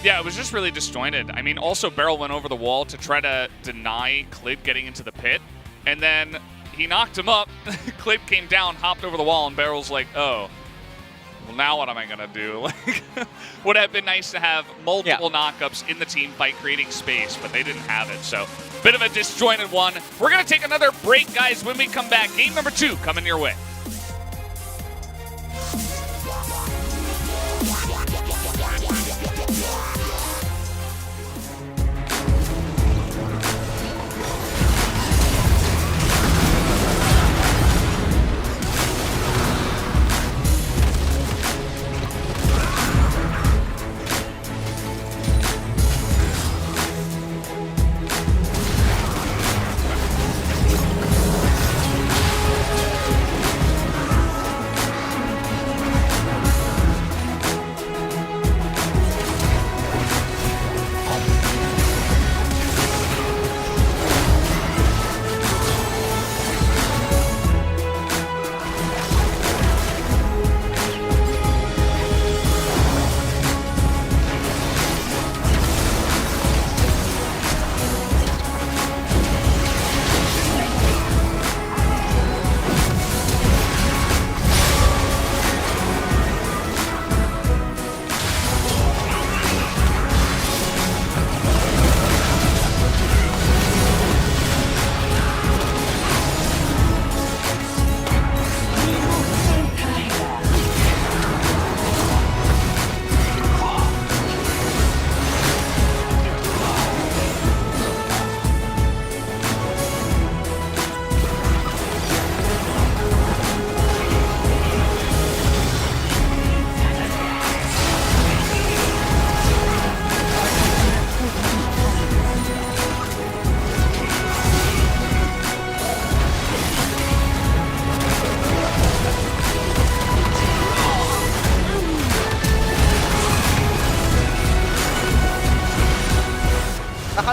yeah, it was just really disjointed. I mean, also Beryl went over the wall to try to deny Clid getting into the pit, and then he knocked him up. Clid came down, hopped over the wall, and Beryl's like, oh, well, now what am I going to do? Like, would have been nice to have multiple knockups in the team fight, creating space, but they didn't have it. So, bit of a disjointed one. We're going to take another break, guys. When we come back, game number 2 coming your way.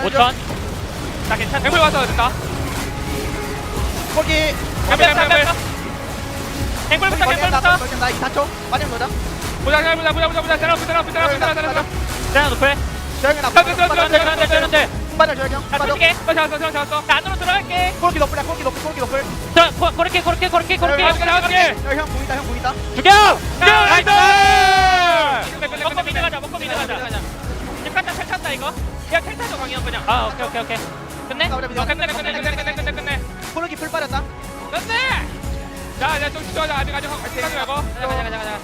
5천. 나 괜찮아. 뱅글 와서 된다. 거기 뱅글부터. 뱅글부터. 나 2, 4초 빠지면 보자. 보자. 대나 높여. 조용히 나 되는데. 빠져 조용히 형 자, 빠져. 솔직해. 잡았어. 자, 안으로 들어갈게. 코르키 높을 그렇게. 형 보인다 죽여! 나이스! 먹고 미드 가자. 집 갔다 텔 탔다 이거. 야, 텔 타줘 강이형 그냥. 아, 오케이. 끝내? 끝내. 코르키 풀 빠졌다. 끝내! 자, 좀 집중하자. 아직 하고. 가자.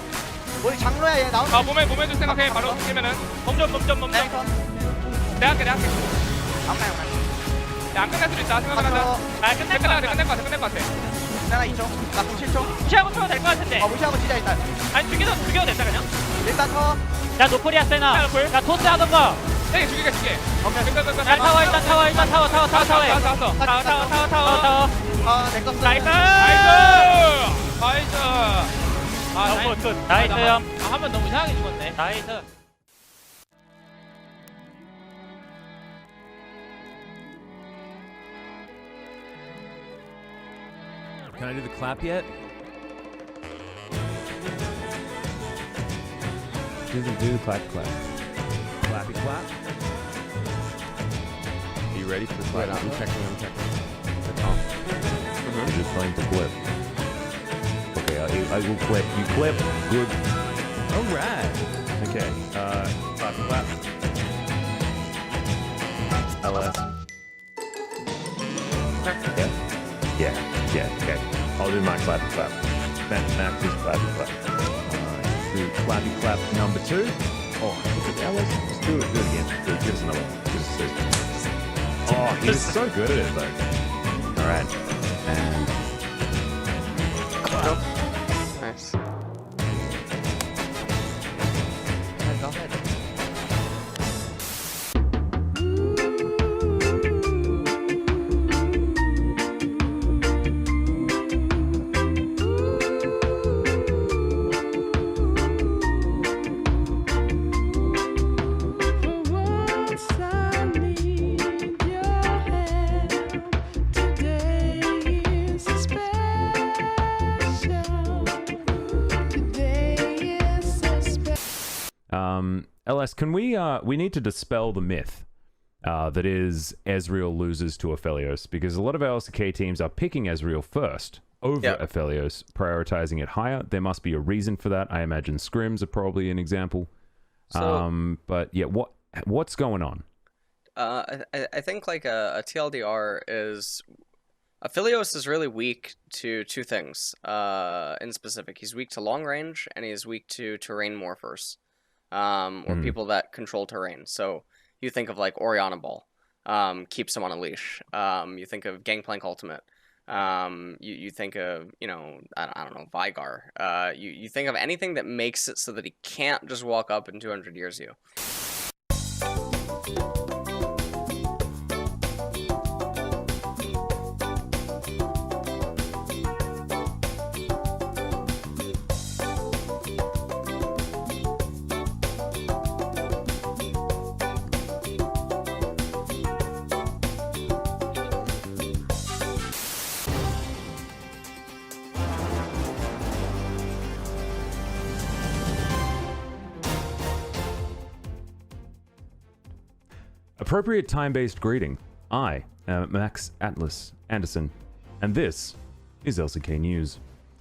우리 장로야 얘 나오는. 몸에 줄 생각해. 바로 뛰면은. 몸좀. 내가 할게. 안 끝날 수도 있다. 생각하자. 끝낼 것 같아. 나나 2초. 나 97초. 무시하고 쳐도 될 것 같은데. 무시하고 치자 일단. 아니 죽여도 됐다 그냥. 일단 터. 야 노플이야 세나. 야 토스 하던가. 네 죽이게. 오케이. 야 타워 일단 타워. 넥서스. 나이스. 나이스 형. 한 번 너무 이상하게 죽었네. 나이스. Can I do the clap yet? Do the clap. Clappy clap. Are you ready for the clap? I'm checking. That's on. You're just trying to clip. Okay, I will clip. You clip. Good. Alright. Okay. Clap. LS. Yeah. Okay. I'll do my clap. Max is clap. Do clap number 2. Oh, is it LS? Just do it again. Give us another one. Give us a second. Oh, he's so good at it though. Alright. And Nice. Go ahead. LS, can we need to dispel the myth that is Ezreal loses to Aphelios, because a lot of our LCK teams are picking Ezreal first over Aphelios, prioritizing it higher. There must be a reason for that. I imagine scrims are probably an example. So, but yeah, what's going on? I think like a TLDR is Aphelios is really weak to two things in specific. He's weak to long range and he is weak to terrain morphers. Or people that control terrain. So you think of like Oriana Ball, keeps him on a leash. You think of Gangplank Ultimate. You think of, I don't know, Vygar. You think of anything that makes it so that he can't just walk up and 200 years you. Appropriate time-based greeting. I am Max Anderson, and this is LCK News.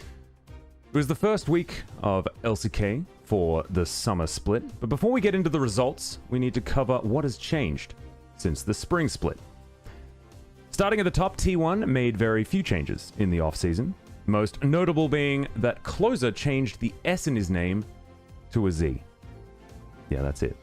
It was the first week of LCK for the Summer Split, but before we get into the results, we need to cover what has changed since the Spring Split. Starting at the top, T1 made very few changes in the off-season, most notable being that Closer changed the S in his name to a Z. Yeah, that's it.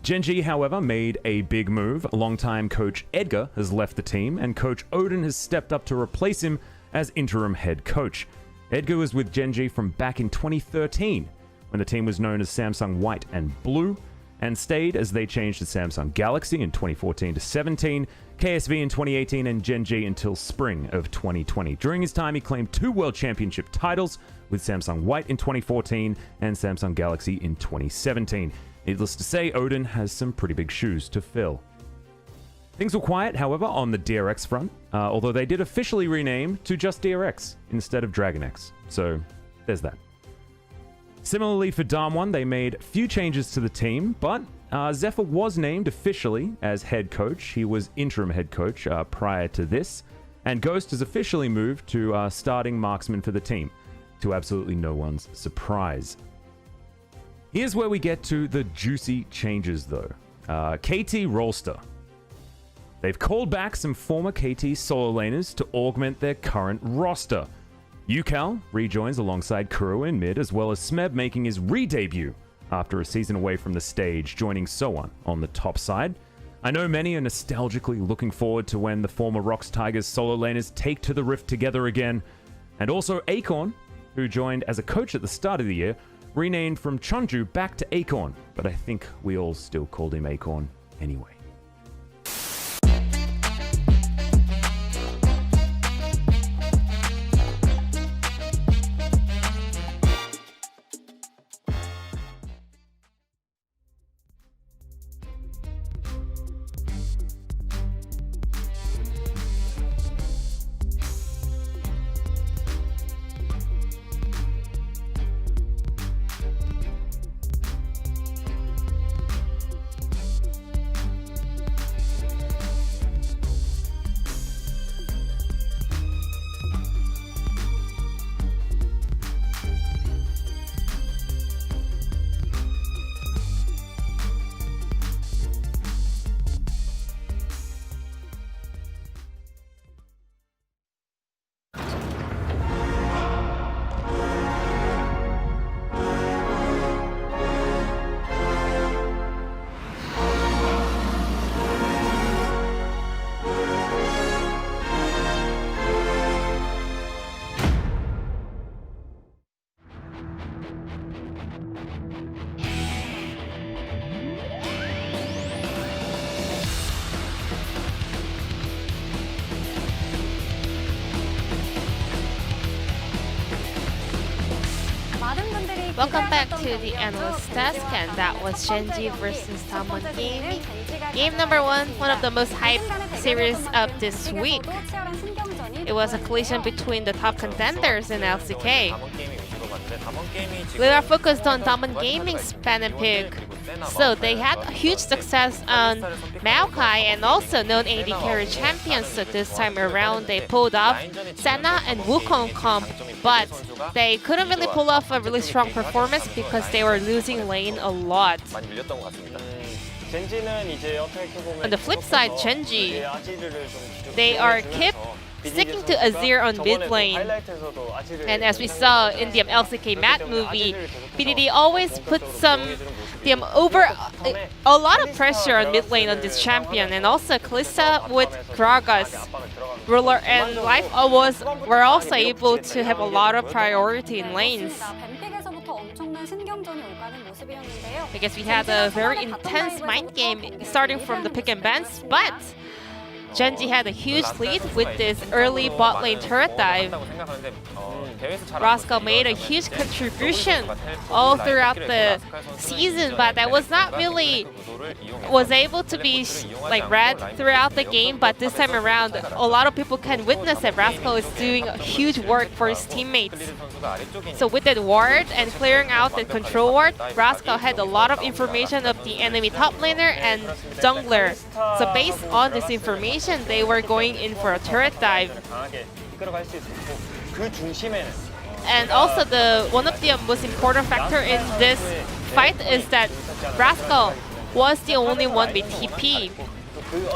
Gen.G, however, made a big move. Longtime coach Edgar has left the team, and coach Odin has stepped up to replace him as interim head coach. Edgar was with Gen.G from back in 2013, when the team was known as Samsung White and Blue, and stayed as they changed to Samsung Galaxy in 2014 to 17, KSV in 2018, and Gen.G until spring of 2020. During his time, he claimed 2 World Championship titles with Samsung White in 2014 and Samsung Galaxy in 2017. Needless to say, Odin has some pretty big shoes to fill. Things were quiet, however, on the DRX front, although they did officially rename to just DRX instead of Dragon X. So there's that. Similarly for Damwon, they made few changes to the team, but Zephyr was named officially as head coach. He was interim head coach prior to this, and Ghost has officially moved to starting marksman for the team, to absolutely no one's surprise. Here's where we get to the juicy changes though. KT Rollster. They've called back some former KT solo laners to augment their current roster. Yukal rejoins alongside Kuro in mid, as well as Smeb making his re-debut after a season away from the stage, joining Soan on the top side. I know many are nostalgically looking forward to when the former Rox Tigers solo laners take to the Rift together again. And also Acorn, who joined as a coach at the start of the year, renamed from Chunju back to Acorn, but I think we all still called him Acorn anyway. Welcome back to the Analyst desk, and that was Genji versus Damwon Gaming. Game number one of the most hyped series of this week. It was a collision between the top contenders in LCK. We are focused on Damwon Gaming's ban and pick. So they had a huge success on Maokai and also known AD carry champions. So this time around they pulled off Senna and Wukong comp, but they couldn't really pull off a really strong performance because they were losing lane a lot. On the flip side, Genji, they are kept sticking to Azir on mid lane. And as we saw in the LCK Mat movie, BDD always puts over a lot of pressure on mid lane on this champion. And also Kalista with Gragas, Ruler and Life were also able to have a lot of priority in lanes. I guess we had a very intense mind game starting from the pick and bans, but Genji had a huge lead with this early bot lane turret dive. Roscoe made a huge contribution all throughout the season, but that was not really able to be read throughout the game. But this time around, a lot of people can witness that Roscoe is doing huge work for his teammates. So with that ward and clearing out the control ward, Roscoe had a lot of information of the enemy top laner and jungler. So based on this information, they were going in for a turret dive. And also one of the most important factor in this fight is that Roscoe was the only one with TP.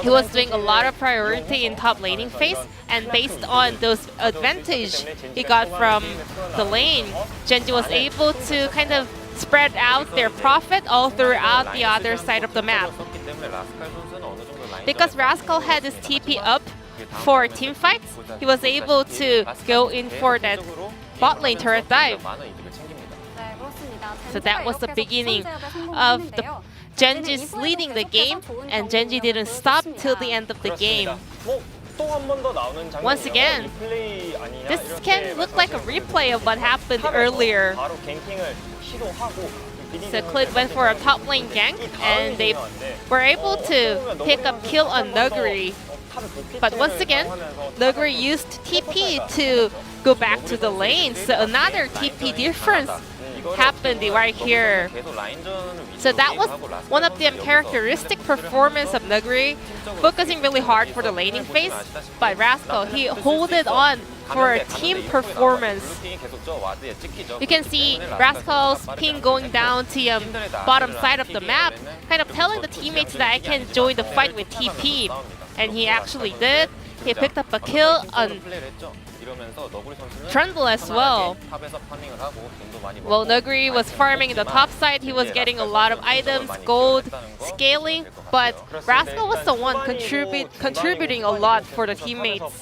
He was doing a lot of priority in top laning phase, and based on those advantage he got from the lane, Genji was able to kind of spread out their profit all throughout the other side of the map. Because Roscoe had his TP up for team fights, he was able to go in for that bot lane turret dive. So that was the beginning of the Genji's leading the game, and Genji didn't stop till the end of the game. Once again, this can look like a replay of what happened earlier. So Clid went for a top lane gank, and they were able to pick up kill on Nuguri. But once again, Nuguri used TP to go back to the lane, so another TP difference happened right here. So that was one of the uncharacteristic performance of Nuguri, focusing really hard for the laning phase. But Rascal, he holded on for a team performance. You can see Rascal's ping going down to bottom side of the map, kind of telling the teammates that I can join the fight with TP. And he actually did. He picked up a kill on Trundle as well. While Nuguri was farming in the top side, he was getting a lot of items, gold, scaling, but Rascal was the one contributing a lot for the teammates.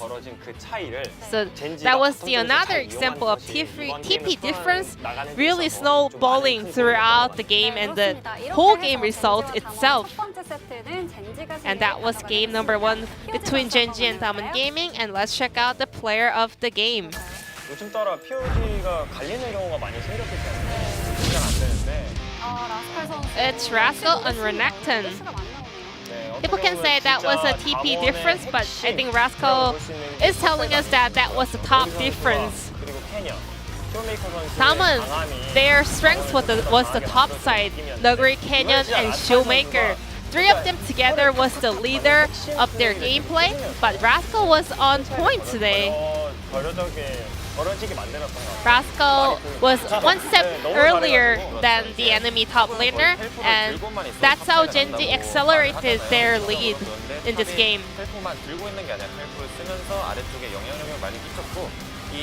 So that was another example of TP difference really snowballing throughout the game and the whole game result itself. And that was game number 1 between Genji and Diamond Gaming, and let's check out the player of the game. 요즘 따라 POG가 갈리는 경우가 많이 생겼기 때문에 시간 안 되는데. It's Rascal and Renekton. People can say that was a TP difference, but I think Rascal is telling us that that was the top difference. Salmon, their strength was the top side. Nuguri, Canyon, and Showmaker. 3 of them together was the leader of their gameplay, but Rascal was on point today. Rascal was 1 step earlier than the enemy top laner, and that's how Genji accelerated their lead in this game.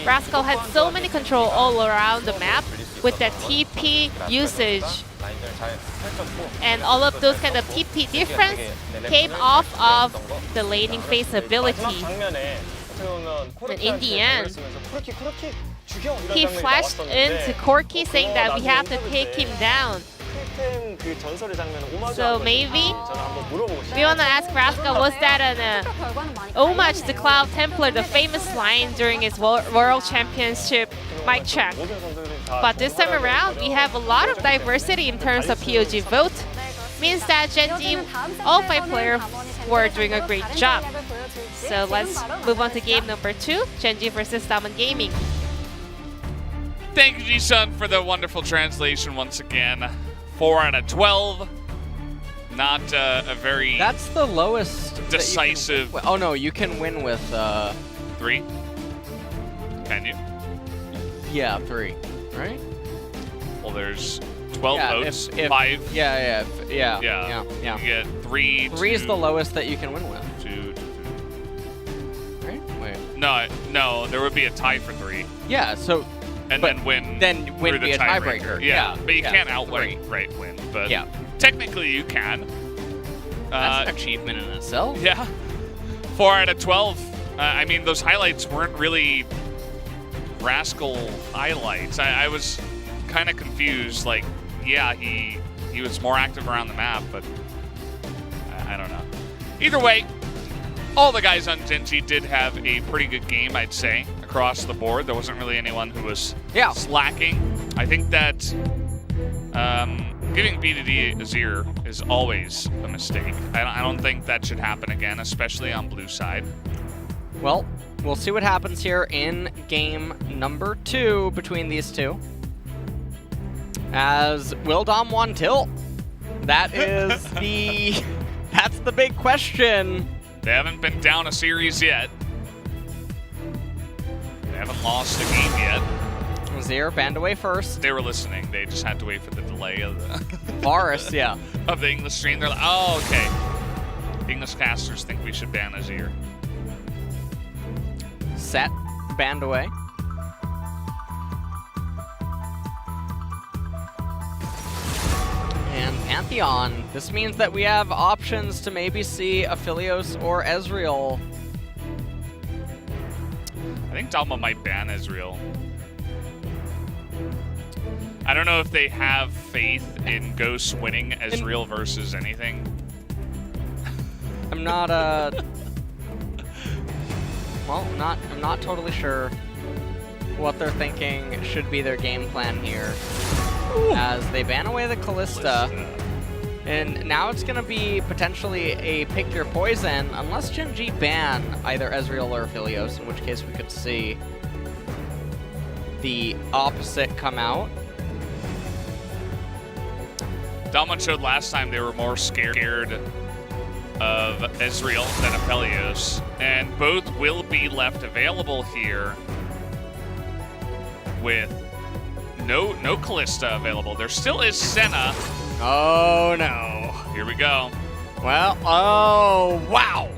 Rascal had so many control all around the map with that TP usage. And all of those kind of TP difference came off of the laning phase ability. And in the end, he flashed into Corki saying that we have to take him down. So maybe we want to ask Rascal, was that an homage to Cloud Templar, the famous line during his World Championship mic check? But this time around, we have a lot of diversity in terms of POG vote. Means that Genji, all 5 players were doing a great job. So let's move on to game number 2, Genji versus Diamond Gaming. Thank you, Ji-sun, for the wonderful translation once again. 4 out of 12. Not a very... That's the lowest... decisive... Oh no, you can win with... 3? Can you? Yeah, 3. Right? Well, there's 12 votes, 5. Yeah. You get 3. 3 is the lowest that you can win with. 2. Right? Wait. No, there would be a tie for 3. Yeah, so... And then win through the be a tiebreaker. Yeah, but you can't outright win. But technically you can. That's an achievement in itself. Yeah. 4 out of 12. I mean, those highlights weren't really Rascal highlights. I was kind of confused. Like, yeah, he was more active around the map, but I don't know. Either way, all the guys on Genji did have a pretty good game, I'd say, across the board. There wasn't really anyone who was slacking. I think that giving B to D Azir is always a mistake. I don't think that should happen again, especially on blue side. Well, we'll see what happens here in game number 2 between these two. As will Dom won tilt? That is that's the big question. They haven't been down a series yet. They haven't lost a game yet. Azir banned away first. They were listening. They just had to wait for the delay of the Varus, yeah. Of the English stream. They're like, oh, okay. English casters think we should ban Azir. Set banned away. And Pantheon. This means that we have options to maybe see Aphelios or Ezreal. I think Dalma might ban Ezreal. I don't know if they have faith in Ghost winning Ezreal versus anything. I'm not well, I'm not totally sure what they're thinking should be their game plan here. as they ban away the Callista. And now it's going to be potentially a pick your poison, unless Gen G ban either Ezreal or Aphelios, in which case we could see the opposite come out. Dalmon showed last time they were more scared of Ezreal than Aphelios, and both will be left available here with no Callista available. There still is Senna. Oh no. Here we go. Well, oh wow.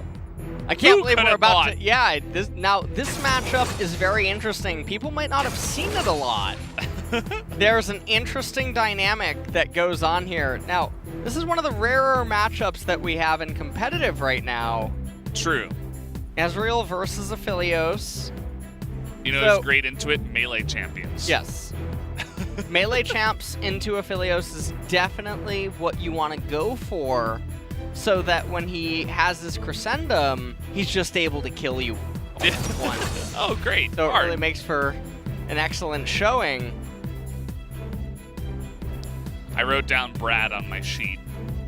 I can't Who believe could we're have about thought? to. Yeah, this matchup is very interesting. People might not have seen it a lot. There's an interesting dynamic that goes on here. Now, this is one of the rarer matchups that we have in competitive right now. True. Ezreal versus Aphelios. You know who's great into it? Melee champions. Yes. Melee champs into Aphelios is definitely what you want to go for, so that when he has his crescendum, he's just able to kill you all at once. Oh, great. So it really makes for an excellent showing. I wrote down Brad on my sheet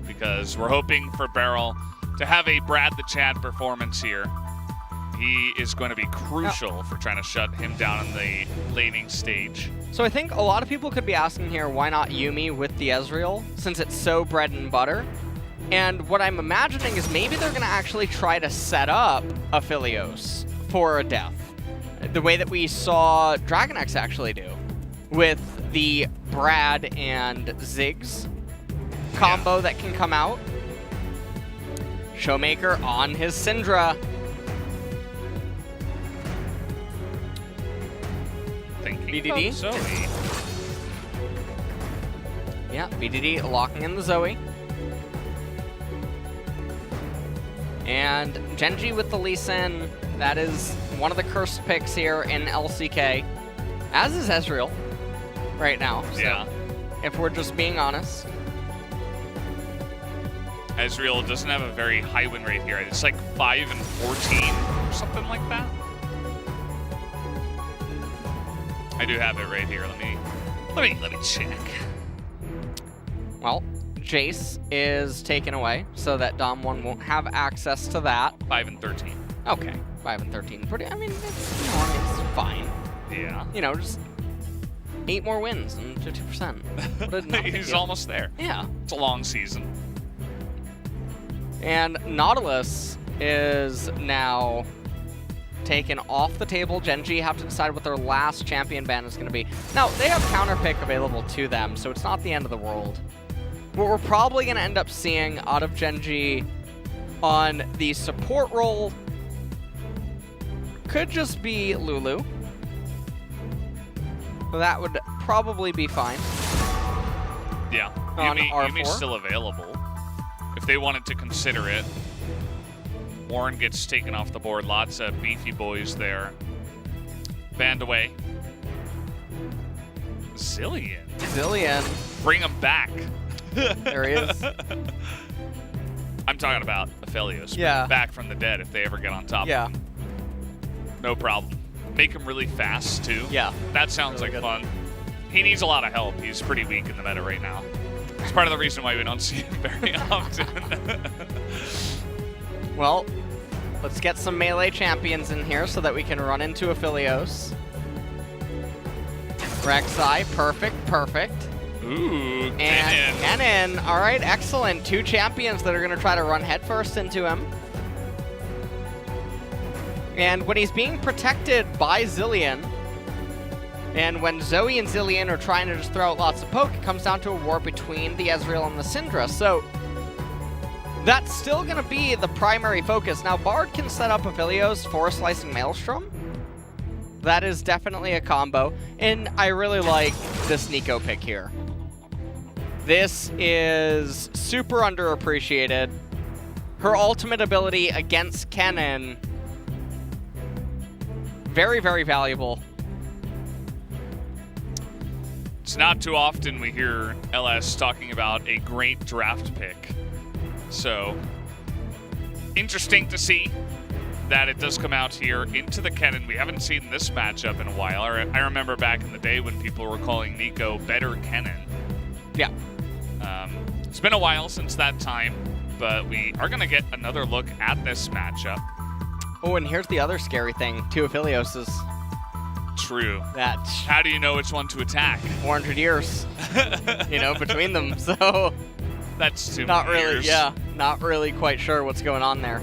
because we're hoping for Beryl to have a Brad the Chad performance here. He is going to be crucial for trying to shut him down in the laning stage. So I think a lot of people could be asking here, why not Yuumi with the Ezreal, since it's so bread and butter? And what I'm imagining is maybe they're going to actually try to set up Aphelios for a death, the way that we saw Dragon X actually do with the Brad and Ziggs combo that can come out. Showmaker on his Syndra. BDD. Zoe. Yeah, BDD locking in the Zoe. And Genji with the Lee Sin. That is one of the cursed picks here in LCK. As is Ezreal right now. So Yeah. if we're just being honest. Ezreal doesn't have a very high win rate here. It's like 5 and 14 or something like that. I do have it right here. Let me check. Well, Jace is taken away so that Dom1 won't have access to that. 5 and 13. Okay, 5 and 13. Pretty. I mean, it's fine. Yeah. You know, just 8 more wins and 50%. He's almost there. Yeah. It's a long season. And Nautilus is now taken off the table. Genji have to decide what their last champion ban is going to be. Now, they have counter pick available to them, so it's not the end of the world. What we're probably going to end up seeing out of Genji on the support role could just be Lulu. So that would probably be fine. Yeah. On Yumi's R4. still available if they wanted to consider it. Warren gets taken off the board. Lots of beefy boys there. Banned away. Zillion. Bring him back. There he is. I'm talking about Aphelios. Yeah. Bring him back from the dead if they ever get on top. Yeah. No problem. Make him really fast, too. Yeah. That sounds Really like fun. He needs a lot of help. He's pretty weak in the meta right now. It's part of the reason why we don't see him very often. Well, let's get some melee champions in here so that we can run into Aphelios. Rek'Sai, perfect. Ooh, And Kennen, all right, excellent. 2 champions that are going to try to run headfirst into him. And when he's being protected by Zillion, and when Zoe and Zillion are trying to just throw out lots of poke, it comes down to a war between the Ezreal and the Syndra. So that's still going to be the primary focus. Now, Bard can set up Aphelios for Slicing Maelstrom. That is definitely a combo. And I really like this Nico pick here. This is super underappreciated. Her ultimate ability against Kennen, very, very valuable. It's not too often we hear LS talking about a great draft pick. So, interesting to see that it does come out here into the Kennen. We haven't seen this matchup in a while. I remember back in the day when people were calling Nico better Kennen. Yeah. It's been a while since that time, but we are going to get another look at this matchup. Oh, and here's the other scary thing. 2 Aphelioses. True. That's How do you know which one to attack? 400 years, you know, between them. So that's too not many really, years. yeah, not really quite sure what's going on there.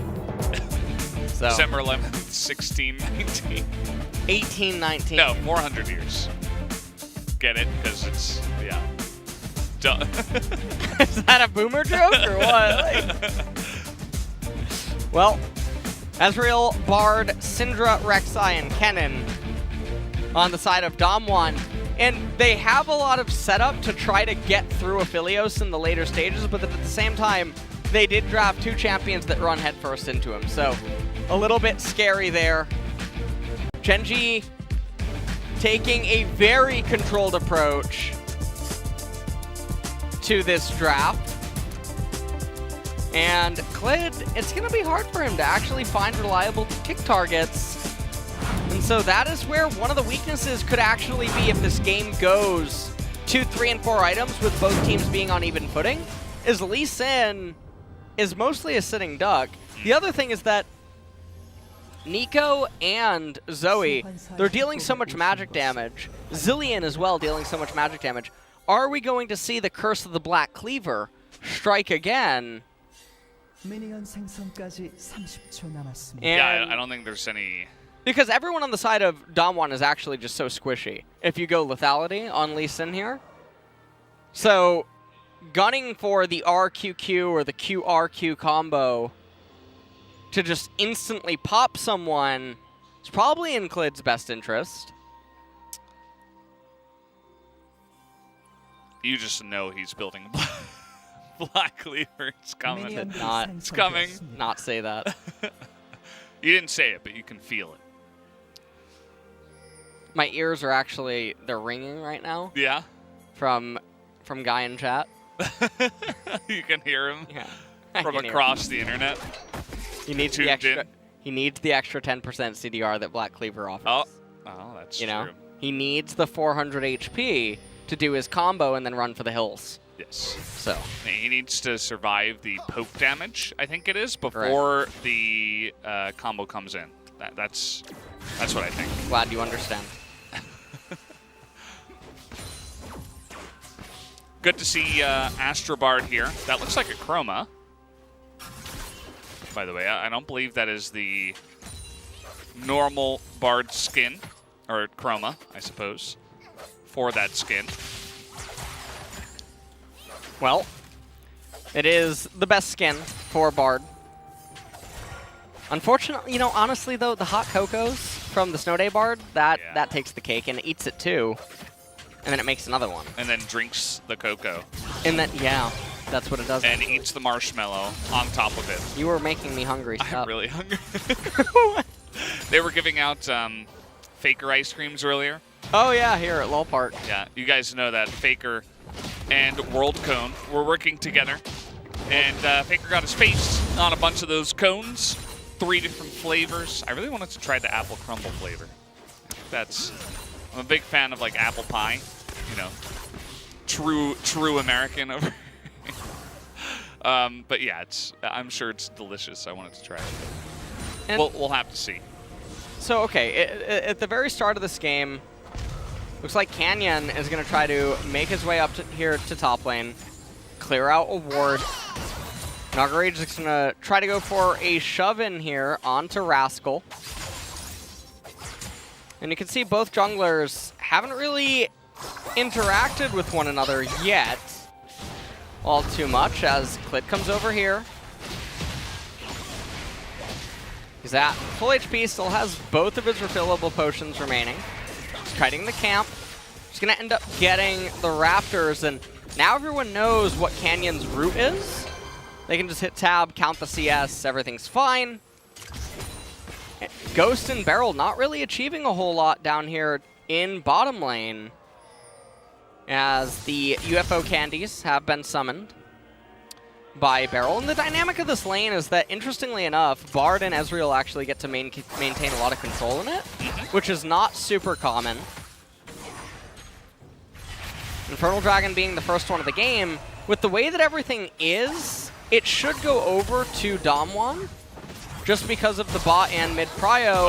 So December 11th, 1619. 1819. No, 400 years. Get it? Because it's, yeah. Duh. Is that a boomer joke or what? Like... Well, Ezreal, Bard, Syndra, Rek'Sai, and Kennen on the side of Damwon. And they have a lot of setup to try to get through Aphelios in the later stages, but at the same time, they did draft 2 champions that run headfirst into him. So a little bit scary there. Genji taking a very controlled approach to this draft. And Clid, it's going to be hard for him to actually find reliable kick targets. And so that is where one of the weaknesses could actually be if this game goes 2, 3, and 4 items with both teams being on even footing, is Lee Sin is mostly a sitting duck. The other thing is that Nico and Zoe, they're dealing so much magic damage. Zillion as well dealing so much magic damage. Are we going to see the Curse of the Black Cleaver strike again? Yeah, I don't think there's any... Because everyone on the side of Damwon is actually just so squishy. If you go lethality on Lee Sin here. So, gunning for the RQQ or the QRQ combo to just instantly pop someone is probably in Clid's best interest. You just know he's building a Black Cleaver. It's coming. It's coming. Not say that. You didn't say it, but you can feel it. My ears are actually, they're ringing right now. Yeah? From Guy in chat. You can hear him from can hear across the internet. He needs the extra. He needs the extra 10% CDR that Black Cleaver offers. Oh, that's true. true. He needs the 400 HP to do his combo and then run for the hills. Yes. So he needs to survive the poke damage, I think it is, before the combo comes in. That's what I think. Glad you understand. Good to see Astrobard here. That looks like a Chroma. By the way, I don't believe that is the normal Bard skin, or Chroma, I suppose, for that skin. Well, it is the best skin for Bard. Unfortunately, you know, honestly though, the hot cocos from the Snow Day Bard, that takes the cake and it eats it too. And then it makes another one. And then drinks the cocoa. And then, yeah, that's what it does. And eats the marshmallow on top of it. You were making me hungry. I'm really hungry. They were giving out Faker ice creams earlier. Oh yeah, here at Lol Park. Yeah, you guys know that Faker and World Cone were working together. And Faker got his face on a bunch of those cones. 3 different flavors. I really wanted to try the apple crumble flavor. I'm a big fan of like apple pie. You know, true American over here. But yeah, I'm sure it's delicious. I wanted to try it. And we'll have to see. So, okay, at the very start of this game, looks like Canyon is going to try to make his way up here to top lane, clear out a ward. Nagarage is going to try to go for a shove in here onto Rascal. And you can see both junglers haven't really interacted with one another yet all too much as Clit comes over here. He's at full HP, still has both of his refillable potions remaining. He's kiting the camp. He's going to end up getting the Raptors, and now everyone knows what Canyon's route is. They can just hit tab, count the CS, everything's fine. Ghost and Beryl not really achieving a whole lot down here in bottom lane, as the UFO candies have been summoned by Beryl. And the dynamic of this lane is that, interestingly enough, Bard and Ezreal actually get to maintain a lot of control in it, which is not super common. Infernal Dragon being the first one of the game, with the way that everything is, it should go over to Damwon, just because of the bot and mid prio.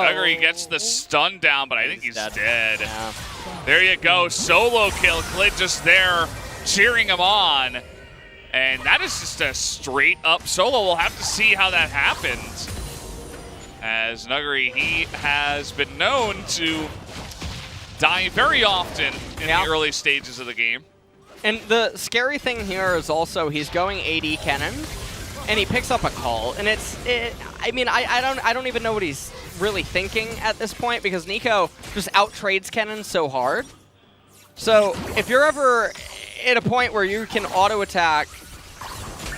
Nuguri gets the stun down, but I think he's dead. Yeah. There you go, solo kill. Klid just there cheering him on. And that is just a straight up solo. We'll have to see how that happens. As Nuguri, he has been known to die very often in the early stages of the game. And the scary thing here is also he's going AD Kennen, and he picks up a call, and I mean, I don't even know what he's really thinking at this point, because Nico just out-trades Kennen so hard. So if you're ever at a point where you can auto-attack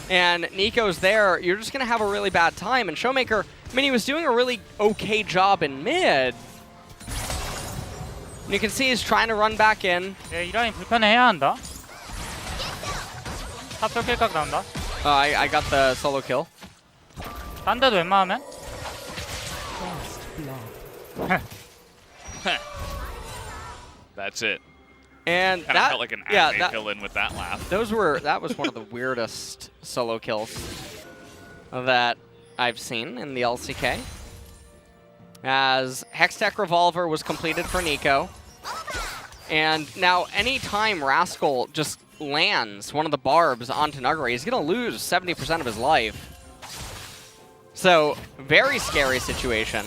and Nico's there, you're just going to have a really bad time. And Showmaker, I mean, he was doing a really okay job in mid. And you can see he's trying to run back in. 이 라인 불편해야 한다. 탑쪽 킬각 나온다. I got the solo kill. 딴 데도 웬만하면? That's it. And Kinda that felt like an anime villain with that laugh. That was one of the weirdest solo kills that I've seen in the LCK. As Hextech Revolver was completed for Nico. And now anytime Rascal just lands one of the barbs onto Nuguri, he's going to lose 70% of his life. So, very scary situation.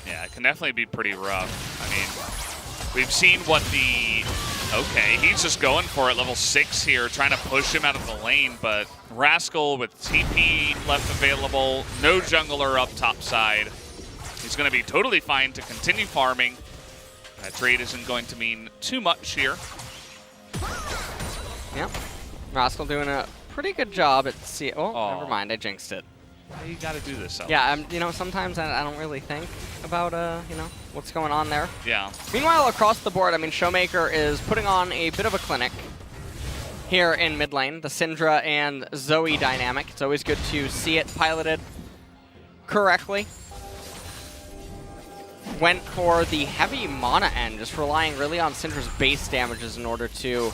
Yeah, it can definitely be pretty rough. I mean, we've seen what the... Okay, he's just going for it, level 6 here, trying to push him out of the lane, but Rascal with TP left available, no jungler up top side. He's going to be totally fine to continue farming. That trade isn't going to mean too much here. Yep. Rascal doing a pretty good job at never mind, I jinxed it. You got to do this. Alex. Yeah, you know, sometimes I don't really think about, you know, what's going on there. Yeah. Meanwhile, across the board, I mean, Showmaker is putting on a bit of a clinic here in mid lane. The Syndra and Zoe dynamic. It's always good to see it piloted correctly. Went for the heavy mana end, just relying really on Syndra's base damages in order to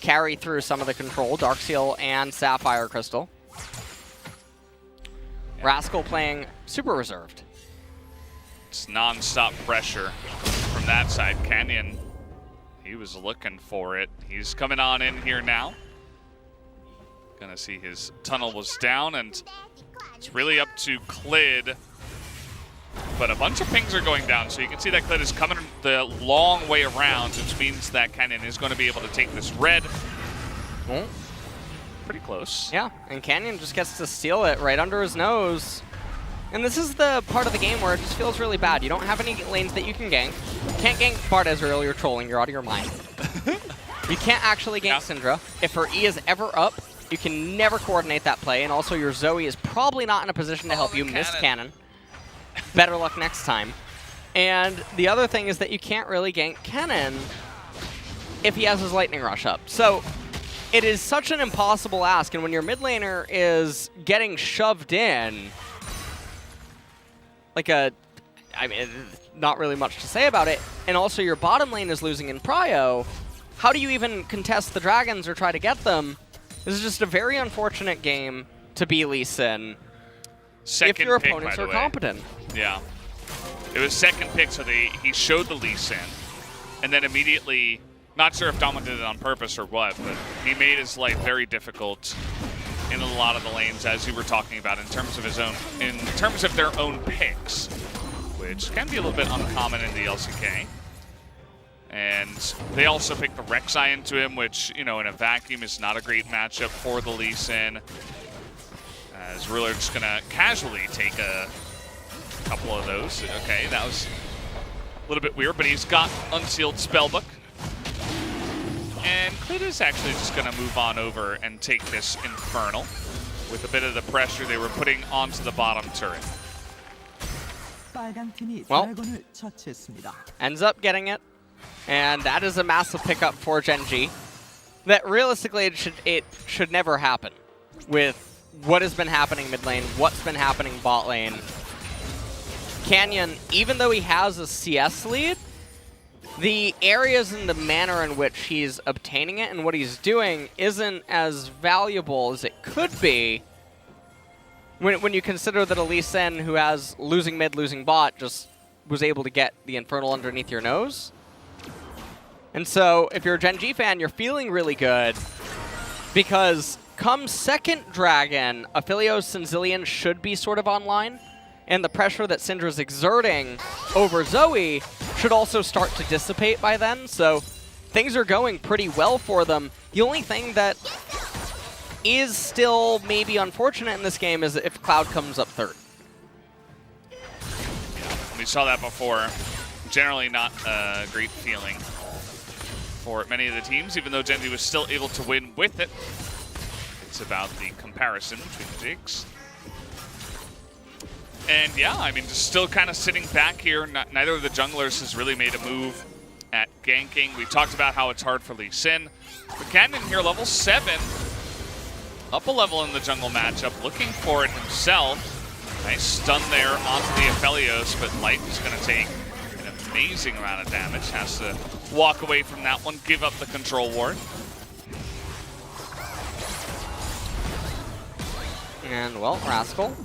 carry through some of the control. Darkseal and Sapphire Crystal. Rascal playing super reserved. It's non-stop pressure from that side. Canyon, he was looking for it. He's coming on in here now. Gonna see his tunnel was down, and it's really up to Klid. But a bunch of pings are going down, so you can see that Klid is coming the long way around, which means that Canyon is going to be able to take this red. Oh. Pretty close. Yeah, and Canyon just gets to steal it right under his nose. And this is the part of the game where it just feels really bad. You don't have any lanes that you can gank. You can't gank Bard Ezreal, you're trolling, you're out of your mind. You can't actually gank Syndra. If her E is ever up, you can never coordinate that play, and also your Zoe is probably not in a position to help you. Missed cannon. Better luck next time. And the other thing is that you can't really gank Kennen if he has his Lightning Rush up. So it is such an impossible ask, and when your mid laner is getting shoved in, like I mean, not really much to say about it, and also your bottom lane is losing in prio, how do you even contest the dragons or try to get them? This is just a very unfortunate game to be Lee Sin if your opponents are competent. Yeah. It was second pick, so he showed the Lee Sin, and then immediately, not sure if Dama did it on purpose or what, but he made his life very difficult in a lot of the lanes, as you were talking about, in terms of their own picks, which can be a little bit uncommon in the LCK. And they also picked the Rek'Sai into him, which, you know, in a vacuum is not a great matchup for the Lee Sin. As Ruler just gonna casually take a couple of those. Okay, that was a little bit weird, but he's got Unsealed Spellbook. And Klid is actually just gonna move on over and take this Infernal with a bit of the pressure they were putting onto the bottom turret. Well, ends up getting it, and that is a massive pickup for Gen G. That realistically it should never happen with what has been happening mid lane, what's been happening bot lane. Canyon, even though he has a CS lead, the areas and the manner in which he's obtaining it and what he's doing isn't as valuable as it could be when you consider that a Lee Sin who has losing mid, losing bot just was able to get the Infernal underneath your nose. And so if you're a Gen G fan, you're feeling really good because come second Dragon, Aphelios and Zilean should be sort of online, and the pressure that Syndra's exerting over Zoe should also start to dissipate by then, so things are going pretty well for them. The only thing that is still maybe unfortunate in this game is if Cloud comes up third. Yeah, we saw that before. Generally not a great feeling for many of the teams, even though Gen G was still able to win with it. It's about the comparison between the jigs. And yeah, I mean, just still kind of sitting back here. Neither of the junglers has really made a move at ganking. We talked about how it's hard for Lee Sin. But Canyon here, level 7, up a level in the jungle matchup, looking for it himself. Nice stun there onto the Aphelios, but Life is going to take an amazing amount of damage. Has to walk away from that one, give up the control ward. And, well, Rascal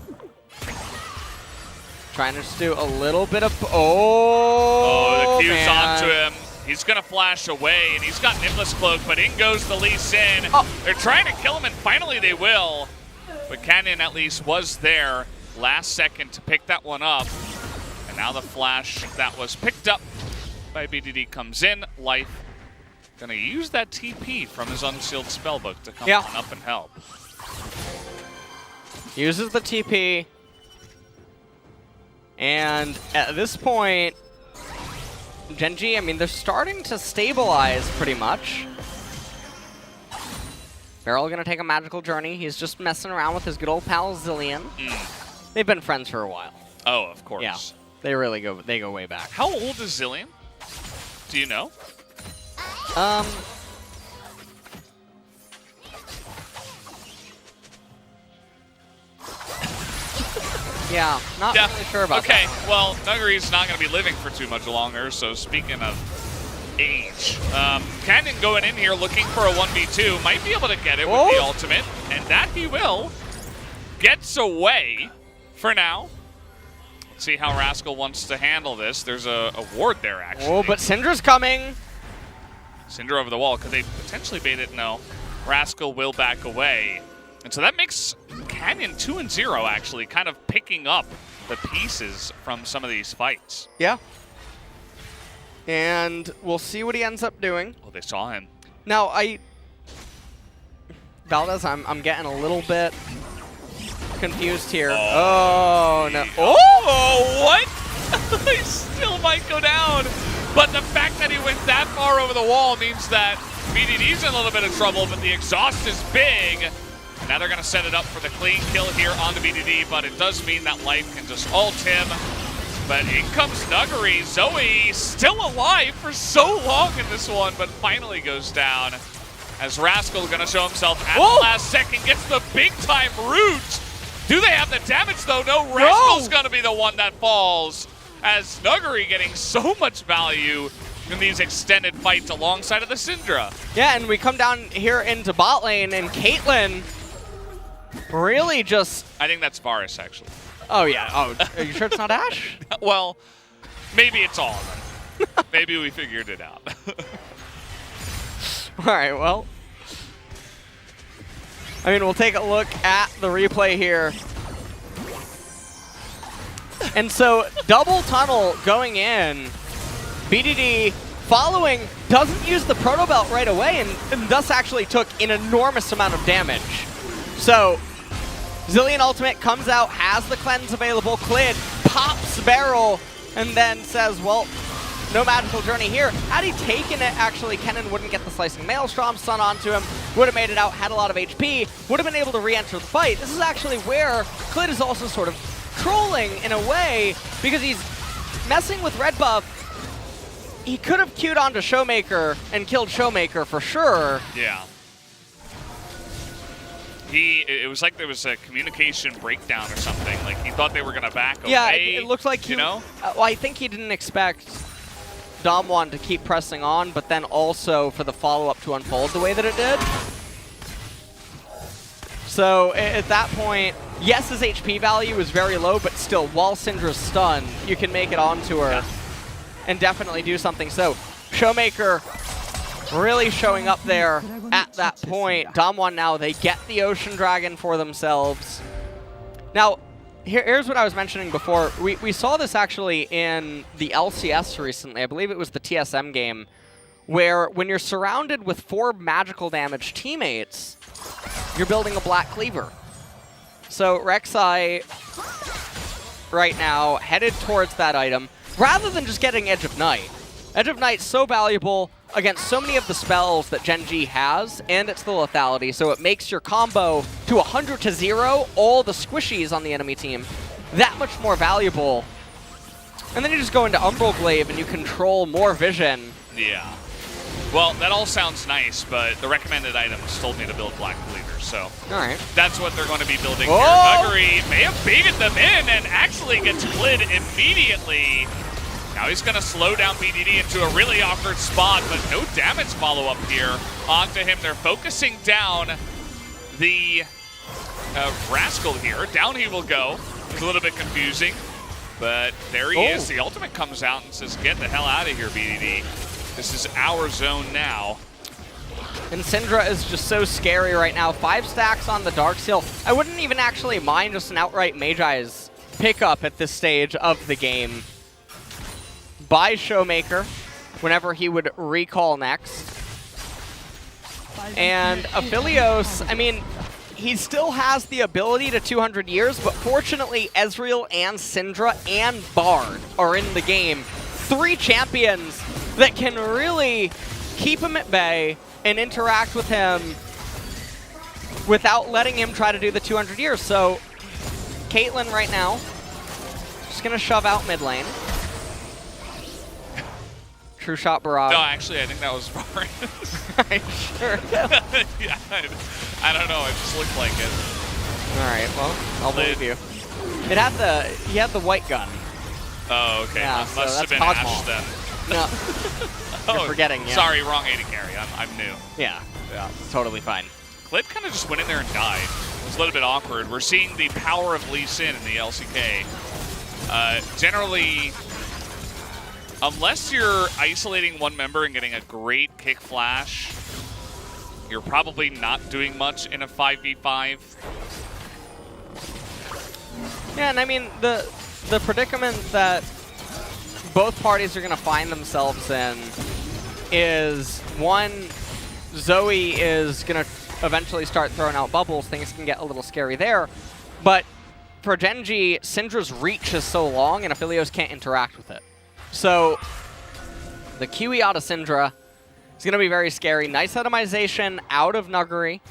trying to just do a little bit of... Oh, the Q's man. onto him. He's going to flash away, and he's got Nimbus Cloak, but in goes the Lee Sin. They're trying to kill him, and finally they will. But Canyon at least was there last second to pick that one up. And now the flash that was picked up by BDD comes in. Life going to use that TP from his unsealed spellbook to come on up and help. Uses the TP. And at this point, Gen G, I mean, they're starting to stabilize pretty much. Beryl gonna take a magical journey. He's just messing around with his good old pal Zilean. They've been friends for a while. Oh, of course. Yeah, they really go way back. How old is Zilean? Do you know? Yeah, not really sure about that. Okay, well, Nuggery's not going to be living for too much longer, so speaking of age, Canyon going in here looking for a 1v2, might be able to get it with the ultimate, and that he will. Gets away for now. Let's see how Rascal wants to handle this. There's a ward there, actually. Oh, but Syndra's coming. Syndra over the wall. Could they potentially bait it? No. Rascal will back away. And so that makes Canyon 2-0, actually, kind of picking up the pieces from some of these fights. Yeah. And we'll see what he ends up doing. Oh, they saw him. Now, Valdez, I'm getting a little bit confused here. Oh no. Oh, what? He still might go down. But the fact that he went that far over the wall means that BDD's in a little bit of trouble, but the exhaust is big. Now they're going to set it up for the clean kill here on the BDD, but it does mean that Life can just ult him. But in comes Nuggery. Zoe still alive for so long in this one, but finally goes down. As Rascal going to show himself at the last second, gets the big-time root. Do they have the damage, though? No, Rascal's going to be the one that falls. As Nuggery getting so much value in these extended fights alongside of the Syndra. Yeah, and we come down here into bot lane, and Caitlyn really just... I think that's Varus, actually. Oh, yeah. Oh, are you sure it's not Ashe? Well, maybe it's all of them. Maybe we figured it out. All right, well. I mean, we'll take a look at the replay here. And so, double tunnel going in. BDD following, doesn't use the Proto Belt right away, and thus actually took an enormous amount of damage. So, Zilean ultimate comes out, has the cleanse available, Clid pops Barrel, and then says, well, no magical journey here. Had he taken it, actually, Kennen wouldn't get the slicing Maelstrom stun onto him, would have made it out, had a lot of HP, would have been able to re-enter the fight. This is actually where Clid is also sort of trolling in a way, because he's messing with red buff. He could have queued onto Showmaker and killed Showmaker for sure. Yeah. It was like there was a communication breakdown or something. Like he thought they were going to back away. Yeah, it looked like you know? Well, I think he didn't expect Damwon to keep pressing on, but then also for the follow-up to unfold the way that it did. So at that point, yes, his HP value is very low, but still, while Syndra's stunned, you can make it onto her and definitely do something. So Showmaker really showing up there at that point. Damwon now, they get the Ocean Dragon for themselves. Now, here's what I was mentioning before. We saw this actually in the LCS recently. I believe it was the TSM game, where when you're surrounded with 4 magical damage teammates, you're building a Black Cleaver. So Rek'Sai right now headed towards that item, rather than just getting Edge of Night. Edge of Night's so valuable against so many of the spells that Gen G has, and it's the lethality, so it makes your combo to 100 to 0, all the squishies on the enemy team, that much more valuable. And then you just go into Umbral Glaive and you control more vision. Yeah. Well, that all sounds nice, but the recommended items told me to build Black Cleaver, so that's what they're going to be building here. Nuguri may have baited them in and actually gets Glid immediately. Now he's going to slow down BDD into a really awkward spot, but no damage follow-up here onto him. They're focusing down the Rascal here. Down he will go. It's a little bit confusing, but there he is. The ultimate comes out and says, get the hell out of here, BDD. This is our zone now. And Syndra is just so scary right now. 5 stacks on the Darksteel. I wouldn't even actually mind just an outright Magi's pickup at this stage of the game by Showmaker whenever he would recall next. And Aphelios, I mean, he still has the ability to 200 years, but fortunately Ezreal and Syndra and Bard are in the game. 3 champions that can really keep him at bay and interact with him without letting him try to do the 200 years. So Caitlyn right now, just going to shove out mid lane. True shot barrage. No, actually, I think that was Varus. Sure. Yeah, I don't know. It just looked like it. All right, well, I'll believe you. It had he had the white gun. Oh, okay. Yeah, Must have been Cosmo. Ashe then. No. You're forgetting, yeah. Sorry, wrong AD carry. I'm new. Yeah, totally fine. Glib kind of just went in there and died. It was a little bit awkward. We're seeing the power of Lee Sin in the LCK. Generally, unless you're isolating one member and getting a great kick flash, you're probably not doing much in a 5v5. Yeah, and I mean, the predicament that both parties are going to find themselves in is, one, Zoe is going to eventually start throwing out bubbles. Things can get a little scary there. But for Gen G, Syndra's reach is so long and Aphelios can't interact with it. So the QE out of Syndra is going to be very scary. Nice itemization out of Nuguri.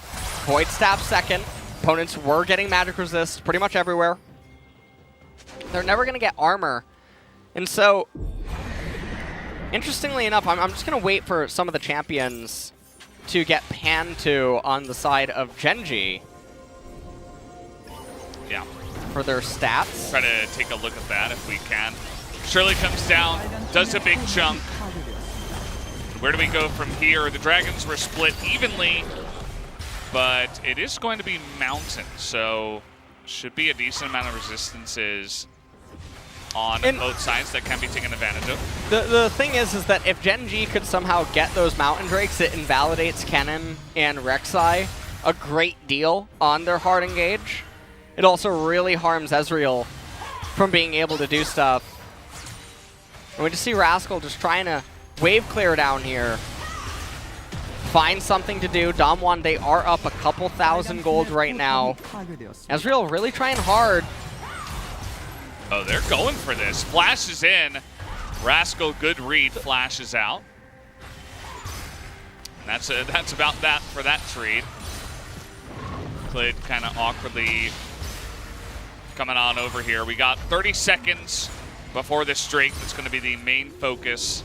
Void Staff second. Opponents were getting magic resist pretty much everywhere. They're never going to get armor. And so, interestingly enough, I'm just going to wait for some of the champions to get panned to on the side of Gen G. Yeah. For their stats. Try to take a look at that if we can. Shirley comes down, does a big chunk. Where do we go from here? The Dragons were split evenly, but it is going to be Mountain, so should be a decent amount of resistances on both sides that can be taken advantage of. The thing is that if Gen G could somehow get those Mountain Drakes, it invalidates Kennen and Rek'Sai a great deal on their hard engage. It also really harms Ezreal from being able to do stuff. And we just see Rascal just trying to wave clear down here. Find something to do. Damwon, they are up a couple thousand gold right now. Ezreal really trying hard. Oh, they're going for this. Flashes in. Rascal, good read, flashes out. And that's about that for that trade. Clid kind of awkwardly coming on over here. We got 30 seconds before this Drake that's going to be the main focus,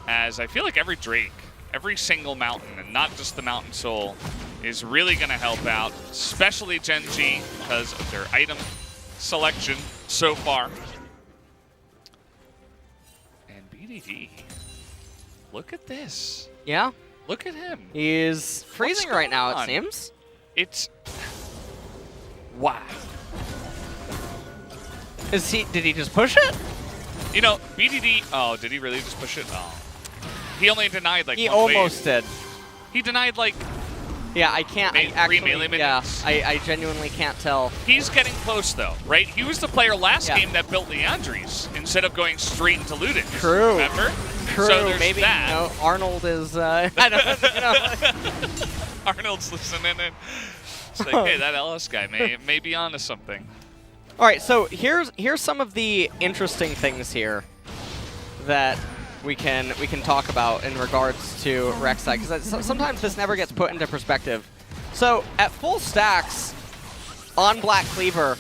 as I feel like every Drake, every single Mountain, and not just the Mountain Soul, is really going to help out, especially Gen G because of their item selection so far. And BDD look at this. Yeah. Look at him. He's freezing right now, it seems. It's... Wow. Did he just push it? You know, BDD... Oh, did he really just push it? Oh. He only denied like He one almost wave. did. He denied like... Yeah, I can't. I actually, melee yeah, minions. I genuinely can't tell. He's getting close though, right? He was the player last Yeah. game that built Leandries instead of going straight into Ludens. True. Remember? True. So there's Maybe that. you know, Arnold is. I don't know. Arnold's listening in. It's like, hey, that LS guy may be onto something. All right, so here's some of the interesting things here that we can talk about in regards to Rek'Sai, because sometimes this never gets put into perspective. So at full stacks on Black Cleaver,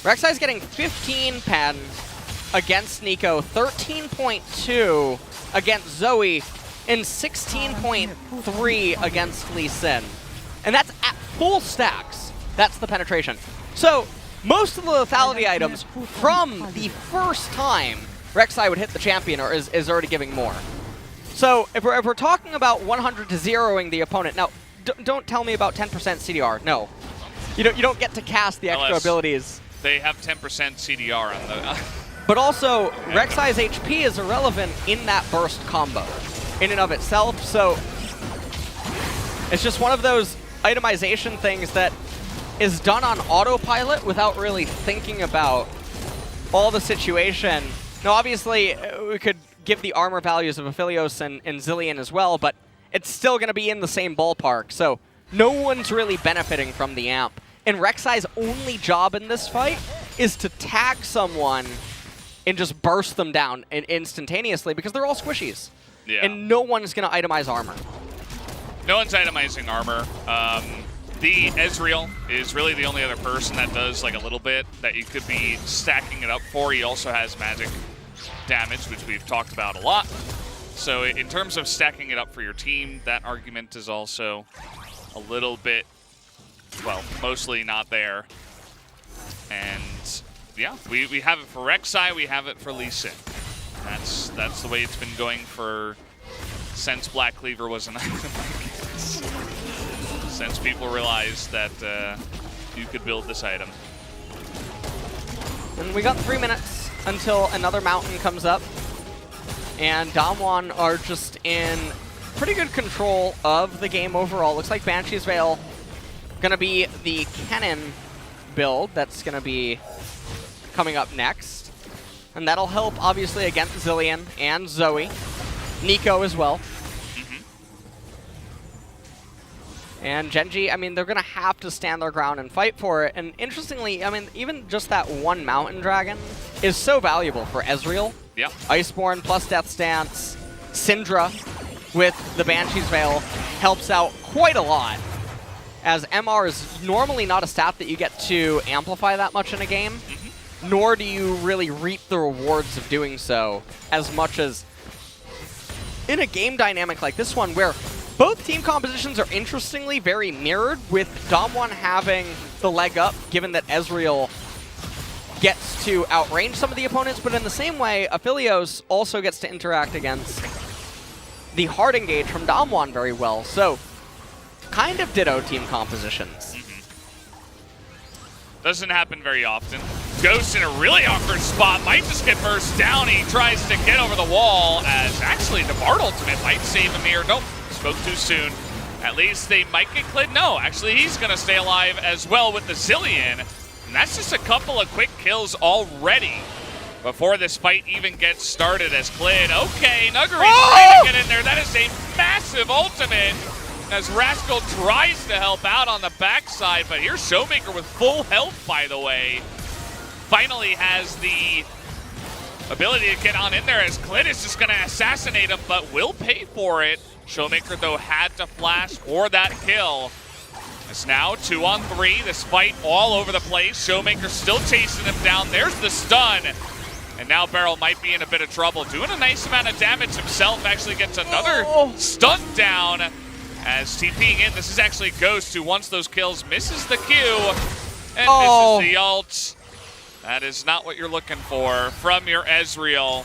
Rek'Sai's getting 15 pen against Nico, 13.2 against Zoe, and 16.3 against Lee Sin. And that's at full stacks. That's the penetration. So most of the lethality items from the first time Rek'Sai would hit the champion is already giving more. So if we're talking about 100 to zeroing the opponent, now don't tell me about 10% CDR. No, you don't get to cast the extra abilities. They have 10% CDR on the. But also Rek'Sai's HP is irrelevant in that burst combo, in and of itself. So it's just one of those itemization things that is done on autopilot without really thinking about all the situation. Now, obviously, we could give the armor values of Aphelios and Zilean as well, but it's still going to be in the same ballpark, so no one's really benefiting from the amp. And Rek'Sai's only job in this fight is to tag someone and just burst them down instantaneously, because they're all squishies. Yeah. And no one's going to itemize armor. No one's itemizing armor. The Ezreal is really the only other person that does like a little bit that you could be stacking it up for. He also has magic damage, which we've talked about a lot. So in terms of stacking it up for your team, that argument is also a little bit, well, mostly not there. And yeah, we have it for Rek'Sai, we have it for Lee Sin. That's the way it's been going for since Black Cleaver was an item, I guess. Since people realized that you could build this item. And we got 3 minutes until another mountain comes up. And Damwon are just in pretty good control of the game overall. Looks like Banshee's Veil going to be the Kennen build that's going to be coming up next. And that'll help, obviously, against Zilean and Zoe. Nico as well. And Genji, I mean, they're going to have to stand their ground and fight for it. And interestingly, I mean, even just that one Mountain Dragon is so valuable for Ezreal. Yeah. Iceborne plus Death Stance, Syndra with the Banshee's Veil helps out quite a lot, as MR is normally not a stat that you get to amplify that much in a game, nor do you really reap the rewards of doing so as much as in a game dynamic like this one, where both team compositions are interestingly very mirrored, with Damwon having the leg up, given that Ezreal gets to outrange some of the opponents, but in the same way, Aphelios also gets to interact against the hard engage from Damwon very well. So, kind of ditto team compositions. Doesn't happen very often. Ghost in a really awkward spot, might just get burst down. He tries to get over the wall, as actually the Bard ultimate might save him here. Nope. Spoke too soon. At least they might get Clid. No, actually he's going to stay alive as well with the Zilean. And that's just a couple of quick kills already before this fight even gets started as Clid. Okay, Nuggery's trying to get in there. That is a massive ultimate as Rascal tries to help out on the backside. But here's Showmaker with full health, by the way. Finally has the ability to get on in there, as Clid is just going to assassinate him, but will pay for it. Showmaker, though, had to flash for that kill. It's now 2-on-3. This fight all over the place. Showmaker still chasing him down. There's the stun. And now Beryl might be in a bit of trouble. Doing a nice amount of damage himself. Actually gets another stun down as TPing in. This is actually Ghost, who wants those kills. Misses the Q and misses the ult. That is not what you're looking for from your Ezreal.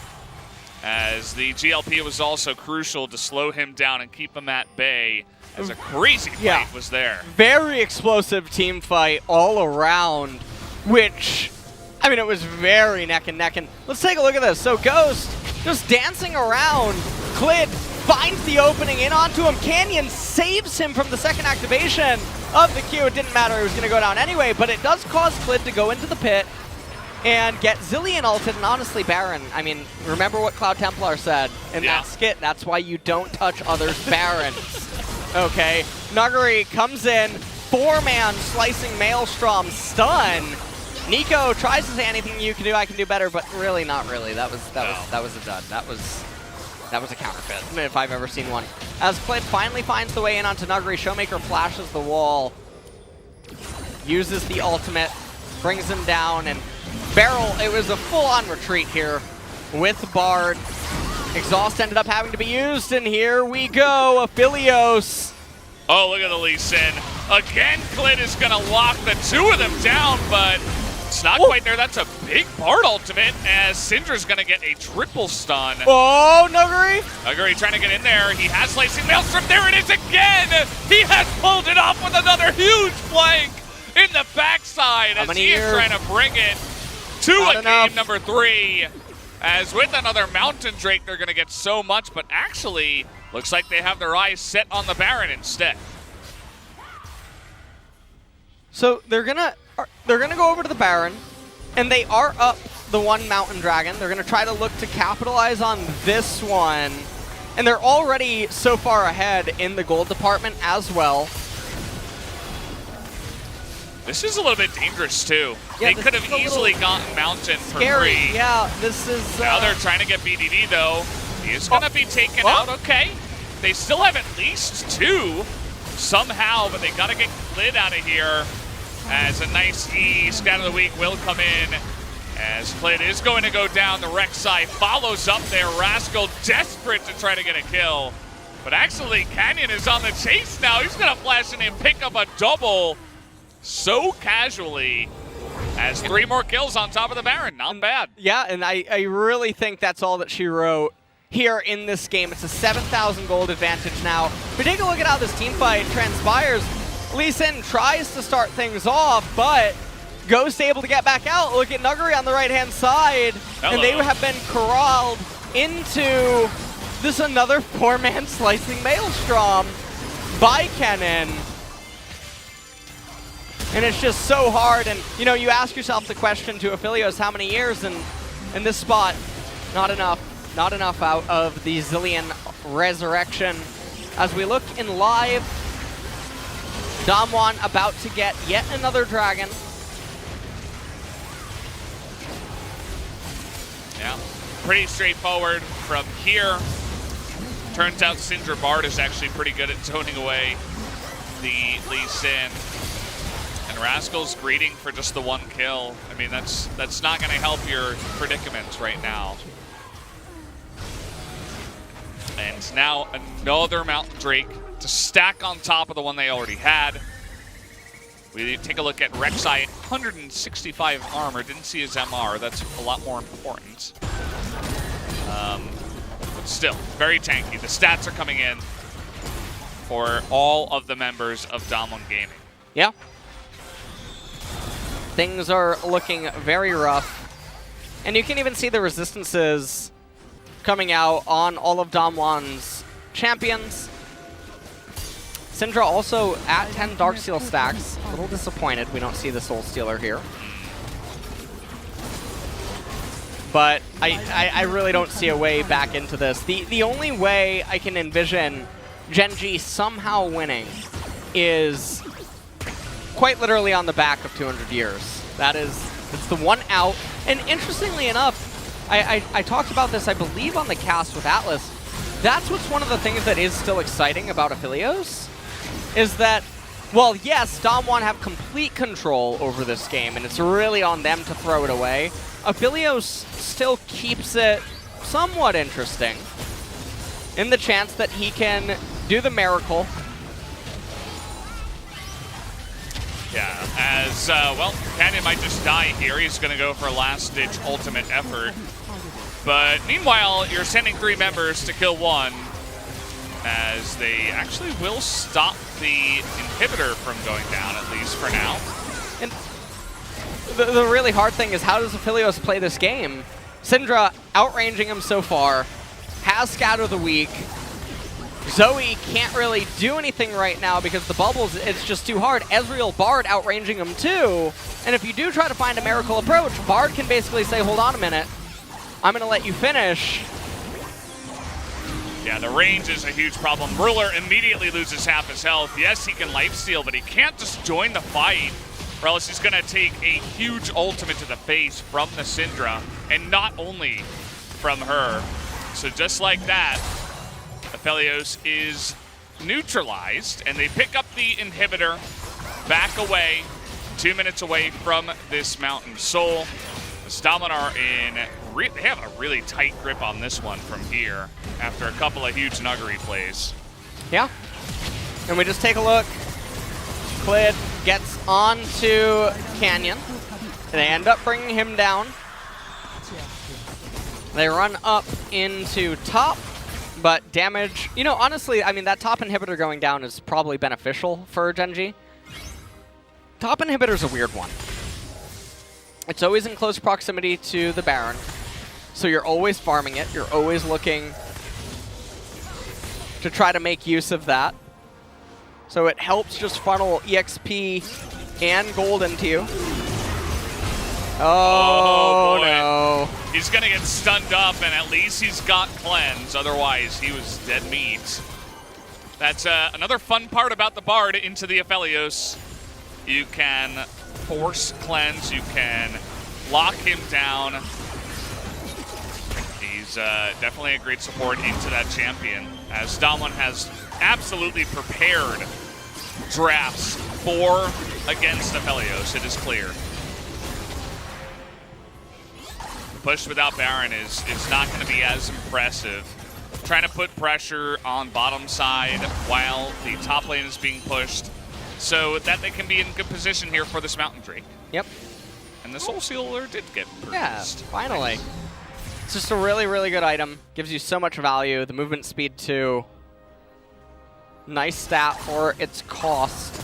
as the GLP was also crucial to slow him down and keep him at bay, as a crazy fight was there. Very explosive team fight all around, which, I mean, it was very neck and neck. And let's take a look at this. So Ghost just dancing around. Clid finds the opening in onto him. Canyon saves him from the second activation of the Q. It didn't matter, he was going to go down anyway, but it does cause Clid to go into the pit and get Zilean ulted, and honestly, Baron, I mean, remember what Cloud Templar said in that skit, that's why you don't touch others' Barons. Okay, Nuguri comes in, 4-man slicing Maelstrom stun. Nico tries to say anything you can do, I can do better, but really not really. That was a dud. That was a counterfeit, if I've ever seen one. As Clid finally finds the way in onto Nuguri, Showmaker flashes the wall, uses the ultimate, brings him down, and Barrel, it was a full-on retreat here with Bard. Exhaust ended up having to be used, and here we go, Aphelios. Oh, look at the Lee Sin. Again, Clid is going to lock the two of them down, but it's not quite there. That's a big Bard ultimate, as Syndra's going to get a triple stun. Oh, Nuguri! Nuguri trying to get in there. He has Slicing Maelstrom. There it is again! He has pulled it off with another huge flank in the backside, as he is trying to bring it to a game number 3. As with another Mountain Drake, they're going to get so much, but actually, looks like they have their eyes set on the Baron instead. So they're gonna go over to the Baron, and they are up the one Mountain Dragon. They're gonna try to look to capitalize on this one, and they're already so far ahead in the gold department as well. This is a little bit dangerous too. They could have easily gotten Mountain for free. Yeah, this is... Now they're trying to get BDD though. He is going to be taken out, okay. They still have at least 2 somehow, but they got to get Clid out of here, as a nice Scout of the Week will come in. As Clid is going to go down, the Rek'Sai follows up there. Rascal desperate to try to get a kill. But actually, Canyon is on the chase now. He's going to flash in and pick up a double so casually, as 3 more kills on top of the Baron. Not bad. Yeah, and I really think that's all that she wrote here in this game. It's a 7,000 gold advantage now. But take a look at how this team fight transpires. Lee Sin tries to start things off, but Ghost able to get back out. Look at Nuguri on the right-hand side. Hello. And they have been corralled into this another 4-man slicing Maelstrom by Kennen. And it's just so hard, and you know, you ask yourself the question to Aphelios, how many years, and in this spot, not enough out of the Zilean resurrection. As we look in live, Damwon about to get yet another dragon. Yeah, pretty straightforward from here. Turns out Syndra Bard is actually pretty good at zoning away the Lee Sin. And Rascal's greeting for just the 1 kill. I mean, that's not going to help your predicaments right now. And now another Mountain Drake to stack on top of the one they already had. We take a look at Rek'Sai, 165 armor. Didn't see his MR. That's a lot more important. But still, very tanky. The stats are coming in for all of the members of Damwon Gaming. Yeah. Things are looking very rough. And you can even see the resistances coming out on all of Damwon's champions. Syndra also at 10 Darksteel stacks. A little disappointed we don't see the Soul Stealer here. But I really don't see a way back into this. The only way I can envision Gen G somehow winning is quite literally on the back of 200 years. It's the one out. And interestingly enough, I talked about this, I believe, on the cast with Atlas. That's what's one of the things that is still exciting about Aphelios, is that, well, yes, Damwon have complete control over this game, and it's really on them to throw it away. Aphelios still keeps it somewhat interesting in the chance that he can do the miracle. Yeah, as, well, Canyon might just die here. He's going to go for a last-ditch ultimate effort. But meanwhile, you're sending 3 members to kill 1, as they actually will stop the inhibitor from going down, at least for now. And the really hard thing is, how does Aphelios play this game? Syndra outranging him so far, has Scout of the Week. Zoe can't really do anything right now because the bubbles, it's just too hard. Ezreal, Bard outranging him too. And if you do try to find a miracle approach, Bard can basically say, hold on a minute, I'm gonna let you finish. Yeah, the range is a huge problem. Ruler immediately loses half his health. Yes, he can lifesteal, but he can't just join the fight, or else he's gonna take a huge ultimate to the face from the Syndra, and not only from her. So just like that, Aphelios is neutralized, and they pick up the inhibitor, back away, 2 minutes away from this Mountain Soul. The Stamina are in, they have a really tight grip on this one from here after a couple of huge Nuggery plays. Yeah, and we just take a look. Clid gets onto Canyon. They end up bringing him down. They run up into top, but damage, you know, honestly, I mean, that top inhibitor going down is probably beneficial for Genji. Top inhibitor's a weird one. It's always in close proximity to the Baron, so you're always farming it. You're always looking to try to make use of that. So it helps just funnel EXP and gold into you. Oh boy. No. He's gonna get stunned up, and at least he's got cleanse. Otherwise, he was dead meat. That's another fun part about the Bard into the Aphelios. You can force cleanse, you can lock him down. He's definitely a great support into that champion, as Damwon has absolutely prepared drafts for against Aphelios, it is clear. Push without Baron is not going to be as impressive. Trying to put pressure on bottom side while the top lane is being pushed, so that they can be in good position here for this Mountain Drake. Yep. And the Soul Sealer did get purchased. Yeah, finally. It's just a really, really good item. Gives you so much value. The movement speed too. Nice stat for its cost.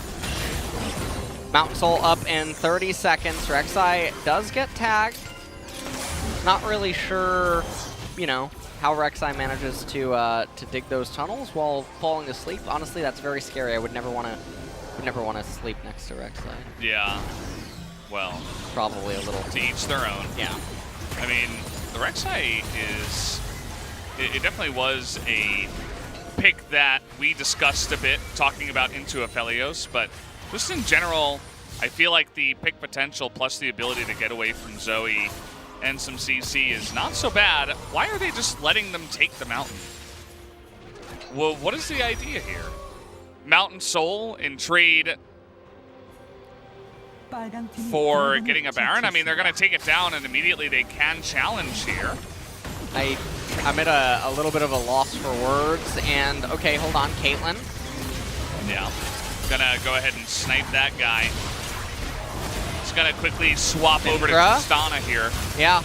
Mountain Soul up in 30 seconds. Rek'Sai does get tagged. Not really sure, you know, how Rek'Sai manages to dig those tunnels while falling asleep. Honestly, that's very scary. I would never want to sleep next to Rek'Sai. Yeah. Well, probably a little. To each their own. Yeah. I mean, the Rek'Sai is, it definitely was a pick that we discussed a bit talking about into Aphelios, but just in general, I feel like the pick potential plus the ability to get away from Zoe and some CC is not so bad. Why are they just letting them take the mountain? Well, what is the idea here? Mountain Soul in trade for getting a Baron? I mean, they're going to take it down and immediately they can challenge here. I'm at a little bit of a loss for words, and okay, hold on, Caitlyn. Yeah, gonna go ahead and snipe that guy. He's gonna quickly swap over to Tristana here. Yeah.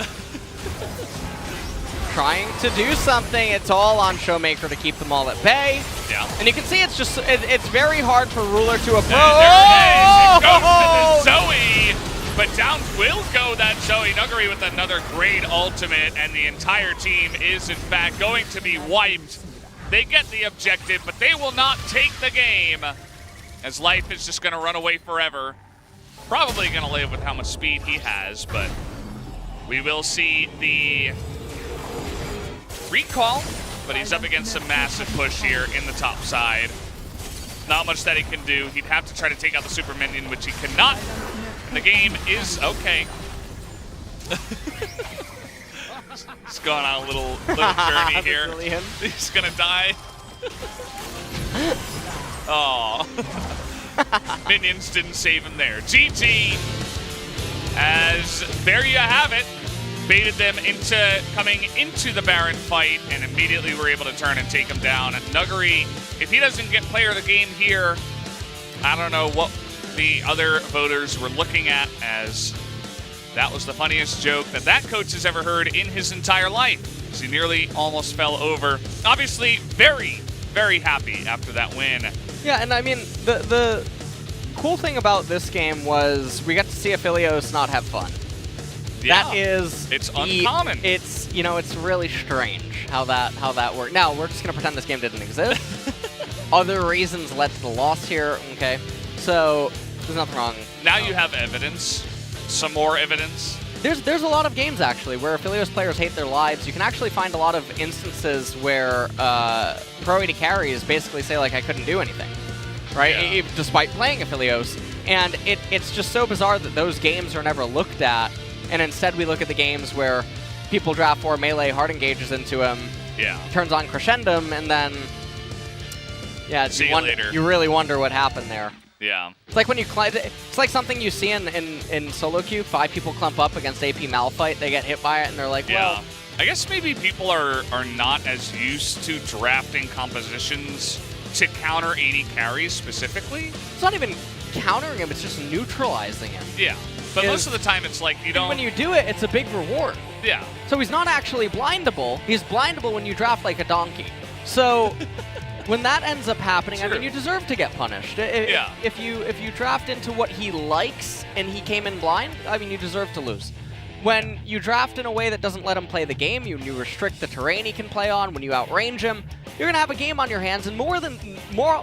Trying to do something. It's all on Showmaker to keep them all at bay. Yeah. And you can see it's just, it's very hard for Ruler to approach. And there it is. It goes to the Zoe. But down will go that Zoe Nuggery with another great ultimate, and the entire team is in fact going to be wiped. They get the objective, but they will not take the game, as Life is just gonna run away forever. Probably gonna live with how much speed he has, but we will see the recall, but he's up against a massive push here in the top side. Not much that he can do. He'd have to try to take out the super minion, which he cannot. The game is okay. He's going on a little journey here. Really him? He's gonna die. Oh, minions didn't save him there. GG. As there you have it. Baited them into coming into the Baron fight, and immediately were able to turn and take him down. Nuggery, if he doesn't get player of the game here, I don't know what the other voters were looking at, as That was the funniest joke that coach has ever heard in his entire life. As he nearly almost fell over. Obviously, very, very happy after that win. Yeah, and I mean, the cool thing about this game was we got to see Aphelios not have fun. Yeah, that is it's uncommon. It's it's really strange how that worked. Now we're just gonna pretend this game didn't exist. Other reasons led to the loss here. Okay, so there's nothing wrong. Now you have evidence, some more evidence. There's a lot of games actually where Aphelios players hate their lives. You can actually find a lot of instances where pro AD carries basically say like I couldn't do anything, right? Despite playing Aphelios, and it's just so bizarre that those games are never looked at. And instead we look at the games where people draft 4 melee hard engages into him, turns on Crescendum, and then, see you later. You really wonder what happened there. Yeah. It's like when it's like something you see in solo queue, 5 people clump up against AP Malphite, they get hit by it, and they're like, well. I guess maybe people are not as used to drafting compositions to counter AD carries specifically. It's not even countering him, it's just neutralizing him. Yeah. But most of the time, it's like you don't. When you do it, it's a big reward. Yeah. So he's not actually blindable. He's blindable when you draft like a donkey. So when that ends up happening, I mean, you deserve to get punished. If you draft into what he likes and he came in blind, I mean, you deserve to lose. When you draft in a way that doesn't let him play the game, you restrict the terrain he can play on. When you outrange him, you're gonna have a game on your hands, and more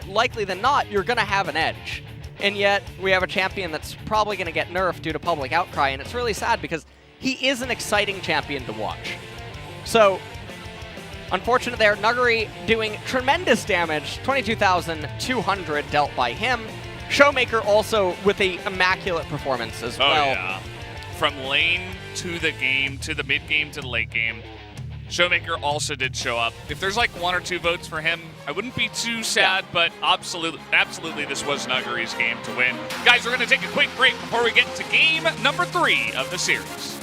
likely than not, you're gonna have an edge. And yet, we have a champion that's probably going to get nerfed due to public outcry, and it's really sad because he is an exciting champion to watch. So, unfortunate there. Nuguri doing tremendous damage, 22,200 dealt by him. Showmaker also with a immaculate performance as well. Oh, yeah. From lane to the game, to the mid-game, to the late game. Showmaker also did show up. If there's like 1 or 2 votes for him, I wouldn't be too sad, but absolutely this was Nuguri's game to win. Guys, we're going to take a quick break before we get to game number 3 of the series.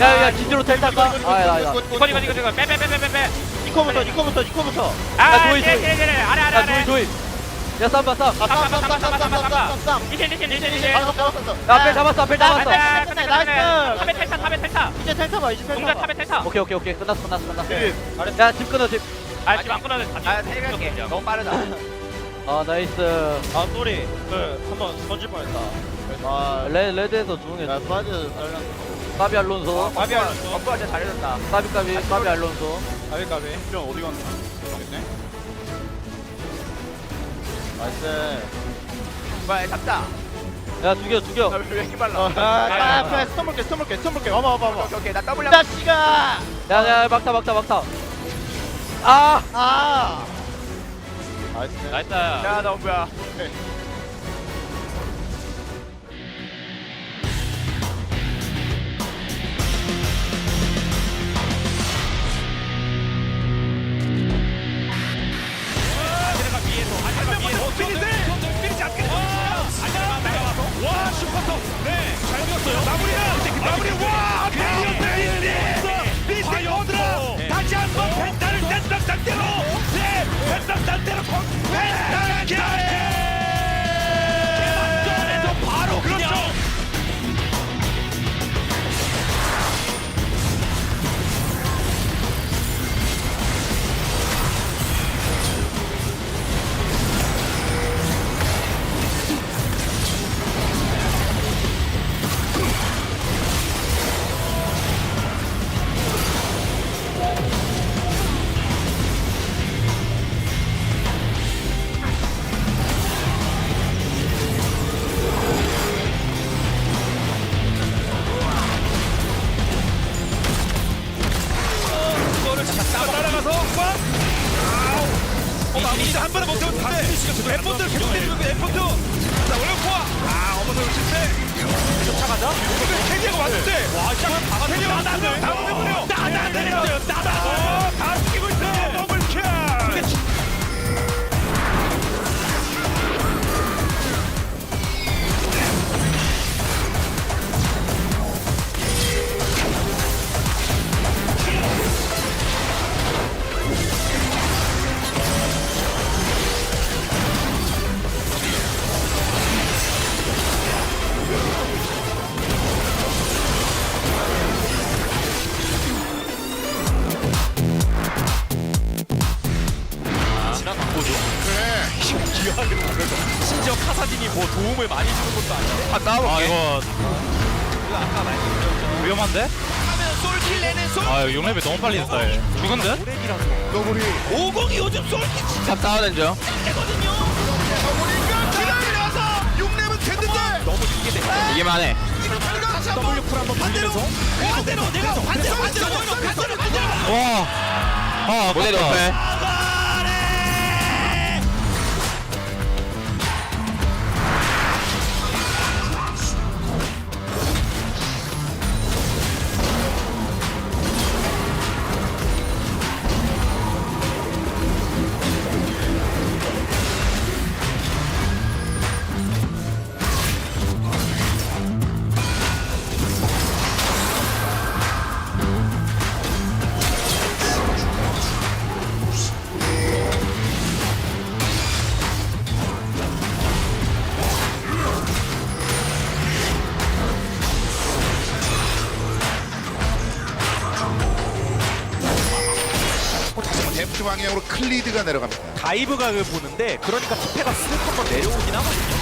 야, 기지로 텔 탈까? 이거 빼. 이코부터. 아, 도입. 아래. 도입. 야, 쌈. 이제. 앞에 잡았어. 탑에 텔타. 이제 텔타 봐. 동작 탑에 텔타. 오케이. 끝났어. 야, 집 끊어, 집. 지금 안 끊어도 돼. 해갈게. 너무 빠르다. 아 나이스. 아 쏘리 한번 던질 뻔했다. 아 레드에서 중에 빠져. 까비 알론소. 바비 알론소. 엉구가 진짜 잘해줬다. 까비 알론소. 까비. 형 어디 갔나? 모르겠네. 나이스. 뭐야 잡자. 야 죽여. 왜 이렇게 빨라? 아 스톱 볼게. 와봐. 오케이 나 더블. 자식아. 야야 막타. 나이스. 야 너 뭐야? 와 슈퍼톱 네잘 되었어요. 마무리 와 베리어 과연 다시 한번 펜타를 댄다 상대로 펜타 상대로 펜타 개만전에서 바로 그렇죠. 따라가서 마무리를 한 번에 못했는데 엠본들 계속 때리고 엠본들 자 올려포아 어머나 실패 쫓아가자 캐리어가 왔는데 와 시작은 다 캐리어가 다 때려요 다 죽이고 있어 더블킬 심지어 카사딘이 뭐 도움을 많이 주는 것도 아닌데 아 나와볼게 이거 아까 말씀드렸죠 위험한데? 하면 솔킬 내는 솔 아 6레벨 너무 빨리 됐다 얘 누군데? 너구리 50이 요즘 솔킬 진짜 싸우는 중. 되거든요 너구리가 기다려서 6렙은 됐는데 너무 이게 돼 이기만 해. 다시 한번 W풀 한번 반대로 내가 반대로 와. 못 내려. 데프트 방향으로 클리드가 내려갑니다. 다이브 각을 보는데 그러니까 스페가 쓱 한번 내려오긴 하거든요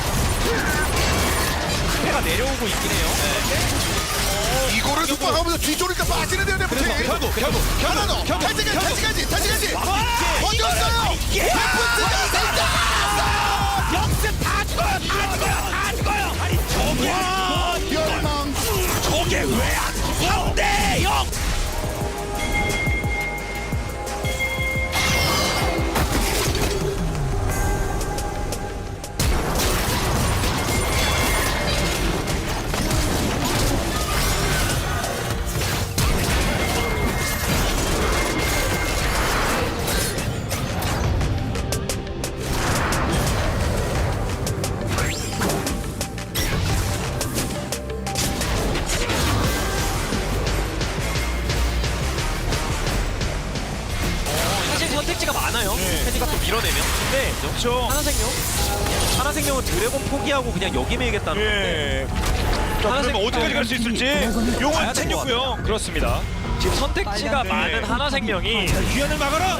스페가 내려오고 있긴 해요 이거를 눕박하면서 뒤쪽으로 빠지는데요, 데프트. 그래서 결국 하나 더. 다시 가지. 어디였어요? 데프트가 된다. 역습 다 죽어요 아니 저게 열망. 저게 왜 3대0 선택지가 많아요. 캐디가 또 밀어내면. 근데 그렇죠. 하나생명은 드래곤 포기하고 그냥 여기 매겠다는 건데. 자, 그러면 어디까지 갈 수 있을지 용은 챙겼고요. 그렇습니다. 선택지가 많은 하나생명이 귀환을 막아라.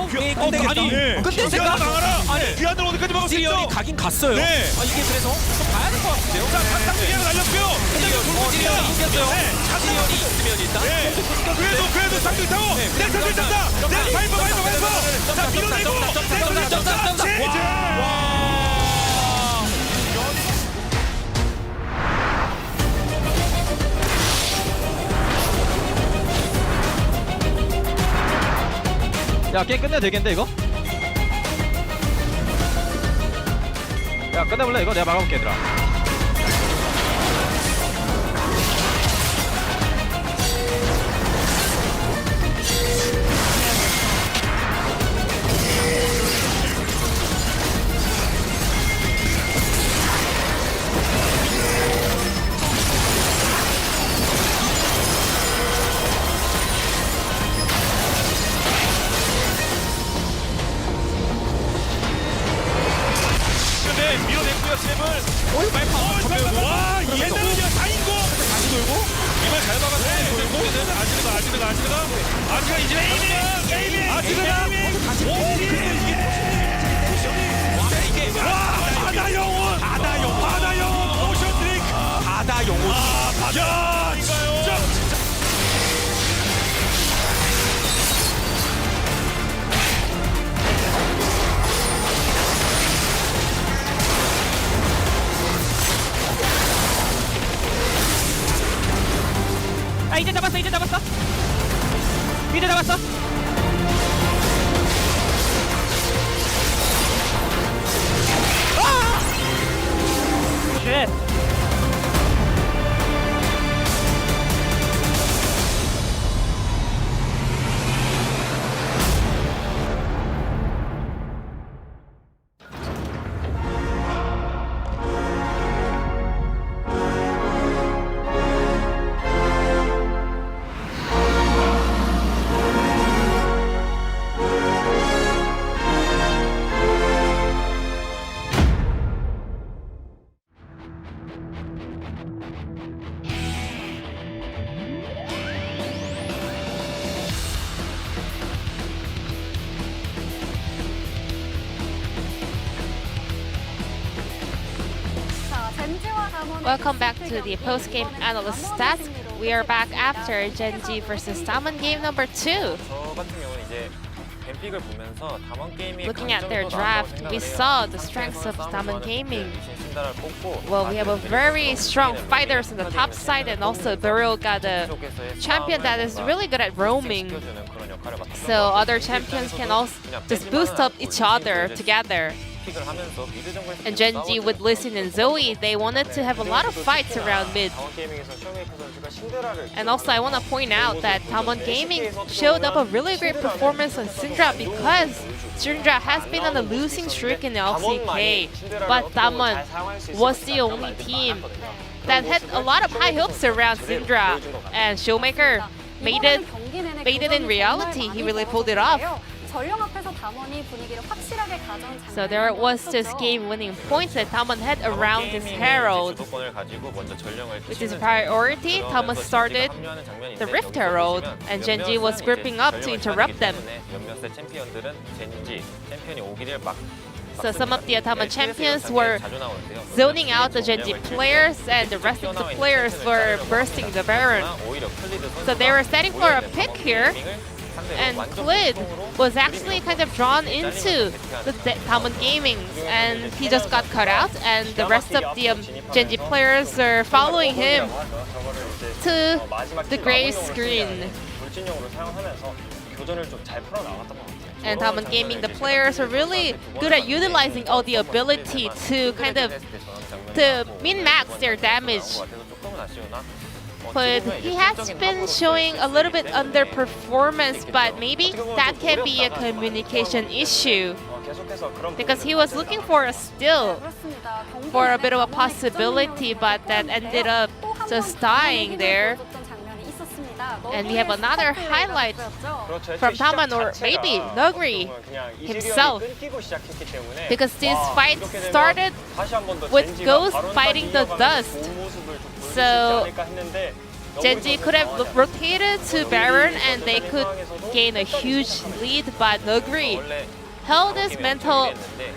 끝내겠다. 아니 끝내겠다. 막아라. 아니 귀환을 어디까지 막을 수 있죠? 시리얼이 가긴 갔어요. 네. 이게 그래서 좀 봐야 될 것 같은데요. 자, 상당 기회를 날렸고요. 시리얼이 이겼어요. 시리얼이 있으면 일단 그래도 상대 타고 내 상대 탄다. 내 파이퍼. 자, 밀어내고 야 게임 끝내야 되겠는데 이거? 야 끝내볼래 이거? 내가 막아볼게 얘들아. 밀어냈고요. 스냅을. 와, 얘는 다인고. 다시 돌고. 이말 잘 막았네. 아지르가 이제 바다 영혼 모션 드링크. 바다 영혼. 야, 진짜. 이제 잡았어. 미드 잡았어. 쉣. Welcome back to the post-game analyst task. We are back after Genji versus Damon game number 2. Looking at their draft, we saw the strengths of Damon Gaming. Well, we have a very strong fighters on the top side, and also Beryl got a champion that is really good at roaming. So other champions can also just boost up each other together. And Genji with Lee Sin and Zoe, they wanted to have a lot of fights around mid. And also I want to point out that Damon Gaming showed up a really great performance on Syndra because Syndra has been on a losing streak in LCK, but Damon was the only team that had a lot of high hopes around Syndra, and Showmaker made it in reality. He really pulled it off. So there was this game-winning point that Damon had around his Herald. With his priority, Damon started the Rift Herald, and Genji was gripping up to interrupt them. So some of the Damon champions were zoning out the Genji players, and the rest of the players were bursting the Baron. So they were setting for a pick here. And Clid was actually kind of drawn into the Damon Gaming, and he just got cut out, and the rest of the Genji players are following him to the gray screen. And Damon Gaming, the players are really good at utilizing all the ability to kind of min-max their damage. But he has been showing a little bit underperformance, but maybe that can be a communication issue. Because he was looking for a steal, for a bit of a possibility, but that ended up just dying there. And we have another highlight from Damon, or maybe Nuguri himself. Because this fight started with Ghost fighting the Dust. So Genji could have rotated to Baron and they could gain a huge lead, but Nuguri held his mental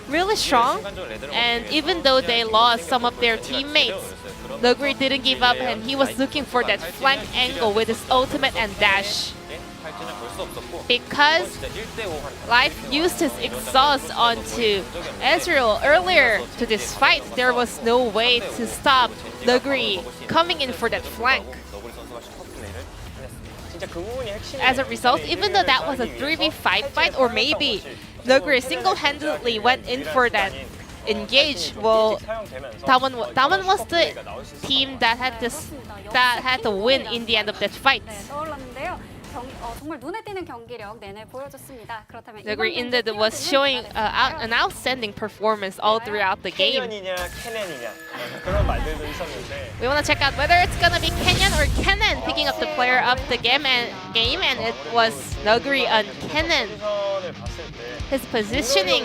really strong, and even though they lost some of their teammates, Nuguri didn't give up and he was looking for that flank angle with his ultimate and dash. Because Life used his exhaust onto Ezreal earlier to this fight, there was no way to stop Nuguri coming in for that flank. As a result, even though that was a 3v5 fight, or maybe Nuguri single-handedly went in for that engage, well, Damwon was the team that had the win in the end of that fight. Nuguri indeed was showing an outstanding performance all throughout the game. We want to check out whether it's gonna be Kenyon or Kennen picking up the player of the game, and it was Nuguri on Kennen. His positioning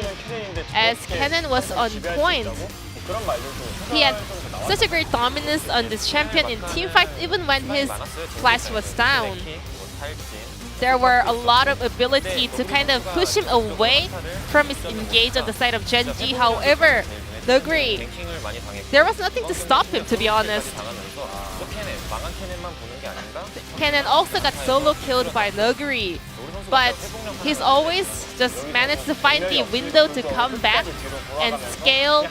as Kennen was on point. He had such a great dominance on this champion in teamfight, even when his flash was down. There were a lot of ability to kind of push him away from his engage on the side of Genji. However, Nuguri, there was nothing to stop him, to be honest. Kennen also got solo killed by Nuguri, but he's always just managed to find the window to come back and scale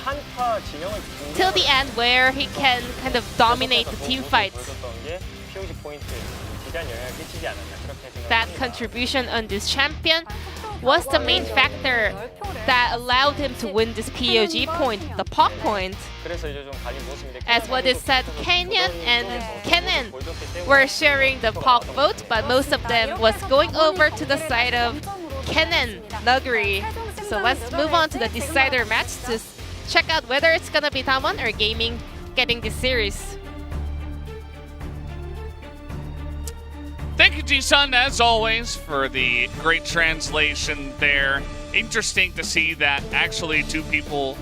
till the end where he can kind of dominate the team fights. That contribution on this champion was the main factor that allowed him to win this POG point, the POC point. As what is said, Kenyon and Kennen were sharing the POC vote, but most of them was going over to the side of Kennen Nuguri. So let's move on to the decider match to check out whether it's gonna be Damwon or Gaming getting this series. Thank you, G-Sun, as always, for the great translation there. Interesting to see that actually two people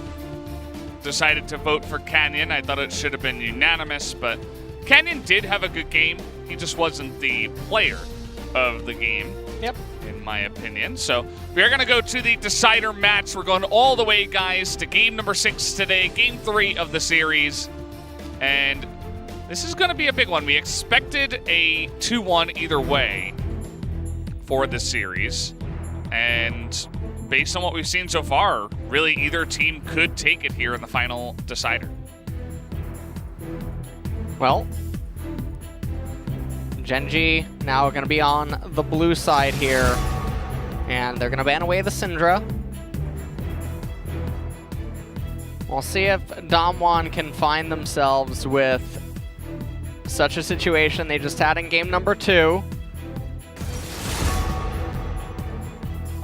decided to vote for Canyon. I thought it should have been unanimous, but Canyon did have a good game. He just wasn't the player of the game, in my opinion. So we are going to go to the decider match. We're going all the way, guys, to game number 6 today, game 3 of the series. And this is going to be a big one. We expected a 2-1 either way for the series. And based on what we've seen so far, really either team could take it here in the final decider. Well, Genji now going to be on the blue side here. And they're going to ban away the Syndra. We'll see if Damwon can find themselves with such a situation they just had in game number 2.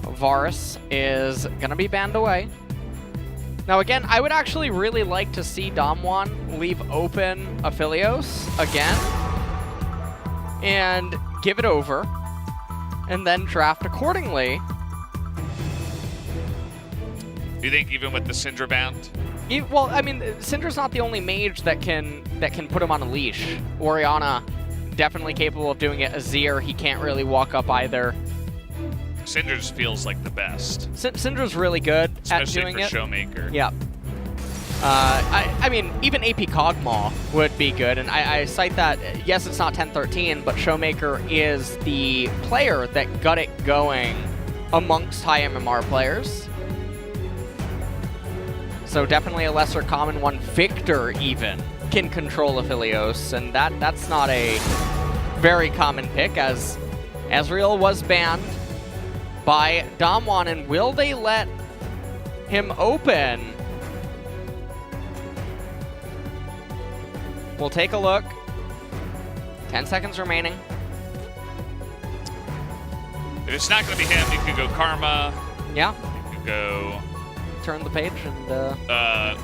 Varus is gonna be banned away. Now again, I would actually really like to see Damwon leave open Aphelios again and give it over and then draft accordingly. Do you think even with the Syndra banned? Well, I mean, Syndra's not the only mage that can put him on a leash. Orianna, definitely capable of doing it. Azir, he can't really walk up either. Syndra just feels like the best. Syndra's really good at doing it. Especially for Showmaker. Yeah. I mean, even AP Kog'Maw would be good, and I cite that, yes, it's not 10-13, but Showmaker is the player that got it going amongst high MMR players. So definitely a lesser common one. Victor even can control Aphelios, and that's not a very common pick, as Ezreal was banned by Damwon. And will they let him open? We'll take a look. 10 seconds remaining. If it's not going to be him, you could go Karma. Yeah. You could go... Turn the page and... yeah.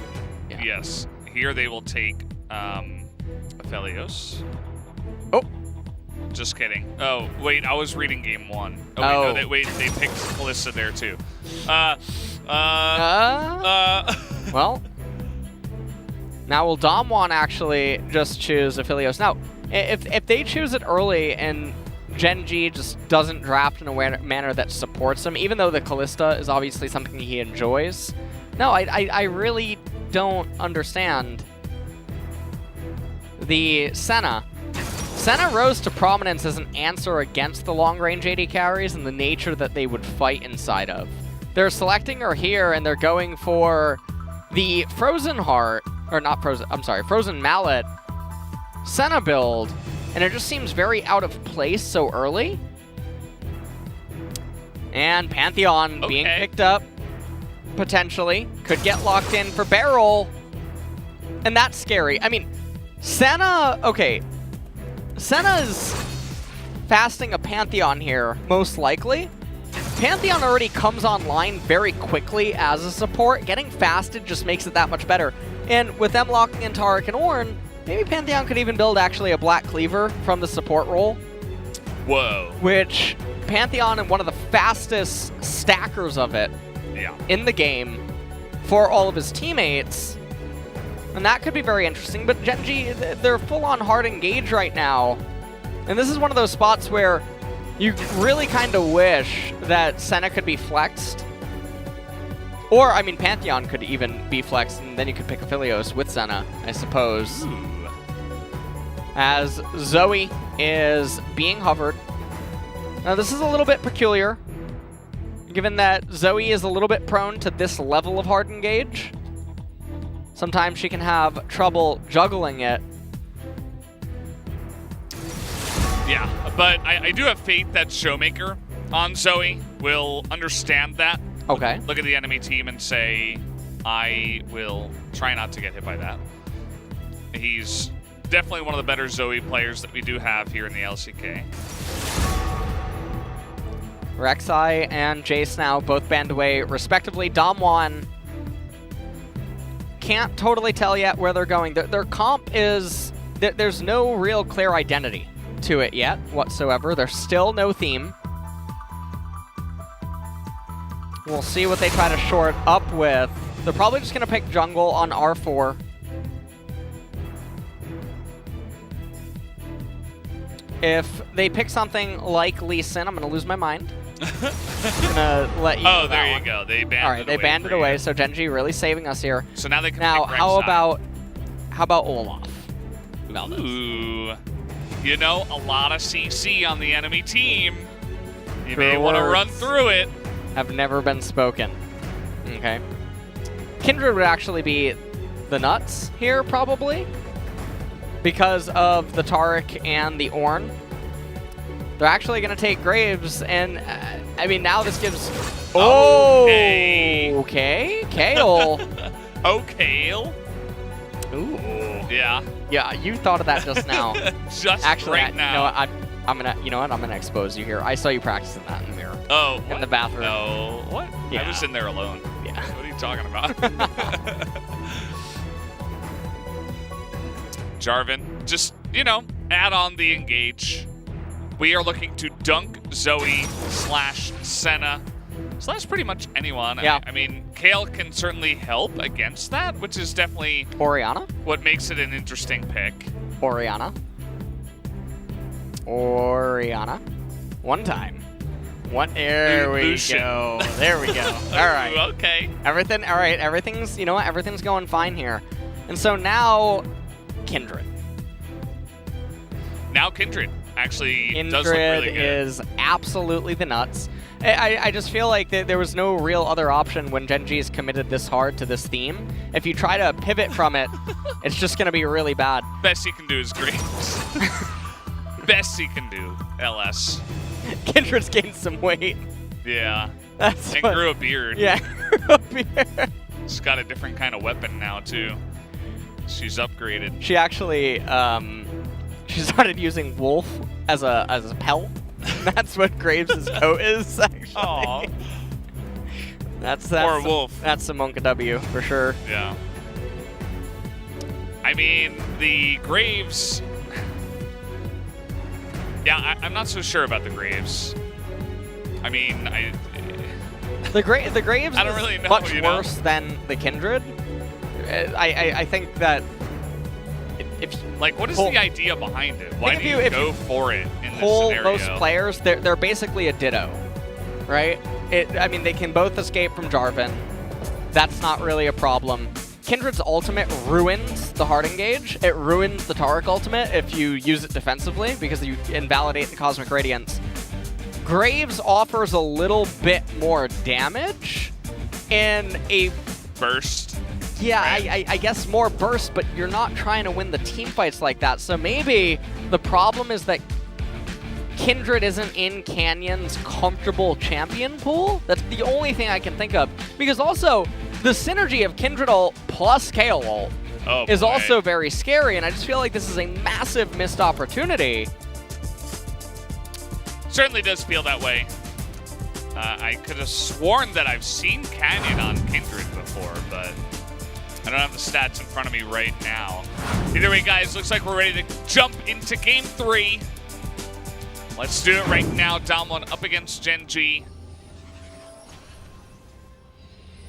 Yes. Here they will take Aphelios. Oh. Just kidding. Oh, wait, I was reading game 1. Oh, oh. Wait, no, they picked Kalista there too. Well, now will Damwon actually just choose Aphelios? Now, If they choose it early and Gen.G just doesn't draft in a manner that supports him, even though the Callista is obviously something he enjoys, no, I really don't understand the Senna. Senna rose to prominence as an answer against the long-range AD carries and the nature that they would fight inside of. They're selecting her here, and they're going for the Frozen Heart, or not Frozen, I'm sorry, Frozen Mallet Senna build, and it just seems very out of place so early. And Pantheon being picked up, potentially, could get locked in for Barrel, and that's scary. I mean, Senna, okay, Senna's fasting a Pantheon here, most likely. Pantheon already comes online very quickly as a support. Getting fasted just makes it that much better. And with them locking in Taric and Ornn, maybe Pantheon could even build actually a Black Cleaver from the support role. Whoa. Which Pantheon and one of the fastest stackers of it in the game for all of his teammates. And that could be very interesting. But Gen.G, they're full-on hard engage right now. And this is one of those spots where you really kind of wish that Senna could be flexed. Or, I mean, Pantheon could even be flexed, and then you could pick Aphelios with Senna, I suppose. Ooh. As Zoe is being hovered. Now, this is a little bit peculiar, given that Zoe is a little bit prone to this level of hard engage. Sometimes she can have trouble juggling it. Yeah, but I do have faith that Showmaker on Zoe will understand that. Okay. Look at the enemy team and say, I will try not to get hit by that. He's definitely one of the better Zoe players that we do have here in the LCK. Rek'Sai and Jace now both banned away, respectively. Damwon can't totally tell yet where they're going. Their comp is... There's no real clear identity to it yet whatsoever. There's still no theme. We'll see what they try to short up with. They're probably just going to pick jungle on R4. If they pick something like Lee Sin, I'm going to lose my mind. I'm going to let you know Oh, there you go. They banned it away. All right, they banned it away, so Gen.G really saving us here. So now they can Now, pick how Rek'Sai. about Olaf? Valdez. Ooh. You know, a lot of CC on the enemy team. You True may want to words. run through it. Have never been spoken. Okay. Kindred would actually be the nuts here, probably, because of the Taric and the Ornn. They're actually going to take Graves, and I mean, now this gives... Okay. Okay. Kale. Oh, Kale. Ooh. Yeah. Yeah, you thought of that just now. Just actually, right now. I'm gonna expose you here. I saw you practicing that in the mirror. Oh, in the bathroom. No, what? Yeah. I was in there alone. Yeah. What are you talking about? Jarvan, just, you know, add on the engage. We are looking to dunk Zoe / Senna / pretty much anyone. Yeah. I mean, Kale can certainly help against that, which is definitely Orianna. what makes it an interesting pick. Orianna. One time. There we Lucian. go. There we go. All right. Okay. All right. Everything's, you know what? Everything's going fine here. And so now, Kindred. Now Kindred actually does look Kindred really good. is absolutely the nuts. I just feel like there was no real other option when Gen.G is committed this hard to this theme. If you try to pivot from it, it's just going to be really bad. Best he can do is Graves. Best he can do, LS. Kindred's gained some weight. Yeah. That's and what- grew a beard. Yeah, grew a beard. She's got a different kind of weapon now, too. She's upgraded. She actually, she started using Wolf as a pelt. That's what Graves' coat is, actually. Aww. That's Poor Wolf. That's some Monka W, for sure. Yeah. I mean, the Graves... Yeah, I'm not so sure about the Graves. I mean, The Graves I don't is really know, much you know? worse than the Kindred. I think that like, what is the idea behind it? Why do you go for it in this scenario? Most players, they're basically a ditto, right? I mean, they can both escape from Jarvan. That's not really a problem. Kindred's ultimate ruins the hard engage. It ruins the Taric ultimate if you use it defensively because you invalidate the Cosmic Radiance. Graves offers a little bit more damage in a burst. Yeah, right? I guess more burst, but you're not trying to win the team fights like that. So maybe the problem is that Kindred isn't in Canyon's comfortable champion pool. That's the only thing I can think of. Because also, the synergy of Kindred ult plus Kayle ult is also very scary, and I just feel like this is a massive missed opportunity. Certainly does feel that way. I could have sworn that I've seen Canyon on Kindred before, but I don't have the stats in front of me right now. Either way, guys, looks like we're ready to jump into Game 3. Let's do it right now. Damwon up against Gen G.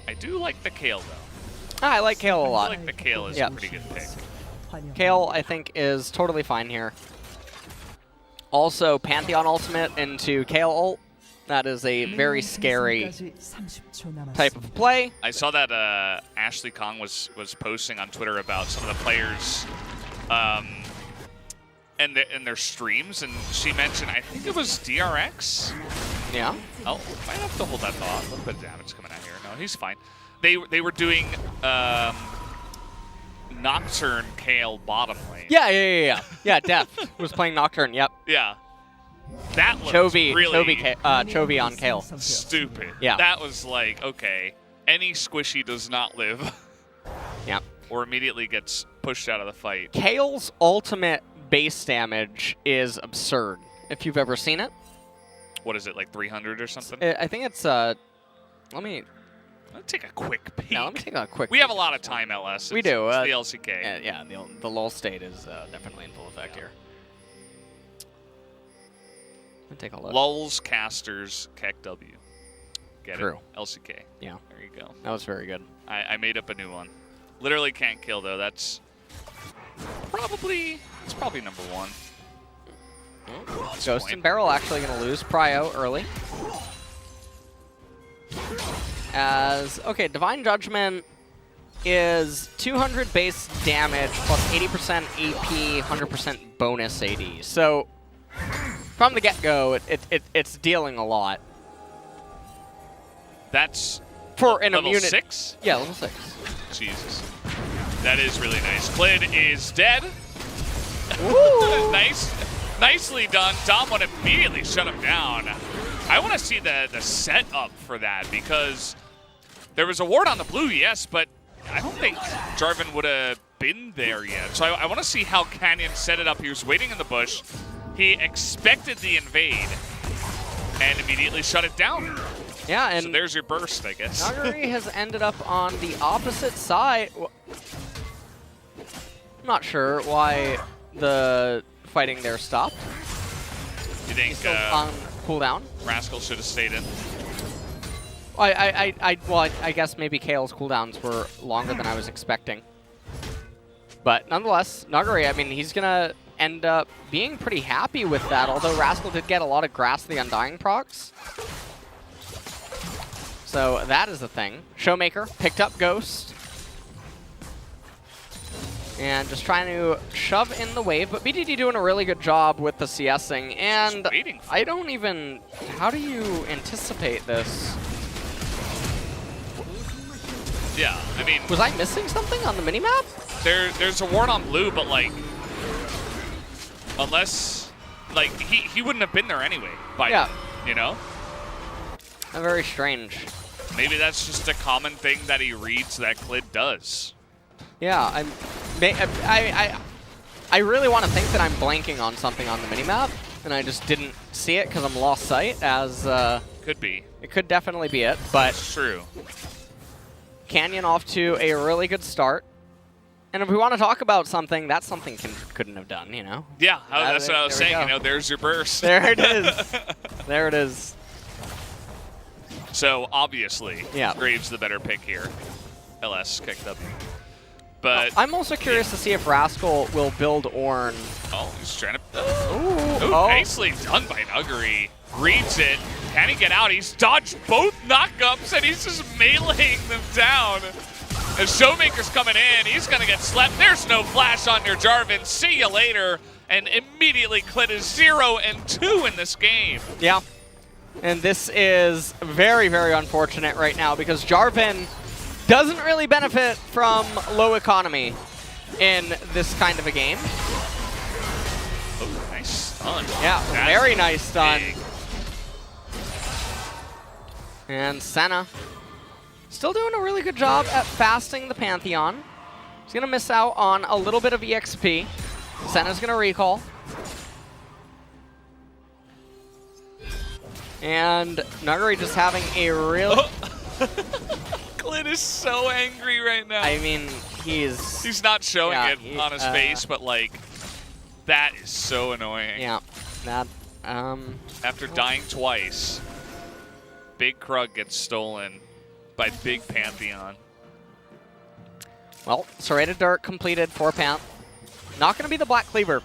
I do like the Kayle, though. I like Kayle a lot. I feel like the Kayle is a pretty good pick. Kayle, I think, is totally fine here. Also, Pantheon ultimate into Kayle ult. That is a very scary type of play. I saw that Ashley Kong was posting on Twitter about some of the players and their streams, and she mentioned, I think it was DRX. Yeah. Oh, might have to hold that thought. A little bit of damage coming out here. No, he's fine. They were doing Nocturne Kayle bottom lane. Yeah, Def was playing Nocturne, yep. Yeah. That looks Chovy on Kayle. Stupid. Yeah. That was like, okay, any squishy does not live. Yep. Or immediately gets pushed out of the fight. Kayle's ultimate base damage is absurd, if you've ever seen it. What is it, like 300 or something? I think it's, let's take a quick peek. Yeah, let me take a quick We have a lot of time, LS. We do. It's the LCK. Yeah, the lull state is definitely in full effect here. Let me take a look. Lulls, casters, Keck W. Get True. it? LCK. Yeah. There you go. That was very good. I made up a new one. Literally can't kill, though. That's probably number one. Ghost and Barrel actually going to lose Prio early. Okay, Divine Judgment is 200 base damage plus 80% AP, 100% bonus AD. So from the get-go, it's dealing a lot. That's for an level immunity. 6? Yeah, level 6. Jesus. That is really nice. Clid is dead. Nicely done. Damwon immediately shut him down. I want to see the setup for that, because there was a ward on the blue, yes, but I don't think Jarvan would have been there yet. So I want to see how Canyon set it up. He was waiting in the bush. He expected the invade and immediately shut it down. Yeah, and so there's your burst, I guess. Nagari has ended up on the opposite side. I'm not sure why the fighting there stopped. You think on cooldown? Rascal should have stayed in? Well, I guess maybe Kayle's cooldowns were longer than I was expecting. But nonetheless, Nagari, I mean, he's going to end up being pretty happy with that, although Rascal did get a lot of Grass the Undying procs. So that is the thing. Showmaker picked up Ghost. And just trying to shove in the wave, but BDD doing a really good job with the CSing, and I don't even... How do you anticipate this? Yeah, I mean... Was I missing something on the minimap? There's a ward on blue, but like... Unless... Like, he wouldn't have been there anyway, by then, you know? Very strange. Maybe that's just a common thing that he reads that Clid does. Yeah, I really want to think that I'm blanking on something on the minimap, and I just didn't see it because I'm lost sight, as... Could be. It could definitely be it, but... It's true. Canyon off to a really good start. And if we want to talk about something, that's something Kindred couldn't have done, you know? Yeah, that's what I was saying, you know, there's your burst. There it is. There it is. So, obviously, Graves the better pick here. LS, Keck W. But I'm also curious to see if Rascal will build Ornn. oh, he's trying to. Ooh, Nicely done by Nuggery. Reads it. Can he get out? He's dodged both knockups and he's just meleeing them down. As Showmaker's coming in, he's going to get slept. There's no flash on your Jarvan. See you later. And immediately Clit is 0 and 2 in this game. Yeah. And this is very, very unfortunate right now because Jarvan doesn't really benefit from low economy in this kind of a game. Oh, nice stun. Yeah, That's very nice stun. big. And Senna still doing a really good job at fasting the Pantheon. He's going to miss out on a little bit of EXP. Senna's going to recall. And Nuggery just having a real... Clit is so angry right now. I mean, he's not showing yeah, it on his face, but like, that is so annoying. Yeah, that, After dying twice, Big Krug gets stolen by Big Pantheon. Well, Serrated Dirt completed for Panth. Not going to be the Black Cleaver.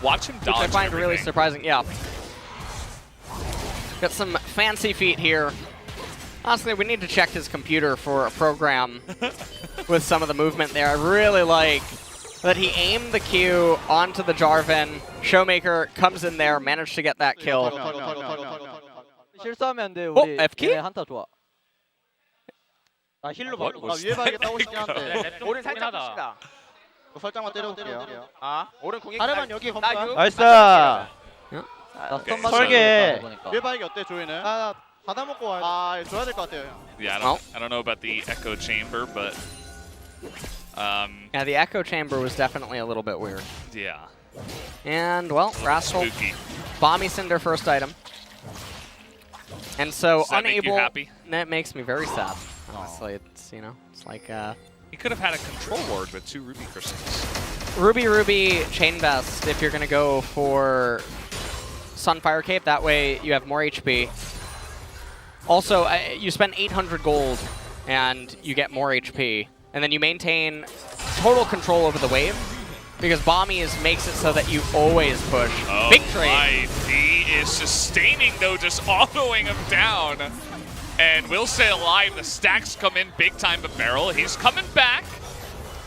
Watch him dodge Which I find really everything. surprising. Yeah. Got some fancy feet here. Honestly, we need to check his computer for a program with some of the movement there. I really like that he aimed the Q onto the Jarvan. Showmaker comes in there, managed to get that kill. 실수하면 안 돼. 우리 FK? 얘네 한타 좋아. 아 힐로 What was 위에 방에 that? 따고 싶긴 한데. 오른 살짝 봅시다. 살짝만 때려볼게요. 아, 오른 공격. 다르만 여기 검사. 나이스. Okay, 설계. 위에 방이 어때 조이는? 아 받아먹고 와야 돼. 아 줘야 될 것 같아요. Yeah, I don't know about the echo chamber, but Yeah, the Echo Chamber was definitely a little bit weird. yeah. And, well, Rascal, Spooky. Bomby Cinder first item. And so, Does that make you unable... happy? That makes me very sad, honestly. It's, you know, it's like, He could have had a control ward with 2 Ruby Crystals. Ruby, Chain Vest, if you're going to go for Sunfire Cape. That way, you have more HP. Also, you spend 800 gold, and you get more HP. And then you maintain total control over the wave, because Bomby makes it so that you always push. Oh, Big trade. right. He is sustaining, though, just autoing him down. And will stay alive. The stacks come in big time, but Barrel, he's coming back.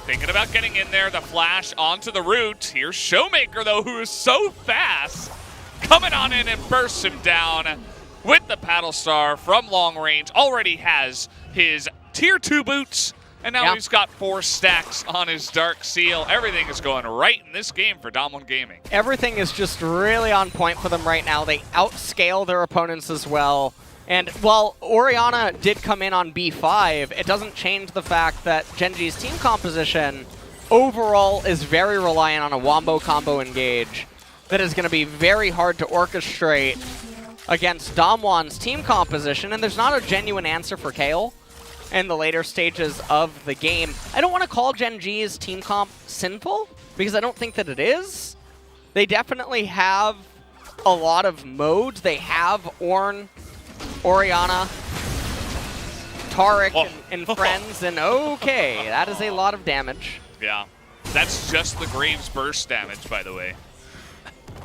Thinking about getting in there. The flash onto the root. Here's Showmaker, though, who is so fast. Coming on in and bursts him down with the Paddle Star from long range. Already has his tier 2 boots. And now he's got 4 stacks on his Dark Seal. Everything is going right in this game for Dom1 Gaming. Everything is just really on point for them right now. They outscale their opponents as well. And while Orianna did come in on B5, it doesn't change the fact that Genji's team composition overall is very reliant on a wombo combo engage that is going to be very hard to orchestrate against Dom1's team composition. And there's not a genuine answer for Kayle in the later stages of the game. I don't want to call Gen G's team comp sinful, because I don't think that it is. They definitely have a lot of modes. They have Ornn, Orianna, Taric, and friends, and okay, that is a lot of damage. Yeah, that's just the Graves burst damage, by the way.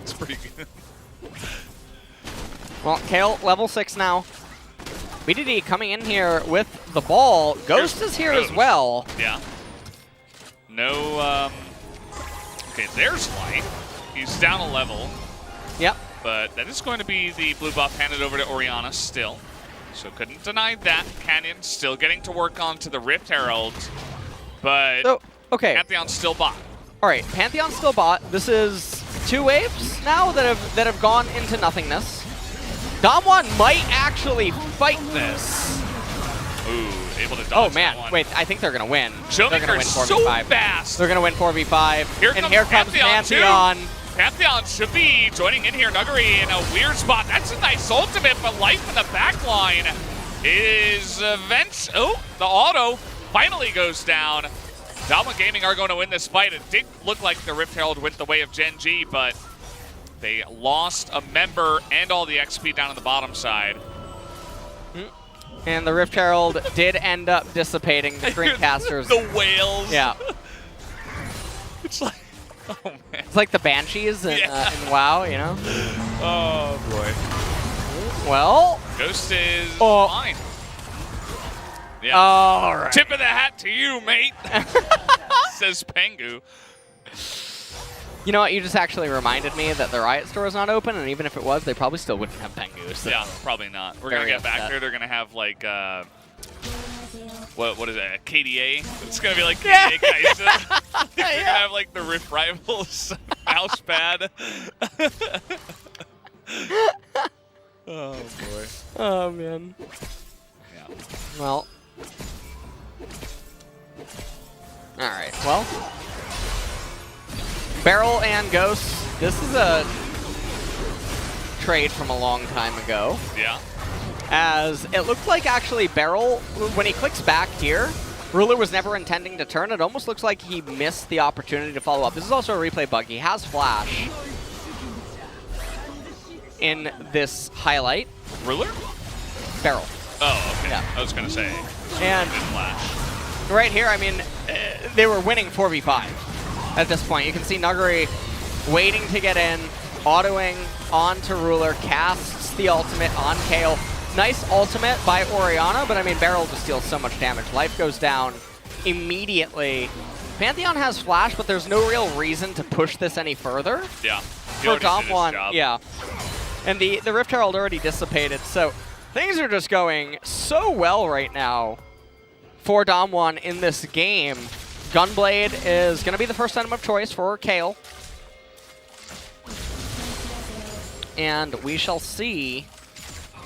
It's pretty good. Well, Kayle, level 6 now. BDD coming in here with the ball. Ghost is here as well. Yeah. No, okay, there's life. He's down a level. Yep. But that is going to be the blue buff handed over to Orianna still. So couldn't deny that. Canyon still getting to work onto the Rift Herald. But so, okay. Pantheon's still bot. All right, Pantheon's still bot. This is 2 waves now that have gone into nothingness. Dom1 might actually fight this. Ooh, able to dodge. Oh man, that one. wait, I think they're gonna win. They're gonna win Showmaker's 4v5. so fast. They're gonna win 4v5. Here and here comes Pantheon. Too. Pantheon should be joining in here. Nuggery in a weird spot. That's a nice ultimate, but life in the back line is oh, the auto finally goes down. Dom1 Gaming are going to win this fight. It did look like the Rift Herald went the way of Gen G, but they lost a member and all the XP down on the bottom side. And the Rift Herald did end up dissipating the Screencasters. The whales. Yeah. It's like, oh man. It's like the Banshees in WoW, you know? Oh boy. Well. Ghost is fine. Yeah. All right. Tip of the hat to you, mate. Says Pengu. You know what? You just actually reminded me that the Riot store is not open, and even if it was, they probably still wouldn't have Pengu. So Yeah, probably not. We're gonna get back there. They're gonna have like what is it? KDA. It's gonna be like KDA Kaisa. They're gonna have like the Rift Rivals mouse pad. Oh boy. Oh man. Yeah. Well. All right. Well. Beryl and Ghost. This is a trade from a long time ago. Yeah. As it looked like actually Beryl, when he clicks back here, Ruler was never intending to turn. It almost looks like he missed the opportunity to follow up. This is also a replay bug. He has flash in this highlight. Ruler? Beryl. Oh, okay. Yeah. I was gonna say. And flash. right here, I mean, they were winning 4v5 at this point. You can see Nuguri waiting to get in, autoing onto Ruler, casts the ultimate on Kale. Nice ultimate by Orianna, but I mean, Beryl just deals so much damage. Life goes down immediately. Pantheon has flash, but there's no real reason to push this any further. Yeah. For Dom1, yeah. And the Rift Herald already dissipated, so things are just going so well right now for Dom1 in this game. Gunblade is going to be the first item of choice for Kale. And we shall see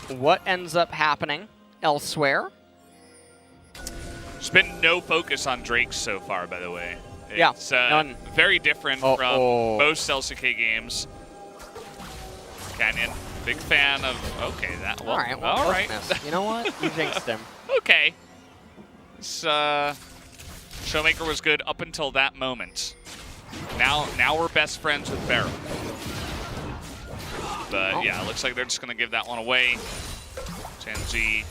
what ends up happening elsewhere. There's been no focus on Drake so far, by the way. Yeah, It's none. very different from most LCK games. Canyon, big fan of... Okay, that... Well, all right. You know what? You jinxed him. Okay. This, Showmaker was good up until that moment. Now we're best friends with Beryl. But yeah, it looks like they're just going to give that one away. Genji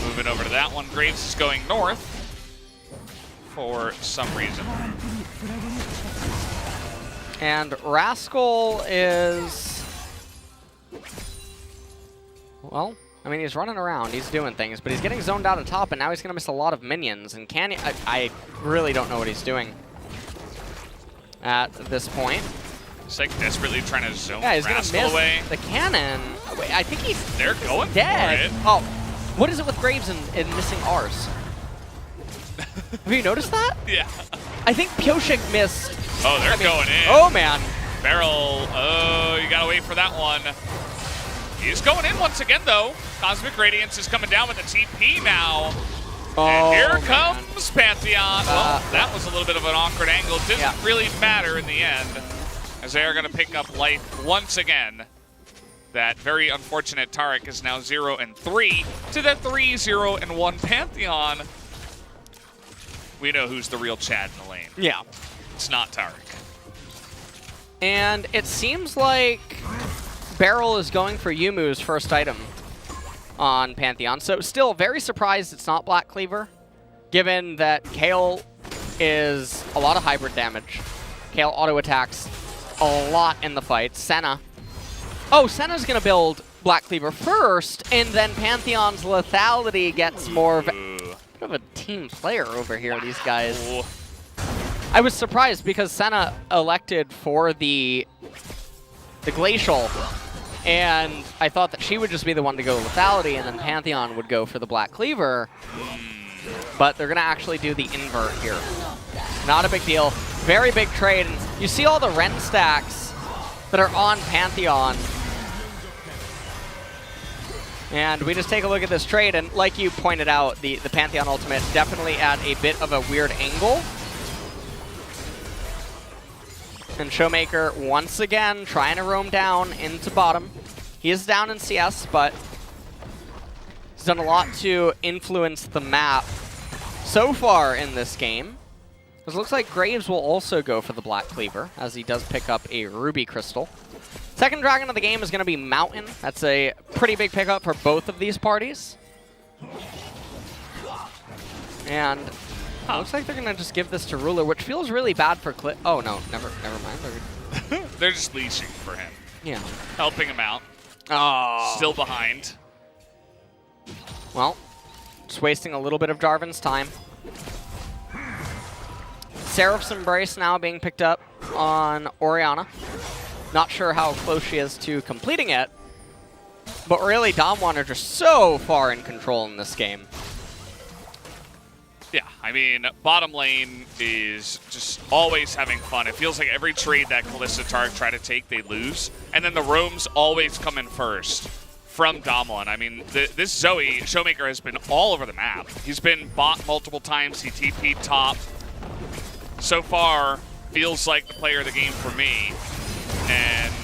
moving over to that one. Graves is going north for some reason. And Rascal is... Well, I mean, he's running around, he's doing things, but he's getting zoned out of top, and now he's going to miss a lot of minions. And Canyon, I really don't know what he's doing at this point. He's like desperately trying to zone he's Rascal gonna miss away. The cannon. Wait, I think he's They're going dead. for it. Oh, what is it with Graves and missing Rs? Have you noticed that? Yeah. I think Pioshik missed. Oh, they're going in. Oh, man. Beryl, oh, you gotta wait for that one. He's going in once again, though. Cosmic Radiance is coming down with a TP now. And here comes Pantheon. Well, that was a little bit of an awkward angle. Didn't really matter in the end, as they are going to pick up life once again. That very unfortunate Taric is now 0-3 to the 3-0-1 Pantheon. We know who's the real Chad in the lane. Yeah. It's not Taric. And it seems like Beryl is going for Yumu's first item on Pantheon. So still very surprised it's not Black Cleaver, given that Kale is a lot of hybrid damage. Kale auto attacks a lot in the fight. Senna. Oh, Senna's going to build Black Cleaver first, and then Pantheon's lethality gets more of a team player over here, these guys. I was surprised because Senna elected for the Glacial, and I thought that she would just be the one to go lethality, and then Pantheon would go for the Black Cleaver. But they're going to actually do the invert here. Not a big deal. Very big trade. And you see all the Ren stacks that are on Pantheon. And we just take a look at this trade, and like you pointed out, the Pantheon ultimate definitely at a bit of a weird angle. And Showmaker, once again, trying to roam down into bottom. He is down in CS, but he's done a lot to influence the map so far in this game. It looks like Graves will also go for the Black Cleaver, as he does pick up a Ruby Crystal. Second dragon of the game is going to be Mountain. That's a pretty big pickup for both of these parties. And looks like they're going to just give this to Ruler, which feels really bad for Clip. Oh, no, never mind. They're just leashing for him. Yeah. Helping him out. Oh. Still behind. Well, just wasting a little bit of Jarvan's time. Seraph's Embrace now being picked up on Orianna. Not sure how close she is to completing it, but really Damwon are just so far in control in this game. Yeah, I mean, bottom lane is just always having fun. It feels like every trade that Kalista Tark try to take, they lose. And then the roams always come in first from Damwon. I mean, this Zoe, Showmaker, has been all over the map. He's been bought multiple times. He TP'd top. So far, feels like the player of the game for me. And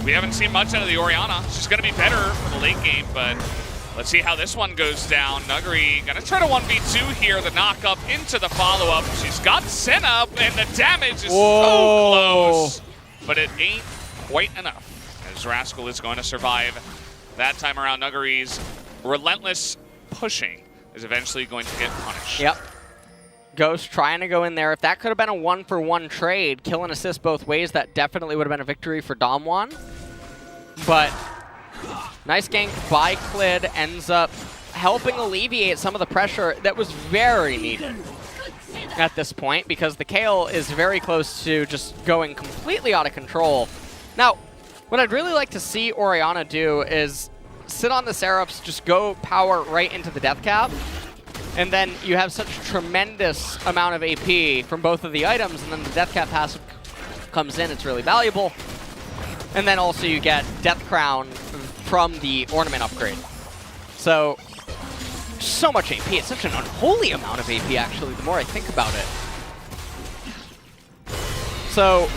we haven't seen much out of the Orianna. She's going to be better for the late game, but let's see how this one goes down. Nuguri going to try to 1v2 here. The knock up into the follow-up. She's got Senna, and the damage is so close. But it ain't quite enough, as Rascal is going to survive. That time around, Nuguri's relentless pushing is eventually going to get punished. Yep. Ghost trying to go in there. If that could have been a 1-for-1 trade, kill and assist both ways, that definitely would have been a victory for Damwon. But nice gank by Clid ends up helping alleviate some of the pressure that was very needed at this point, because the Kayle is very close to just going completely out of control. Now, what I'd really like to see Orianna do is sit on the Seraphs, just go power right into the death cap, and then you have such a tremendous amount of AP from both of the items, and then the death cap passive comes in. It's really valuable. And then also you get Death Crown from the ornament upgrade. So much AP. It's such an unholy amount of AP, actually, the more I think about it. So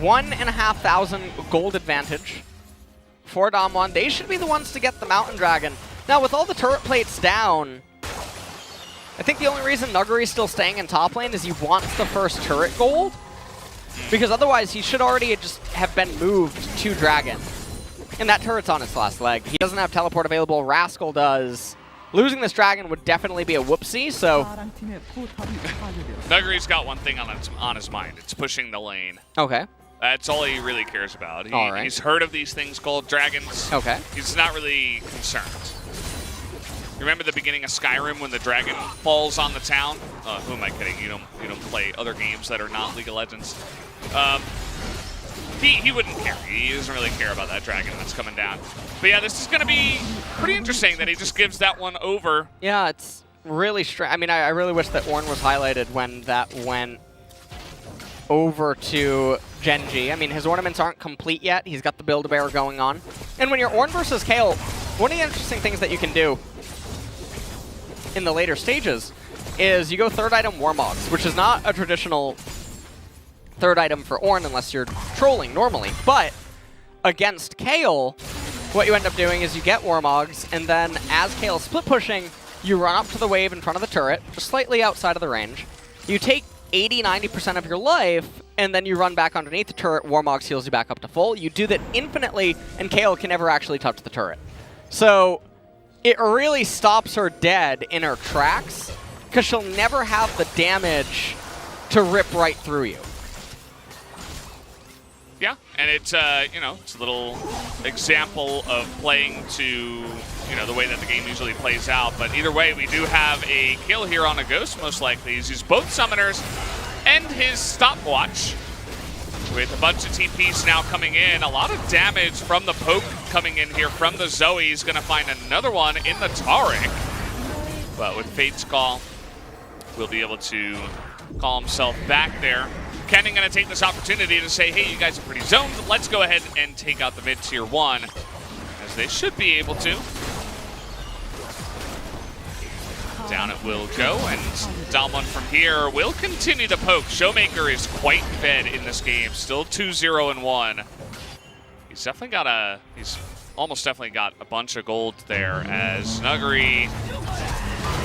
1,500 gold advantage for Damwon. They should be the ones to get the Mountain Dragon. Now, with all the turret plates down, I think the only reason Nuguri's still staying in top lane is he wants the first turret gold, because otherwise he should already just have been moved to Dragon. And that turret's on its last leg. He doesn't have teleport available. Rascal does. Losing this Dragon would definitely be a whoopsie, so Nuguri's got one thing on his mind. It's pushing the lane. Okay. That's all he really cares about. He's heard of these things called dragons. Okay. He's not really concerned. Remember the beginning of Skyrim when the dragon falls on the town? Who am I kidding? You don't play other games that are not League of Legends. He wouldn't care. He doesn't really care about that dragon that's coming down. But yeah, this is going to be pretty interesting that he just gives that one over. Yeah, it's really strange. I mean, I really wish that Ornn was highlighted when that went over to Genji. I mean, his ornaments aren't complete yet. He's got the Build-A-Bear going on. And when you're Ornn versus Kayle, one of the interesting things that you can do in the later stages is you go third item Warmogs, which is not a traditional third item for Ornn unless you're trolling normally. But against Kayle, what you end up doing is you get Warmogs, and then as Kayle's split pushing, you run up to the wave in front of the turret, just slightly outside of the range. You take 80-90% of your life, and then you run back underneath the turret. Warmogs heals you back up to full. You do that infinitely, and Kayle can never actually touch the turret. So it really stops her dead in her tracks, because she'll never have the damage to rip right through you. Yeah, and it's it's a little example of playing to the way that the game usually plays out. But either way, we do have a kill here on a Ghost, most likely. He's used both summoners and his stopwatch, with a bunch of TPs now coming in. A lot of damage from the poke coming in here from the Zoe. He's going to find another one in the Taric. But with Fate's Call, we'll be able to call himself back there. Kennen going to take this opportunity to say, hey, you guys are pretty zoned. Let's go ahead and take out the mid tier 1, as they should be able to. Down it will go, and Damwon from here will continue to poke. Showmaker is quite fed in this game, still 2-0-1. He's almost definitely got a bunch of gold there, as Nuguri,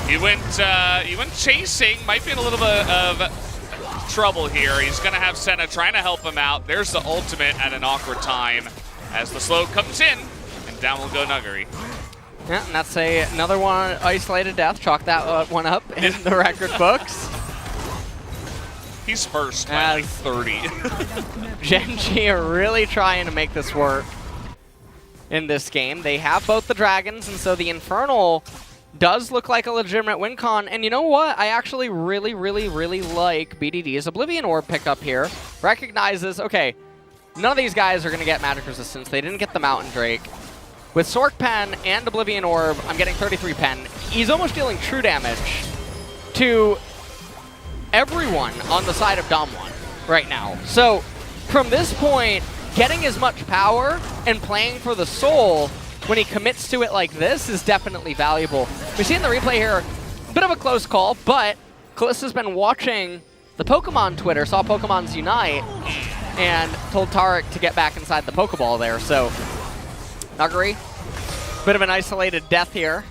he went chasing, might be in a little bit of trouble here. He's gonna have Senna trying to help him out. There's the ultimate at an awkward time, as the slow comes in, and down will go Nuggery. Yeah, and that's another one isolated death. Chalk that one up in the record books. He's first by like 30. Gen.G are really trying to make this work in this game. They have both the dragons, and so the Infernal does look like a legitimate win con. And you know what? I actually really like BDD's Oblivion Orb pickup here. Recognizes, okay, none of these guys are going to get magic resistance. They didn't get the Mountain Drake. With Sork Pen and Oblivion Orb, I'm getting 33 pen. He's almost dealing true damage to everyone on the side of Damwon right now. So from this point, getting as much power and playing for the soul when he commits to it like this is definitely valuable. We see in the replay here, a bit of a close call, but Kalista's been watching the Pokemon Twitter, saw Pokemons unite, and told Tarek to get back inside the Pokeball there. So Nuggery, bit of an isolated death here.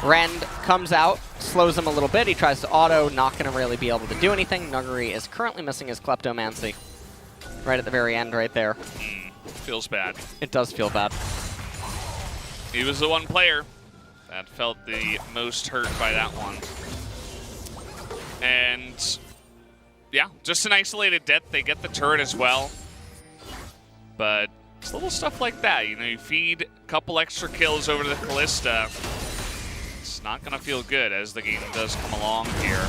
Rend comes out, slows him a little bit. He tries to auto, not going to really be able to do anything. Nuggery is currently missing his Kleptomancy. Right at the very end right there. Feels bad. It does feel bad. He was the one player that felt the most hurt by that one. And yeah, just an isolated death. They get the turret as well. But it's little stuff like that. You know, you feed a couple extra kills over to the Kalista. It's not going to feel good as the game does come along here.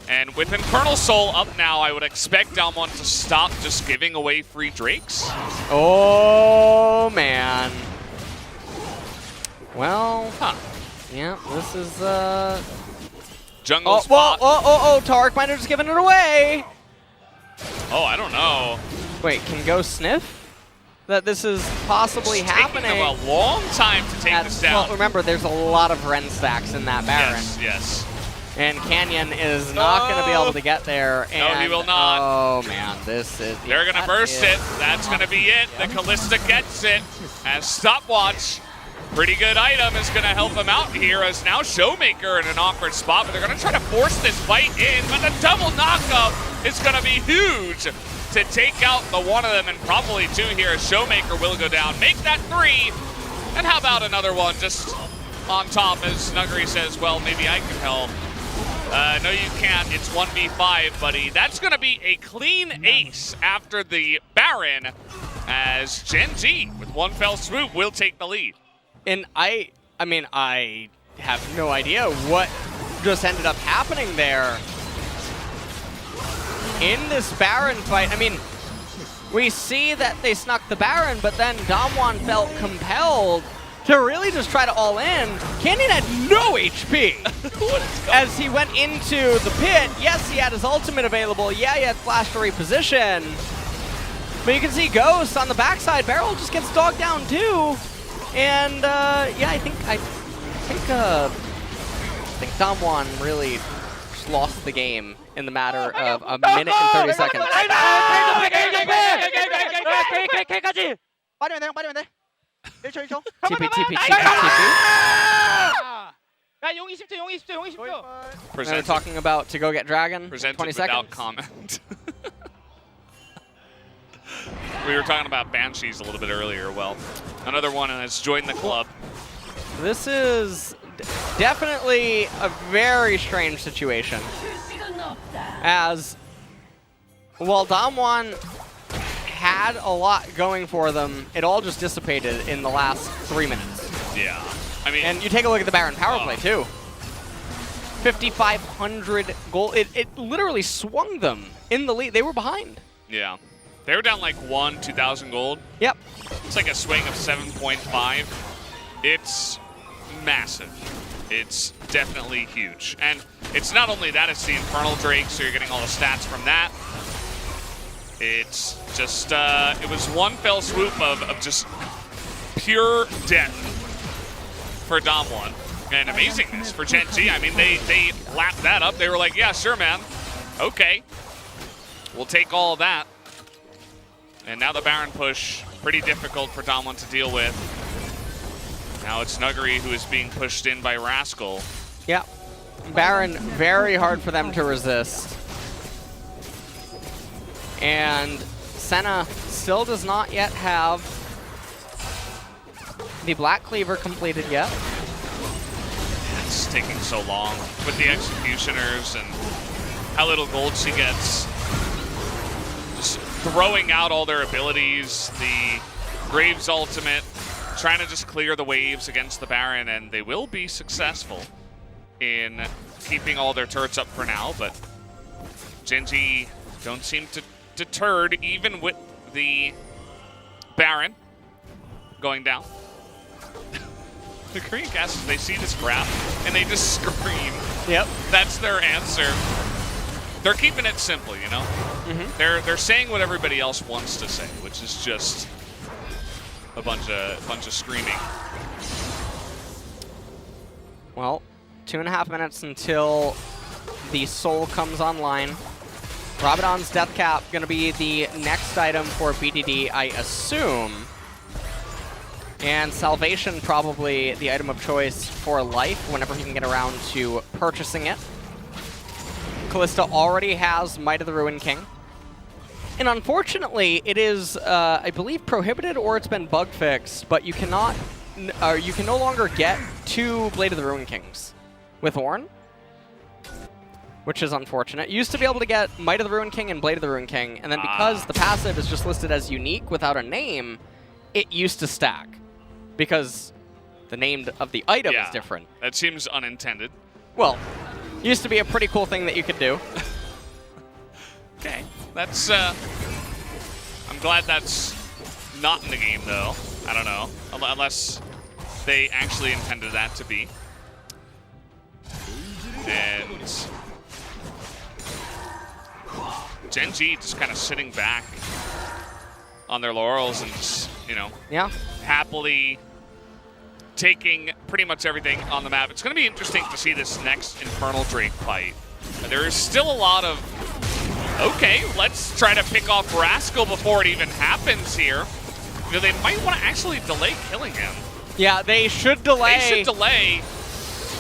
And with Infernal Soul up now, I would expect Damwon to stop just giving away free Drakes. Oh, man. Well, yeah, this is, Jungle spot. Tarek might have just given it away. Oh, I don't know. Wait, can Go sniff that this is possibly happening? Taking them a long time to take this down. Well, remember, there's a lot of Ren stacks in that Baron. Yes. And Canyon is not going to be able to get there. And, no, he will not. Oh, man, this is... They're going to burst it. That's going to be it. The Kalista gets it as stopwatch. Pretty good item is going to help him out here as now Showmaker in an awkward spot, but they're going to try to force this fight in, but the double knockup is going to be huge to take out the one of them and probably two here as Showmaker will go down. Make that 3, and how about another one just on top as Nuggery says, well, maybe I can help. No, you can't. It's 1v5, buddy. That's going to be a clean ace after the Baron as Gen.G with one fell swoop will take the lead. And I mean, I have no idea what just ended up happening there in this Baron fight. I mean, we see that they snuck the Baron, but then Damwon felt compelled to really just try to all in. Canyon had no HP as he went into the pit. Yes, he had his ultimate available. Yeah, he had flash to reposition. But you can see Ghost on the backside. Beryl just gets dogged down too. And yeah, I think Damwon really just lost the game in the matter of a minute and 30 seconds. TP. They're talking about to go get Dragon. Presented 20 without seconds. comment. We were talking about Banshees a little bit earlier. Well, another one has joined the club. This is definitely a very strange situation. As, while Damwon had a lot going for them, it all just dissipated in the last 3 minutes. Yeah. I mean, and you take a look at the Baron power play too. 5,500 gold. It literally swung them in the lead. They were behind. Yeah. They were down like 2,000 gold. Yep. It's like a swing of 7.5. It's massive. It's definitely huge. And it's not only that, it's the Infernal Drake, so you're getting all the stats from that. It's just, it was one fell swoop of just pure death for Damwon. And amazingness for Gen.G. I mean, they lapped that up. They were like, yeah, sure, man. Okay. We'll take all of that. And now the Baron push, pretty difficult for Damwon to deal with. Now it's Nuggery who is being pushed in by Rascal. Yeah. Baron, very hard for them to resist. And Senna still does not yet have the Black Cleaver completed yet. It's taking so long with the Executioners and how little gold she gets. Just throwing out all their abilities, the Graves ultimate, trying to just clear the waves against the Baron, and they will be successful in keeping all their turrets up for now, but Gen G don't seem to deterred even with the Baron going down. The Korean casters, they see this graph and they just scream. Yep. That's their answer. They're keeping it simple, you know? They're saying what everybody else wants to say, which is just a bunch of screaming. Well, 2.5 minutes until the Soul comes online. Rabadon's Death Cap going to be the next item for BDD, I assume. And Salvation probably the item of choice for Life whenever he can get around to purchasing it. Callista already has Might of the Ruin King. And unfortunately, it is, I believe, prohibited or it's been bug fixed, but you cannot, you can no longer get 2 Blade of the Ruin Kings with Ornn, which is unfortunate. You used to be able to get Might of the Ruin King and Blade of the Ruin King, and then because the passive is just listed as unique without a name, it used to stack because the name of the item is different. That seems unintended. Well, used to be a pretty cool thing that you could do. Okay, that's, I'm glad that's not in the game, though. I don't know, unless they actually intended that to be. And Gen G just kind of sitting back on their laurels and just, you know, happily taking pretty much everything on the map. It's going to be interesting to see this next Infernal Drake fight. There is still a lot of, okay, let's try to pick off Rascal before it even happens here. You know, they might want to actually delay killing him. Yeah, they should delay. They should delay.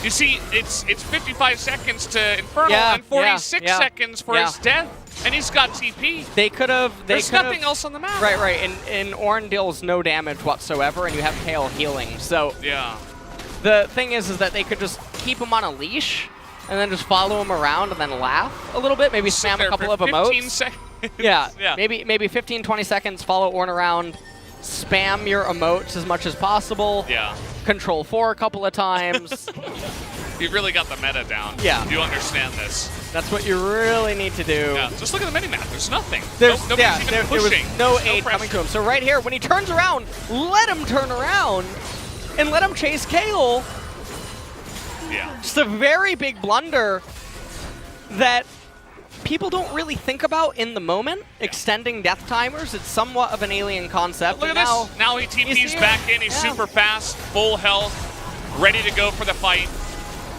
You see, it's 55 seconds to Infernal and 46 seconds for his death, and he's got TP. They could have. There's nothing else on the map. Right. And Ornn deals no damage whatsoever, and you have Kale healing. So the thing is that they could just keep him on a leash, and then just follow him around, and then laugh a little bit. Maybe spam a couple of 15 emotes. seconds. Yeah. Maybe 15, 20 seconds. Follow Ornn around. Spam your emotes as much as possible. Yeah. Control 4 a couple of times. You've really got the meta down. Yeah. You understand this. That's what you really need to do. Yeah. Just look at the minimap. There's nothing. Nobody's even pushing. There was no aid coming to him. So right here, when he turns around, let him turn around and let him chase Kale. Yeah. Just a very big blunder that people don't really think about in the moment. Extending death timers, it's somewhat of an alien concept. Look at this. Now he TP's back in. He's super fast, full health, ready to go for the fight.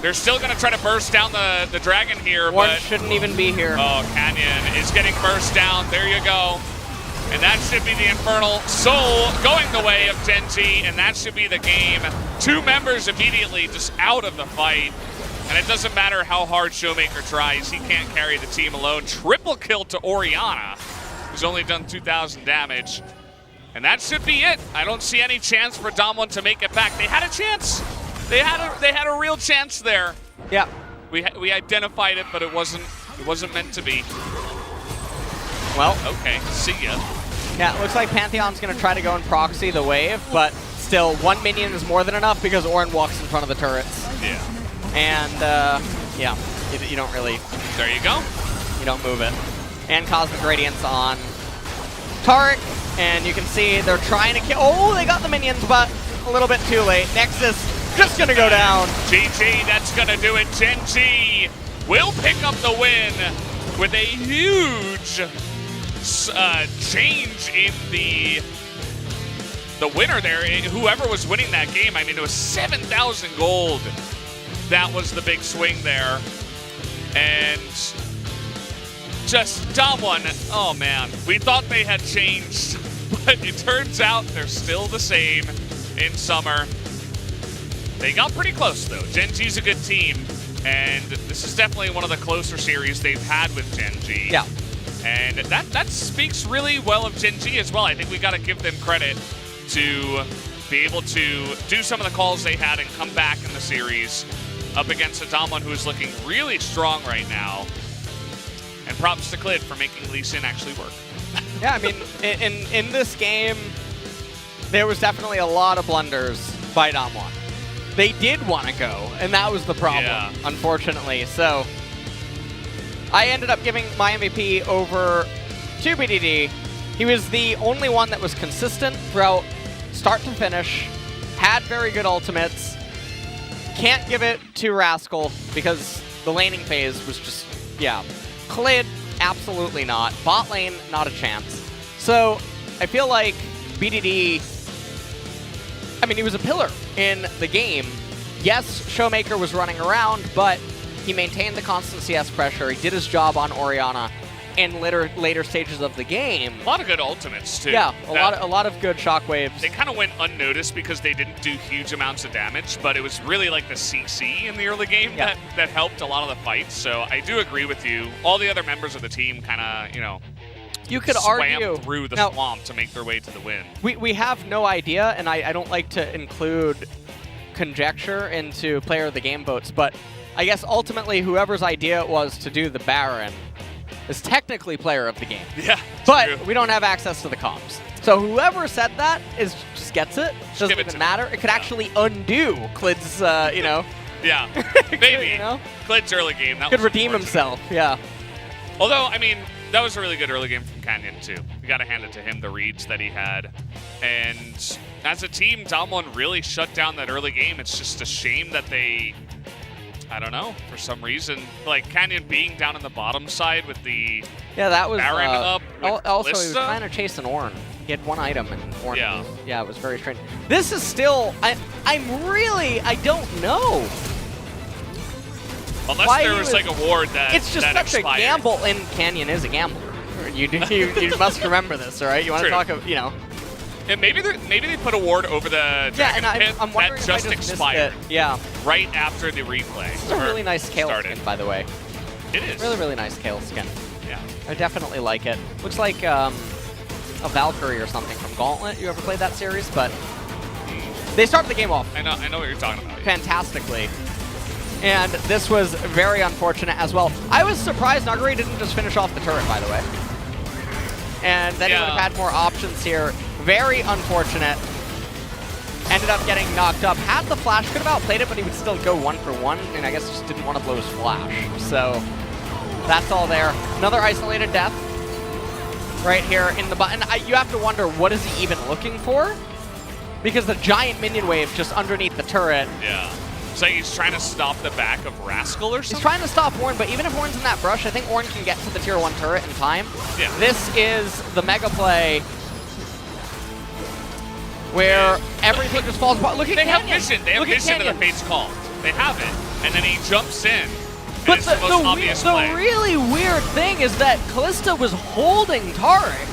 They're still going to try to burst down the dragon here, One but shouldn't even be here. Oh, Canyon is getting burst down. There you go. And that should be the Infernal Soul going the way of Gen G, and that should be the game. 2 members immediately just out of the fight. And it doesn't matter how hard Showmaker tries, he can't carry the team alone. Triple kill to Orianna, who's only done 2,000 damage. And that should be it. I don't see any chance for Damwon to make it back. They had a chance. They had a real chance there. Yeah. We identified it, but it wasn't meant to be. Well. Okay, see ya. Yeah, it looks like Pantheon's going to try to go and proxy the wave, but still, 1 minion is more than enough because Ornn walks in front of the turrets. Yeah. And, yeah, you don't really... There you go. You don't move it. And Cosmic Radiance on Taric, and you can see they're trying to kill... Oh, they got the minions, but a little bit too late. Nexus just going to go down. GG, that's going to do it. Gen G will pick up the win with a huge change in the winner there. Whoever was winning that game, I mean, it was 7,000 gold. That was the big swing there. And just Damwon, oh man, we thought they had changed, but it turns out they're still the same in Summer. They got pretty close though. Gen G's a good team, and this is definitely one of the closer series they've had with Gen G. Yeah. And that speaks really well of Gen G as well. I think we got to give them credit to be able to do some of the calls they had and come back in the series up against a Damwon who is looking really strong right now. And props to Clid for making Lee Sin actually work. Yeah, I mean, in this game, there was definitely a lot of blunders by Damwon. They did want to go, and that was the problem, unfortunately. So I ended up giving my MVP over to BDD. He was the only one that was consistent throughout start to finish, had very good ultimates. Can't give it to Rascal because the laning phase was just, Clid, absolutely not. Bot lane, not a chance. So I feel like BDD, I mean, he was a pillar in the game. Yes, Showmaker was running around, but he maintained the constant CS pressure. He did his job on Orianna in later stages of the game. A lot of good ultimates, too. Yeah, a lot of good shockwaves. They kind of went unnoticed because they didn't do huge amounts of damage, but it was really like the CC in the early game that helped a lot of the fights. So I do agree with you. All the other members of the team kind of, you could swam argue through the swamp to make their way to the win. We have no idea, and I don't like to include conjecture into player of the game votes, but I guess ultimately whoever's idea it was to do the Baron is technically player of the game. Yeah, but we don't have access to the comms. So whoever said that just gets it. Doesn't even matter. It could actually undo Clid's, Yeah, maybe. Clid's early game. That could was redeem himself, yeah. Although, I mean, that was a really good early game from Canyon, too. You got to hand it to him, the reads that he had. And as a team, Damwon really shut down that early game. It's just a shame that they, I don't know, for some reason, like Canyon being down on the bottom side with the that was Baron up with also, he was Kalista. trying to chase an Ornn. He had one item, and Ornn it was very strange. This is still, I don't know. Unless there was like a ward that it's just that such expired. a gamble, and Canyon is a gambler. You must remember this, all right? You want to talk, And maybe they put a ward over the Dragon Pit I'm wondering that if I just expired. Missed it. Yeah. Right after the replay. It's a really nice Kale skin, by the way. It is. Really, really nice Kale skin. Yeah. I definitely like it. Looks like a Valkyrie or something from Gauntlet. You ever played that series? But they started the game off. I know what you're talking about. Fantastically. And this was very unfortunate as well. I was surprised Nuguri didn't just finish off the turret, by the way. And then he would have had more options here. Very unfortunate. Ended up getting knocked up. Had the flash, could have outplayed it, but he would still go 1-for-1, and I guess just didn't want to blow his flash. So that's all there. Another isolated death right here in the button. You have to wonder, what is he even looking for? Because the giant minion wave just underneath the turret. Yeah. So he's trying to stop the back of Rascal or something? He's trying to stop Ornn, but even if Ornn's in that brush, I think Ornn can get to the tier 1 turret in time. Yeah. This is the mega play where everything just falls apart. Look at Canyon. Have vision. They have vision of the fate's call. They have it. And then he jumps in. But the most obvious play. the really weird thing is that Kalista was holding Tarek,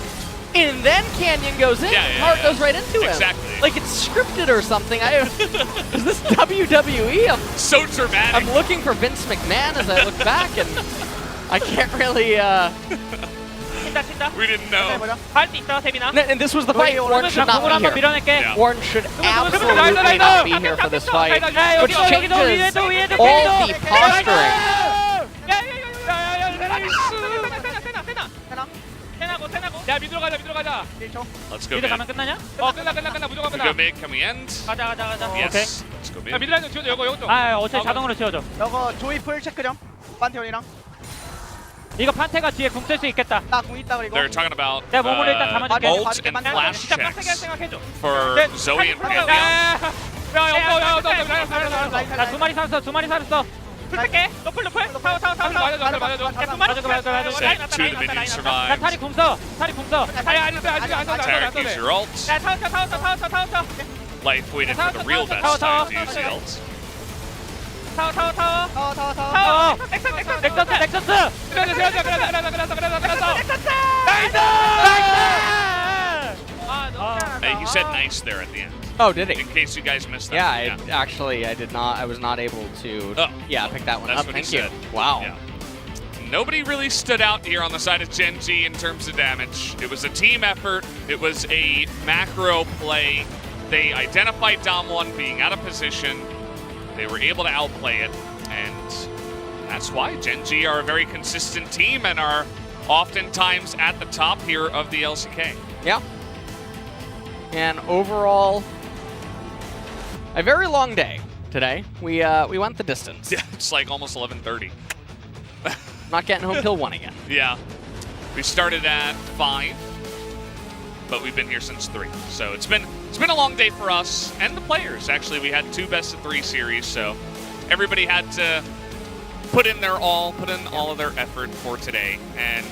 and then Canyon goes in, and Tarek goes right into him. Exactly. Like it's scripted or something. Is this WWE? So dramatic. I'm looking for Vince McMahon as I look back, and I can't really... We didn't know. 할 수 있어, 세빈아. And this was the fight. Ornn should not be here. Ornn should absolutely not be here for this fight, which changes all the posturing. 야, 미드로 가자. Let's go 미드 mid. 가면 끝나냐? 끝나. 무조건 We 끝나. go mid. Can we end? 가자. Yes. Let's go 야, mid. 미드 라인 좀 지워줘, 요거. 아, 어차피 자동으로 지워줘. 저거 조이 풀 체크 좀. 판테온이랑. 이거 판테가 뒤에 궁 쓸 수 있겠다. 나 궁 있다 그리고. They're talking about 내가 몸으로 일단 담아줄게. ult and flash 진짜 빡세게 checks 생각해줘. for Zoe and Pantheon. 야, 두 마리 살았어. 풀 뺄게. 너풀. 타워. 맞아줘. Say two of the minions 나 survived. 탈이 궁 써. Tarek, use your ult. 야, 타워. Life waited for the real best time to use the ult. 타워. 넥서스. Hey, he said nice there at the end. Oh, did he? In case you guys missed that. Yeah, actually, I did not. I was not able to. Pick that one That's up. what Thank he you. said. Wow. Yeah. Nobody really stood out here on the side of Gen G in terms of damage. It was a team effort. It was a macro play they identified Dom 1 being out of position. They were able to outplay it, and that's why Gen G are a very consistent team and are oftentimes at the top here of the LCK. Yeah. And overall, a very long day today. We went the distance. Yeah, it's like almost 11:30. Not getting home till 1 again. Yeah. We started at 5, but we've been here since 3. So it's been a long day for us and the players. Actually, we had 2 best-of-3 series, so everybody had to put in all of their effort for today. And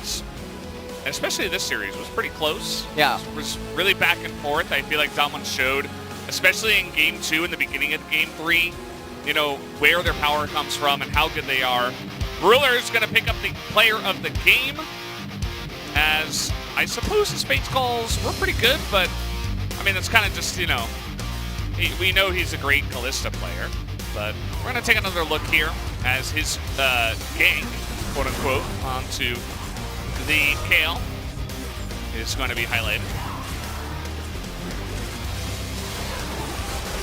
especially this series was pretty close. Yeah. It was really back and forth. I feel like Damwon showed, especially in Game 2 and the beginning of Game 3, you know, where their power comes from and how good they are. Ruler is going to pick up the player of the game, as I suppose his Fates calls were pretty good, but I mean, it's kind of just, you know, we know he's a great Kalista player, but we're going to take another look here as his gang, quote unquote, onto the Kale is going to be highlighted.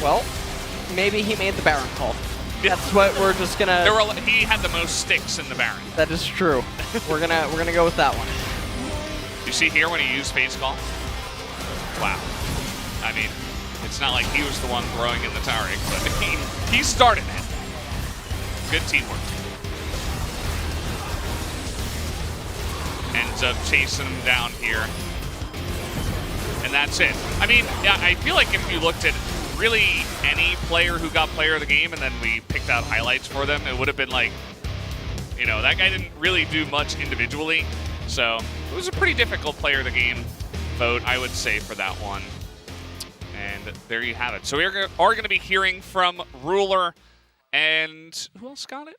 Well, maybe he made the Baron call. That's what we're just gonna. He had the most sticks in the Baron. That is true. we're gonna go with that one. You see here when he used Fate's Call? Wow. I mean, it's not like he was the one throwing in the Taric, but he started it. Good teamwork. Ends up chasing him down here. And that's it. I mean, yeah, I feel like if you looked at really any player who got player of the game and then we picked out highlights for them, it would have been like, you know, that guy didn't really do much individually. So it was a pretty difficult player of the game vote, I would say, for that one. And there you have it. So we are going to be hearing from Ruler and who else got it?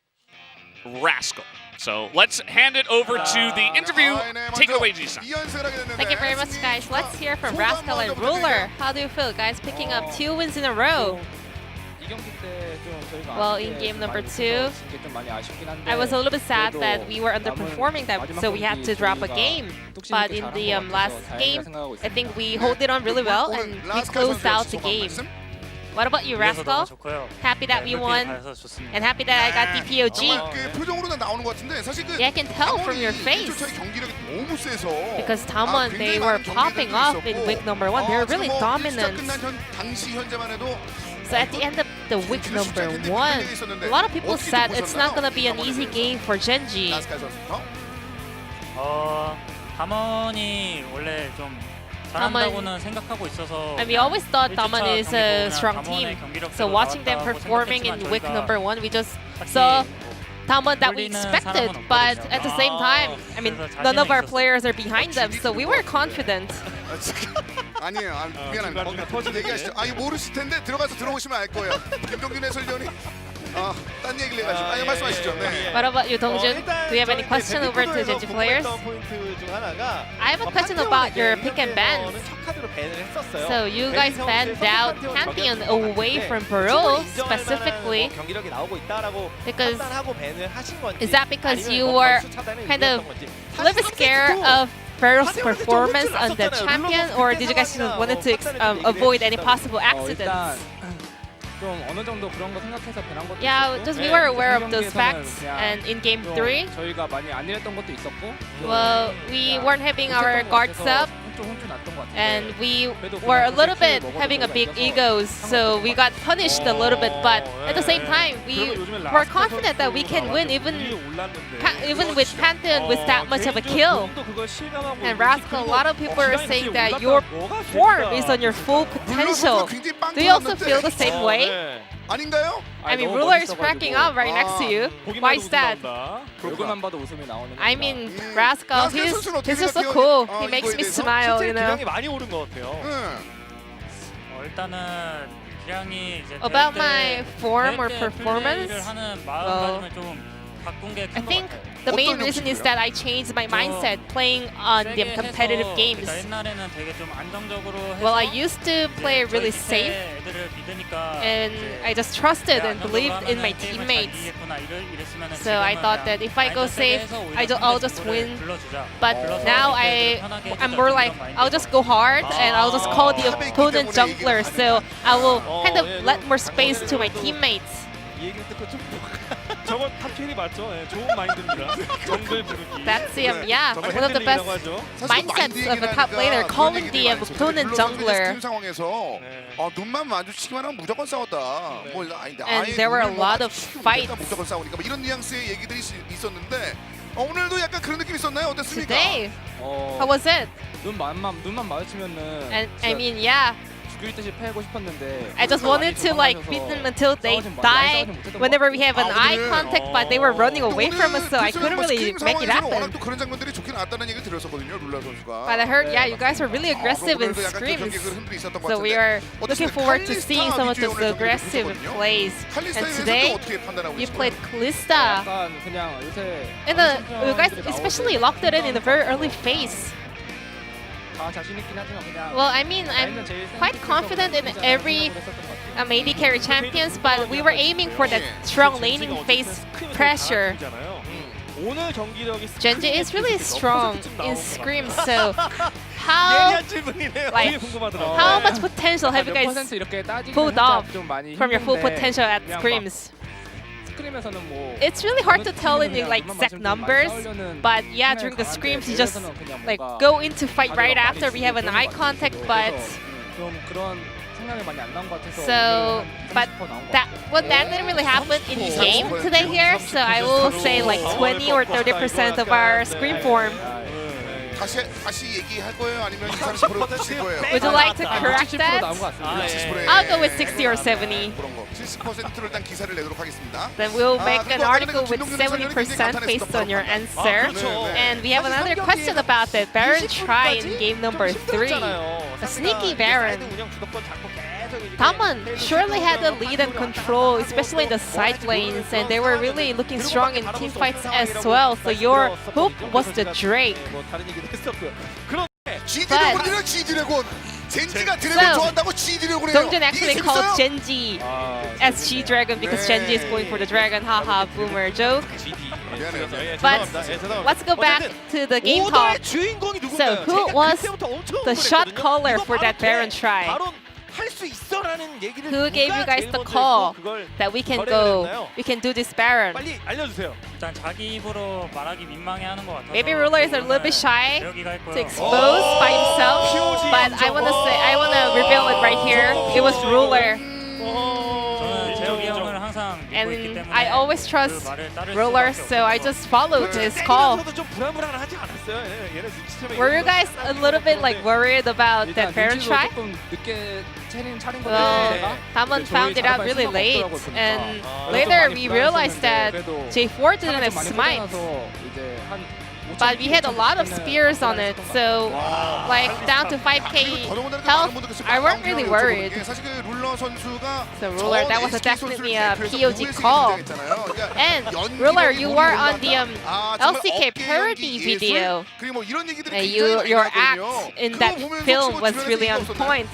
Rascal. So let's hand it over to the interview. Take it away, Ji-san. Thank you very much, guys. Let's hear from Rascal and Ruler. How do you feel, guys, picking up 2 wins in a row? Well, in game number 2, I was a little bit sad that we were underperforming, so we had to drop a game. But in the last game, I think we held it on really well and we closed out the game. What about you, Rascal? Happy that we won and happy that I got DPOG. Yeah, I can tell from your face. Because Damwon, they were popping off in week number 1. They were really dominant. So at the end of the week number 1, a lot of people said it's not going to be an easy game for Gen G. 담원이 원래 좀 잘한다고는 생각하고 있어서. And we always thought Damwon is a strong team. So watching them performing in week number 1, we just saw Damwon that we expected. But at the same time, I mean, none of our players are behind them, so we were confident. 아니에요. 미안합니다. 얘기하시죠. 아, 이거 모르실 텐데 들어가서 들어보시면 알 거예요. 김동균 해설위원이 딴 얘기를 해가지고. 아니, 말씀하시죠. 네. What about you, Dongjun? Do you have any question over to Gen G players? I have a question about your pick and ban. So you guys banned out Pantheon away from Pearl specifically. Because is that because you were kind of a little bit scared of Pearl's performance on the champion, or did you guys just wanted to avoid any possible accidents? Yeah, just we were aware of those facts, and in game 3, well, we weren't having our guards up, and we were a little bit having a big egos, so we got punished a little bit, but at the same time, we were confident that we can win even with Pantheon with that much of a kill. And Rascal, a lot of people are saying that your form is on your full potential. Do you also feel the same way? I mean, Ruler is cracking up right next to you. Why is that? I mean, Rascal, he's just so cool. He makes me smile, you know. About my form or performance, well, I think the main 어떤 reason is 형식이에요? that I changed my mindset playing on the competitive games. 옛날에는 되게 좀 안정적으로 해서 Well, I used to play really safe, 애들을 믿으니까 and I just trusted and believed in my teammates. So I thought that if I go safe, I'll just win. But now I'm more like I'll just go hard and I'll just call the opponent jungler. So I will kind of let more space to my teammates. 이 얘기를 듣고 좀 저거 탑캐리 맞죠? 예, 좋은 마인드입니다. 정글 부르기. That's yeah, 정말 one of the best 핸들링이라고 하죠. mindsets of a top laner, calling the opponent jungler. 상황에서 눈만 마주치기만 하면 무조건 싸웠다. 뭐 아닌데 And there were a lot of fights. 무조건 싸우니까 뭐 이런 뉘앙스의 얘기들이 있었는데 오늘도 약간 그런 느낌 있었나요? 어땠습니까? Today, how was it? 눈만 마주치면은 And I mean, yeah. 죽일 듯이 패고 싶었는데 I just wanted to like beat them until they die whenever we have an eye contact, but they were running away from us, so I couldn't really make it happen. 또 그런 장면들이 좋긴 않았다는 얘기를 들었었거든요, 룰라 선수가. But I heard, yeah, you guys were really aggressive in scrims, so we are looking forward to seeing some of those aggressive plays. And today, you played Kalista, 약간 그냥 요새 and you guys especially locked it in a very early phase. 다 자신 있긴 하지만 그냥 Well, I mean, I'm quite confident in every AD carry champions, but we were aiming for that strong laning phase pressure. 오늘 경기력이 Genji is really strong in scrims, so how much potential have you guys pulled off from your full potential at scrims? It's really hard to tell in like exact numbers, but yeah, during the scrims you just like go into fight right after we have an eye contact, but so but that didn't really happen in game today here, so I will say like 20 or 30% of our scrim form. 다시 얘기할 거예요? 아니면 30% 주실 거예요? Would you like to correct that? I'll go with 60 or 70. 70%로 일단 기사를 내도록 하겠습니다. Then we'll make an article with 70% based on your answer. And we have another question about that. Baron try in game number 3. A sneaky Baron. Damwon surely had the lead and control, especially in the side lanes, and they were really looking strong in team fights as well. So your hope was the Drake. G-드래곤이랑 G-드래곤. 젠지가 드래곤 좋아한다고 G-드래곤이에요. Dongjun actually called Genji as G-Dragon because Genji is going for the dragon. Haha, boomer joke. But let's go back to the game talk. So who was the shot caller for that Baron try? Who gave you guys the call that we can do this Baron? 일단 자기 입으로 말하기 민망해하는 것 같아서. Maybe Ruler is a little bit shy to expose by himself, but I wanna reveal it right here. It was Ruler. 저는 재혁이 형을 항상 믿고 있기 And 때문에 I always trust Ruler, so I just followed his call. Were you guys a little bit like worried about that Baron try? Well, Damwon found it out really late, and later we realized that J4 didn't have smite. But we had a lot of spears on it, so like down to 5k health, I weren't really worried. So Ruler, that was definitely a POG call. And Ruler, you were on the LCK parody video. Your act in that film was really on point.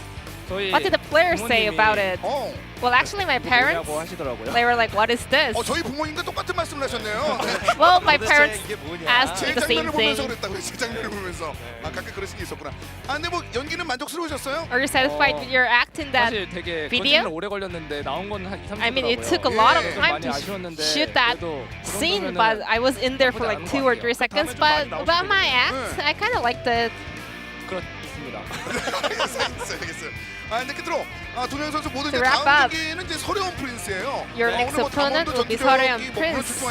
What did the players say about it? Well, actually, my parents, they were like, what is this? 저희 부모님과 똑같은 말씀을 하셨네요. Well, my parents asked me the same thing. 제 장면을 보면서 가끔 그런 게 있었구나. 근데 뭐 연기는 만족스러우셨어요? Are you satisfied with your act in that video? I mean, it took a lot of time to shoot that scene, but I was in there for like 2 or 3 seconds. But about my act, I kind of liked it. 알겠어요. 근데 끝으로 두 명 선수 모두 To 이제 wrap 다음 up, 경기는 이제 서래원 프린스예요. Your next opponent will be 서래원 Prince.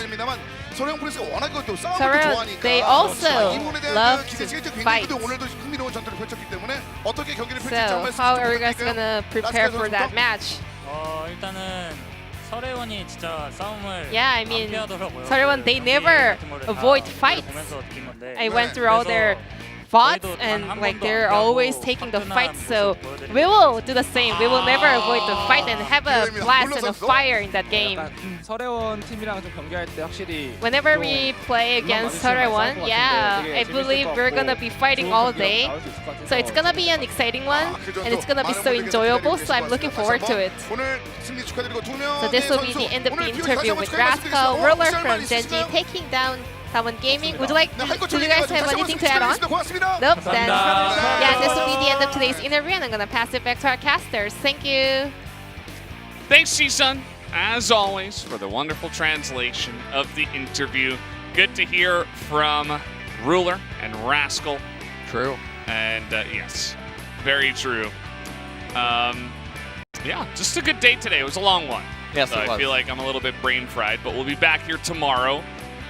서래원 프린스가 워낙에 또 싸움을 Seo-yeon, 좋아하니까 they also 이 부분에 대한 love 그 기대치가 to 굉장히 fight. 크고 오늘도 흥미로운 전투를 펼쳤기 때문에 어떻게 경기를 펼칠지 So, 정말 how are you guys gonna prepare for that match? 일단은 서래원이 진짜 싸움을 Yeah, I mean, 안 피하더라고요. 서래원, they never avoid fights. 보면서 느낀 건데. I went through all their bots and like they're always taking the fight, so we will do the same. We will never avoid the fight and have a blast and a fire in that game. 서래원 팀이랑 좀 경기할 때 확실히 Whenever we play against Sarewon, yeah, I believe we're gonna be fighting all day. So it's gonna be an exciting one, and it's gonna be so enjoyable, so I'm looking forward to it. So this will be the end of the interview with Rascal, Ruler from Genji, taking down Someone Gaming. Would you like? Do you guys have anything to add on? Nope. Then yeah, this will be the end of today's interview, and I'm gonna pass it back to our casters. Thank you. Thanks, Ji-sun, as always, for the wonderful translation of the interview. Good to hear from Ruler and Rascal. True. And yes, very true. Yeah, just a good day today. It was a long one. Yes, so it was. I feel like I'm a little bit brain fried, but we'll be back here tomorrow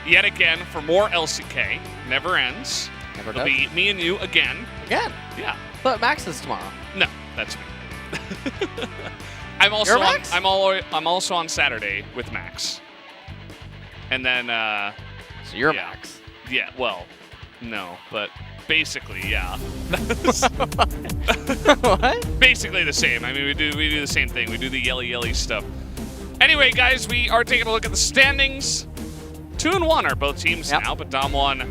yet again for more LCK. Never ends. Never It'll does. be me and you again. Again? Yeah. But Max is tomorrow. No, that's me. I'm also You're Max? I'm also on Saturday with Max. And then so you're yeah. Max. Yeah, well, no, but basically, yeah. What? Basically the same. I mean, we do the same thing. We do the yelly stuff. Anyway, guys, we are taking a look at the standings. 2-1 are both teams now, but Damwon,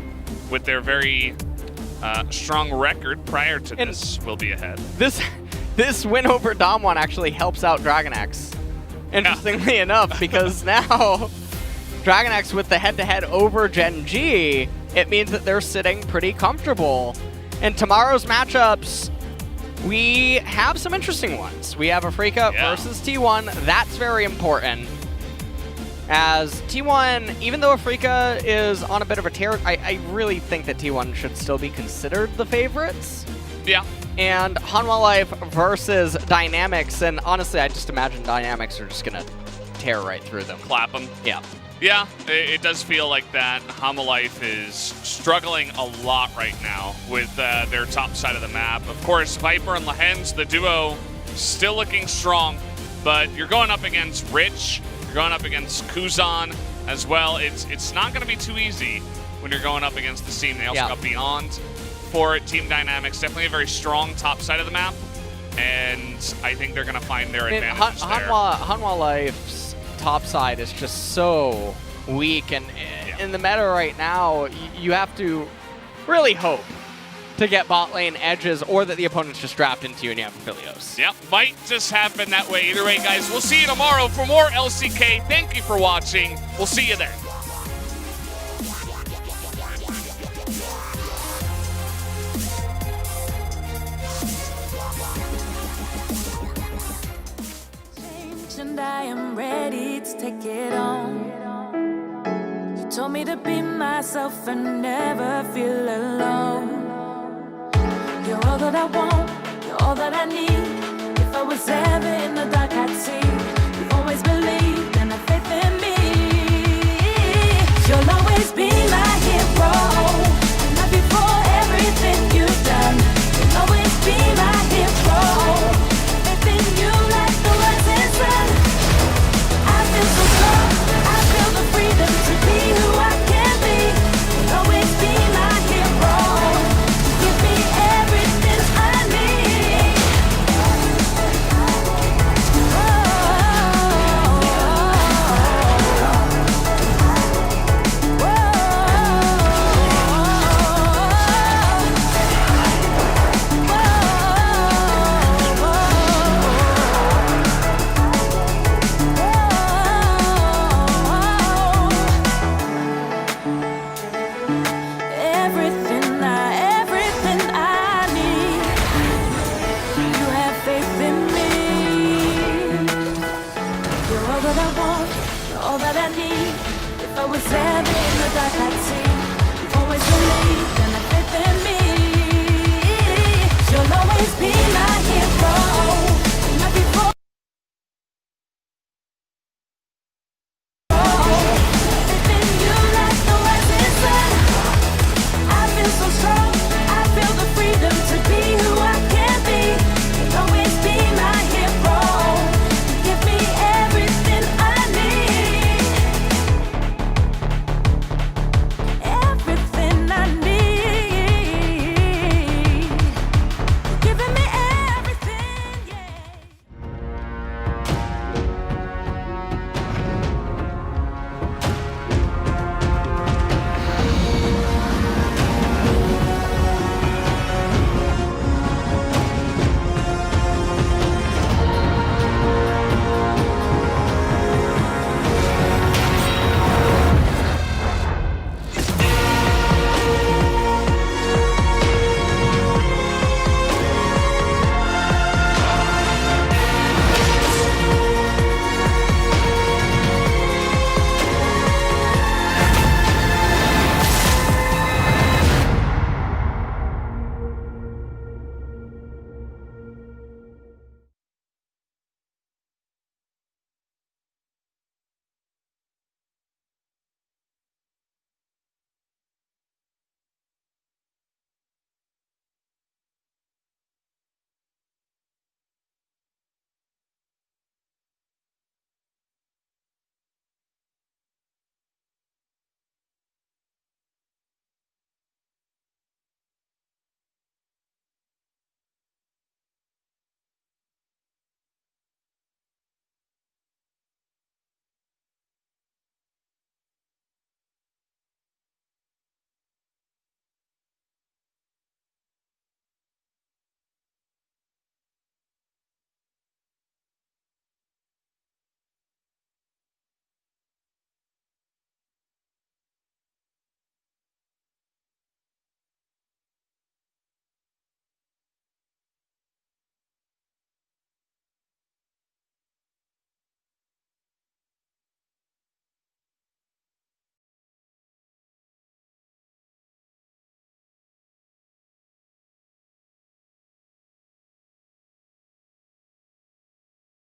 with their very strong record prior to this, will be ahead. This win over Damwon actually helps out DragonX. Interestingly enough, because now DragonX with the head-to-head over Genji, it means that they're sitting pretty comfortable. In tomorrow's matchups, we have some interesting ones. We have Afrika versus T1. That's very important. As T1, even though Afrika is on a bit of a tear, I really think that T1 should still be considered the favorites. Yeah. And Hanwha Life versus Dynamics, and honestly, I just imagine Dynamics are just gonna tear right through them. Clap them. Yeah. Yeah, it does feel like that. Hanwha Life is struggling a lot right now with their top side of the map. Of course, Viper and Lahens, the duo, still looking strong, but you're going up against Rich, you're going up against Kuzan as well. It's not going to be too easy when you're going up against this team. They also got Beyond for Team Dynamics. Definitely a very strong top side of the map, and I think they're going to find their advantage there. Hanwha Life's top side is just so weak, and in the meta right now, you have to really hope to get bot lane edges, or that the opponent's just draft into you and you have Philios. Yep, might just happen that way. Either way, guys, we'll see you tomorrow for more LCK. Thank you for watching. We'll see you then. And I am ready to take it on. You told me to be myself and never feel alone. You're all that I want, you're all that I need. If I was ever in the dark, I'd see. You've always believed and have faith in me. You'll always be my hero, and love you for everything you've done. You'll always be my hero, faith in you like the rising sun. I feel so strong, I feel the freedom to be who I can be. You'll always be my hero, give me everything I need. Everything I need. You have faith in me. You're all that I want, you're all that I need. If I was ever in the dark, I'd see. You've always believed and have faith in me. You'll always be my